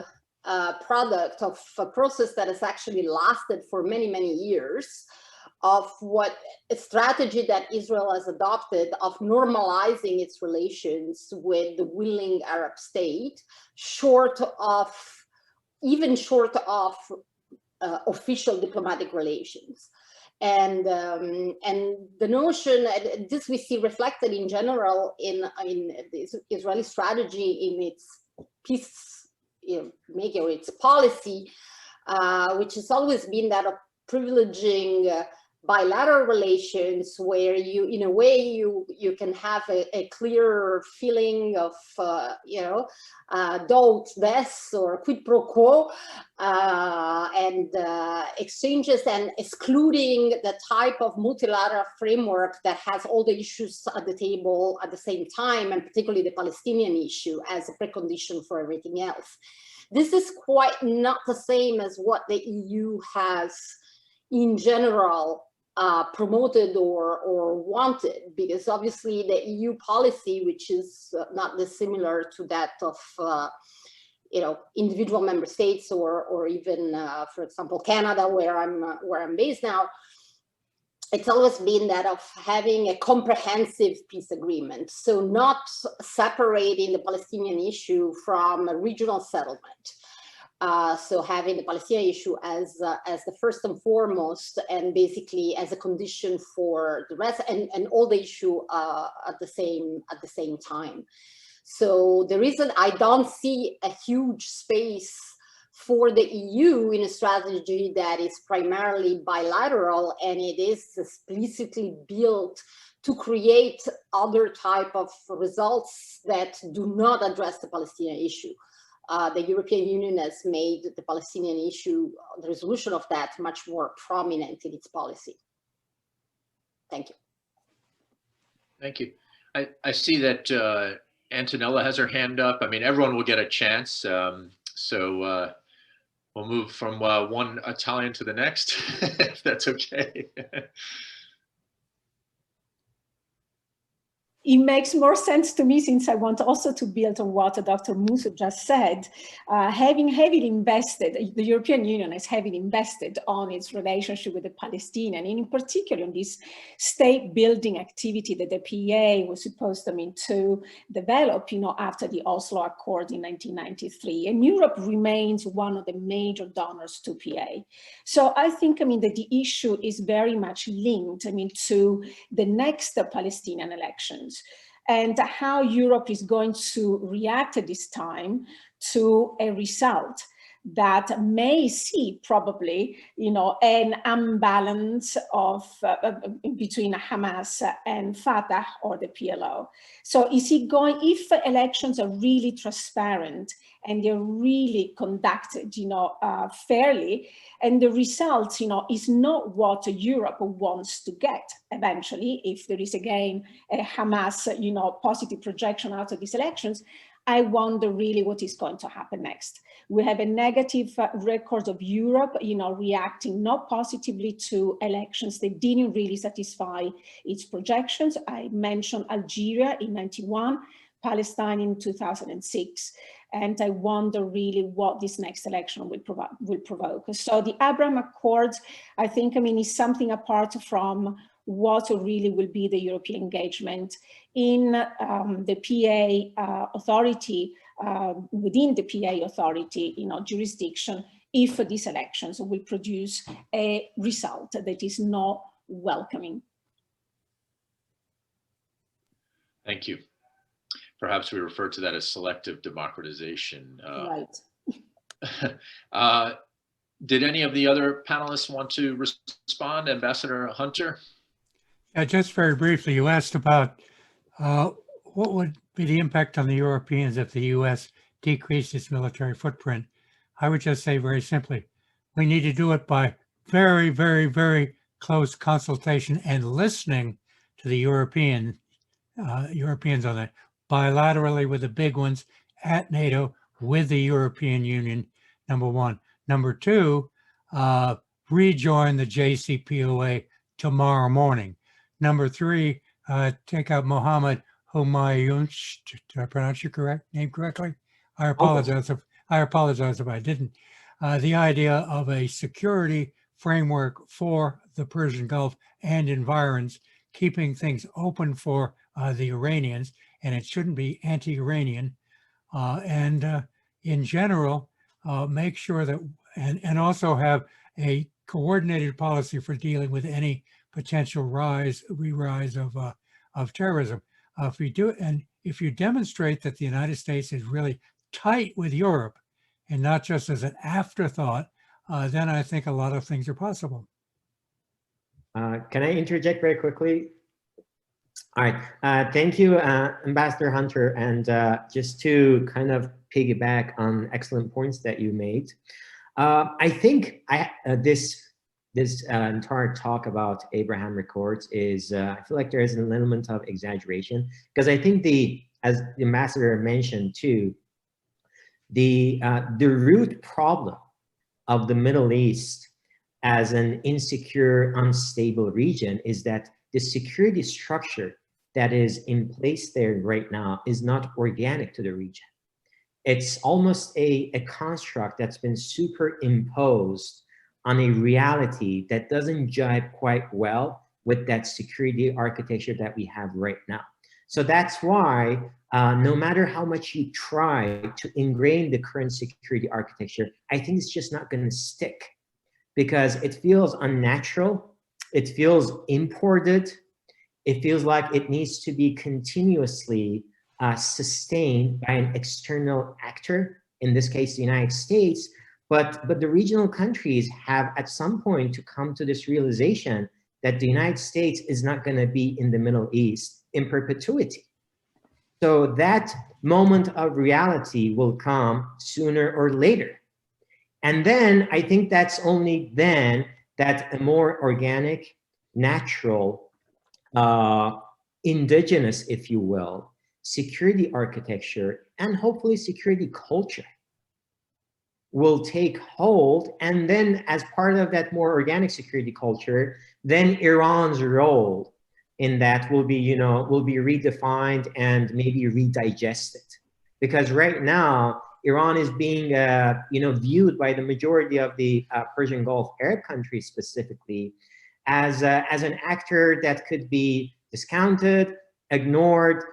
product of a process that has actually lasted for many, many years, of what a strategy that Israel has adopted of normalizing its relations with the willing Arab state, even short of official diplomatic relations. And the notion, this we see reflected in general in the Israeli strategy in its peace making, or its policy, which has always been that of privileging bilateral relations, where in a way you can have a clear feeling of dot des or quid pro quo, and exchanges, and excluding the type of multilateral framework that has all the issues at the table at the same time, and particularly the Palestinian issue as a precondition for everything else. This is quite not the same as what the EU has in general promoted or wanted, because obviously the EU policy, which is not dissimilar to that of individual member states, or even for example Canada, where I'm based now, it's always been that of having a comprehensive peace agreement, so not separating the Palestinian issue from a regional settlement. So having the Palestinian issue as the first and foremost, and basically as a condition for the rest, and all the issue at the same time. So the reason I don't see a huge space for the EU in a strategy that is primarily bilateral, and it is explicitly built to create other type of results that do not address the Palestinian issue. the European Union has made the Palestinian issue, the resolution of that, much more prominent in its policy. Thank you. Thank you. I see that Antonella has her hand up. I mean, everyone will get a chance. So we'll move from one Italian to the next, if that's okay. It makes more sense to me, since I want also to build on what Dr. Musso just said. Having heavily invested, the European Union has heavily invested on its relationship with the Palestinians, and in particular on this state building activity that the PA was supposed to develop, after the Oslo Accord in 1993. And Europe remains one of the major donors to PA. So I think, that the issue is very much linked, to the next Palestinian elections, and how Europe is going to react at this time to a result that may see probably, an imbalance of between Hamas and Fatah or the PLO. So is it going, if elections are really transparent and they're really conducted, fairly, and the result, is not what Europe wants to get eventually, if there is again a Hamas, positive projection out of these elections, I wonder really what is going to happen next. We have a negative record of Europe, reacting not positively to elections that didn't really satisfy its projections. I mentioned Algeria in '91, Palestine in 2006. And I wonder really what this next election will provoke. So the Abraham Accords, I think, is something apart from what really will be the European engagement in the PA authority, within the PA authority, jurisdiction, if these elections will produce a result that is not welcoming. Thank you. Perhaps we refer to that as selective democratization. Right. Did any of the other panelists want to respond? Ambassador Hunter? Yeah, just very briefly, you asked about what would be the impact on the Europeans if the US decreased its military footprint. I would just say very simply, we need to do it by very, very, very close consultation and listening to the Europeans on that, bilaterally with the big ones at NATO, with the European Union, number one. Number two, rejoin the JCPOA tomorrow morning. Number three, take out Mohammed Homayoun. Did I pronounce your name correctly? I apologize if I didn't. The idea of a security framework for the Persian Gulf and environs, keeping things open for the Iranians, and it shouldn't be anti-Iranian. And in general, make sure that, and also have a coordinated policy for dealing with any potential re-rise of terrorism. If we do, and if you demonstrate that the United States is really tight with Europe and not just as an afterthought, then I think a lot of things are possible. Can I interject very quickly? All right, thank you, Ambassador Hunter. And just to kind of piggyback on excellent points that you made, I think this entire talk about Abraham Accords is, I feel like there is an element of exaggeration, because I think as the ambassador mentioned too, the root problem of the Middle East as an insecure, unstable region is that the security structure that is in place there right now is not organic to the region. It's almost a construct that's been superimposed on a reality that doesn't jibe quite well with that security architecture that we have right now. So that's why no matter how much you try to ingrain the current security architecture, I think it's just not going to stick, because it feels unnatural, it feels imported, it feels like it needs to be continuously sustained by an external actor, in this case, the United States. But the regional countries have at some point to come to this realization that the United States is not going to be in the Middle East in perpetuity. So that moment of reality will come sooner or later. And then I think that's only then that a more organic, natural, indigenous, if you will, security architecture and hopefully security culture will take hold. And then as part of that more organic security culture, then Iran's role in that will be, you know, will be redefined and maybe redigested. Because right now, Iran is being, you know, viewed by the majority of the Persian Gulf Arab countries specifically as an actor that could be discounted, ignored,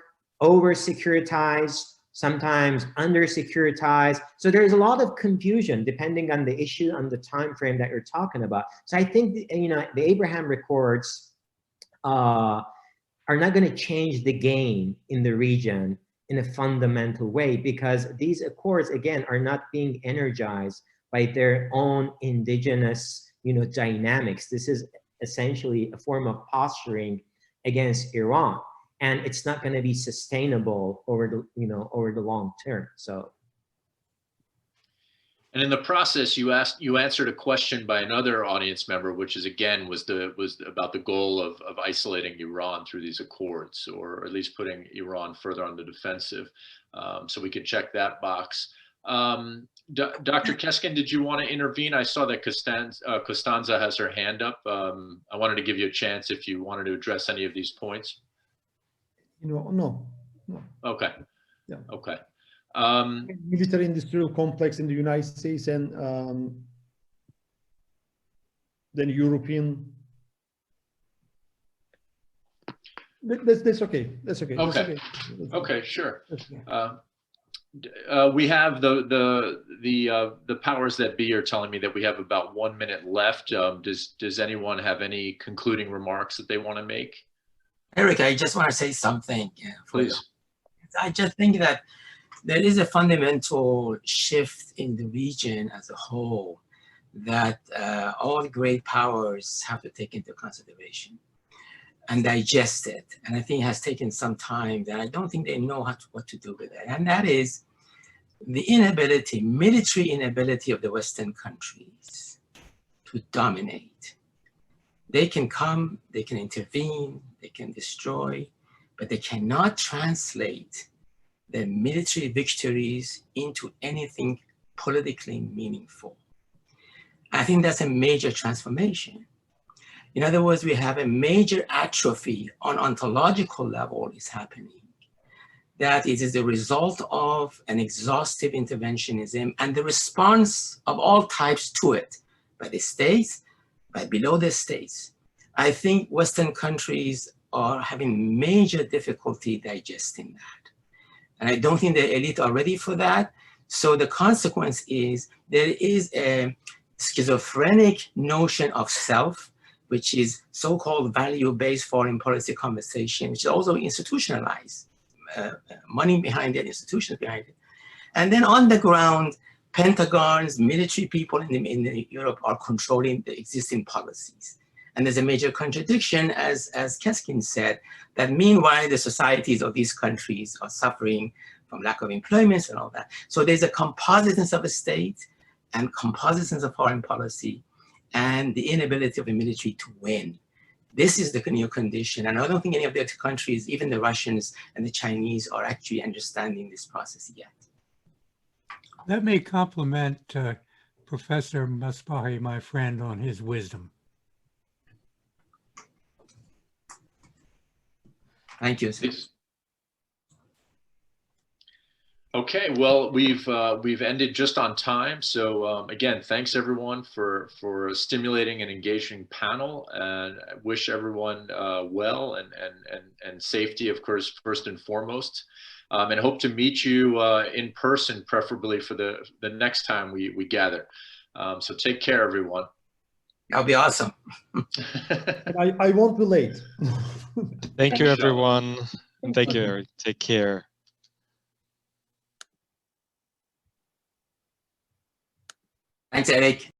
over-securitized, sometimes under-securitized. So there's a lot of confusion depending on the issue, on the time frame that you're talking about. So I think, you know, the Abraham Accords are not going to change the game in the region in a fundamental way, because these accords, again, are not being energized by their own indigenous, you know, dynamics. This is essentially a form of posturing against Iran, and it's not going to be sustainable over the, you know, over the long term. So, and in the process, you answered a question by another audience member, which is again was about the goal of isolating Iran through these accords, or at least putting Iran further on the defensive. So we could check that box. Dr. Keskin, did you want to intervene? I saw that Costanza has her hand up. I wanted to give you a chance if you wanted to address any of these points. You know, no. Okay. Yeah. Okay. Military industrial complex in the United States and then European. That's okay. That's okay. Okay. That's okay. Okay. Sure. Okay. We have the powers that be are telling me that we have about 1 minute left. Does anyone have any concluding remarks that they want to make? Eric, I just want to say something. Please. I just think that there is a fundamental shift in the region as a whole that all great powers have to take into consideration and digest it. And I think it has taken some time that I don't think they know what to do with it. And that is the inability, military inability of the Western countries to dominate. They can come, they can intervene, they can destroy, but they cannot translate the military victories into anything politically meaningful. I think that's a major transformation. In other words, we have a major atrophy on ontological level is happening. That it is the result of an exhaustive interventionism and the response of all types to it, by the states, by below the states. I think Western countries are having major difficulty digesting that. And I don't think the elite are ready for that. So the consequence is there is a schizophrenic notion of self, which is so-called value-based foreign policy conversation, which is also institutionalized. Money behind it, institutions behind it. And then on the ground, pentagons, military people in Europe are controlling the existing policies. And there's a major contradiction, as Keskin said, that meanwhile the societies of these countries are suffering from lack of employment and all that. So there's a compositeness of a state and compositeness of foreign policy and the inability of the military to win. This is the new condition. And I don't think any of the other countries, even the Russians and the Chinese, are actually understanding this process yet. Let me compliment Professor Masbahi, my friend, on his wisdom. Thank you. Okay, well, we've ended just on time. So again, thanks everyone for a stimulating and engaging panel, and I wish everyone well and safety, of course, first and foremost, and hope to meet you in person, preferably for the next time we gather. So take care, everyone. That'll be awesome. I won't be late. Thank you, everyone. And thank you, Eric. Take care. Thanks, Eric.